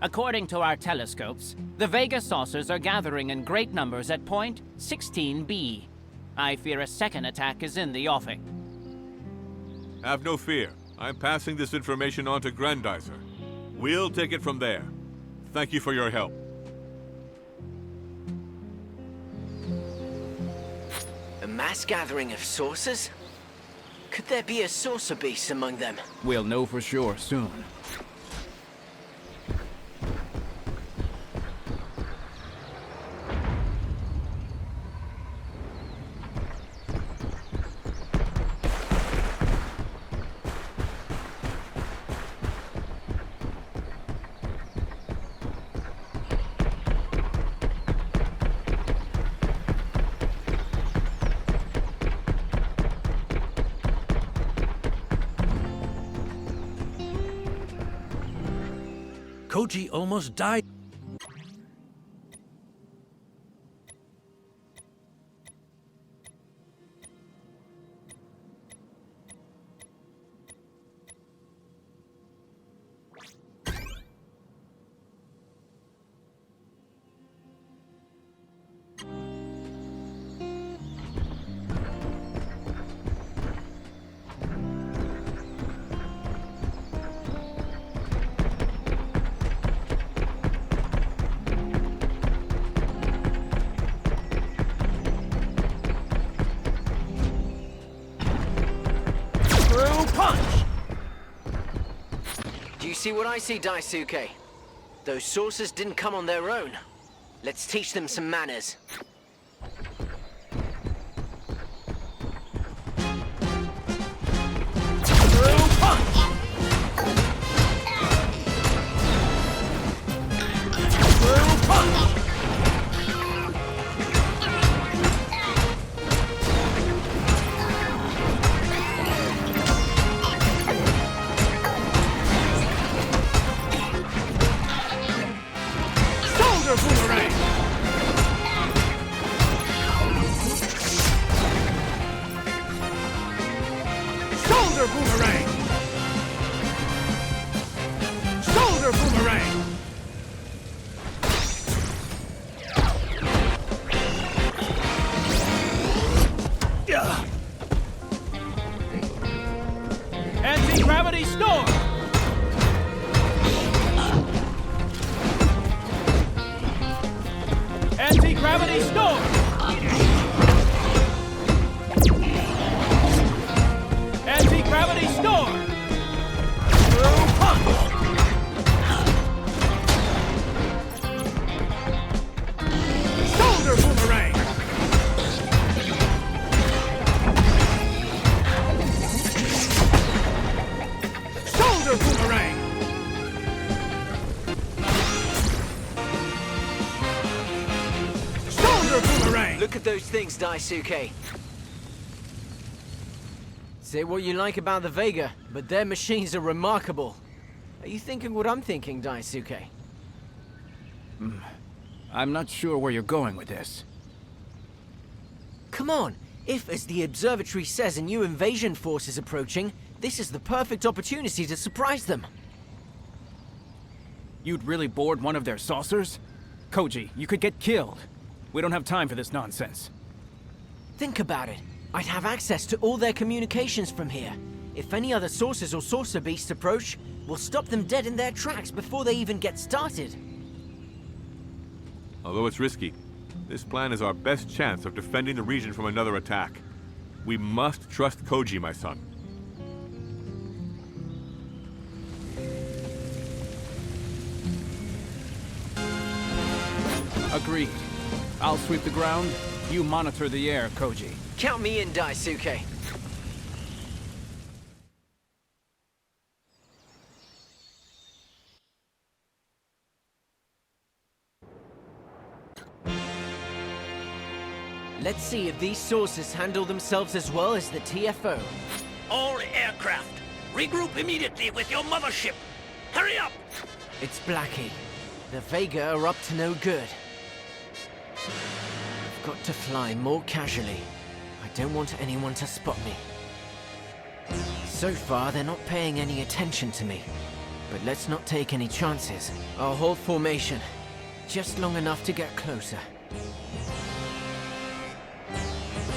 According to our telescopes, the Vega saucers are gathering in great numbers at point 16B. I fear a second attack is in the offing. Have no fear. I'm passing this information on to Grandizer. We'll take it from there. Thank you for your help. A mass gathering of saucers? Could there be a saucer beast among them? We'll know for sure soon. Koji almost died. Do you see what I see, Daisuke? Those saucers didn't come on their own. Let's teach them some manners. Anti-gravity storm! Anti-gravity storm! Anti-gravity storm! Through punch! Shoulder boomerang! Shoulder boomerang! Shoulder boomerang! Look at those things, Daisuke. Say what you like about the Vega, but their machines are remarkable. Are you thinking what I'm thinking, Daisuke? I'm not sure where you're going with this. Come on! If, as the Observatory says, a new invasion force is approaching, this is the perfect opportunity to surprise them. You'd really board one of their saucers? Koji, you could get killed. We don't have time for this nonsense. Think about it. I'd have access to all their communications from here. If any other saucers or saucer beasts approach, we'll stop them dead in their tracks before they even get started. Although it's risky, this plan is our best chance of defending the region from another attack. We must trust Koji, my son. Agreed. I'll sweep the ground. You monitor the air, Koji. Count me in, Daisuke. Let's see if these sources handle themselves as well as the TFO. All aircraft, regroup immediately with your mothership. Hurry up! It's Blackie. The Vega are up to no good. I've got to fly more casually. I don't want anyone to spot me. So far, they're not paying any attention to me. But let's not take any chances. I'll hold formation. Just long enough to get closer.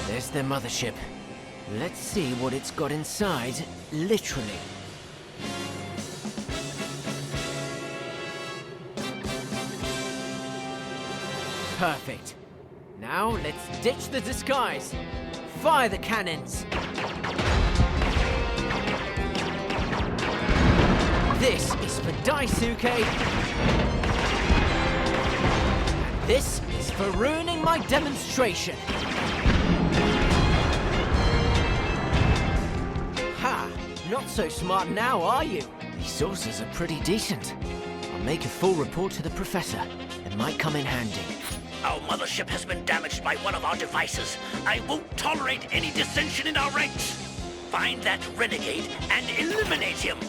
There's their mothership. Let's see what it's got inside, literally. Perfect. Now let's ditch the disguise. Fire the cannons. This is for Daisuke. And this is for ruining my demonstration. Ha! Not so smart now, are you? These sources are pretty decent. I'll make a full report to the professor. It might come in handy. Our mothership has been damaged by one of our devices. I won't tolerate any dissension in our ranks. Find that renegade and eliminate him.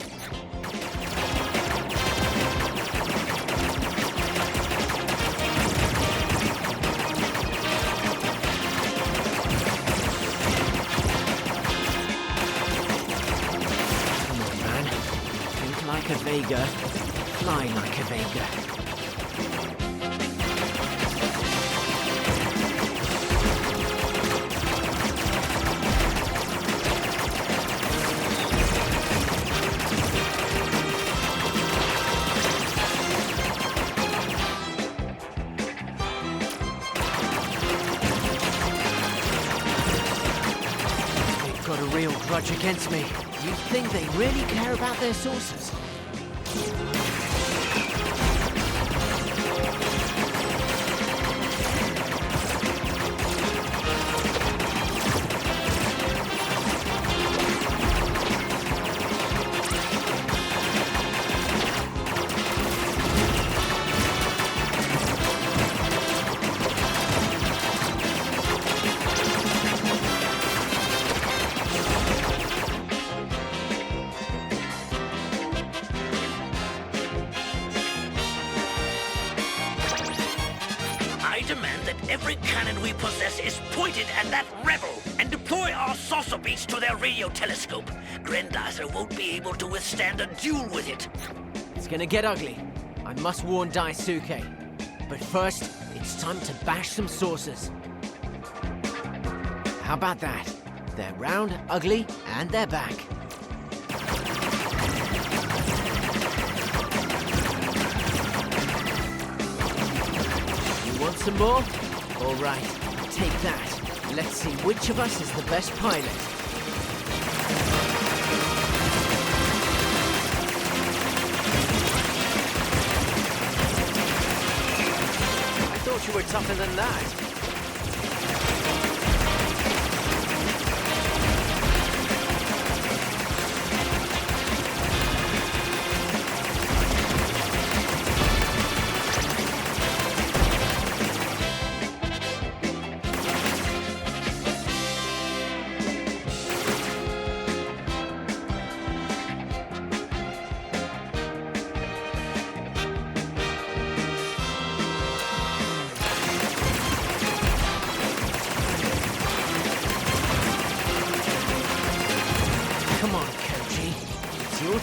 Come on, man. Think like a Vega, fly like a Vega. Grudge against me. You think they really care about their sources? To their radio telescope. Grandizer won't be able to withstand a duel with it. It's gonna get ugly. I must warn Daisuke. But first, it's time to bash some sources. How about that? They're round, ugly, and they're back. You want some more? All right, take that. Let's see which of us is the best pilot. I thought you were tougher than that.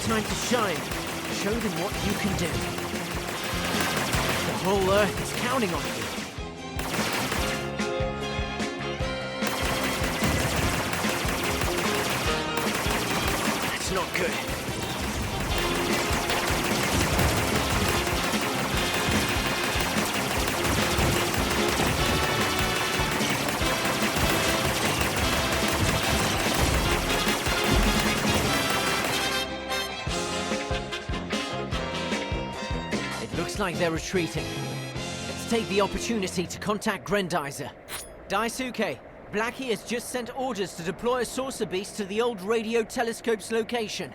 Time to shine. Show them what you can do. The whole Earth is counting on you. That's not good. Like they're retreating. Let's must take the opportunity to contact Grandizer. Daisuke, Blackie has just sent orders to deploy a saucer beast to the old radio telescope's location.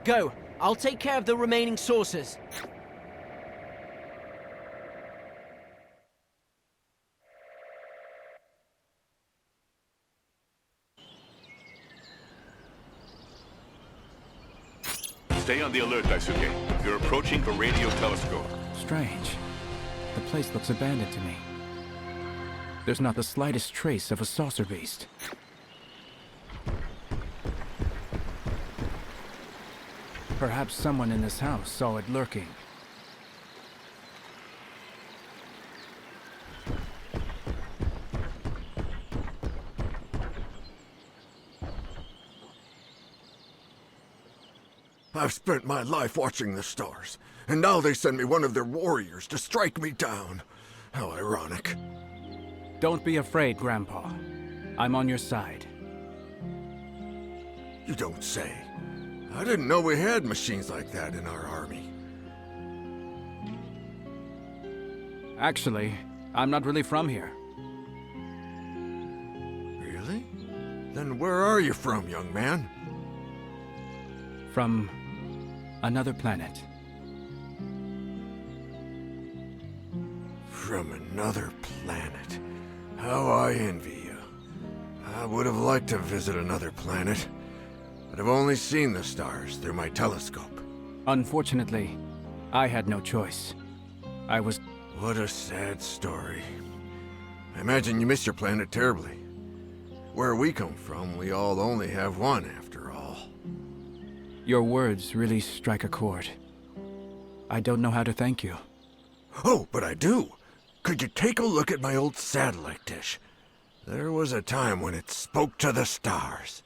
Go, I'll take care of the remaining saucers. Stay on the alert, Daisuke. You're approaching the radio telescope. Strange. The place looks abandoned to me. There's not the slightest trace of a saucer beast. Perhaps someone in this house saw it lurking. I've spent my life watching the stars, and now they send me one of their warriors to strike me down. How ironic. Don't be afraid, Grandpa. I'm on your side. You don't say. I didn't know we had machines like that in our army. Actually, I'm not really from here. Really? Then where are you from, young man? From another planet. From another planet. How I envy you. I would have liked to visit another planet, but I've only seen the stars through my telescope. Unfortunately, I had no choice. I was... What a sad story. I imagine you miss your planet terribly. Where we come from, we all only have one, after all. Your words really strike a chord. I don't know how to thank you. Oh, but I do! Could you take a look at my old satellite dish? There was a time when it spoke to the stars.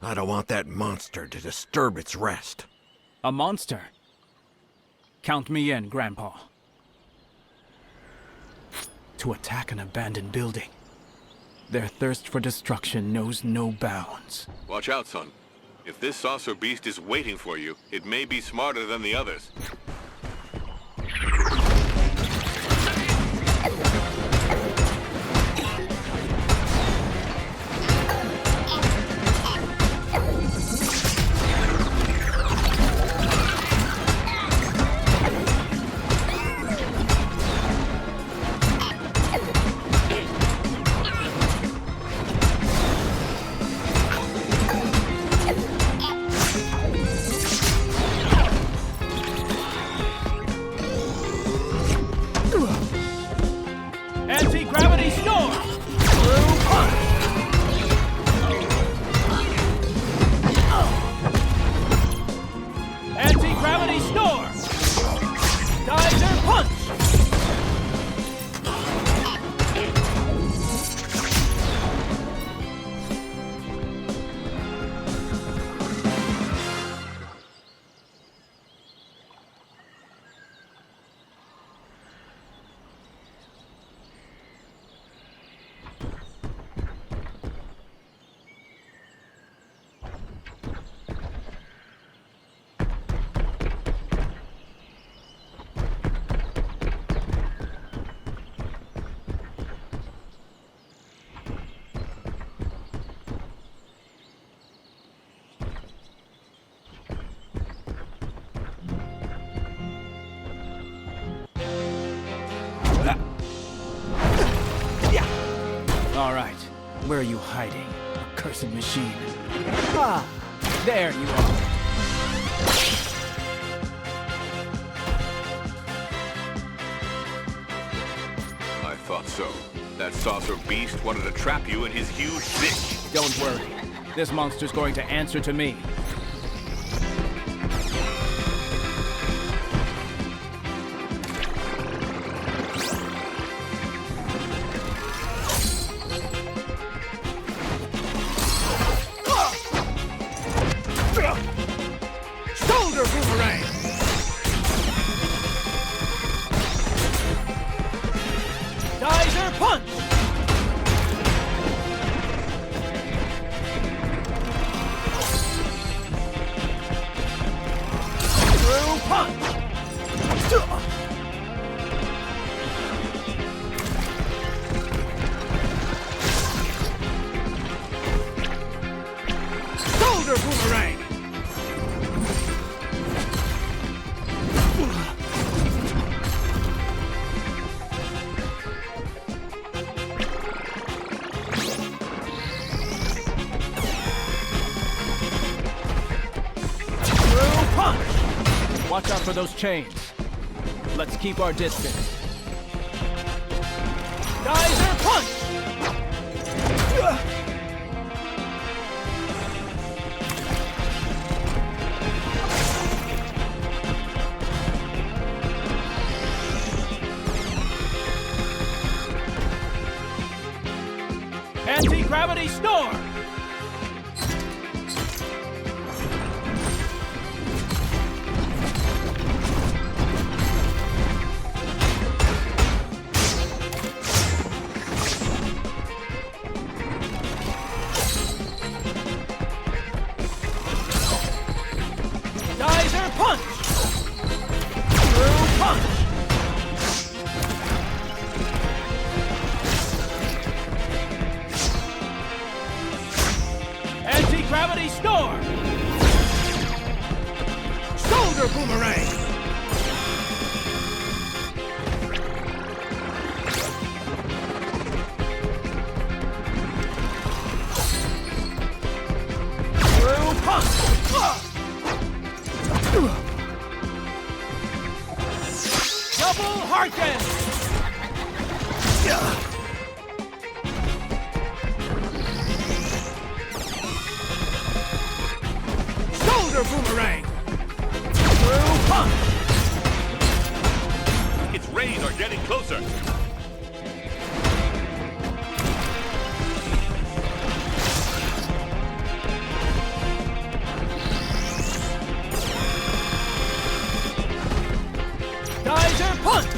I don't want that monster to disturb its rest. A monster? Count me in, Grandpa. To attack an abandoned building. Their thirst for destruction knows no bounds. Watch out, son. If this saucer beast is waiting for you, it may be smarter than the others. Anti-gravity storm! Through punch! Anti-gravity storm! Geyser punch! All right, where are you hiding, accursed machine? Ah, there you are. I thought so. That saucer beast wanted to trap you in his huge dish. Don't worry. This monster's going to answer to me. Shoulder boomerang! Geyser punch! Watch out for those chains. Let's keep our distance. Geyser punch! Anti-gravity storm! Geyser punch! Through punch! Anti-gravity storm! Shoulder boomerang! Through punch! Double Harken! Shoulder boomerang! Through punch! Its rays are getting closer. Geyser punch!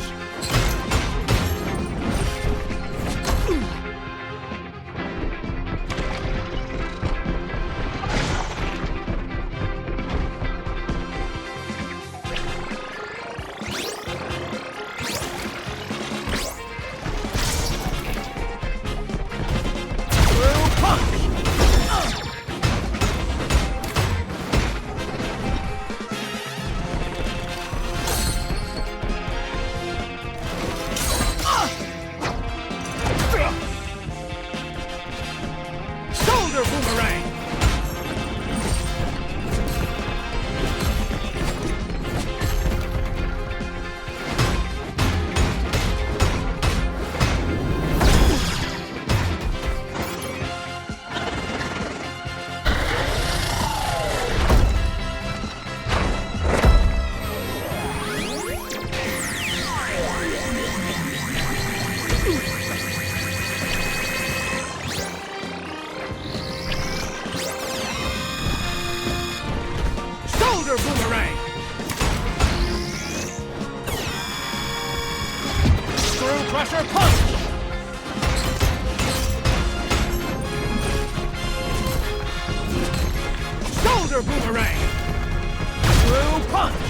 Through punch! Shoulder boomerang! Shoulder boomerang! Screw crusher punch! Shoulder boomerang! Screw punch!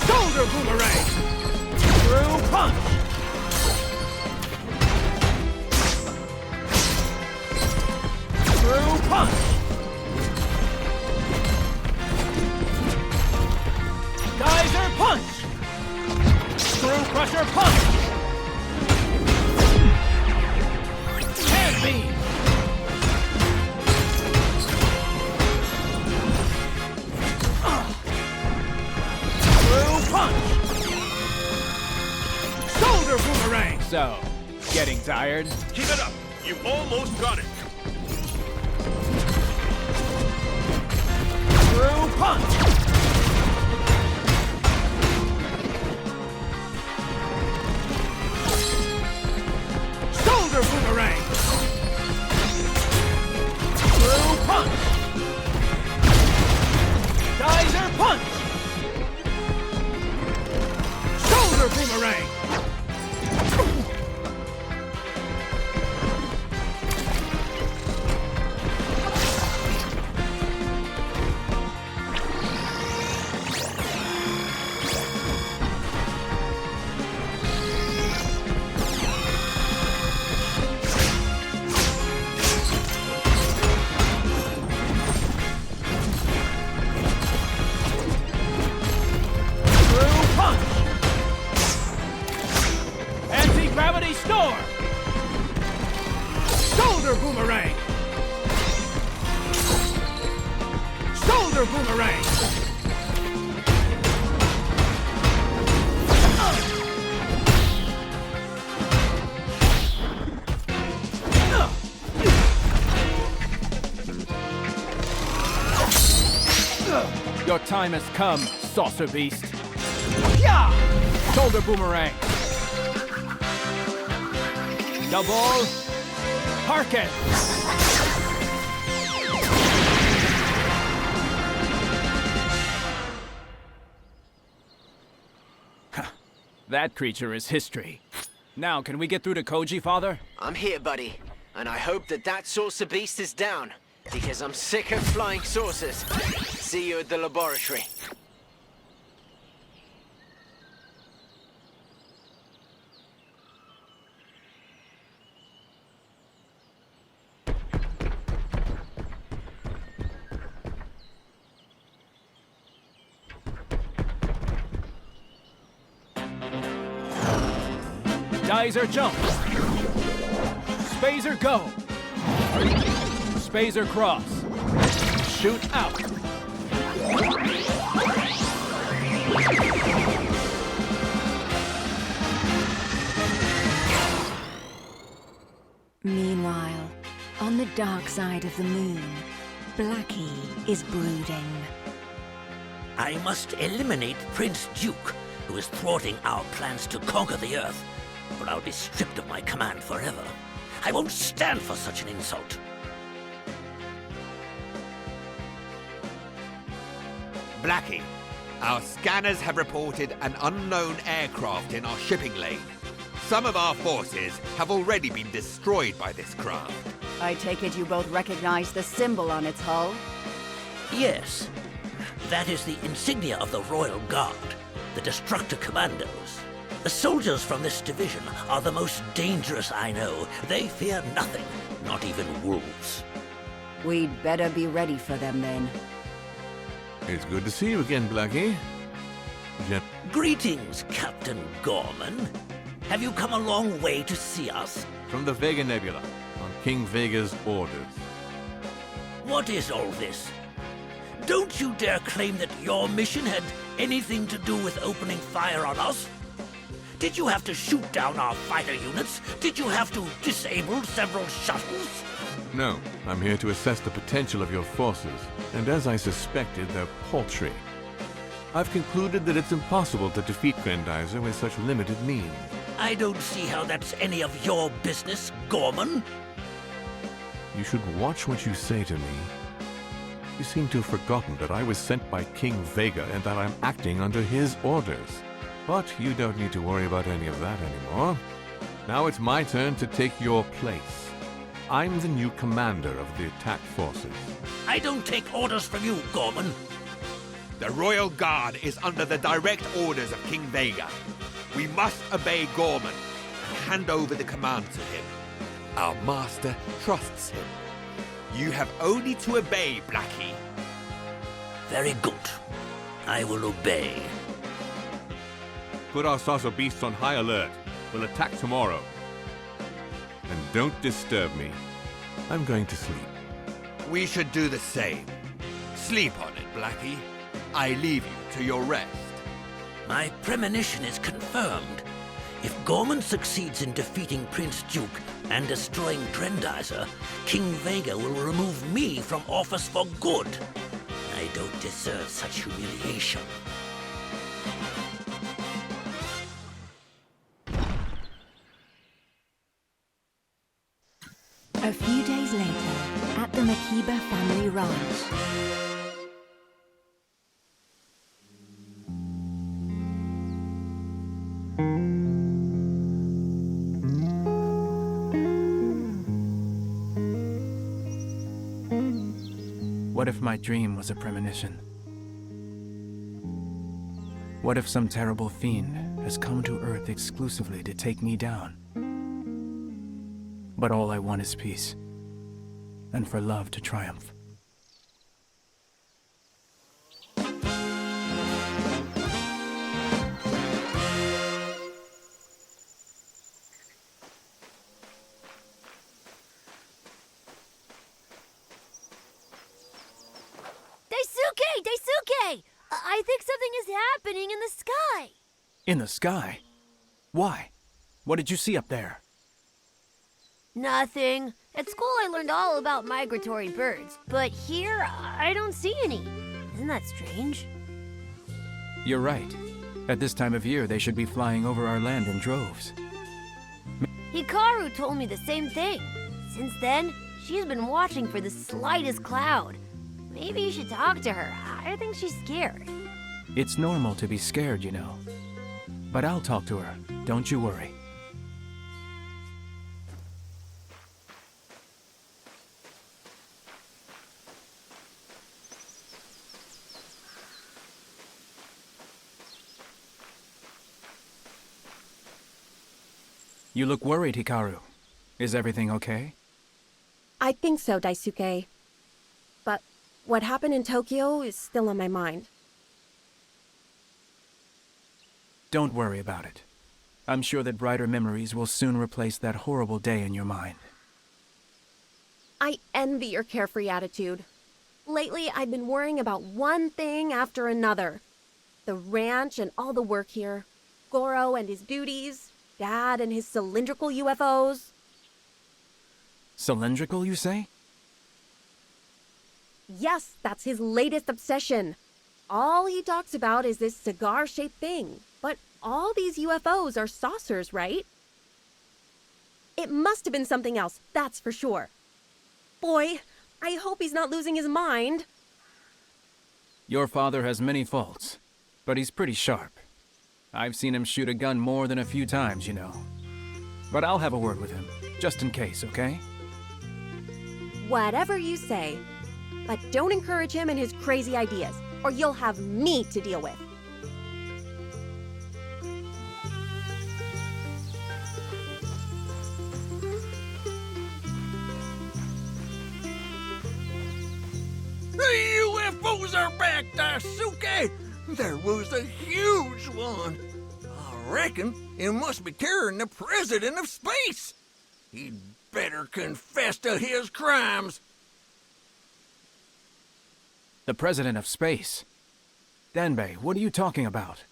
Shoulder boomerang! Through punch! Through punch! Geyser punch! Screw crusher punch! Hand beam! Through punch! Shoulder boomerang! So, getting tired? Keep it up. You almost got it. Through punch! Shoulder boomerang! Through punch! Geyser punch! Shoulder boomerang! Shoulder boomerang! Your time has come, saucer beast. Yeah! Shoulder boomerang. Double. Harken. That creature is history. Now, can we get through to Koji, Father? I'm here, buddy. And I hope that saucer beast is down. Because I'm sick of flying saucers. See you at the laboratory. Geyser jump. Spazer go. Spazer cross. Shoot out. Meanwhile, on the dark side of the moon, Blackie is brooding. I must eliminate Prince Duke, who is thwarting our plans to conquer the Earth, or I'll be stripped of my command forever. I won't stand for such an insult. Blackie, our scanners have reported an unknown aircraft in our shipping lane. Some of our forces have already been destroyed by this craft. I take it you both recognize the symbol on its hull? Yes. That is the insignia of the Royal Guard, the Destructor Commandos. The soldiers from this division are the most dangerous I know. They fear nothing, not even wolves. We'd better be ready for them then. It's good to see you again, Blackie. Greetings, Captain Gorman. Have you come a long way to see us? From the Vega Nebula, on King Vega's orders. What is all this? Don't you dare claim that your mission had anything to do with opening fire on us? Did you have to shoot down our fighter units? Did you have to disable several shuttles? No, I'm here to assess the potential of your forces, and as I suspected, they're paltry. I've concluded that it's impossible to defeat Grandizer with such limited means. I don't see how that's any of your business, Gorman. You should watch what you say to me. You seem to have forgotten that I was sent by King Vega and that I'm acting under his orders. But you don't need to worry about any of that anymore. Now it's my turn to take your place. I'm the new commander of the attack forces. I don't take orders from you, Gorman. The Royal Guard is under the direct orders of King Vega. We must obey Gorman and hand over the command to him. Our master trusts him. You have only to obey, Blackie. Very good. I will obey. Put our saucer beasts on high alert. We'll attack tomorrow. And don't disturb me. I'm going to sleep. We should do the same. Sleep on it, Blackie. I leave you to your rest. My premonition is confirmed. If Gorman succeeds in defeating Prince Duke and destroying Grandizer, King Vega will remove me from office for good. I don't deserve such humiliation. A few days later, at the Makiba family ranch. What if my dream was a premonition? What if some terrible fiend has come to Earth exclusively to take me down? But all I want is peace, and for love to triumph. Daisuke! I think something is happening in the sky. In the sky? Why? What did you see up there? Nothing. At school I learned all about migratory birds, but here I don't see any. Isn't that strange? You're right. At this time of year, they should be flying over our land in droves. Hikaru told me the same thing. Since then, she's been watching for the slightest cloud. Maybe you should talk to her. I think she's scared. It's normal to be scared, you know. But I'll talk to her. Don't you worry. You look worried, Hikaru. Is everything okay? I think so, Daisuke. But what happened in Tokyo is still on my mind. Don't worry about it. I'm sure that brighter memories will soon replace that horrible day in your mind. I envy your carefree attitude. Lately, I've been worrying about one thing after another. The ranch and all the work here. Goro and his duties. Dad and his cylindrical UFOs. Cylindrical, you say? Yes, that's his latest obsession. All he talks about is this cigar-shaped thing. But all these UFOs are saucers, right? It must have been something else, that's for sure. Boy, I hope he's not losing his mind. Your father has many faults, but he's pretty sharp. I've seen him shoot a gun more than a few times, you know. But I'll have a word with him, just in case, okay? Whatever you say. But don't encourage him and his crazy ideas, or you'll have me to deal with. The UFOs are back, Daisuke! There was a huge one. I reckon it must be carrying the President of Space. He'd better confess to his crimes. The President of Space? Danbei, what are you talking about?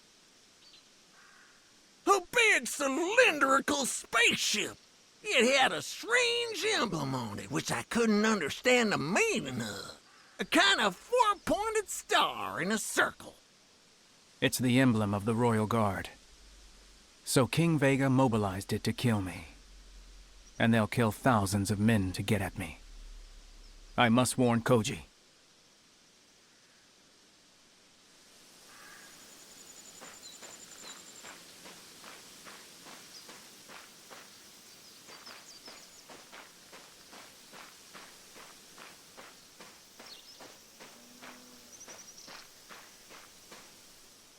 A big cylindrical spaceship. It had a strange emblem on it, which I couldn't understand the meaning of. A kind of four-pointed star in a circle. It's the emblem of the Royal Guard. So King Vega mobilized it to kill me. And they'll kill thousands of men to get at me. I must warn Koji.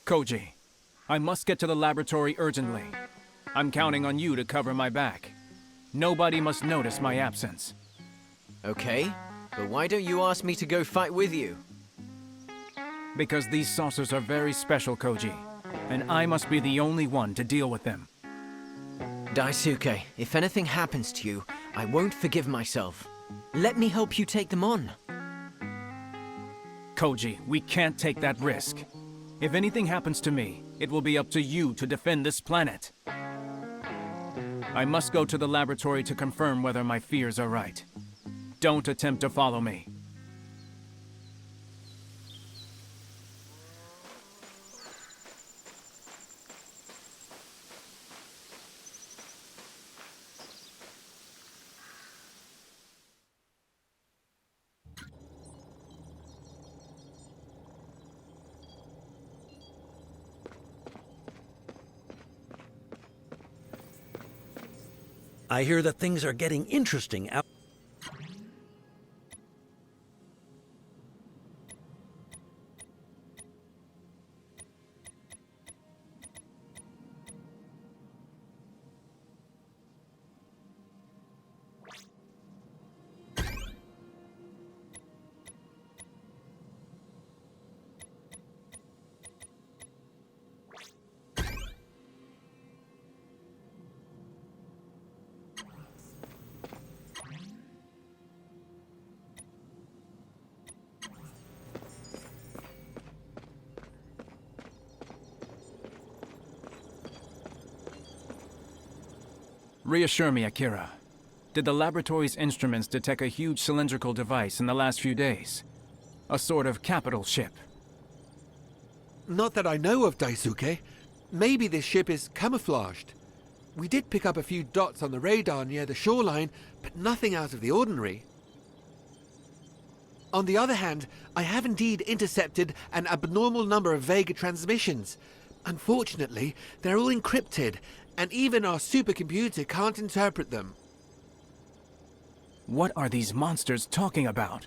Koji, I must get to the laboratory urgently. I'm counting on you to cover my back. Nobody must notice my absence. Okay, but why don't you ask me to go fight with you? Because these saucers are very special, Koji, and I must be the only one to deal with them. Daisuke, if anything happens to you, I won't forgive myself. Let me help you take them on. Koji, we can't take that risk. If anything happens to me, it will be up to you to defend this planet. I must go to the laboratory to confirm whether my fears are right. Don't attempt to follow me. I hear that things are getting interesting out. Reassure me, Akira. Did the laboratory's instruments detect a huge cylindrical device in the last few days? A sort of capital ship? Not that I know of, Daisuke. Maybe this ship is camouflaged. We did pick up a few dots on the radar near the shoreline, but nothing out of the ordinary. On the other hand, I have indeed intercepted an abnormal number of Vega transmissions. Unfortunately, they're all encrypted, and even our supercomputer can't interpret them. What are these monsters talking about?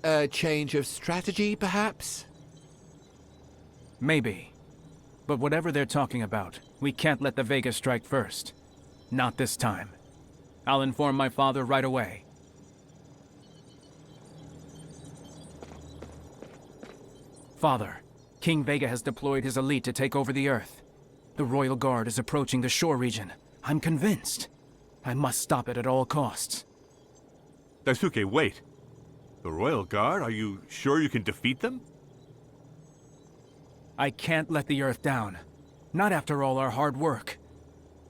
A change of strategy, perhaps? Maybe. But whatever they're talking about, we can't let the Vega strike first. Not this time. I'll inform my father right away. Father, King Vega has deployed his elite to take over the Earth. The Royal Guard is approaching the shore region. I'm convinced. I must stop it at all costs. Daisuke, wait. The Royal Guard? Are you sure you can defeat them? I can't let the Earth down. Not after all our hard work.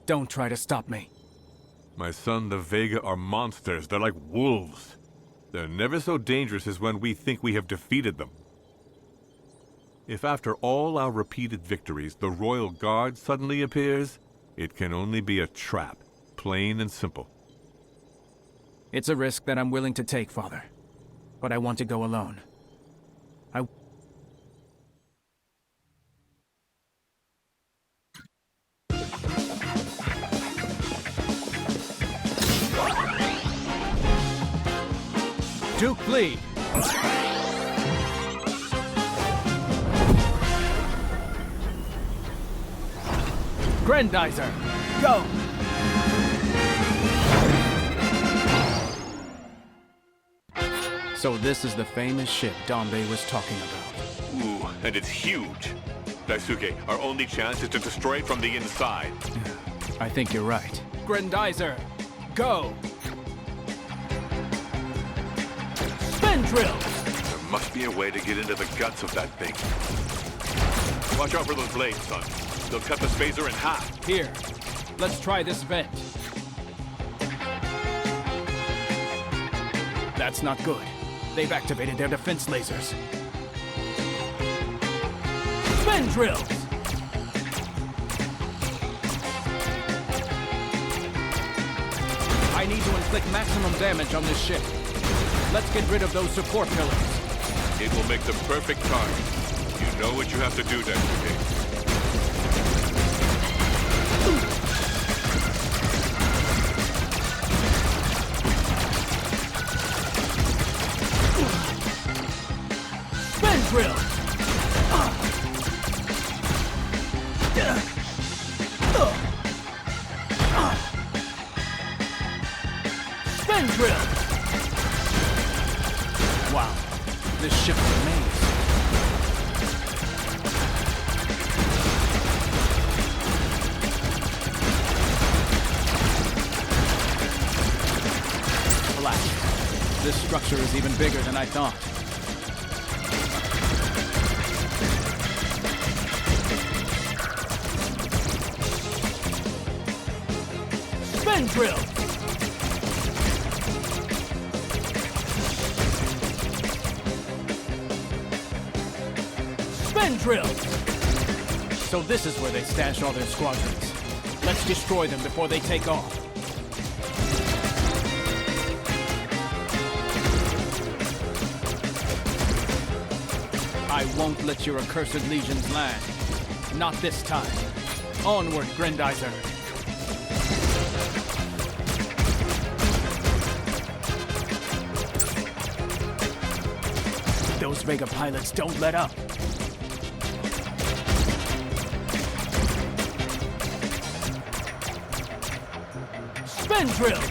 Don't try to stop me. My son, the Vega are monsters. They're like wolves. They're never so dangerous as when we think we have defeated them. If after all our repeated victories, the Royal Guard suddenly appears, it can only be a trap. Plain and simple. It's a risk that I'm willing to take, Father. But I want to go alone. Duke, flee! Grandizer, go! So this is the famous ship Dambe was talking about. Ooh, and it's huge. Daisuke, our only chance is to destroy it from the inside. I think you're right. Grandizer, go! Spin drill! There must be a way to get into the guts of that thing. Watch out for those blades, son. They'll cut the spacer in half. Here, let's try this vent. That's not good. They've activated their defense lasers. Spin drills! I need to inflict maximum damage on this ship. Let's get rid of those support pillars. It will make the perfect target. You know what you have to do, Daisuke. Spin drill! Spin drill! Wow, this ship is amazing. Relax. This structure is even bigger than I thought. Spin drill! Spin drill! So this is where they stash all their squadrons. Let's destroy them before they take off. I won't let your accursed legions land. Not this time. Onward, Grandizer. Those Vega pilots don't let up. Spin drill!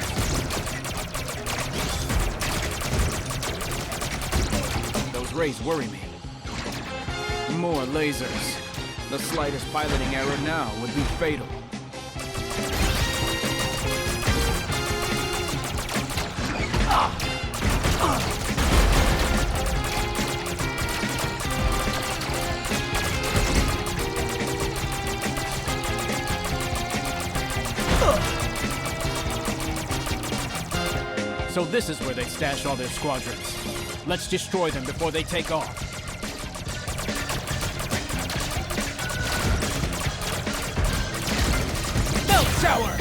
Those rays worry me. More lasers. The slightest piloting error now would be fatal. this is where they stash all their squadrons. Let's destroy them before they take off. Melt shower!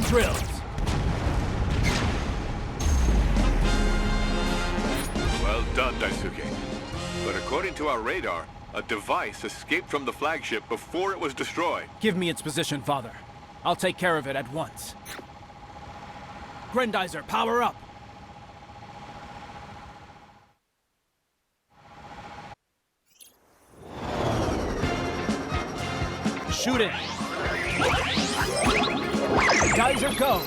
Drills. Well done, Daisuke. But according to our radar, a device escaped from the flagship before it was destroyed. Give me its position, Father. I'll take care of it at once. Grandizer, power up! Shoot it! Geyser, go!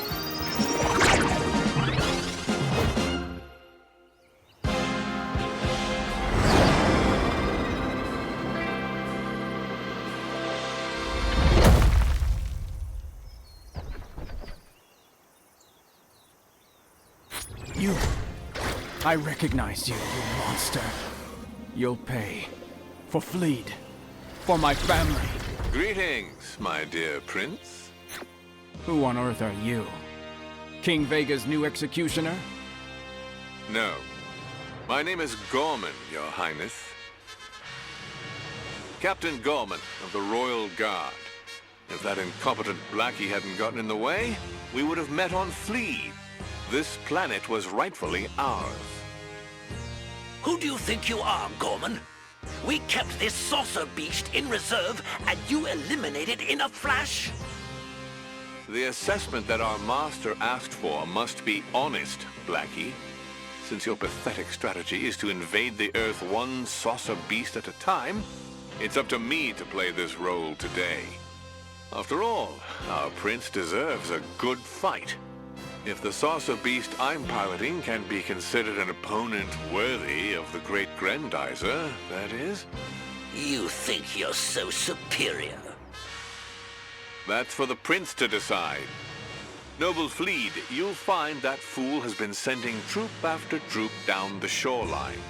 I recognize you, you monster. You'll pay. For Fleet. For my family. Greetings, my dear prince. Who on earth are you? King Vega's new executioner? No. My name is Gorman, your highness. Captain Gorman of the Royal Guard. If that incompetent Blackie hadn't gotten in the way, we would have met on Fleet. This planet was rightfully ours. Who do you think you are, Gorman? We kept this saucer beast in reserve, and you eliminated in a flash? The assessment that our master asked for must be honest, Blackie. Since your pathetic strategy is to invade the Earth one saucer beast at a time, it's up to me to play this role today. After all, our prince deserves a good fight. If the saucer beast I'm piloting can be considered an opponent worthy of the great Grandizer, that is. You think you're so superior. That's for the prince to decide. Noble Fleet, you'll find that fool has been sending troop after troop down the shoreline.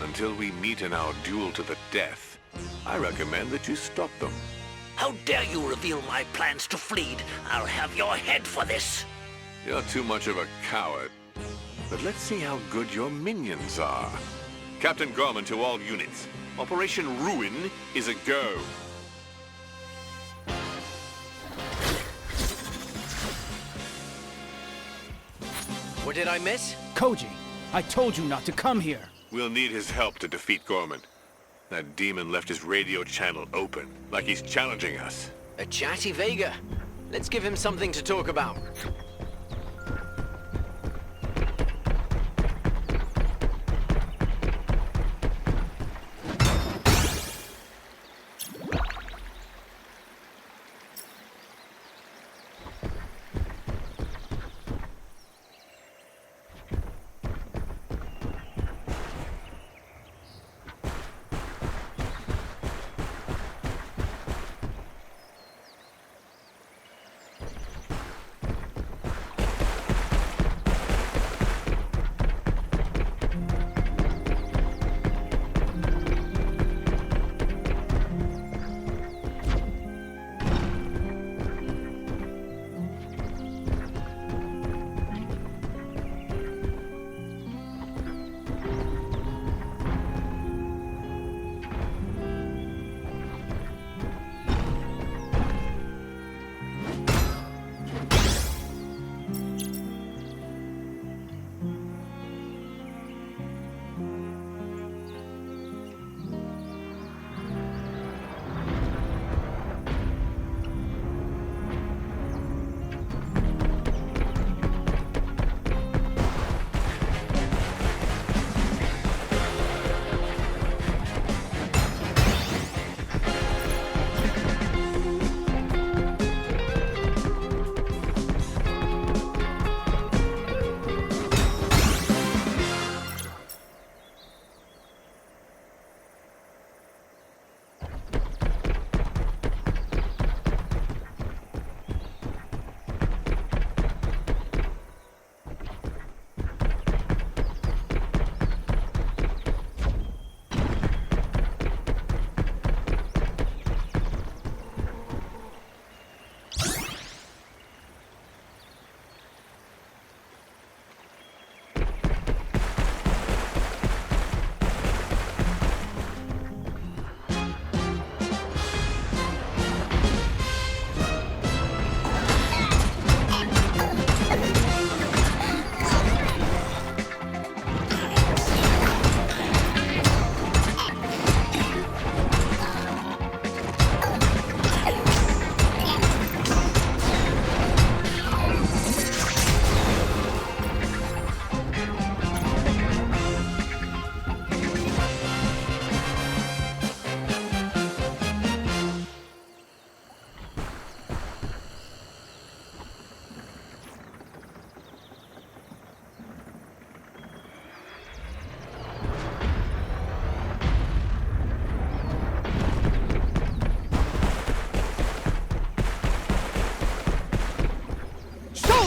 Until we meet in our duel to the death, I recommend that you stop them. How dare you reveal my plans to Fleet? I'll have your head for this. You're too much of a coward. But let's see how good your minions are. Captain Gorman to all units. Operation Ruin is a go. What did I miss? Koji, I told you not to come here. We'll need his help to defeat Gorman. That demon left his radio channel open, like he's challenging us. A chatty Vega. Let's give him something to talk about.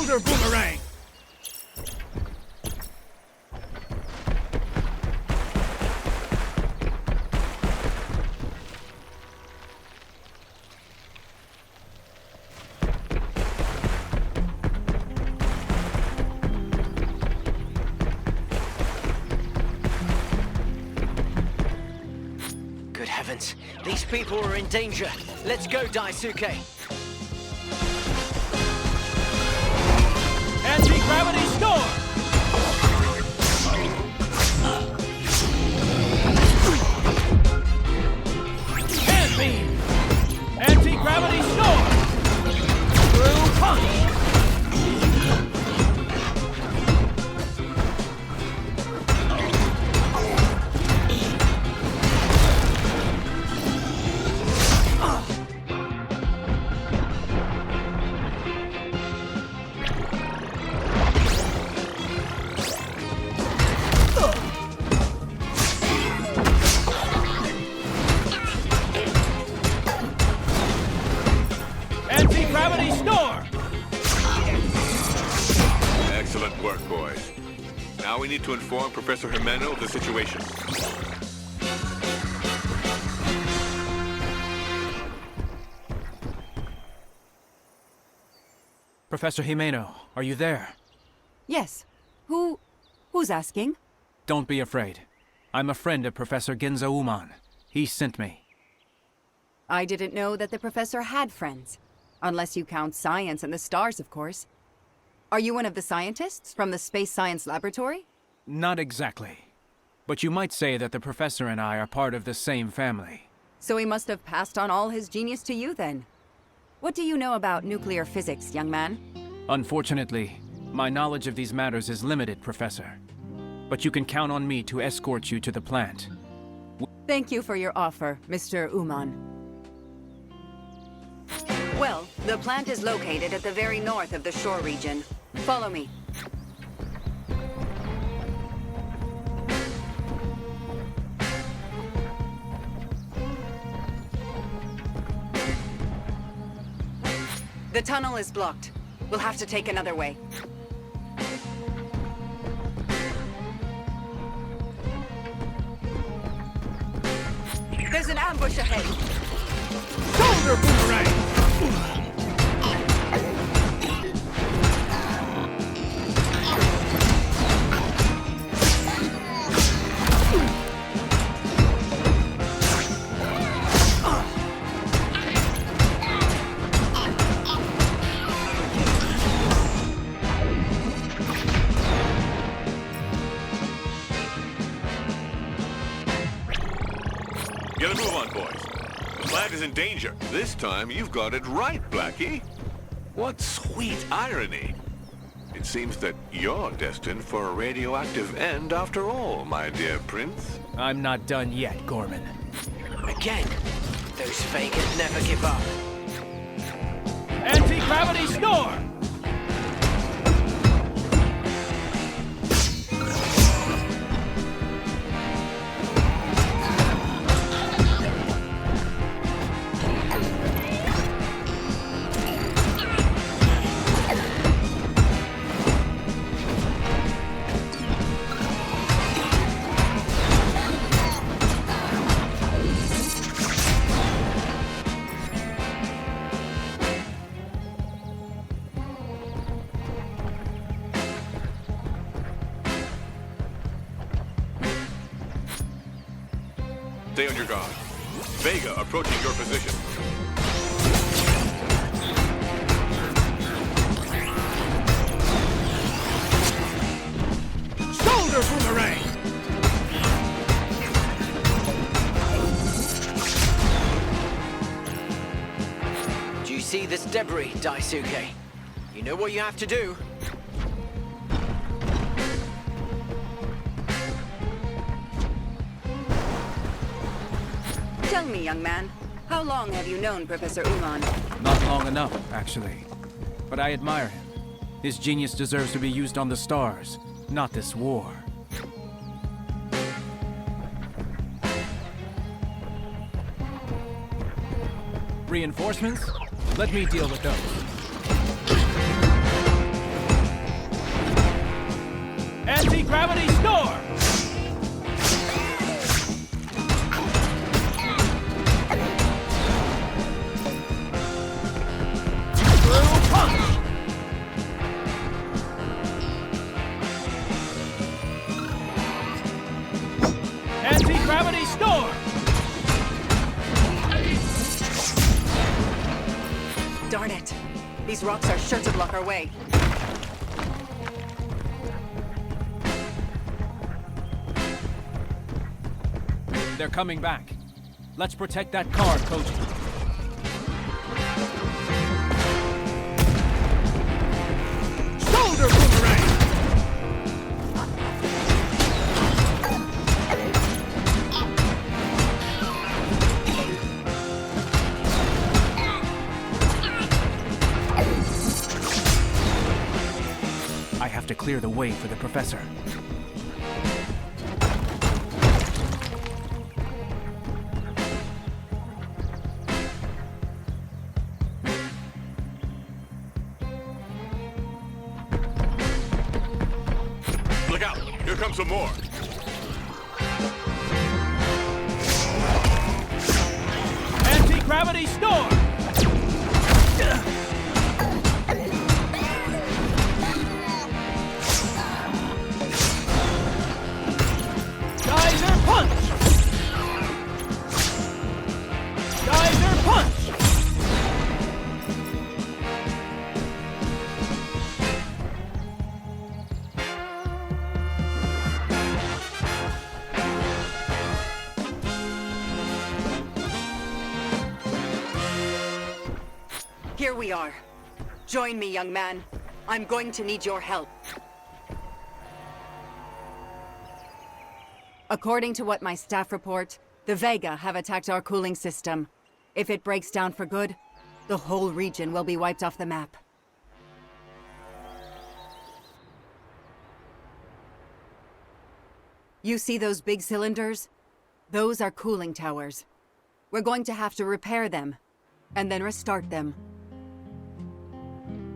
Shoulder boomerang! Good heavens, these people are in danger. Let's go, Daisuke. Anti-gravity storm! Hand beam! Anti-gravity storm! Through punch! Anti-gravity storm! Excellent work, boys. Now we need to inform Professor Jimeno of the situation. Professor Jimeno, are you there? Yes. Who's asking? Don't be afraid. I'm a friend of Professor Genzo Uman. He sent me. I didn't know that the professor had friends. Unless you count science and the stars, of course. Are you one of the scientists from the Space Science Laboratory? Not exactly. But you might say that the professor and I are part of the same family. So he must have passed on all his genius to you, then. What do you know about nuclear physics, young man? Unfortunately, my knowledge of these matters is limited, Professor. But you can count on me to escort you to the plant. Thank you for your offer, Mr. Uman. Well, the plant is located at the very north of the shore region. Follow me. The tunnel is blocked. We'll have to take another way. There's an ambush ahead. Shoulder boomerang! Get a move on, boys. The plant is in danger. This time, you've got it right, Blackie. What sweet irony. It seems that you're destined for a radioactive end after all, my dear prince. I'm not done yet, Gorman. Again, those Vega never give up. Anti-gravity storm! Stay on your guard. Vega approaching your position. Shoulder boomerang! Do you see this debris, Daisuke? You know what you have to do. Tell me, young man, how long have you known Professor Uman? Not long enough, actually. But I admire him. His genius deserves to be used on the stars, not this war. Reinforcements? Let me deal with those. Anti-gravity storm! Blue punch! Anti-gravity storm! Darn it. These rocks are sure to block our way. They're coming back. Let's protect that car, Koji. Shoulder boomerang! I have to clear the way for the professor. Look out! Here comes some more! Anti-gravity storm! Geyser punch! Geyser punch! Here we are. Join me, young man. I'm going to need your help. According to what my staff report, the Vega have attacked our cooling system. If it breaks down for good, the whole region will be wiped off the map. You see those big cylinders? Those are cooling towers. We're going to have to repair them, and then restart them.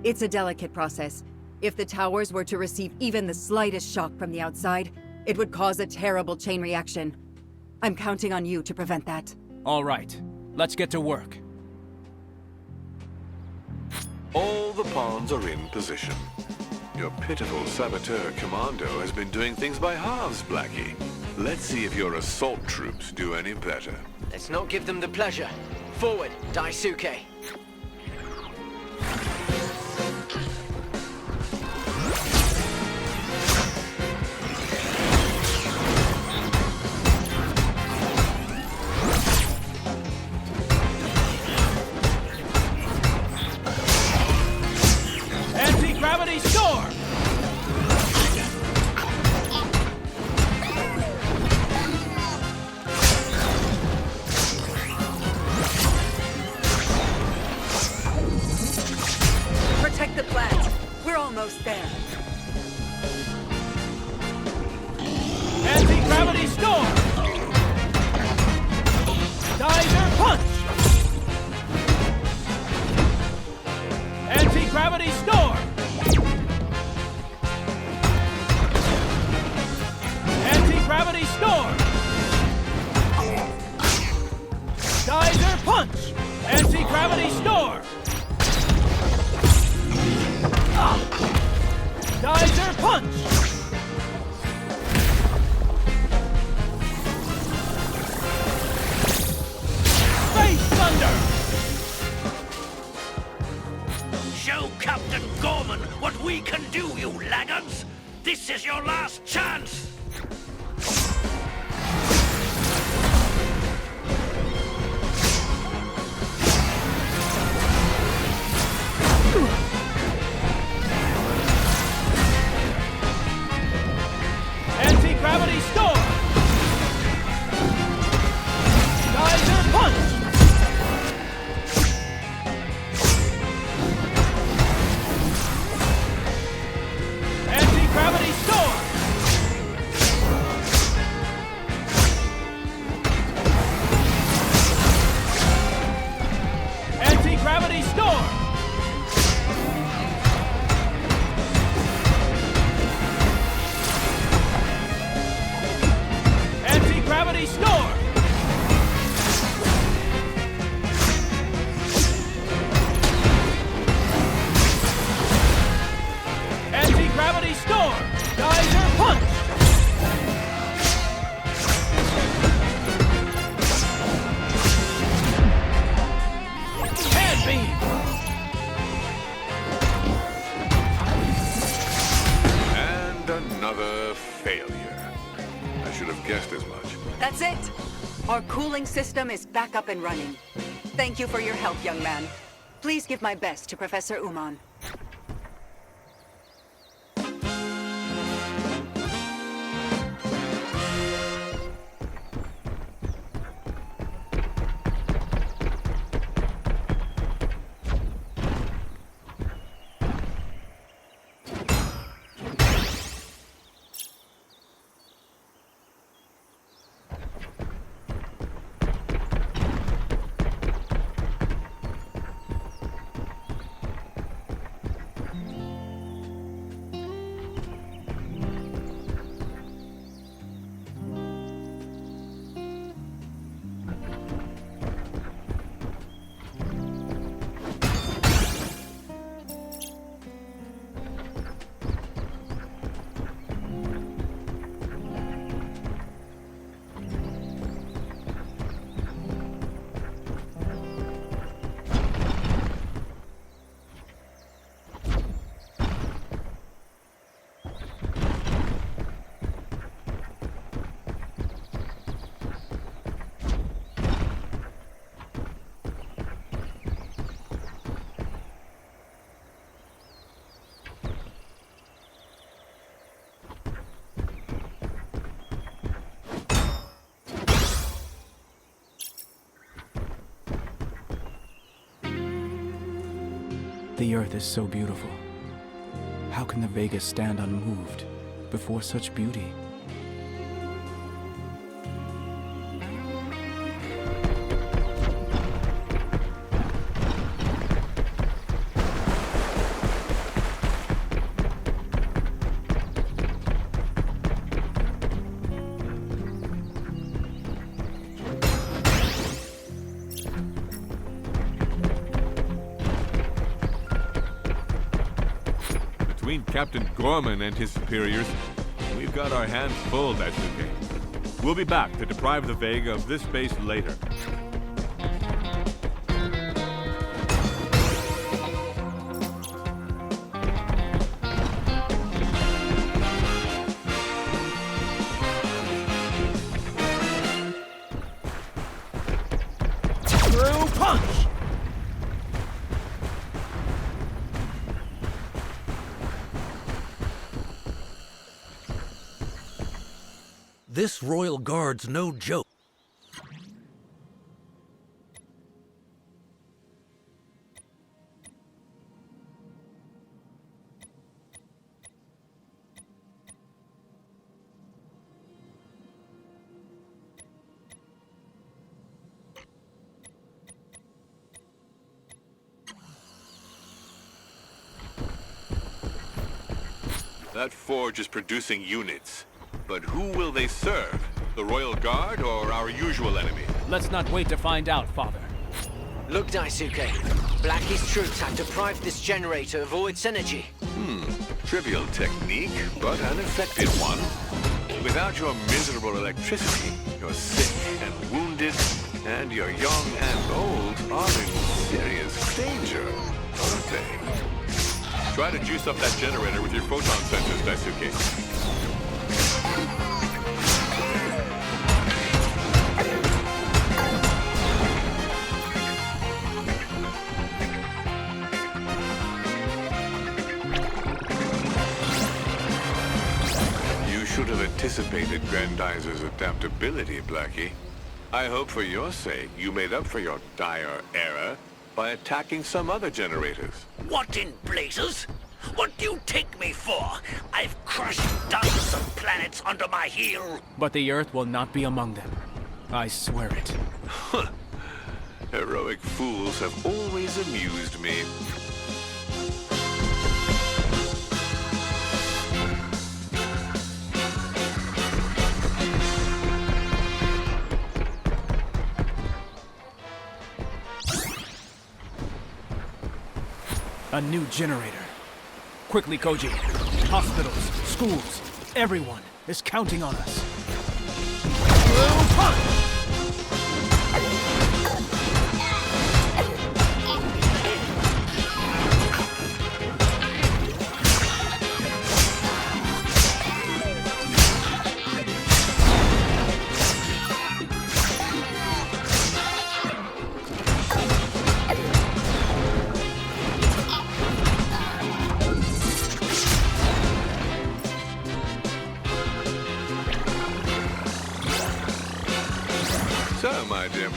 It's a delicate process. If the towers were to receive even the slightest shock from the outside, it would cause a terrible chain reaction. I'm counting on you to prevent that. All right. Let's get to work. All the pawns are in position. Your pitiful saboteur commando has been doing things by halves, Blackie. Let's see if your assault troops do any better. Let's not give them the pleasure. Forward, Daisuke. Anti-gravity storm! Protect the plant. We're almost there. Anti-gravity storm! Geyser punch! Anti-gravity storm! Anti-gravity storm! Geyser punch! Anti-gravity storm! Geyser punch! Space thunder! Show Captain Gorman what we can do, you laggards! This is your last chance! Anti-gravity storm! Geyser punch! Anti-gravity storm! That's it! Our cooling system is back up and running. Thank you for your help, young man. Please give my best to Professor Uman. The Earth is so beautiful. How can the Vega stand unmoved before such beauty? Between Captain Gorman and his superiors, we've got our hands full, Daisuke. We'll be back to deprive the Vega of this base later. Through punch! This Royal Guard's no joke. That forge is producing units. But who will they serve? The Royal Guard or our usual enemy? Let's not wait to find out, Father. Look, Daisuke. Blackie's troops have deprived this generator of all its energy. Trivial technique, but an effective one. Without your miserable electricity, you're sick and wounded, and your young and old are in serious danger, aren't they? Try to juice up that generator with your photon sensors, Daisuke. Should have anticipated Grandizer's adaptability, Blackie. I hope for your sake you made up for your dire error by attacking some other generators. What in blazes? What do you take me for? I've crushed dozens of planets under my heel. But the Earth will not be among them. I swear it. Heroic fools have always amused me. A new generator. Quickly, Koji. Hospitals, schools, everyone is counting on us. Blue punch!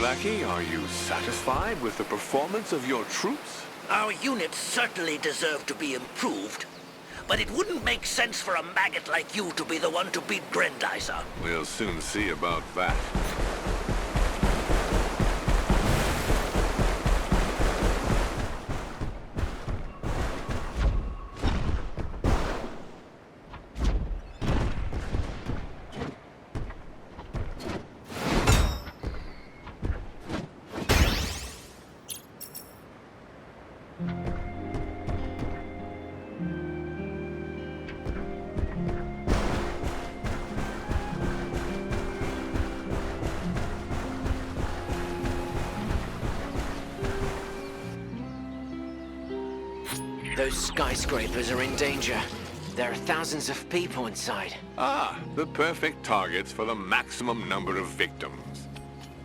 Blackie, are you satisfied with the performance of your troops? Our units certainly deserve to be improved, but it wouldn't make sense for a maggot like you to be the one to beat Grandizer. We'll soon see about that. Those skyscrapers are in danger. There are thousands of people inside. Ah, the perfect targets for the maximum number of victims.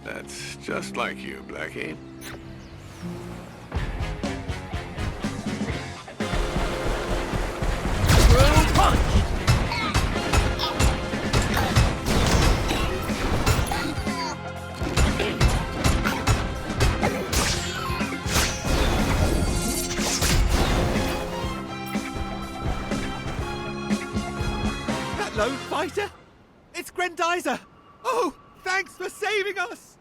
That's just like you, Blackie. Through punch! Hello, fighter! It's Grandizer! Oh, thanks for saving us!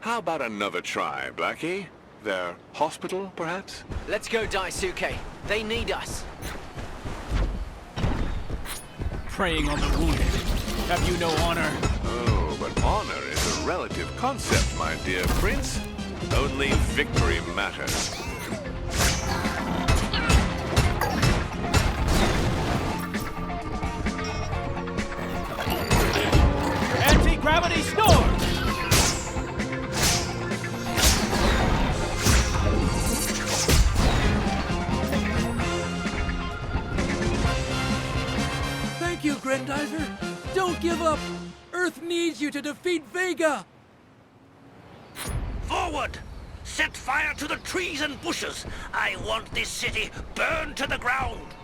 How about another try, Blackie? Their hospital, perhaps? Let's go, Daisuke. They need us. Preying on the wounded. Have you no honor? Oh, but honor is a relative concept, my dear prince. Only victory matters. Anti-gravity storm! Thank you, Grandizer. Don't give up. Earth needs you to defeat Vega. Forward! Set fire to the trees and bushes. I want this city burned to the ground.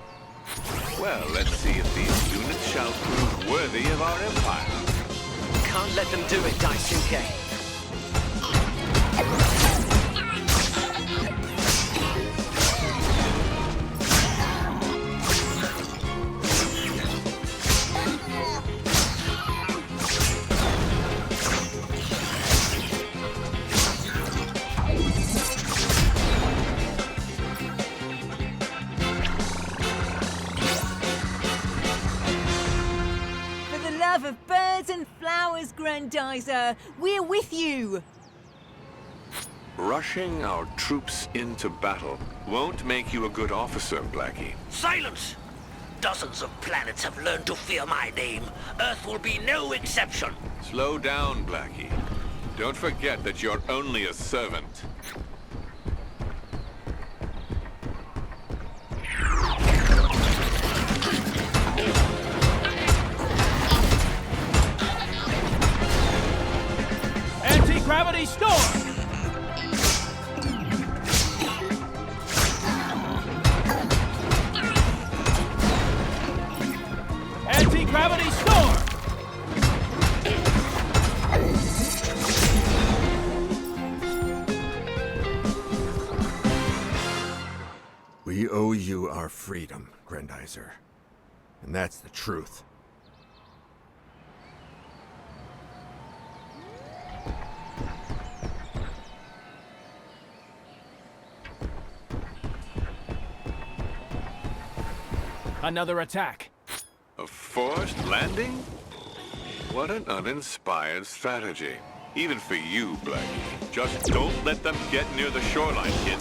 Well, let's see if these units shall prove worthy of our empire. Can't let them do it, Daisuke. Of birds and flowers, Grandizer. We're with you. Rushing our troops into battle won't make you a good officer, Blackie. Silence! Dozens of planets have learned to fear my name. Earth will be no exception. Slow down, Blackie. Don't forget that you're only a servant. Gravity storm! Anti-gravity storm! We owe you our freedom, Grandizer. And that's the truth. Another attack. A forced landing? What an uninspired strategy. Even for you, Blackie. Just don't let them get near the shoreline, kid.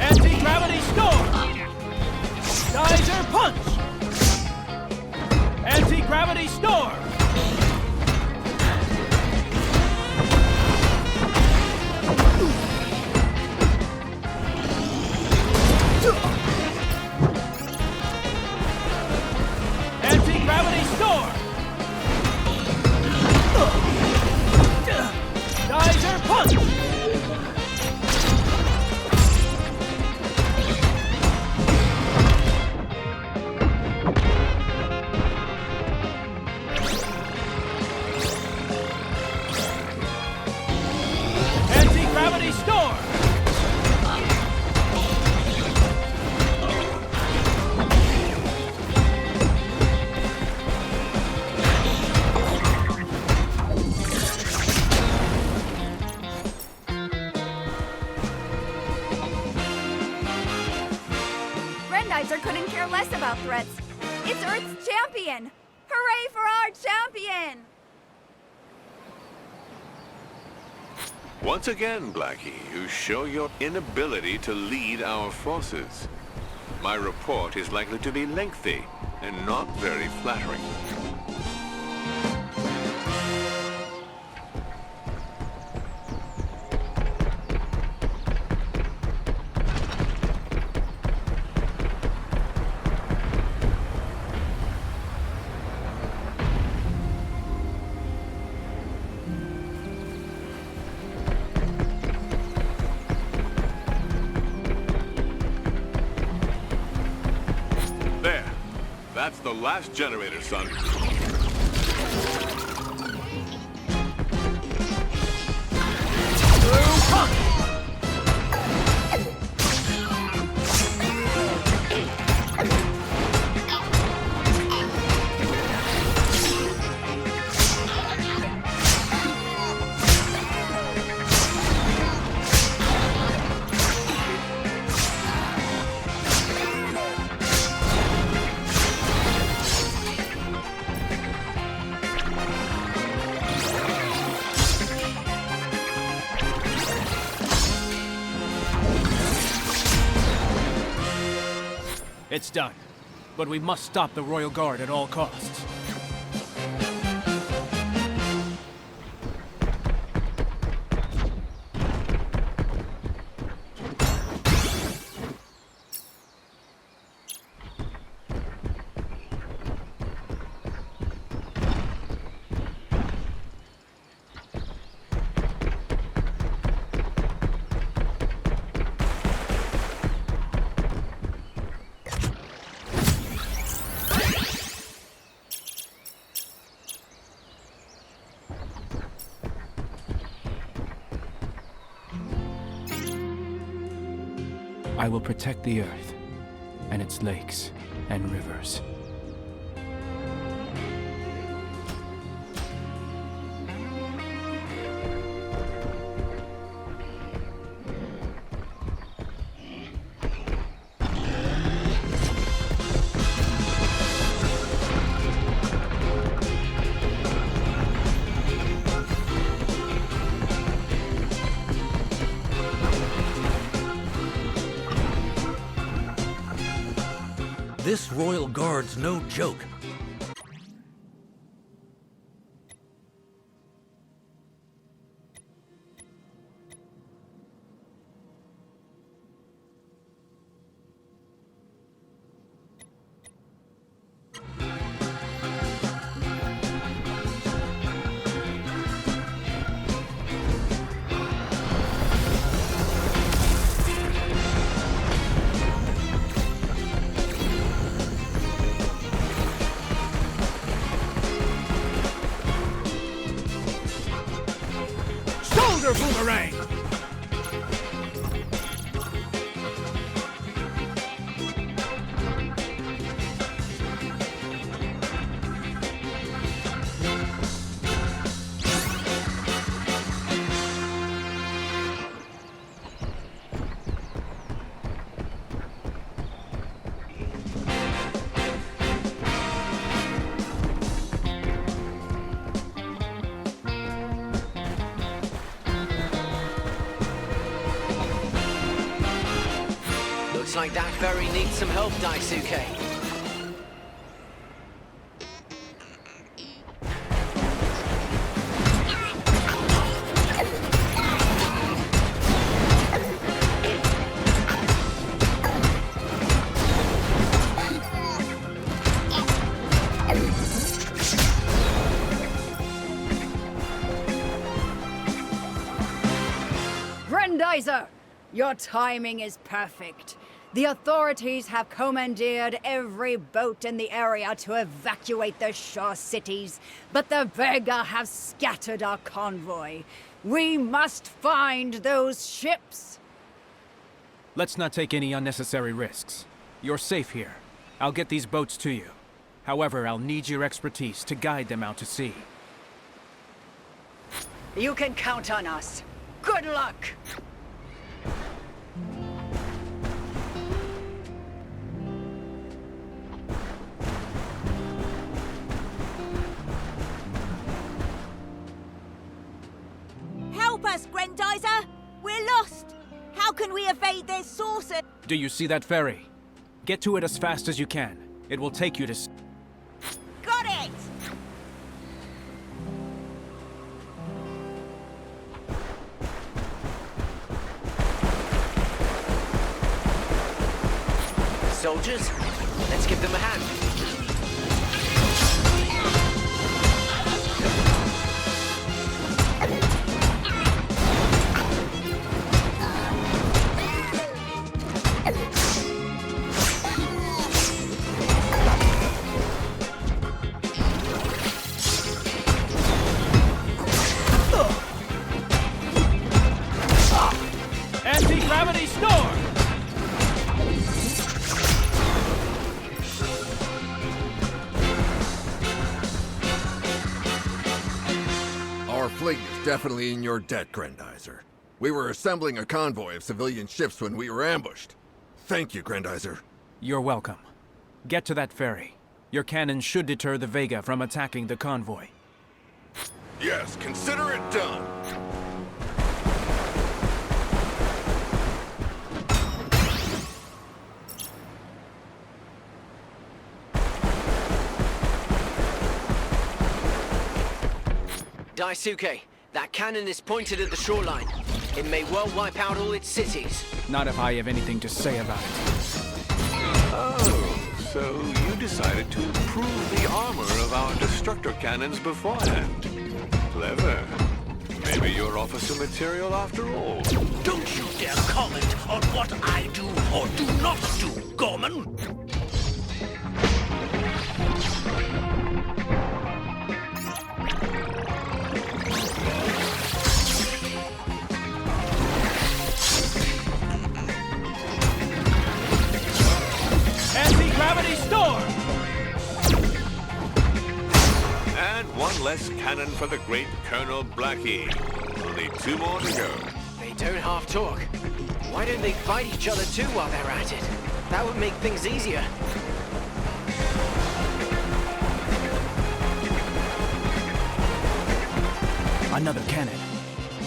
Anti-gravity storm! Geyser punch! Anti-gravity storm! Anti-gravity storm! Geyser punch! threats. It's Earth's champion! Hooray for our champion! Once again, Blackie, you show your inability to lead our forces. My report is likely to be lengthy and not very flattering. That's the last generator, son. It's done. But we must stop the Royal Guard at all costs. I will protect the Earth, and its lakes and rivers. This Royal Guard's no joke. Boomerang! Looks like that ferry needs some help, Daisuke. Grandizer! Your timing is perfect. The authorities have commandeered every boat in the area to evacuate the shore cities, but the Vega have scattered our convoy. We must find those ships. Let's not take any unnecessary risks. You're safe here. I'll get these boats to you. However, I'll need your expertise to guide them out to sea. You can count on us. Good luck! us, Grandizer! We're lost! How can we evade their saucer? Do you see that ferry? Get to it as fast as you can. It will take you to... Got it! Soldiers, let's give them a hand. Anti-gravity storm! Our fleet is definitely in your debt, Grandizer. We were assembling a convoy of civilian ships when we were ambushed. Thank you, Grandizer. You're welcome. Get to that ferry. Your cannon should deter the Vega from attacking the convoy. Yes, consider it done. Daisuke, that cannon is pointed at the shoreline. It may well wipe out all its cities. Not if I have anything to say about it. Oh, so you decided to improve the armor of our destructor cannons beforehand. Clever. Maybe you're officer material after all. Don't you dare comment on what I do or do not do, Gorman! Anti-gravity storm! And one less cannon for the great Colonel Blackie. Only 2 more to go. They don't half talk. Why don't they fight each other too while they're at it? That would make things easier. Another cannon.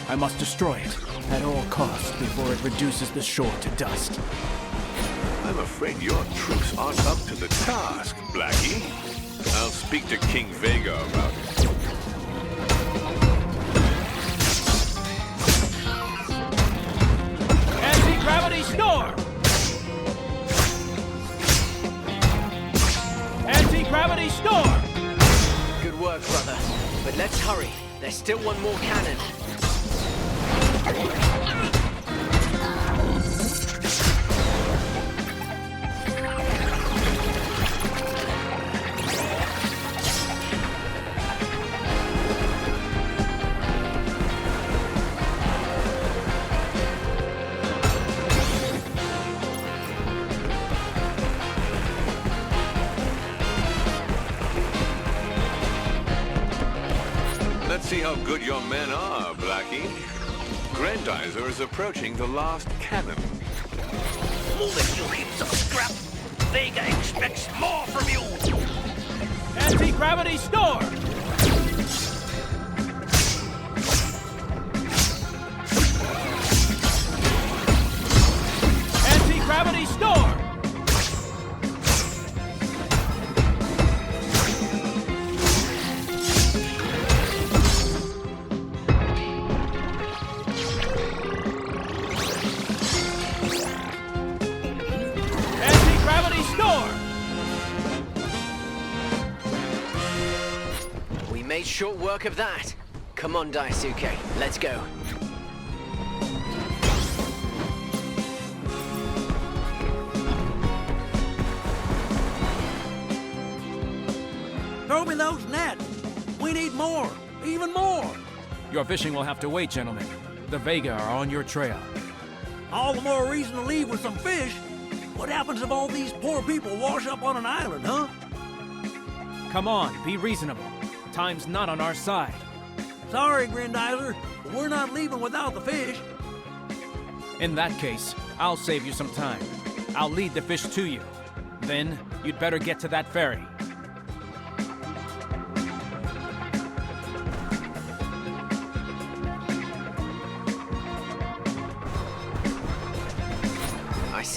I must destroy it at all costs before it reduces the shore to dust. I'm afraid your troops aren't up to the task, Blackie. I'll speak to King Vega about it. Anti-gravity storm! Anti-gravity storm! Good work, brother. But let's hurry. There's still one more cannon. Let's see how good your men are, Blackie. Grandizer is approaching the last cannon. Move it, you heaps of scrap! Vega expects more from you! Anti-gravity storm! Anti-gravity storm! Anti-gravity storm! We made short work of that. Come on, Daisuke. Let's go. Throw me those nets. We need more. Even more. Your fishing will have to wait, gentlemen. The Vega are on your trail. All the more reason to leave with some fish. What happens if all these poor people wash up on an island, huh? Come on, be reasonable. Time's not on our side. Sorry, Grandizer, but we're not leaving without the fish. In that case, I'll save you some time. I'll lead the fish to you. Then, you'd better get to that ferry.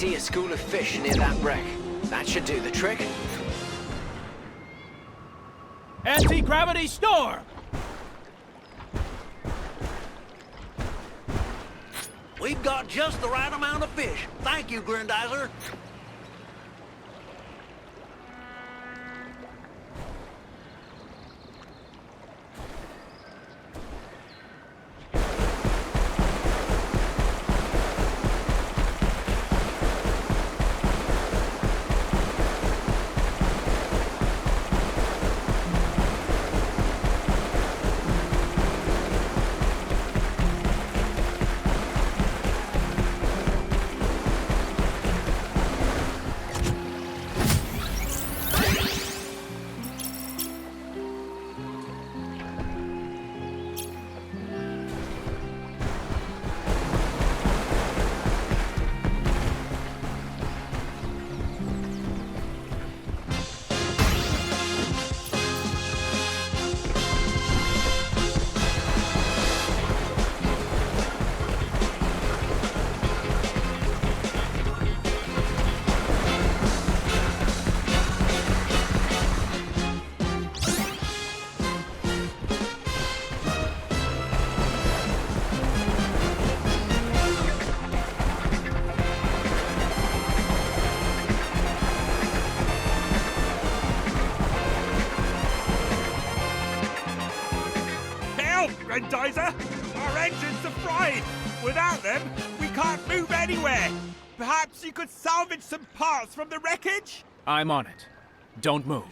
see a school of fish near that wreck. That should do the trick. Anti-gravity storm! We've got just the right amount of fish. Thank you, Grandizer. Grandizer! Our engines are fried! Without them, we can't move anywhere! Perhaps you could salvage some parts from the wreckage? I'm on it. Don't move.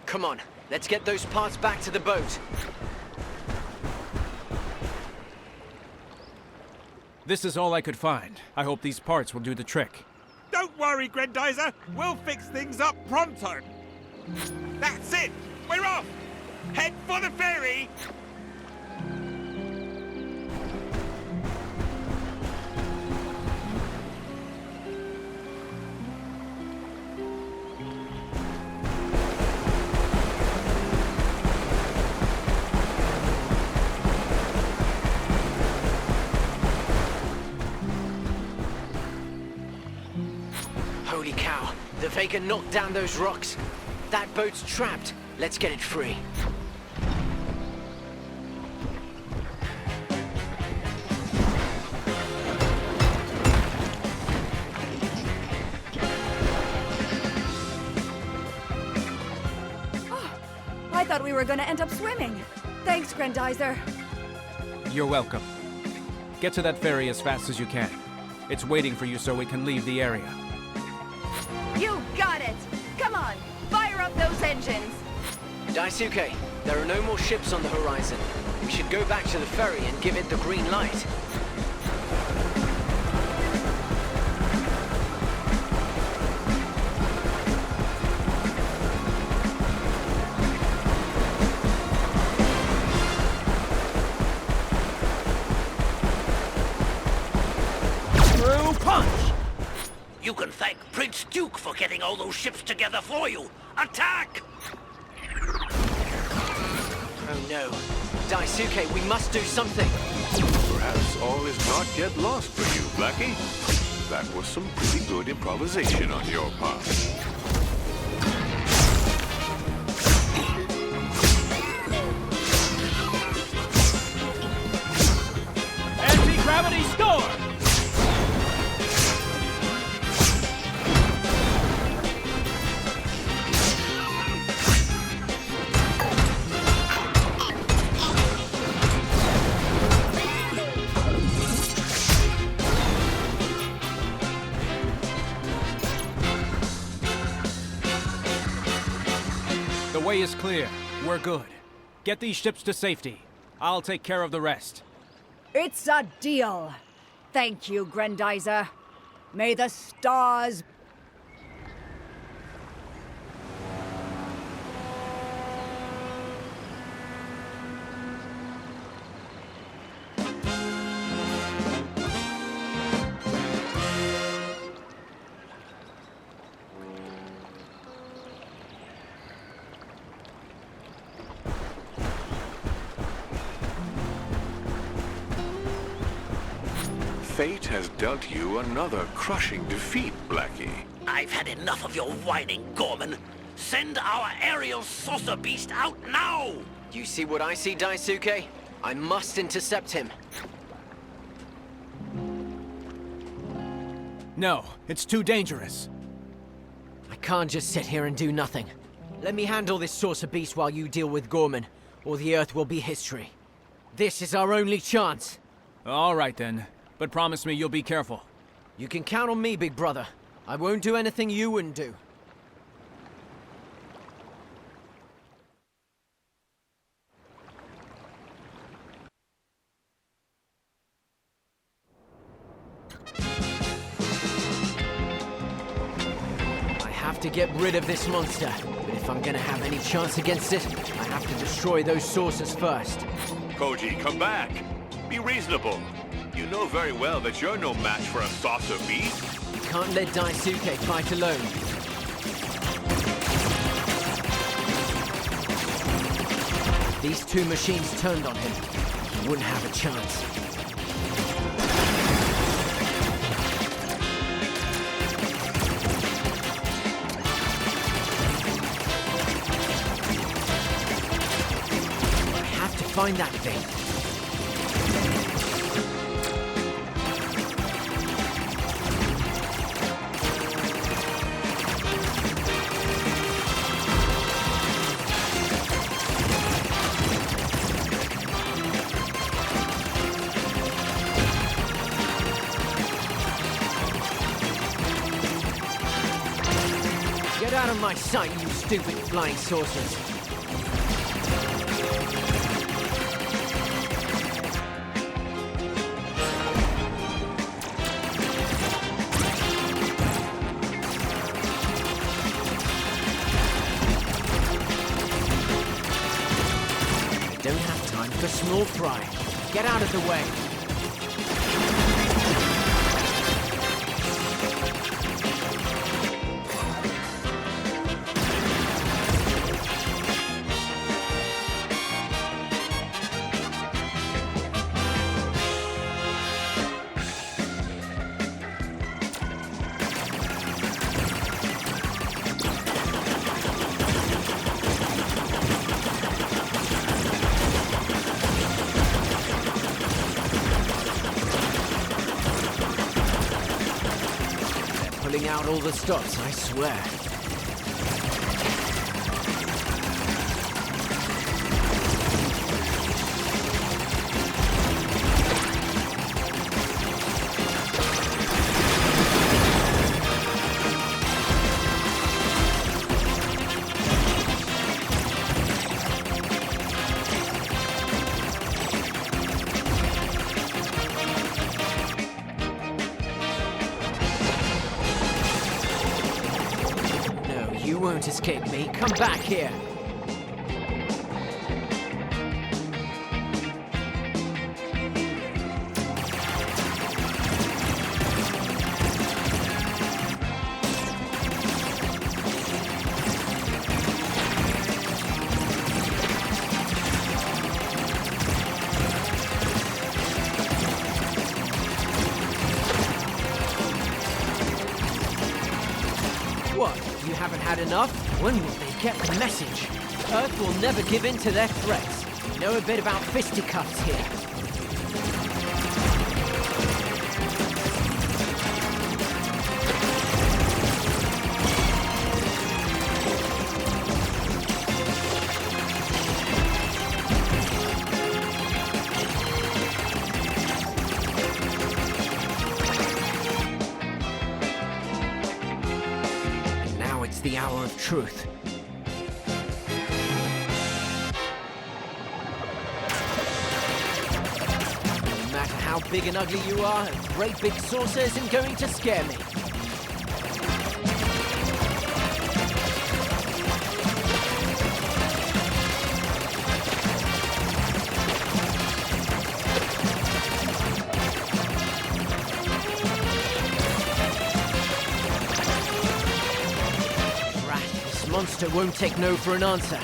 Come on, let's get those parts back to the boat. This is all I could find. I hope these parts will do the trick. Don't worry, Grandizer. We'll fix things up pronto. That's it. We're off. Head for the ferry. Holy cow, the Vega knocked down those rocks. That boat's trapped. Let's get it free. Oh, I thought we were gonna end up swimming. Thanks, Grandizer. You're welcome. Get to that ferry as fast as you can. It's waiting for you so we can leave the area. You got it! Come on, fire up those engines! Daisuke, there are no more ships on the horizon. We should go back to the ferry and give it the green light. Through punch! You can thank Prince Duke for getting all those ships together for you. Attack! Oh no. Daisuke, we must do something. Perhaps all is not yet lost for you, Blackie. That was some pretty good improvisation on your part. Anti-gravity storm! The way is clear. We're good. Get these ships to safety. I'll take care of the rest. It's a deal. Thank you, Grandizer. May the stars... Fate has dealt you another crushing defeat, Blackie. I've had enough of your whining, Gorman. Send our aerial saucer beast out now! You see what I see, Daisuke? I must intercept him. No, it's too dangerous. I can't just sit here and do nothing. Let me handle this saucer beast while you deal with Gorman, or the Earth will be history. This is our only chance. All right then, but promise me you'll be careful. You can count on me, big brother. I won't do anything you wouldn't do. I have to get rid of this monster, but if I'm gonna have any chance against it, I have to destroy those saucers first. Koji, come back! Be reasonable. You know very well that you're no match for a saucer beast. You can't let Daisuke fight alone. If these two machines turned on him, he wouldn't have a chance. Find that thing. Get out of my sight, you stupid flying saucers. The small fry. Get out of the way. Pulling out all the stops, I swear. You won't escape me. Come back here. What? You haven't had enough? When will they get the message? Earth will never give in to their threats. We know a bit about fisticuffs here. The hour of truth. No matter how big and ugly you are, a great big saucer isn't going to scare me. Monster won't take no for an answer.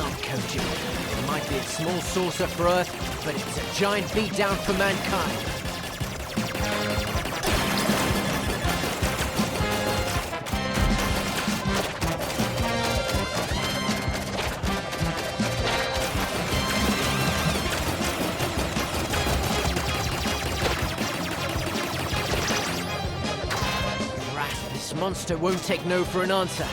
on, Koji. It might be a small saucer for Earth, but it's a giant beatdown for mankind. This monster won't take no for an answer.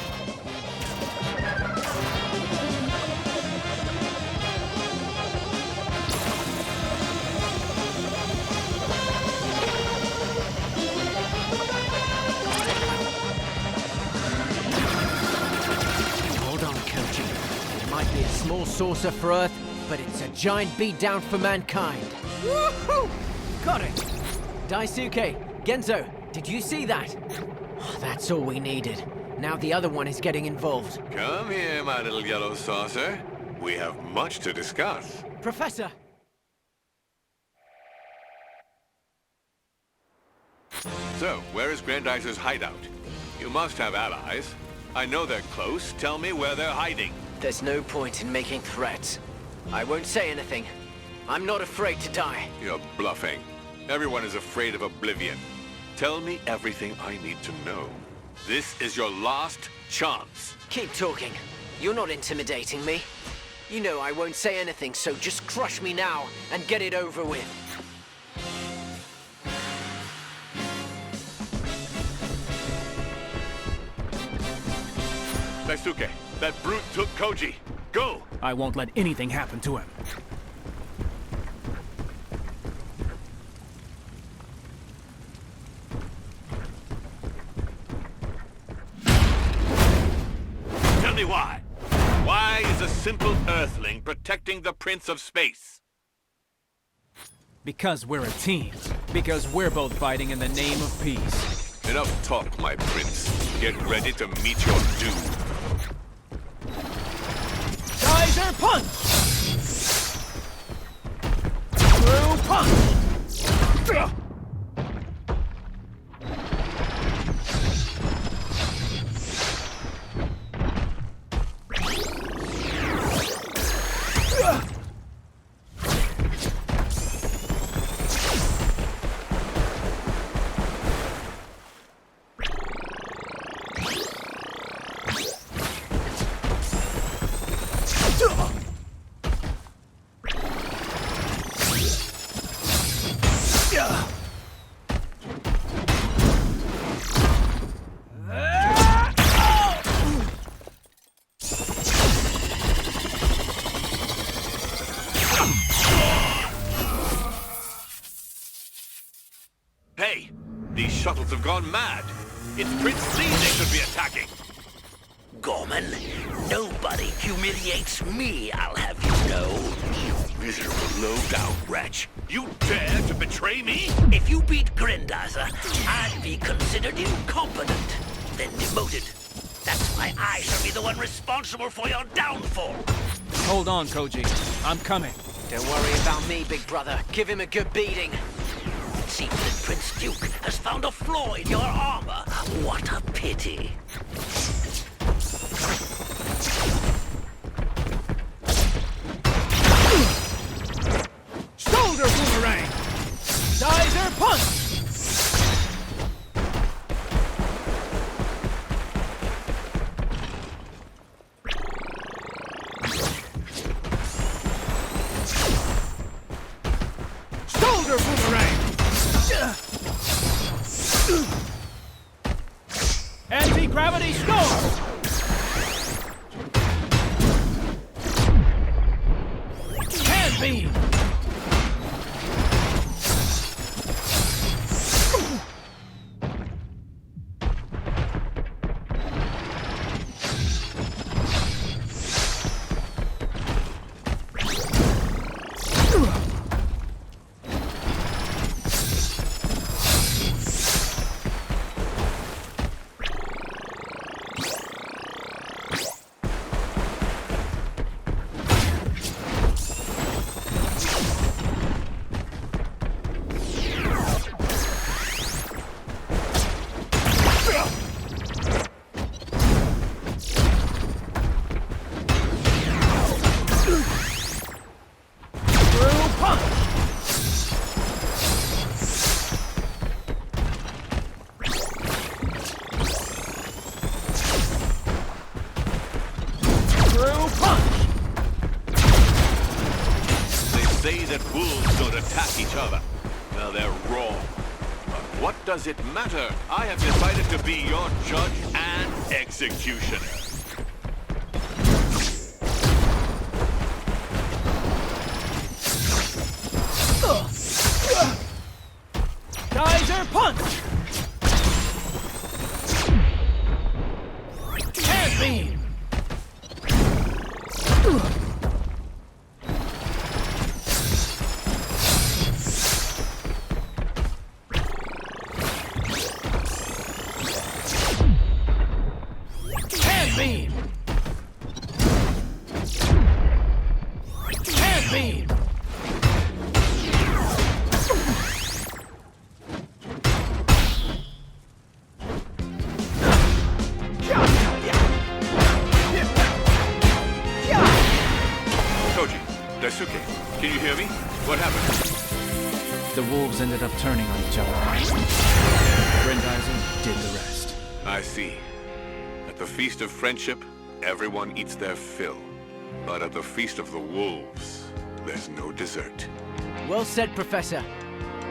Hold on, Koji. It might be a small saucer for Earth, but it's a giant beatdown for mankind. Woohoo! Got it! Daisuke, Genzo, did you see that? That's all we needed. Now the other one is getting involved. Come here, my little yellow saucer. We have much to discuss. Professor! So, where is Grandizer's hideout? You must have allies. I know they're close. Tell me where they're hiding. There's no point in making threats. I won't say anything. I'm not afraid to die. You're bluffing. Everyone is afraid of oblivion. Tell me everything I need to know. This is your last chance. Keep talking. You're not intimidating me. You know I won't say anything, so just crush me now and get it over with. Daisuke, that brute took Koji. Go! I won't let anything happen to him. Tell me why. Why is a simple Earthling protecting the Prince of Space? Because we're a team. Because we're both fighting in the name of peace. Enough talk, my prince. Get ready to meet your doom. Geyser punch! Through punch! Hey, these shuttles have gone mad. It's Prince C they should be attacking. Gorman, nobody humiliates me, I'll have you know. You miserable, low-down wretch. You dare to betray me? If you beat Grandizer, I'd be considered incompetent, then demoted. That's why I shall be the one responsible for your downfall. Hold on, Koji. I'm coming. Don't worry about me, big brother. Give him a good beating. It seems that Prince Duke has found a flaw in your armor. What a pity. Shoulder boomerang! Geyser punch! Shoulder boomerang! Anti-gravity storm! Hand beam! that wolves don't attack each other. Well, they're wrong. But what does it matter? I have decided to be your judge and executioner. Geyser punch! Hand beam! Hand beam! Hand beam! Koji, Daisuke, can you hear me? What happened? The wolves ended up turning on each other. Grandizer did the rest. I see. At the Feast of Friendship, everyone eats their fill. But at the Feast of the Wolves, there's no dessert. Well said, Professor.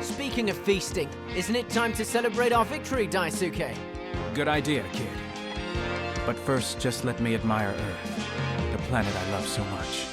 Speaking of feasting, isn't it time to celebrate our victory, Daisuke? Good idea, kid. But first, just let me admire Earth, the planet I love so much.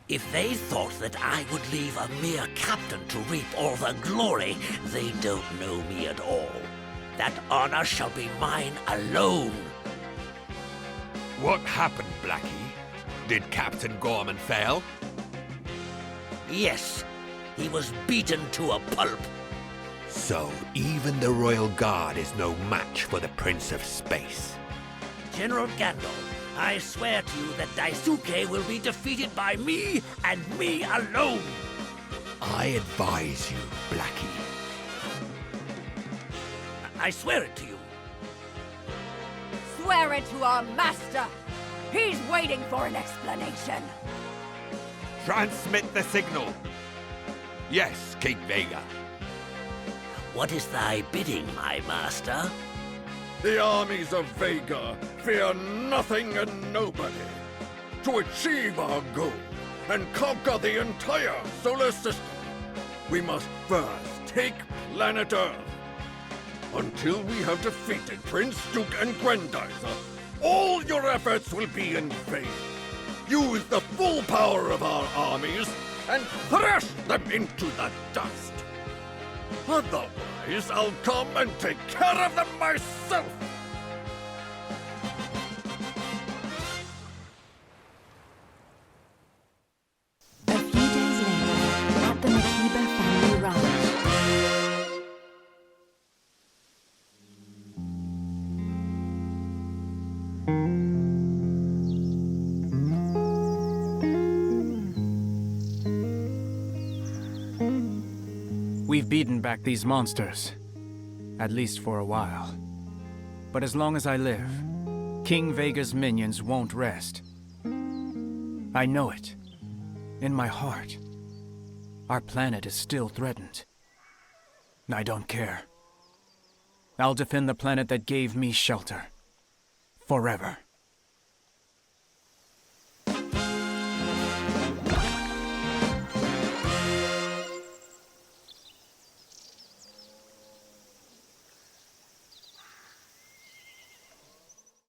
If they thought that I would leave a mere captain to reap all the glory, they don't know me at all. That honor shall be mine alone. What happened, Blackie? Did Captain Gorman fail? Yes, he was beaten to a pulp. So even the Royal Guard is no match for the Prince of Space. General Gandalf, I swear to you that Daisuke will be defeated by me and me alone. I advise you, Blackie. I swear it to you. Swear it to our master! He's waiting for an explanation! Transmit the signal. Yes, King Vega. What is thy bidding, my master? The armies of Vega fear nothing and nobody. To achieve our goal and conquer the entire solar system, we must first take planet Earth. Until we have defeated Prince Duke and Grandizer, all your efforts will be in vain. Use the full power of our armies and thrash them into the dust. Otherwise, I'll come and take care of them myself. A few days later, at the Makiba family ranch. We've beaten back these monsters, at least for a while. But as long as I live, King Vega's minions won't rest. I know it. In my heart. Our planet is still threatened. I don't care. I'll defend the planet that gave me shelter. Forever.